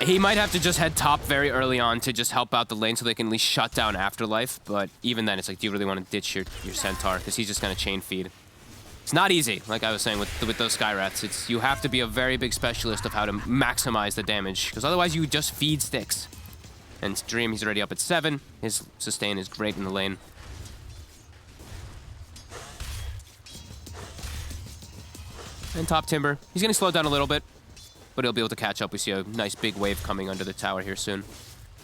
He might have to just head top very early on to just help out the lane so they can at least shut down Afterlife. But even then, it's like, do you really want to ditch your Centaur? Because he's just going to chain feed. It's not easy, like I was saying with those Skywraths. You have to be a very big specialist of how to maximize the damage, because otherwise you just feed sticks. And Dream, he's already up at 7. His sustain is great in the lane. And top Timber, he's going to slow down a little bit, but he'll be able to catch up. We see a nice big wave coming under the tower here soon.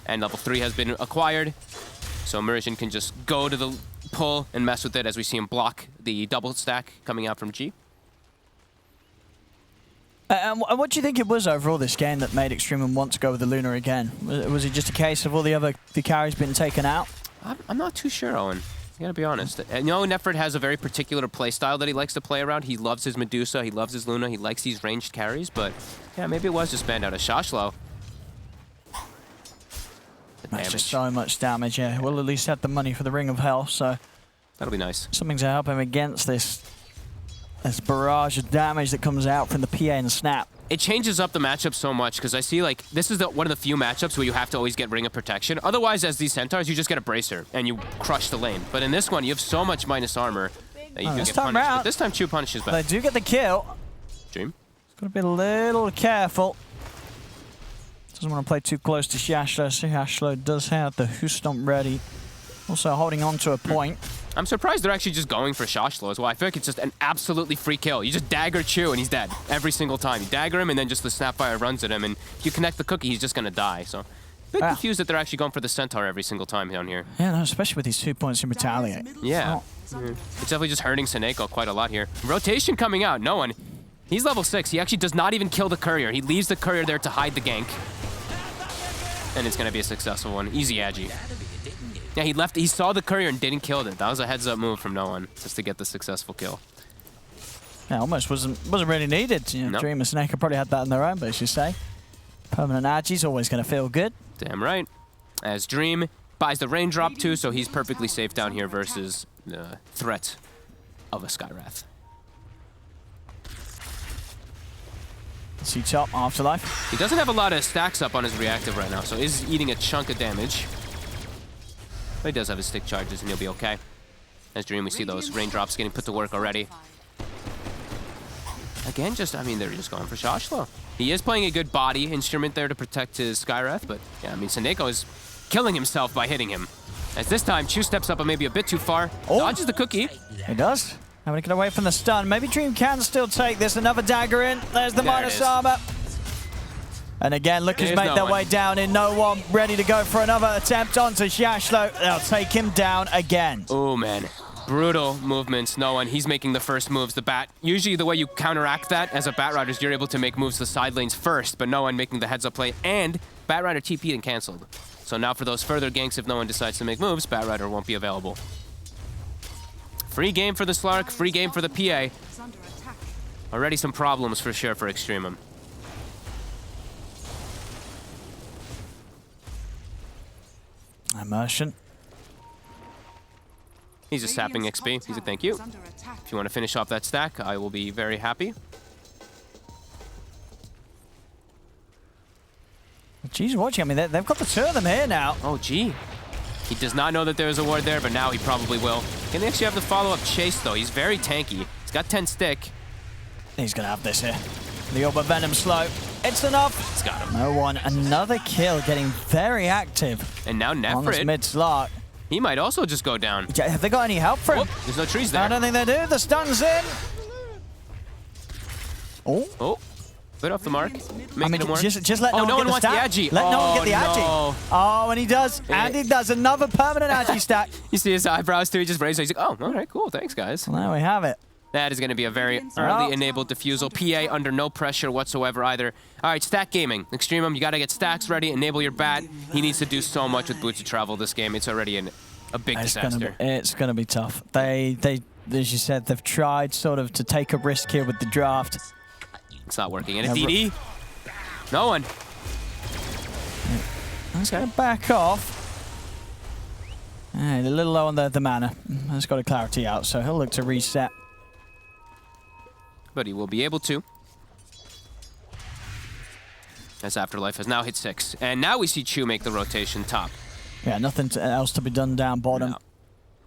And level 3 has been acquired, so Immersion can just go to the pull and mess with it as we see him block the double stack coming out from G. And what do you think it was overall this game that made Extreme want to go with the Luna again? Was it just a case of all the carries been taken out? I'm not too sure, Owen. I gotta be honest. And you know, Nefert has a very particular playstyle that he likes to play around. He loves his Medusa, he loves his Luna, he likes these ranged carries, but yeah, maybe it was just banned out of Shashlo. That's just so much damage, yeah. We'll at least have the money for the Ring of Hell, so... That'll be nice. Something to help him against this barrage of damage that comes out from the PA and Snap. It changes up the matchup so much, because I see, like, this is one of the few matchups where you have to always get Ring of Protection. Otherwise, as these Centaurs, you just get a Bracer, and you crush the lane. But in this one, you have so much minus armor that you do get punished. But this time, Chu punishes back. They do get the kill. Dream. Got to be a little careful. Doesn't want to play too close to Shashlo. Shashlo does have the Hustomp ready. Also holding on to a point. I'm surprised they're actually just going for Shashlo as well. I feel like it's just an absolutely free kill. You just dagger Chu and he's dead every single time. You dagger him and then just the Snapfire runs at him, and if you connect the cookie, he's just gonna die. So, a bit confused that they're actually going for the Centaur every single time down here. Yeah, no, especially with these 2 points in Retaliate. Yeah. It's definitely just hurting Seneko quite a lot here. Rotation coming out. No one. He's level 6. He actually does not even kill the courier. He leaves the courier there to hide the gank. And it's gonna be a successful one. Easy Agi. Yeah, he saw the courier and didn't kill it. That was a heads-up move from no one, just to get the successful kill. Yeah, almost wasn't really needed. You know, nope. Dream and Snake probably had that on their own, but as you say, permanent Agi's always going to feel good. Damn right. As Dream buys the raindrop too, so he's perfectly safe down here versus the threat of a Skywrath. See top Afterlife. He doesn't have a lot of stacks up on his reactive right now, so is eating a chunk of damage. But he does have his stick charges, and he'll be okay. As Dream, we see those raindrops getting put to work already. Again, they're just going for Shashlo. He is playing a good body instrument there to protect his Skywrath, but yeah, Seneko is killing himself by hitting him. As this time, Chu steps up maybe a bit too far. Dodges the cookie. He does. Having to get away from the stun. Maybe Dream can still take this. Another dagger in. There's the minus armor. And again, look who's made their way down in. No one ready to go for another attempt onto Shashlo. They'll take him down again. Oh, man. Brutal movements. No one. He's making the first moves. The bat. Usually the way you counteract that as a Bat Rider is you're able to make moves to the side lanes first, but no one making the heads-up play. And Bat Rider TP'd and canceled. So now for those further ganks, if no one decides to make moves, Bat Rider won't be available. Free game for the Slark. Free game for the PA. Already some problems for sure for Extremum. Immersion. He's just sapping XP. He's like, thank you. If you want to finish off that stack, I will be very happy. G's watching. I mean, they've got the two of them here now. Oh, gee. He does not know that there's a ward there, but now he probably will. Can they actually have the follow-up chase, though? He's very tanky. He's got 10 stick. He's going to have this here. The Orb of Venom slow. It's enough. It's got him. No one. Another kill, getting very active. And now on this Nefrit. mid-Slark. He might also just go down. Have they got any help for him? Oh, there's no trees there. I don't think they do. The stun's in. Oh. Bit off the mark. I mean, just let no one get the stack. Let no one get the Agi. Oh, and he does. And he does another permanent Agi stack. You see his eyebrows too. He just raises. He's like, oh, all right, cool. Thanks, guys. Well, there we have it. That is going to be a very early enabled defusal. PA under no pressure whatsoever either. All right, stack gaming. Extremum, you got to get stacks ready. Enable your bat. He needs to do so much with Boots of Travel this game. It's already a big disaster. It's going to be tough. They, as you said, they've tried sort of to take a risk here with the draft. It's not working. And a DD? No one. Let's go back off. A little low on the mana. That's got a clarity out, so he'll look to reset. but he will be able to. As Afterlife has now hit 6. And now we see Chu make the rotation top. Yeah, nothing else to be done down bottom. No.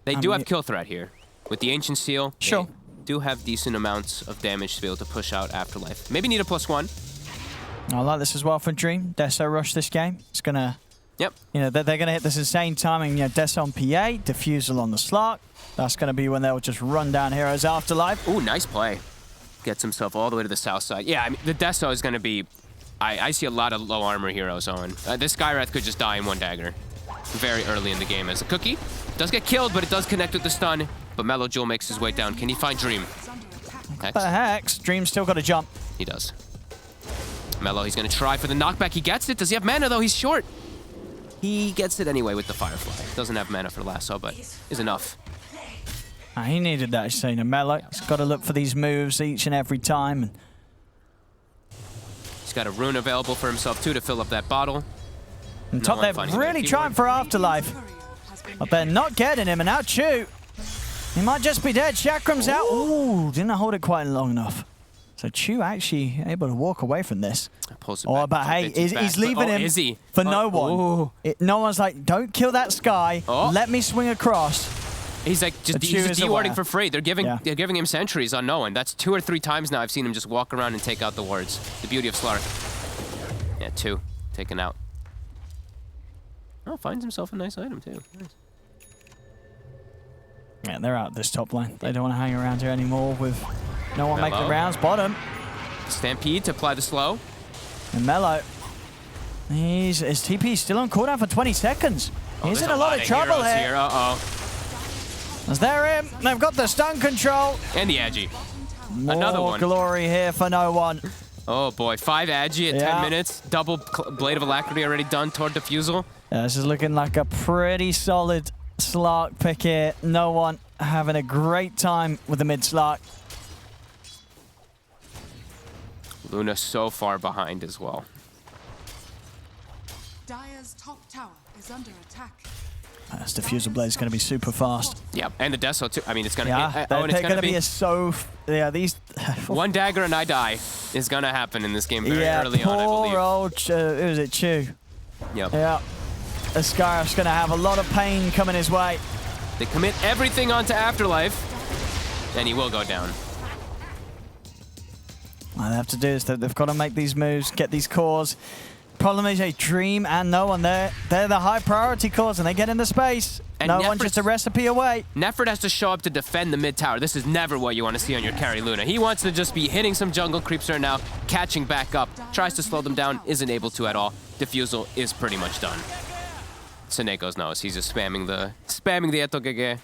They do have kill threat here. With the Ancient Seal, sure. They do have decent amounts of damage to be able to push out Afterlife. Maybe need a +1. I like this as well for Dream. Deso rush this game. It's going to... Yep. You know, they're going to hit this insane timing. You know, Deso on PA, Diffusal on the Slark. That's going to be when they'll just run down Heroes Afterlife. Ooh, nice play. Gets himself all the way to the south side. Yeah, I mean, the Deso is going to be... I see a lot of low armor heroes on. This Skywrath could just die in 1 dagger. Very early in the game as a cookie. Does get killed, but it does connect with the stun. But Mellow Jewel makes his way down. Can he find Dream? Hex. The Hex. Dream's still got to jump. He does. Mellow, he's going to try for the knockback. He gets it. Does he have mana, though? He's short. He gets it anyway with the Firefly. Doesn't have mana for lasso, but is enough. He needed that, you know, Mellow. He's got to look for these moves each and every time. He's got a rune available for himself, too, to fill up that bottle. And top, they're really trying for Afterlife. But they're not getting him, and now Chu. He might just be dead. Chakram's out. Ooh, didn't hold it quite long enough. So Chu actually able to walk away from this. Oh, but hey, he's leaving him for no one. No one's like, don't kill that Sky. Let me swing across. He's like, he's de-warding for free. They're giving him sentries unknown. That's 2 or 3 times now I've seen him just walk around and take out the wards. The beauty of Slark. Yeah, 2 taken out. Oh, finds himself a nice item too. Nice. Yeah, they're out this top lane. They don't want to hang around here anymore with no one making the rounds. Bottom. Stampede to apply the slow. And Mellow. His TP still on cooldown for 20 seconds. He's in a lot of trouble here. As they're in, they've got the stun control. And the Agi. Another one. Glory here for no one. Oh boy, 5 Agi at 10 minutes. Double Blade of Alacrity already done toward Diffusal. Yeah, this is looking like a pretty solid Slark pick here. No one having a great time with the mid Slark. Luna so far behind as well. Dire's top tower is under attack. This Diffusal Blade is going to be super fast. Yep, and the Deso too. I mean, it's going to be... They're going to be these... 1 dagger and I die is going to happen in this game very early on, I believe. Poor old... who was it? Chu. Yep. Yeah. Scarf's going to have a lot of pain coming his way. They commit everything onto Afterlife, and he will go down. What they have to do is they've got to make these moves, get these cores. Problem is, Dream and no one, they're the high priority cores, and they get in the space. And no one just a recipe away. Nefert has to show up to defend the mid tower. This is never what you want to see on your carry Luna. He wants to just be hitting some jungle creeps right now, catching back up, tries to slow them down, isn't able to at all. Diffusal is pretty much done. Seneco's knows. He's just spamming the Etogege.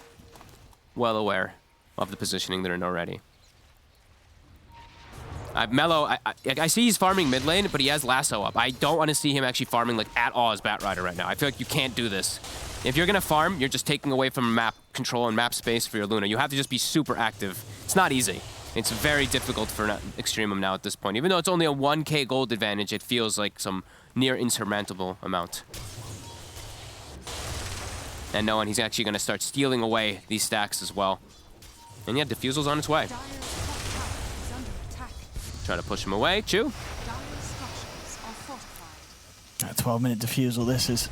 Well aware of the positioning they're in already. Mellow, I see he's farming mid lane, but he has lasso up. I don't want to see him actually farming like at all as Batrider right now. I feel like you can't do this. If you're going to farm, you're just taking away from map control and map space for your Luna. You have to just be super active. It's not easy. It's very difficult for Extremum now at this point. Even though it's only a 1k gold advantage, it feels like some near insurmountable amount. And knowing he's actually going to start stealing away these stacks as well. And yeah, Diffusal's on its way. Try to push him away. Chu. A 12-minute Diffusal. This is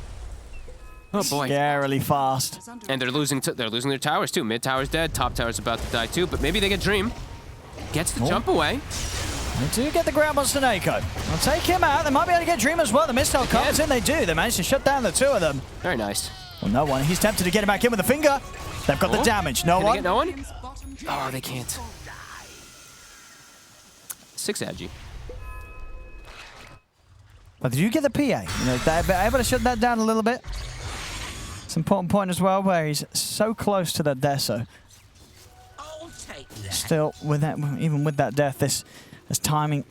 oh boy, scarily fast. And they're losing their towers too. Mid tower's dead. Top tower's about to die too. But maybe they get Dream. Gets the jump away. They do get the grab on Seneko. I'll take him out. They might be able to get Dream as well. The missile comes in. They do. They manage to shut down the 2 of them. Very nice. Well, no one. He's tempted to get him back in with a finger. They've got the damage. No one. Get no one? Oh, they can't. 6 Agi. But did you get the PA? You know, they're able to shut that down a little bit. It's an important point as well, where he's so close to the Deso. Still, with that, even with that death, this timing,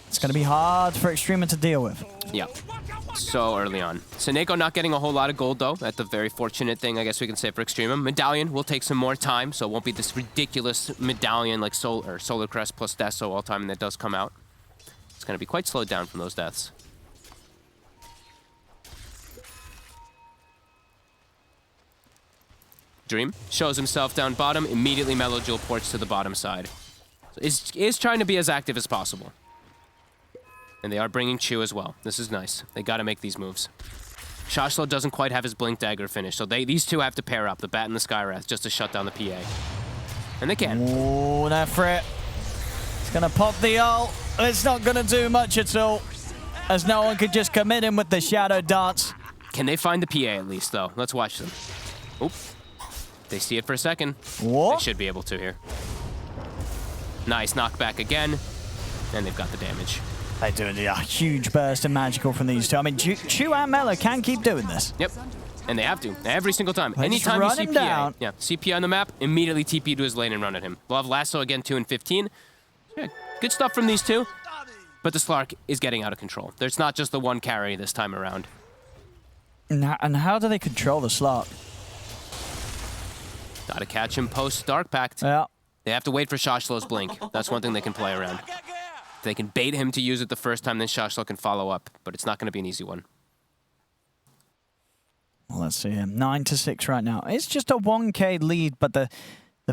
it's going to be hard for Extrema to deal with. Yeah, so early on. Seneko not getting a whole lot of gold, though. That's the very fortunate thing, I guess we can say, for Extrema. Medallion will take some more time, so it won't be this ridiculous Medallion like Solar Crest plus Deso all time that does come out. It's going to be quite slowed down from those deaths. Dream shows himself down bottom. Immediately Mellow Jewel ports to the bottom side. is trying to be as active as possible. And they are bringing Chu as well. This is nice. They got to make these moves. Shashlo doesn't quite have his Blink Dagger finished, so these two have to pair up, the Bat and the Skywrath, just to shut down the PA. And they can. Oh, that Frit. It's going to pop the ult. It's not going to do much at all, as no one could just commit him with the Shadow Dance. Can they find the PA at least, though? Let's watch them. Oop. They see it for a second. What? They should be able to here. Nice knockback again. And they've got the damage. They're doing a huge burst of magical from these two. I mean, Chu and Mello can keep doing this. Yep. And they have to. Every single time. They Anytime you see PA, down. yeah, CP on the map, immediately TP to his lane and run at him. We'll have Lasso again, 2 and 15. Yeah, good stuff from these two. But the Slark is getting out of control. There's not just the one carry this time around. And how do they control the Slark? Gotta catch him post Dark Pact. Yeah. They have to wait for Shashlo's blink. That's one thing they can play around. They can bait him to use it the first time, then Shashlo can follow up. But it's not going to be an easy one. Well, let's see him. 9-6 right now. It's just a 1K lead, but the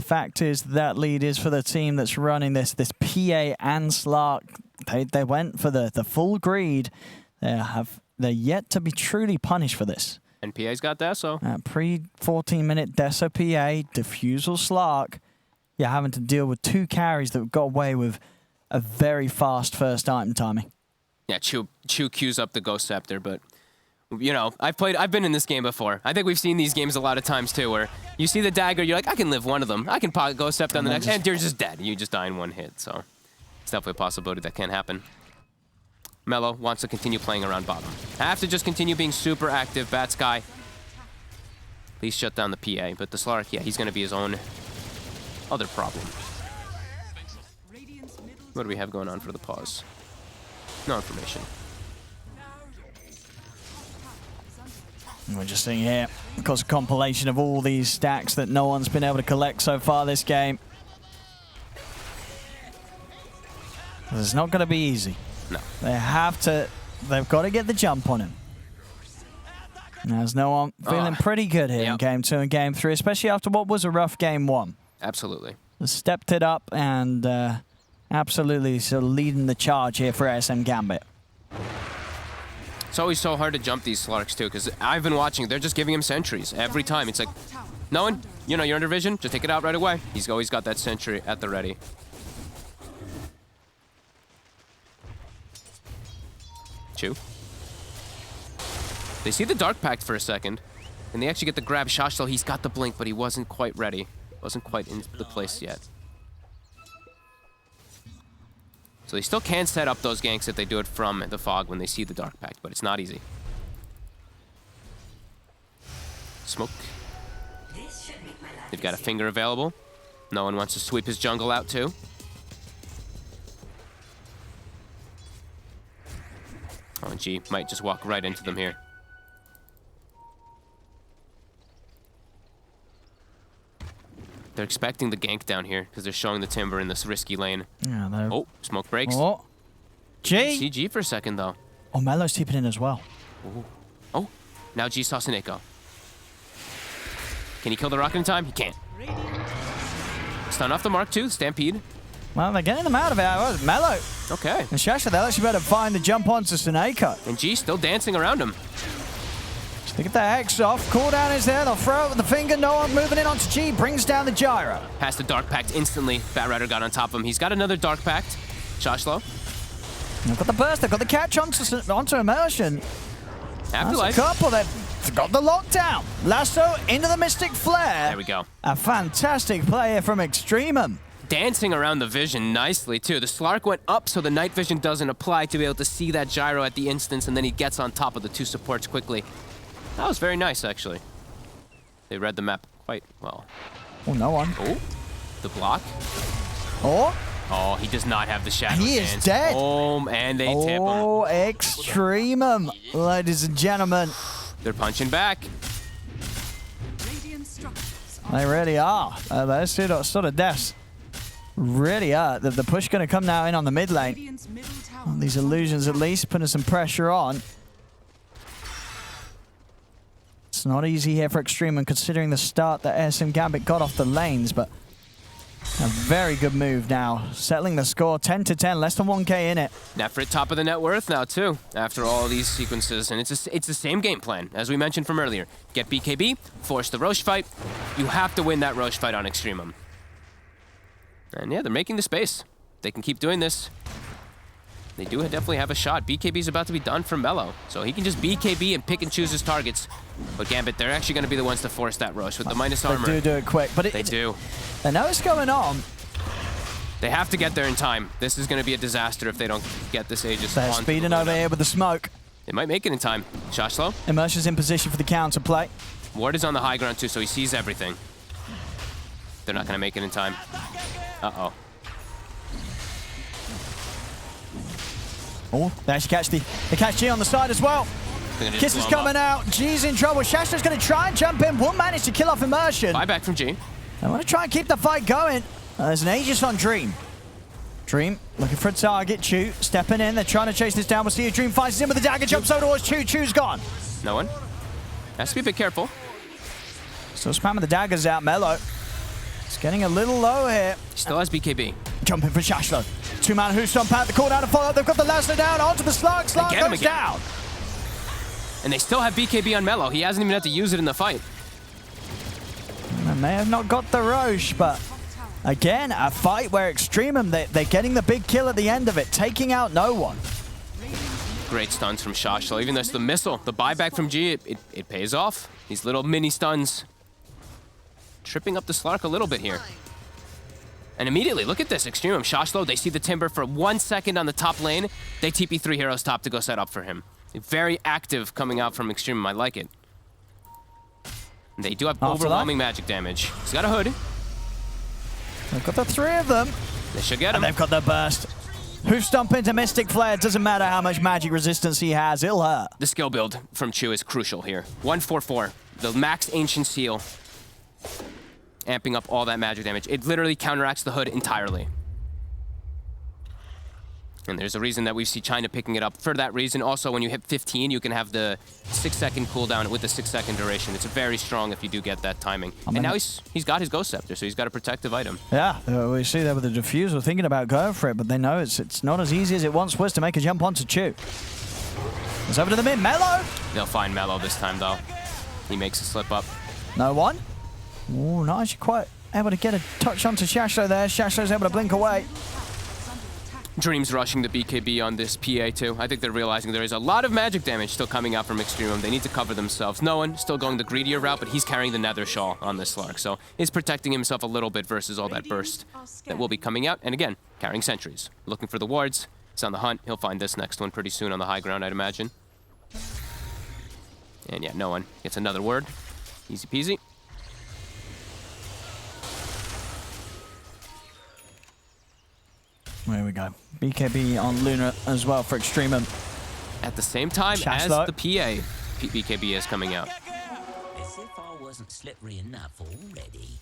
fact is that lead is for the team that's running this PA and Slark. They went for the full greed. They're yet to be truly punished for this. And PA's got Deso. Pre-14-minute Deso PA, Diffusal Slark. You're having to deal with 2 carries that got away with a very fast first item timing. Yeah, Chu queues up the Ghost Scepter, but you know, I've been in this game before. I think we've seen these games a lot of times too, where you see the dagger, you're like, I can live one of them. I can Ghost Scepter on the next, and you're just dead. You just die in one hit, so it's definitely a possibility that can happen. Mello wants to continue playing around bottom. Have to just continue being super active. Bat Sky. Please shut down the PA, but the Slark, yeah, he's going to be his own other problem. What do we have going on for the pause? No information. We're just seeing here, because a compilation of all these stacks that no one's been able to collect so far this game. It's not going to be easy. No. They've got to get the jump on him. There's no one feeling pretty good here in Game 2 and Game 3, especially after what was a rough Game 1. Absolutely. They stepped it up and absolutely sort of leading the charge here for SM Gambit. It's always so hard to jump these Slarks too, because I've been watching, they're just giving him sentries every time. It's like, no one, you know, you're under vision, just take it out right away. He's always got that sentry at the ready. Chu. They see the Dark Pact for a second, and they actually get the grab. Shashlo, he's got the blink, but he wasn't quite ready. Wasn't quite in the place yet. So they still can set up those ganks if they do it from the fog when they see the Dark Pact, but it's not easy. Smoke. They've got a finger available. No one wants to sweep his jungle out too. Oh, and G might just walk right into them here. They're expecting the gank down here because they're showing the Timber in this risky lane. Yeah, oh, smoke breaks. Oh. G! See G for a second, though. Oh, Mello's tipping in as well. Ooh. Oh, now G saw Sineko. Can he kill the rocket in time? He can't. Stun off the Mark II, Stampede. Well, they're getting them out of it. It was Mello. Okay. And Shasha, they'll actually better find the jump onto Sineko. And G still dancing around him. They get the Hex off. Cooldown is there. They'll throw it with the finger. No one moving in onto G. Brings down the gyro. Past the Dark Pact instantly. Batrider got on top of him. He's got another Dark Pact. Shashlo. They've got the burst. They've got the catch onto Immersion. Afterlife. That's a couple. They've got the lockdown. Lasso into the Mystic Flare. There we go. A fantastic play here from Extremum. Dancing around the vision nicely, too. The Slark went up so the night vision doesn't apply to be able to see that gyro at the instance, and then he gets on top of the two supports quickly. That was very nice, actually. They read the map quite well. Oh, no one. Oh, the block. Oh. Oh, he does not have the shadow He dance. is dead. Oh, and they tip him. Oh, Extremum, ladies and gentlemen. They're punching back. They really are. Those two sort of deaths really are. The push going to come now in on the mid lane. These illusions at least putting some pressure on. It's not easy here for Extreme, and considering the start that SM Gambit got off the lanes, but A very good move now. Settling the score 10-10, less than 1K in it. Nefrit top of the net worth now too, after all these sequences. And it's the same game plan, as we mentioned from earlier. Get BKB, force the Roche fight. You have to win that Roche fight on Extremum. And yeah, they're making the space. They can keep doing this. They do definitely have a shot. BKB's about to be done for Mellow, so he can just BKB and pick and choose his targets. But Gambit, they're actually going to be the ones to force that Roche with the minus armor. They do it quick, but they do. They know what's going on. They have to get there in time. This is going to be a disaster if they don't get this Aegis. They're speeding over here with the smoke. They might make it in time. Shashlo. Immersion's in position for the counter play. Ward is on the high ground too, so he sees everything. They're not going to make it in time. Uh-oh. Oh, they actually catch they catch G on the side as well. Kiss is coming out. G's in trouble. Shashlo's going to try and jump in. Won't manage to kill off Immersion. Buyback from G. They want to try and keep the fight going. There's an Aegis on Dream. Dream looking for a target. Chu stepping in. They're trying to chase this down. We'll see if Dream finds him with the dagger. Jumps over towards Chu. Chu's gone. No one. Has to be a bit careful. Still spamming the daggers out. Mellow. It's getting a little low here. Still has BKB. Jumping for Shashlo. Two-man who stomp out the call down to follow up. They've got the Lasser down onto the Slug. Slug goes down. And they still have BKB on Mellow. He hasn't even had to use it in the fight. They may have not got the Roche, but again, a fight where Extremum, they're getting the big kill at the end of it, taking out no one. Great stuns from Shashlo. Even though it's the missile, the buyback from G, it pays off. These little mini stuns. Tripping up the Slark a little bit here. And immediately, look at this, Extremum. Shashlo, they see the Timber for 1 second on the top lane. They TP 3 heroes top to go set up for him. Very active coming out from Extremum. I like it. And they do have overwhelming magic damage. He's got a hood. They've got the 3 of them. They should get him. And they've got the burst. Hoof stomp into Mystic Flare. Doesn't matter how much magic resistance he has, it'll hurt. The skill build from Chu is crucial here. 144. The max Ancient Seal. Amping up all that magic damage. It literally counteracts the hood entirely. And there's a reason that we see China picking it up for that reason. Also, when you hit 15, you can have the 6-second cooldown with the 6-second duration. It's very strong if you do get that timing. And now he's got his Ghost Scepter, so he's got a protective item. Yeah, we see that with the Diffusal, thinking about going for it, but they know it's not as easy as it once was to make a jump onto Chu. It's over to the mid. Mellow! They'll find Mellow this time, though. He makes a slip up. No one. Oh, not actually quite able to get a touch onto Shashlo there. Shashlo's able to blink away. Dream's rushing the BKB on this PA too. I think they're realizing there is a lot of magic damage still coming out from Extremum. They need to cover themselves. No one still going the greedier route, but he's carrying the Nether Shawl on this Slark. So he's protecting himself a little bit versus all that burst that will be coming out. And again, carrying sentries. Looking for the wards. He's on the hunt. He'll find this next one pretty soon on the high ground, I'd imagine. And yeah, no one gets another word. Easy peasy. There we go. BKB on Luna as well for Extremum. At the same time as the PA, BKB is coming out. As if I wasn't slippery enough already.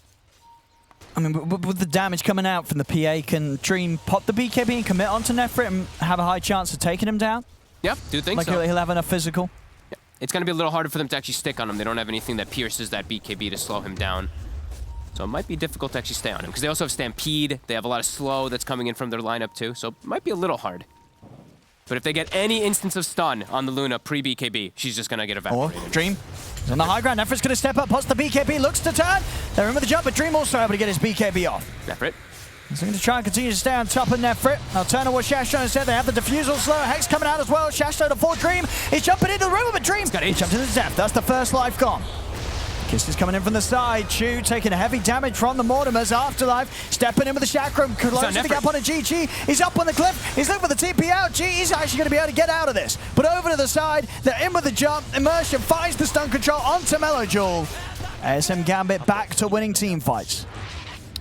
I mean, with the damage coming out from the PA, can Dream pop the BKB and commit onto Nefrit and have a high chance of taking him down? Yep, do think like so. Like he'll have enough physical? Yeah. It's going to be a little harder for them to actually stick on him. They don't have anything that pierces that BKB to slow him down. So it might be difficult to actually stay on him, because they also have Stampede. They have a lot of slow that's coming in from their lineup too, so it might be a little hard. But if they get any instance of stun on the Luna pre-BKB, she's just going to get evaporated. Oh, Dream is on the high ground. Nefrit's going to step up, pots the BKB, looks to turn. They're in with the jump, but Dream also able to get his BKB off. Nefrit. He's going to try and continue to stay on top of Nefrit. Now turn towards Shashlo instead. They have the Diffusal slow. Hex coming out as well. Shashlo to full Dream. He's jumping into the room with a Dream. He jumped into the death. That's the first life gone. Kiss is coming in from the side. Chu taking heavy damage from the Mortimers. Afterlife stepping in with the Chakram. Closing the gap on a GG. He's up on the cliff. He's looking for the TP out. G is actually going to be able to get out of this. But over to the side. They're in with the jump. Immersion finds the stun control onto Mellow. ASM Gambit back to winning team fights.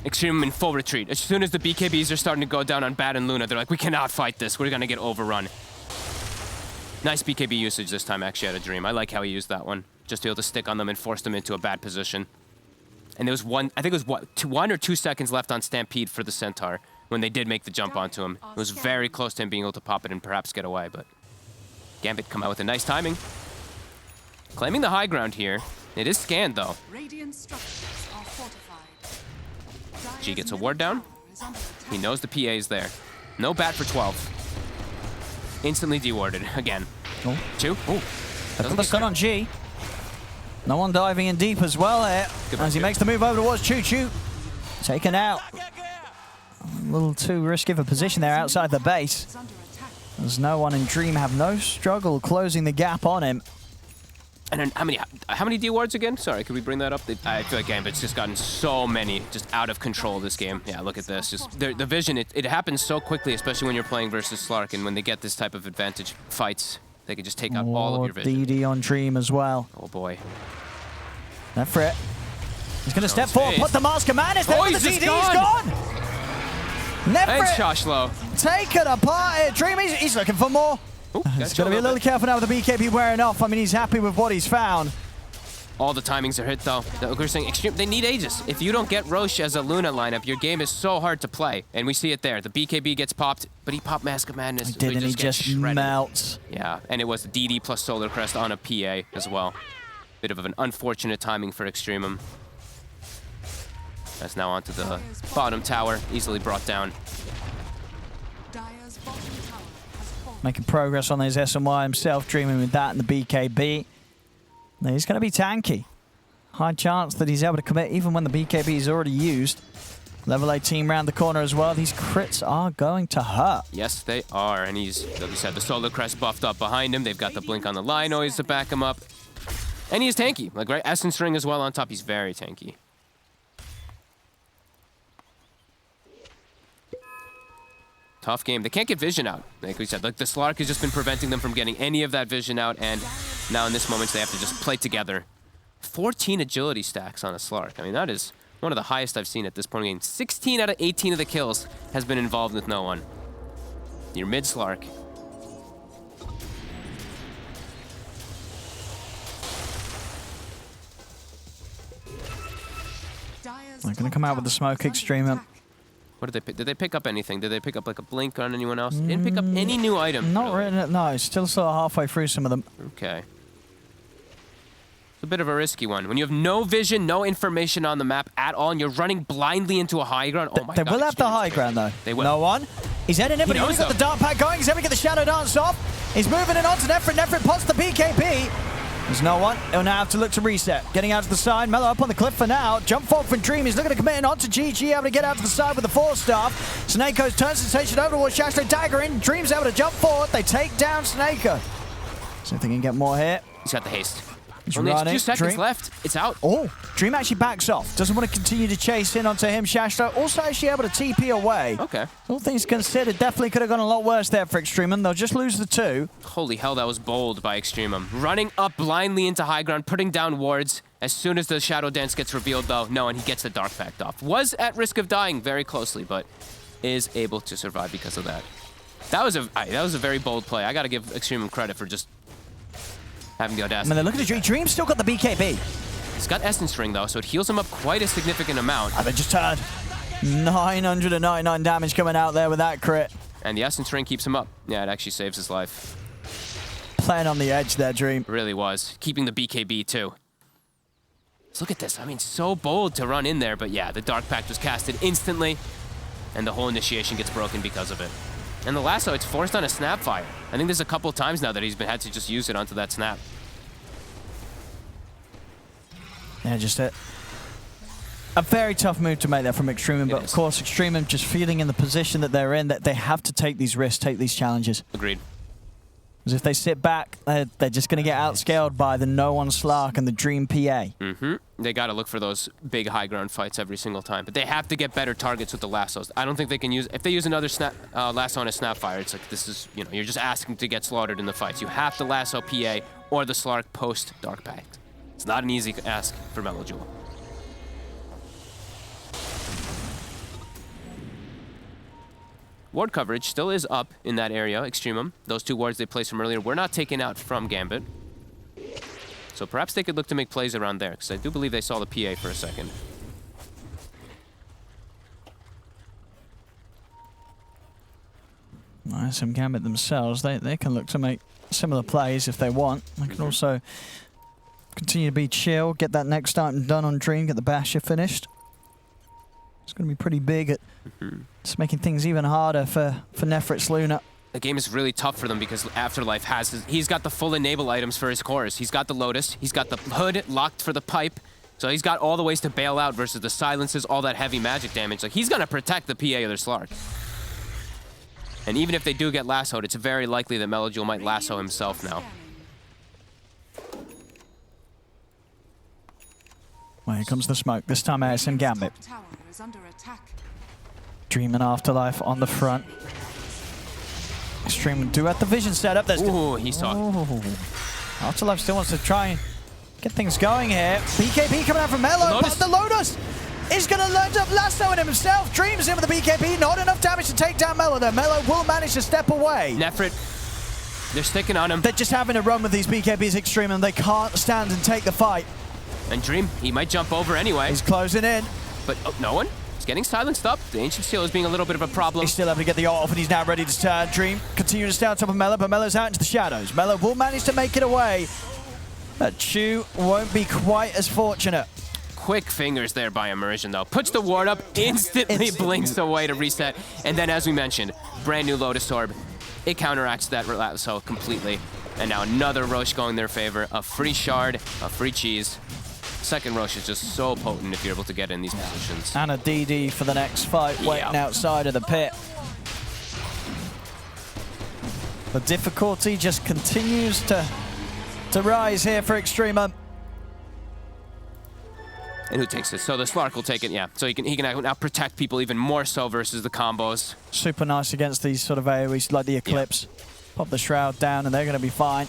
Extreme in full retreat. As soon as the BKBs are starting to go down on Bat and Luna, they're like, we cannot fight this. We're going to get overrun. Nice BKB usage this time, actually, out of Dream. I like how he used that one. Just to be able to stick on them and force them into a bad position. And there was one, I think it was 1 or 2 seconds left on Stampede for the Centaur when they did make the jump onto him. It was very close to him being able to pop it and perhaps get away, but Gambit come out with a nice timing. Claiming the high ground here. It is scanned, though. Radiant structures are fortified. G gets a ward down. He knows the PA is there. No bat for 12. Instantly dewarded again. Oh. 2. Oh. Look what's going on G. No one diving in deep as well here. As he makes the move over towards Choo Choo. Taken out. A little too risky of a position there outside the base. There's no one in Dream, have no struggle closing the gap on him. And then how many dewards again? Sorry, could we bring that up? I feel like Gambit's just gotten so many, just out of control this game. Yeah, look at this. Just the vision, it happens so quickly, especially when you're playing versus Slark, and when they get this type of advantage fights, they can just take out all of your vision. DD on Dream as well. Oh boy. Nefrit. He's going to step forward, put the mask of madness there with the DD, he's gone! Nefrit Shoshlo taken apart here. Dream, he's looking for more. He's got to be a little careful now with the BKB wearing off. I mean, he's happy with what he's found. All the timings are hit, though. We're saying extreme. They need Aegis. If you don't get Roche as a Luna lineup, your game is so hard to play. And we see it there. The BKB gets popped, but he popped Mask of Madness. He did, and he just melts. Yeah, and it was DD plus Solar Crest on a PA as well. Bit of an unfortunate timing for Extremum. That's now onto the bottom tower, easily brought down. Making progress on his SMY himself, Dreaming with that and the BKB. Now he's going to be tanky. High chance that he's able to commit even when the BKB is already used. Level 18 round the corner as well. These crits are going to hurt. Yes, they are. And he's, like you said, the Solar Crest buffed up behind him. They've got the blink on the line noise to back him up. And he is tanky. Like, right, Essence Ring as well on top. He's very tanky. Tough game. They can't get vision out. Like we said, like the Slark has just been preventing them from getting any of that vision out, and now in this moment they have to just play together. 14 agility stacks on a Slark. I mean, that is one of the highest I've seen at this point in the game. 16 out of 18 of the kills has been involved with no one. Your mid Slark. They're going to come out with the smoke Extreme. What did they pick? Did they pick up anything? Did they pick up like a blink on anyone else? They didn't pick up any new item. Not really. No, still sort of halfway through some of them. Okay. It's a bit of a risky one. When you have no vision, no information on the map at all, and you're running blindly into a high ground. Oh my God. They will have the high ground though. They will. No one. He's heading in, but he's only got the dart pack going. He's able to get the shadow dance off. He's moving it on to Nefrit. Nefrit pots the BKB. There's no one. He'll now have to look to reset. Getting out to the side. Mellow up on the cliff for now. Jump forward from Dream. He's looking to commit on to GG. Able to get out to the side with the 4-staff. Snakeo's turns sensation over towards Shashlo. Dagger in. Dream's able to jump forward. They take down Snakeo. See if they can get more here. He's got the haste. He's only running. 2 seconds Dream. left. It's out. Oh, Dream actually backs off. Doesn't want to continue to chase in onto him. Shashlo also actually able to TP away. Okay. All things considered, definitely could have gone a lot worse there for Extremum. They'll just lose the 2. Holy hell, that was bold by Extremum. Running up blindly into high ground, putting down wards. As soon as the Shadow Dance gets revealed, though, no, and he gets the Dark Pact off. Was at risk of dying very closely, but is able to survive because of that. That was a very bold play. I got to give Extremum credit for just having the audacity. I mean, look at the Dream. Dream's still got the BKB. He's got Essence Ring, though, so it heals him up quite a significant amount. And they just had 999 damage coming out there with that crit. And the Essence Ring keeps him up. Yeah, it actually saves his life. Playing on the edge there, Dream. Really was. Keeping the BKB, too. Let's look at this. I mean, so bold to run in there, but yeah, the Dark Pact was casted instantly, and the whole initiation gets broken because of it. And the lasso, it's forced on a Snapfire. I think there's a couple times now that he's had to just use it onto that snap. Yeah, just a very tough move to make there from Extremum, but of course Extremum just feeling in the position that they're in, that they have to take these risks, take these challenges. Agreed. Because if they sit back, they're just going to get outscaled by the No One Slark and the Dream PA. Mm-hmm. They got to look for those big high ground fights every single time. But they have to get better targets with the lassos. I don't think they can use... If they use another lasso on a Snapfire, it's like, this is, you know, you're just asking to get slaughtered in the fights. You have to lasso PA or the Slark post Dark Pact. It's not an easy ask for Melojewel. Ward coverage still is up in that area, Extremum. Those 2 wards they placed from earlier were not taken out from Gambit. So perhaps they could look to make plays around there, because I do believe they saw the PA for a second. Nice, and Gambit themselves, they can look to make similar plays if they want. They can also continue to be chill, get that next item done on Dream, get the Basher finished. going to be pretty big at just making things even harder for Nefrit's Luna. The game is really tough for them because Afterlife he's got the full enable items for his cores. He's got the Lotus, he's got the hood locked for the pipe, so he's got all the ways to bail out versus the silences, all that heavy magic damage. Like, he's gonna protect the PA of their Slark. And even if they do get lassoed, it's very likely that Melojewel might lasso himself now. Well, here comes the smoke. This time ASM Gambit. Dream and Afterlife on the front. Extreme do at the vision setup. Ooh, he saw it. Afterlife still wants to try and get things going here. BKB coming out from Melo, but the Lotus is going to end up lassoing himself. Dreams in with the BKB. Not enough damage to take down Melo, though. Melo will manage to step away. Nefrit, they're sticking on him. They're just having a run with these BKBs Extreme, and they can't stand and take the fight. And Dream, he might jump over anyway. He's closing in. But no one? He's getting silenced up. The Ancient Seal is being a little bit of a problem. He's still able to get the ult off, and he's now ready to turn. Dream continues to stay on top of Melo, but Melo's out into the shadows. Melo will manage to make it away. But Chu won't be quite as fortunate. Quick fingers there by Immersion, though. Puts the ward up, instantly blinks away to reset. And then, as we mentioned, brand new Lotus Orb. It counteracts that lasso completely. And now another Roche going their favor. A free shard, a free cheese. Second Roche is just so potent if you're able to get in these positions. And a DD for the next fight, waiting outside of the pit. The difficulty just continues to rise here for Extrema. And who takes this? So the Slark will take it, yeah. So he can now protect people even more so versus the combos. Super nice against these sort of AoEs like the Eclipse. Yeah. Pop the Shroud down and they're going to be fine.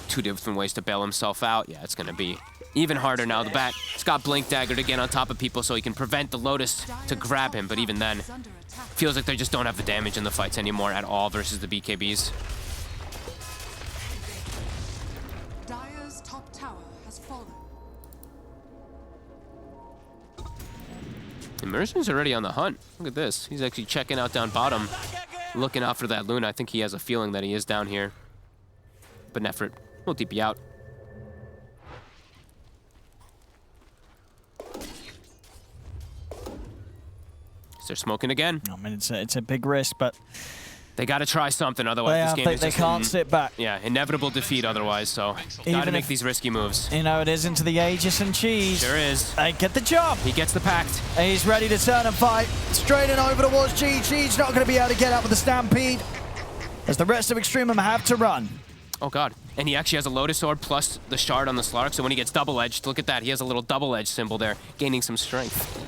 Two different ways to bail himself out. Yeah, it's going to be even harder now. The Bat, it's got Blink Dagger to get on top of people so he can prevent the Lotus to grab him. But even then, feels like they just don't have the damage in the fights anymore at all versus the BKBs. Dire's top tower has fallen. Immersion's already on the hunt. Look at this. He's actually checking out down bottom, looking out for that Luna. I think he has a feeling that he is down here. But Nefrit will TP out. They're smoking again. I mean, it's a big risk, but they got to try something. Otherwise, this game is they can't sit back. Yeah, inevitable defeat otherwise. So got to make these risky moves. You know, it is into the Aegis and Cheese. Sure is. They get the job. He gets the pact. And he's ready to turn and fight. Straight in over towards G. G's not going to be able to get up with the Stampede, as the rest of Extremum have to run. Oh god. And he actually has a Lotus Orb plus the Shard on the Slark, so when he gets double-edged, look at that, he has a little double-edged symbol there, gaining some strength.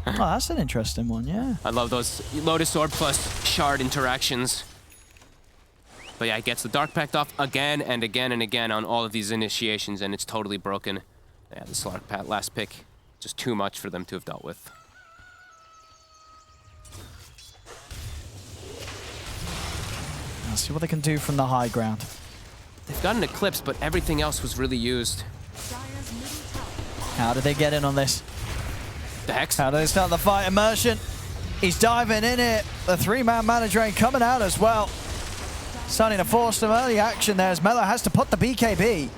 Oh, that's an interesting one, yeah. I love those Lotus Orb plus Shard interactions. But yeah, he gets the Dark Pact off again and again and again on all of these initiations, and it's totally broken. Yeah, the Slark last pick, just too much for them to have dealt with. Let's see what they can do from the high ground. They've got an Eclipse, but everything else was really used. How do they get in on this? The Hex? How do they start the fight? Immersion. He's diving in it. The three-man mana drain coming out as well. Starting to force some early action there as Melo has to put the BKB.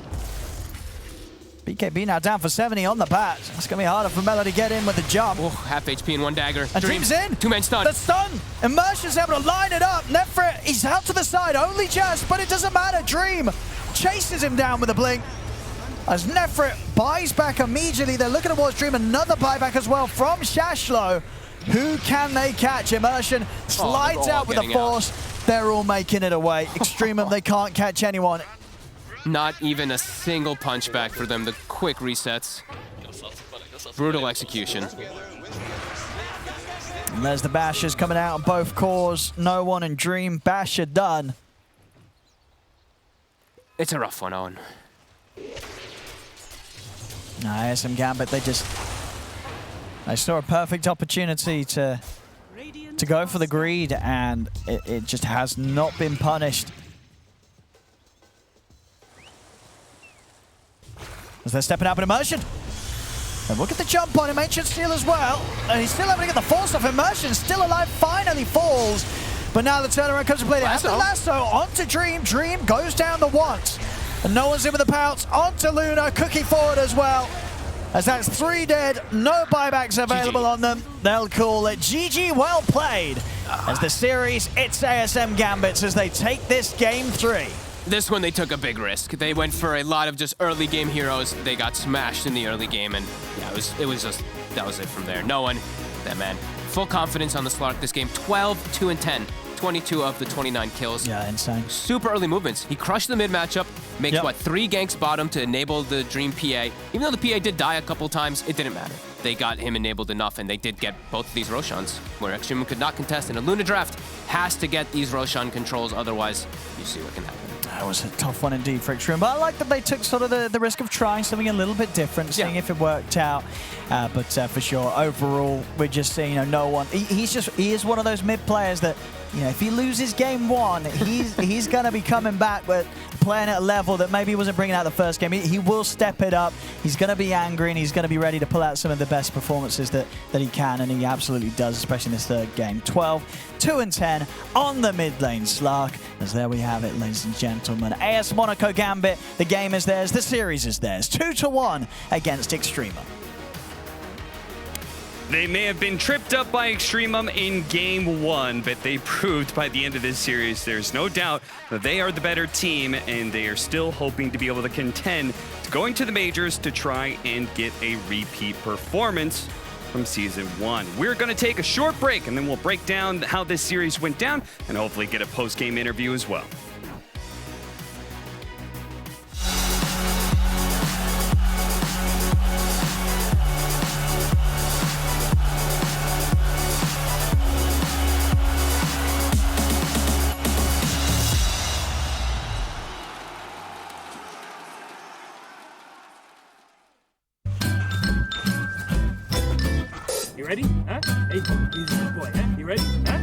BKB now down for 70 on the bat. It's going to be harder for Melo to get in with the jump. Oh, half HP and one dagger. And Dream's in. Two-man stun. The stun. Immersion's able to line it up. Nefrit, he's out to the side, only just, but it doesn't matter. Dream chases him down with a blink. As Nefrit buys back immediately. They're looking towards Dream. Another buyback as well from Shashlo. Who can they catch? Immersion slides out with a force. They're all making it away. Extremum, they can't catch anyone. Not even a single punch back for them. The quick resets. Brutal execution. And there's the Bashers coming out on both cores. No one and Dream. Basher done. It's a rough one, Owen. ASM Gambit, they saw a perfect opportunity to go for the greed, and it just has not been punished. As they're stepping up in Immersion. And look at the jump on him, Ancient Steel as well. And he's still able to get the force off. Immersion still alive, finally falls. But now the turnaround comes to play. They have the lasso onto Dream. Dream goes down the once. And no one's in with the pounce. Onto Luna, cooking forward as well. as that's 3 dead, no buybacks available on them. They'll call it GG, well played. As the series, it's ASM Gambits as they take this game 3. This one, they took a big risk. They went for a lot of just early game heroes. They got smashed in the early game, and yeah, that was it from there. No one, that man, full confidence on the Slark this game. 12, 2 and 10, 22 of the 29 kills. Yeah, insane. Super early movements. He crushed the mid matchup, makes what, 3 ganks bottom to enable the Dream PA. Even though the PA did die a couple times, it didn't matter. They got him enabled enough, and they did get both of these Roshans, where Extreme could not contest. And a Luna draft has to get these Roshan controls, otherwise you see what can happen. That was a tough one indeed for Extreme, but I like that they took sort of the risk of trying something a little bit different, seeing if it worked out. But for sure, overall, we're just seeing, no one. He is one of those mid players that, if he loses game 1, he's going to be coming back, but playing at a level that maybe he wasn't bringing out the first game. He will step it up. He's going to be angry, and he's going to be ready to pull out some of the best performances that he can, and he absolutely does, especially in this third game. 12, 2 and 10 on the mid lane, Slark. As there we have it, ladies and gentlemen. AS Monaco Gambit, the game is theirs, the series is theirs. 2-1 against Extrema. They may have been tripped up by Extremum in game 1, but they proved by the end of this series, there's no doubt that they are the better team, and they are still hoping to be able to contend to going to the majors to try and get a repeat performance from Season 1. We're going to take a short break, and then we'll break down how this series went down, and hopefully get a post-game interview as well. You ready? Huh? Hey, he's a good boy, huh? You ready? Huh?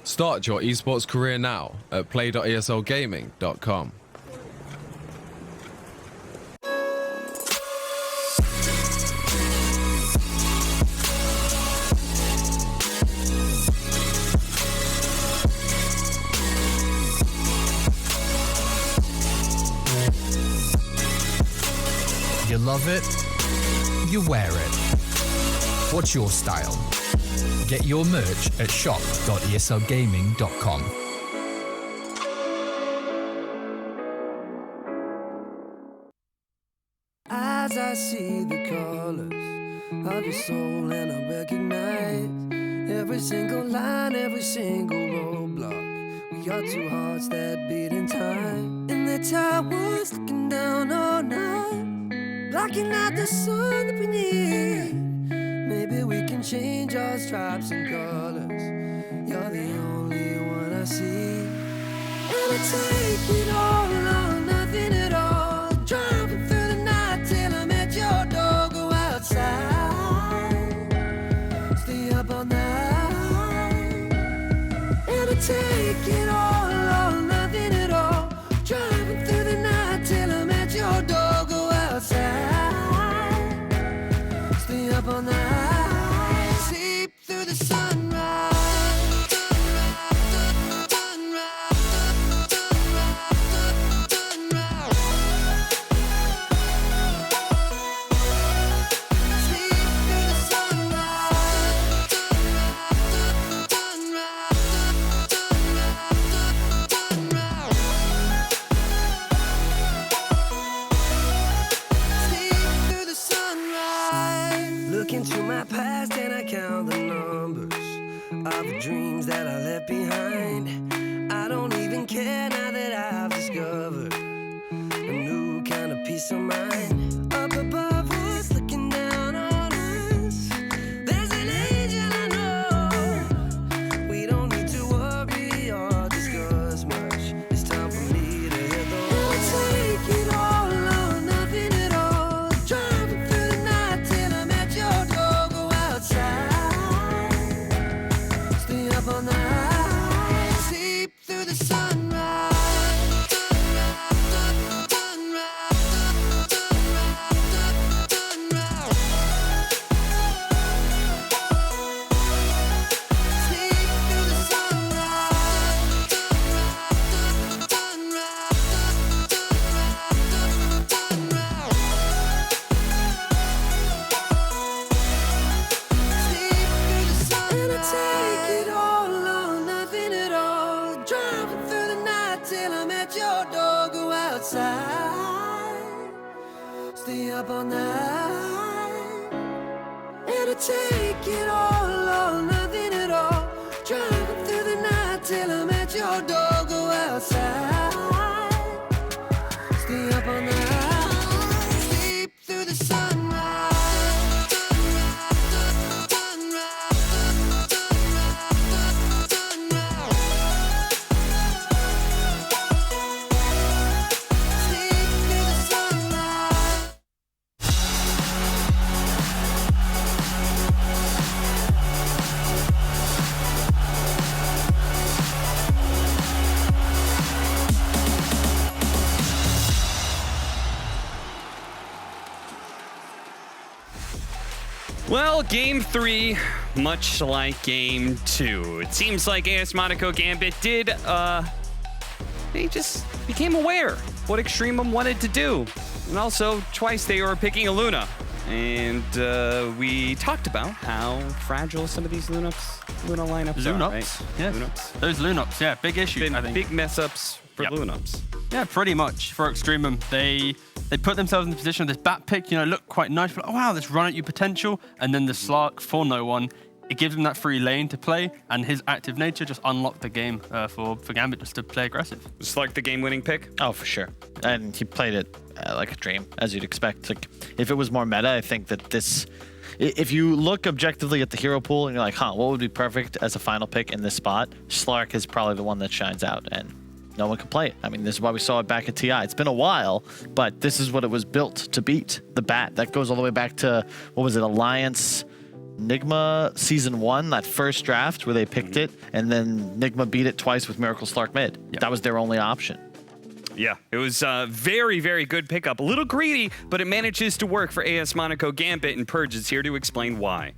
Start your esports career now at play.eslgaming.com. You love it, you wear it. What's your style? Get your merch at shop.eslgaming.com. As I see the colors of your soul, and I recognize every single line, every single roadblock. We got 2 hearts that beat in time, and the towers looking down all night, blocking out the sun that we need. Maybe we can change our stripes and colors. You're the only one I see. And I take it all or nothing at all. Driving through the night till I'm at your door. Go outside, stay up all night. And I take it all or nothing at all. Driving through the night till I'm at your door. Go outside, stay up all night. Sleep through the sunrise. outside, stay up all night. It'll take it all or nothing at all. Driving through the night till I'm at your door. Go outside, stay up all night, sleep through the sunrise. Well, Game 3, much like Game 2. It seems like AS Monaco Gambit did, they just became aware of what Extremum wanted to do. And also, twice they were picking a Luna. And we talked about how fragile some of these Luna lineups are, right? Yeah. Lunups. Those Lunups, yeah, big issue, I think. Big mess-ups for Lunups. Yeah, pretty much. For Extremum, they put themselves in the position of this bat pick, you know, looked quite nice, but oh wow, this run at you potential, and then the Slark for no one. It gives him that free lane to play, and his active nature just unlocked the game for Gambit just to play aggressive. Slark the game-winning pick? Oh, for sure. And he played it like a dream, as you'd expect. Like, if it was more meta, I think that this... If you look objectively at the hero pool and you're like, what would be perfect as a final pick in this spot? Slark is probably the one that shines out, and no one can play it. I mean, this is why we saw it back at TI. It's been a while, but this is what it was built to beat. The bat. That goes all the way back to, what was it, Alliance Nigma Season 1, that first draft where they picked it, and then Nigma beat it twice with Miracle Slark mid. Yep. That was their only option. Yeah, it was a very, very good pickup. A little greedy, but it manages to work for AS Monaco Gambit, and Purge is here to explain why.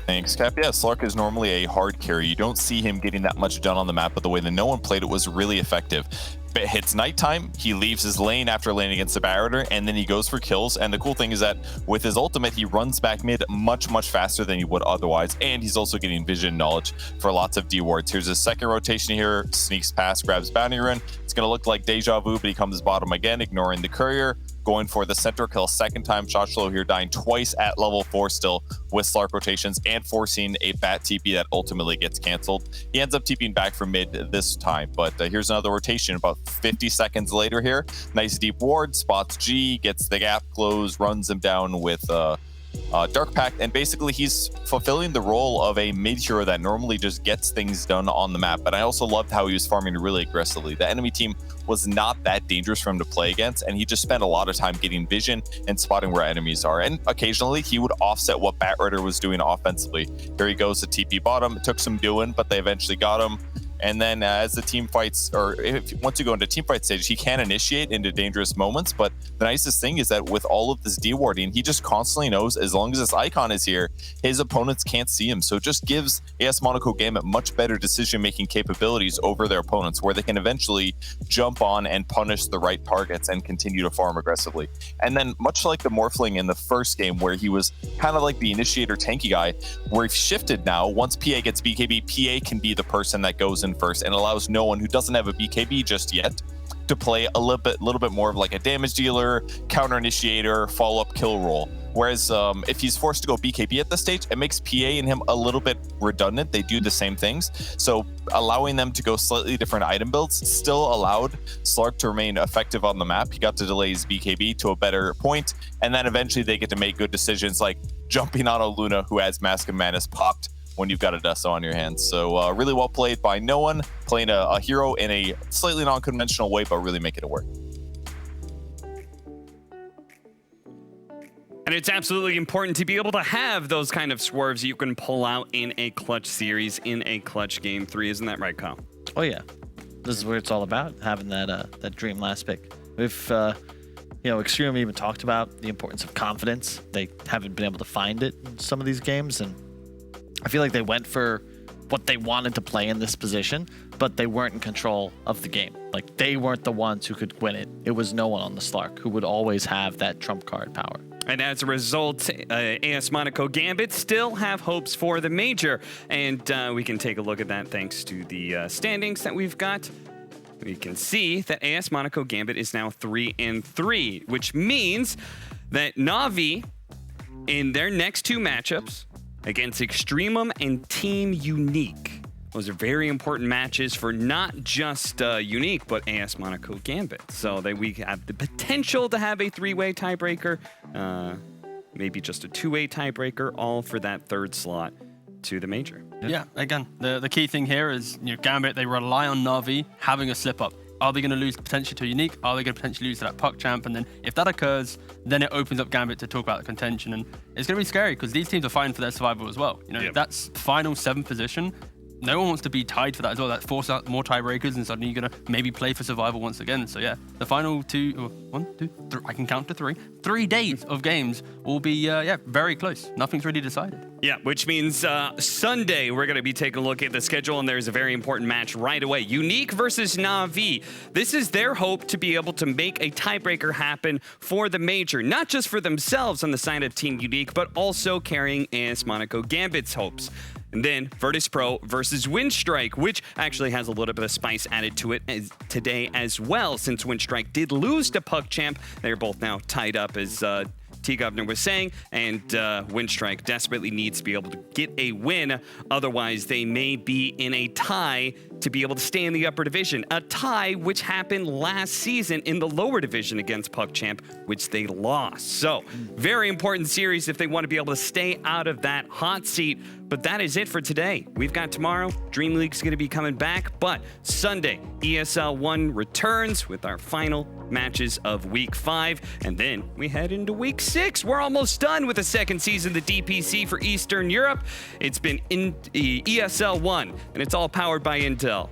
Thanks, Cap. Yeah, Slark is normally a hard carry. You don't see him getting that much done on the map, but the way that no one played it was really effective. It hits nighttime, he leaves his lane after laning against the Barretter, and then he goes for kills. And the cool thing is that with his ultimate, he runs back mid much, much faster than he would otherwise. And he's also getting vision knowledge for lots of D wards. Here's his second rotation here, sneaks past, grabs Bounty Run. It's going to look like Deja Vu, but he comes bottom again, ignoring the courier. Going for the center kill second time. Shot slow here, dying twice at level 4 still with Slark rotations and forcing a bat TP that ultimately gets canceled. He ends up TPing back from mid this time, but here's another rotation about 50 seconds later here. Nice deep ward, spots G, gets the gap closed, runs him down with Dark Pact, and basically he's fulfilling the role of a mid hero that normally just gets things done on the map. But I also loved how he was farming really aggressively. The enemy team was not that dangerous for him to play against, and he just spent a lot of time getting vision and spotting where enemies are. And occasionally he would offset what Batrider was doing offensively. Here he goes to TP bottom. It took some doing, but they eventually got him. And then as the team fights, or once you go into team fight stage, he can initiate into dangerous moments. But the nicest thing is that with all of this dewarding, he just constantly knows as long as this icon is here, his opponents can't see him. So it just gives AS Monaco Gambit much better decision-making capabilities over their opponents, where they can eventually jump on and punish the right targets and continue to farm aggressively. And then much like the Morphling in the first game, where he was kind of like the initiator tanky guy, where he's shifted now, once PA gets BKB, PA can be the person that goes in first and allows no one who doesn't have a BKB just yet to play a little bit more of like a damage dealer, counter initiator, follow-up kill role. Whereas if he's forced to go BKB at this stage, it makes PA and him a little bit redundant. They do the same things. So allowing them to go slightly different item builds still allowed Slark to remain effective on the map. He got to delay his BKB to a better point, and then eventually they get to make good decisions like jumping on a Luna who has Mask of Madness popped when you've got a Deso on your hands. So really well played by no one, playing a hero in a slightly non-conventional way, but really making it work. And it's absolutely important to be able to have those kind of swerves you can pull out in a clutch series, in a clutch game 3. Isn't that right, Kyle? Oh, yeah. This is what it's all about, having that dream last pick. We've, Extreme even talked about the importance of confidence. They haven't been able to find it in some of these games, and I feel like they went for what they wanted to play in this position, but they weren't in control of the game. Like, they weren't the ones who could win it. It was no one on the Slark who would always have that trump card power. And as a result, AS Monaco Gambit still have hopes for the major. And we can take a look at that thanks to the standings that we've got. We can see that AS Monaco Gambit is now 3-3, which means that Na'Vi, in their next two matchups against Extremum and Team Unique, those are very important matches for not just Unique, but AS Monaco Gambit. So that we have the potential to have a three-way tiebreaker, maybe just a two-way tiebreaker, all for that third slot to the major. Yeah, again, the key thing here is, Gambit, they rely on Na'Vi having a slip-up. Are they going to lose potentially to Unique? Are they going to potentially lose to that Puck champ? And then if that occurs, then it opens up Gambit to talk about the contention. And it's going to be scary because these teams are fighting for their survival as well. That's final 7th position. No one wants to be tied for that as well. That forces out more tiebreakers, and suddenly you're going to maybe play for survival once again. So yeah, the final I can count to 3. 3 days of games will be, very close. Nothing's really decided. Yeah, which means Sunday we're going to be taking a look at the schedule, and there's a very important match right away. Unique versus Na'Vi. This is their hope to be able to make a tiebreaker happen for the major, not just for themselves on the side of Team Unique, but also carrying AS Monaco Gambit's hopes. And then Virtus Pro versus Windstrike, which actually has a little bit of spice added to it today as well, since Windstrike did lose to Puck Champ. They're both now tied up, as T-Governor was saying, and Windstrike desperately needs to be able to get a win. Otherwise, they may be in a tie to be able to stay in the upper division. A tie which happened last season in the lower division against Puck Champ, which they lost. So, very important series if they want to be able to stay out of that hot seat. But that is it for today. We've got tomorrow. Dream League's going to be coming back. But Sunday, ESL One returns with our final matches of Week 5. And then we head into Week 6. We're almost done with the second season of the DPC for Eastern Europe. It's been in ESL One, and it's all powered by Intel.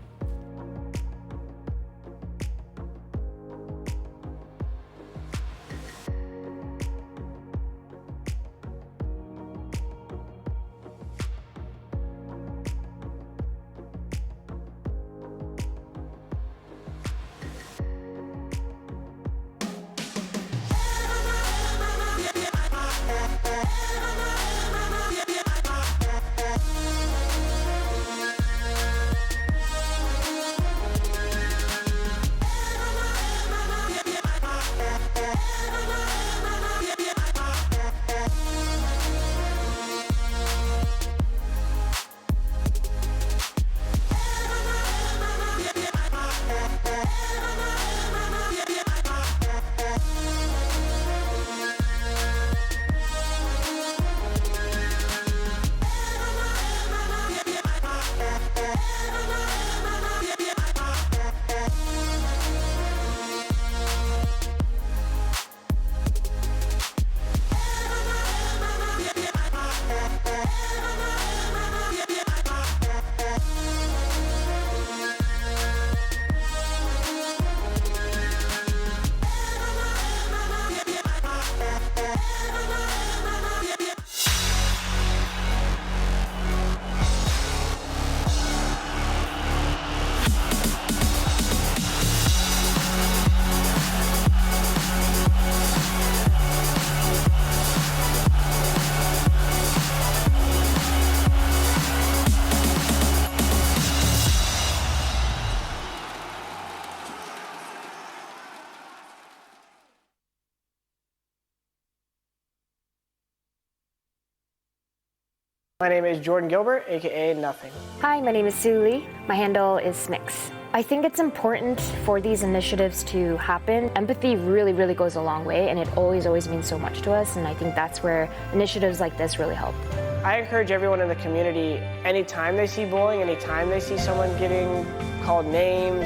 My name is Jordan Gilbert, aka Nothing. Hi, my name is Sue Lee. My handle is Smix. I think it's important for these initiatives to happen. Empathy really, really goes a long way, and it always means so much to us, and I think that's where initiatives like this really help. I encourage everyone in the community, anytime they see bullying, anytime they see someone getting called names,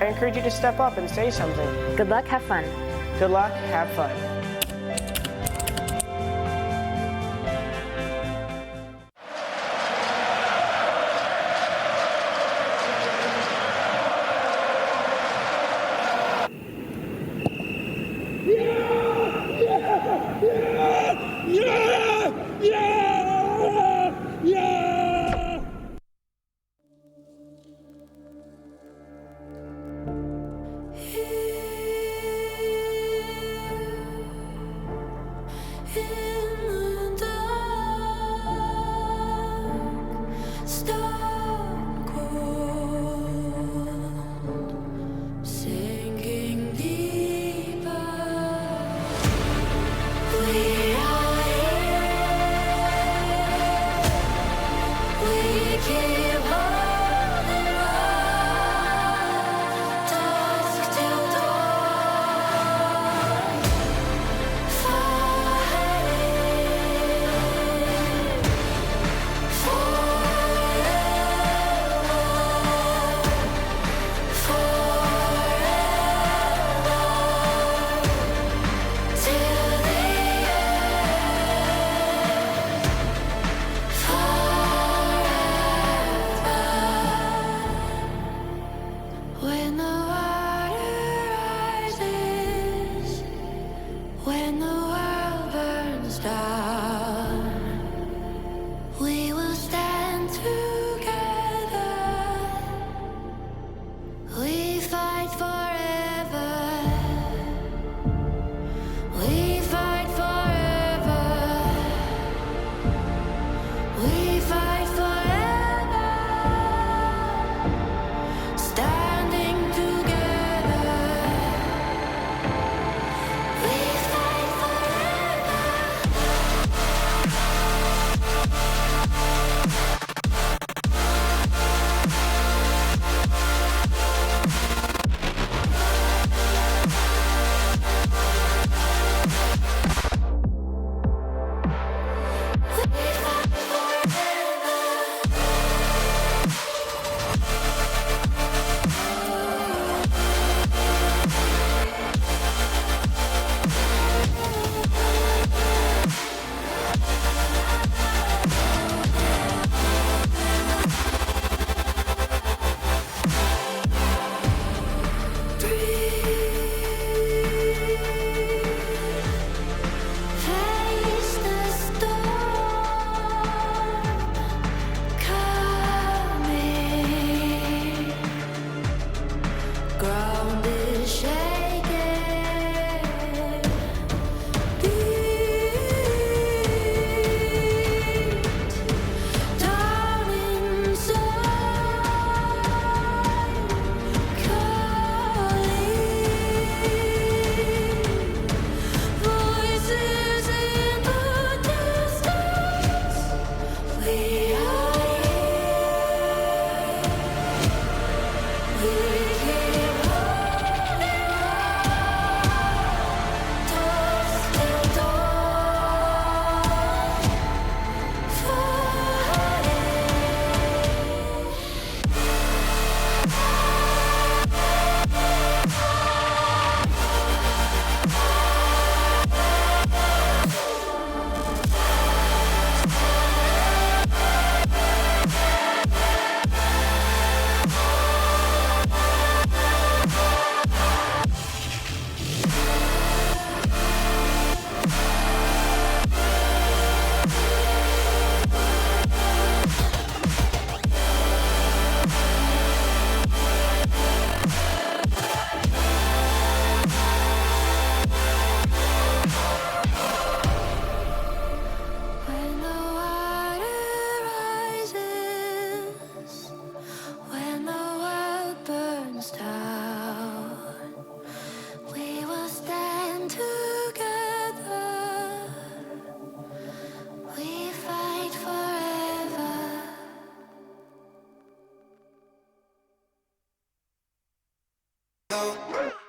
I encourage you to step up and say something. Good luck, have fun. Good luck, have fun.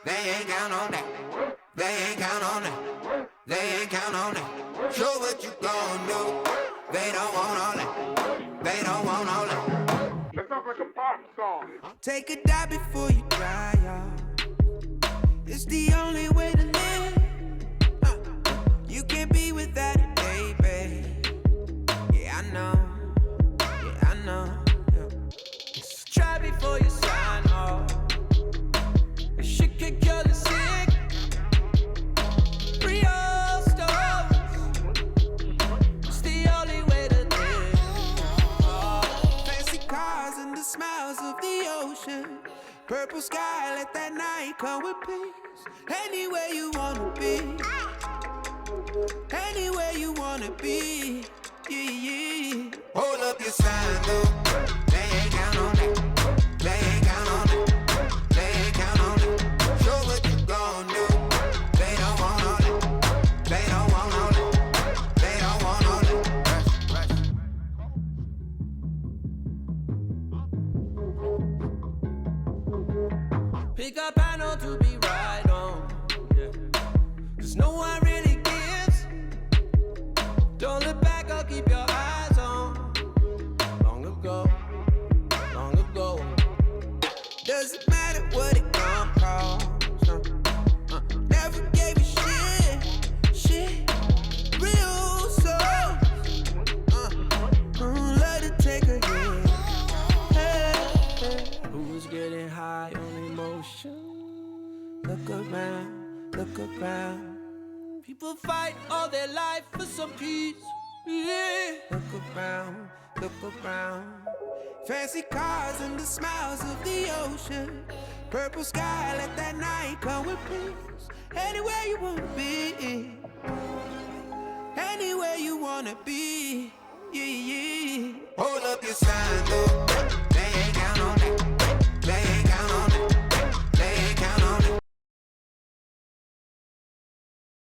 They ain't count on that. They ain't count on that. They ain't count on that. Show what you gon' do. They don't want all that. They don't want all that. That sounds like a pop song. Take a dive before you dry, y'all. It's the only way to live. You can't be without it, baby. Yeah, I know. Yeah, I know. Yeah. Try before you sign off. Shit can kill the sick. Real stories. It's the only way to live. Oh. Fancy cars and the smiles of the ocean. Purple sky, let that night come with peace. Anywhere you wanna be. Anywhere you wanna be. Yeah, yeah. Hold up your sign, though. They ain't count on that. They ain't count on that. Pick a panel to be right on, yeah. Cause no one really gives. Don't look back or keep your eyes on. Long ago, long ago. Doesn't matter what it gon' cost. Never gave a shit. Real soul. Let it take a hit. Hey. Who's getting high on emotion? Look around. People fight all their life for some peace. Yeah. Look around. Fancy cars and the smiles of the ocean. Purple sky, let that night come with peace. Anywhere you wanna be. Anywhere you wanna be. Yeah, yeah. Hold up your sign, though.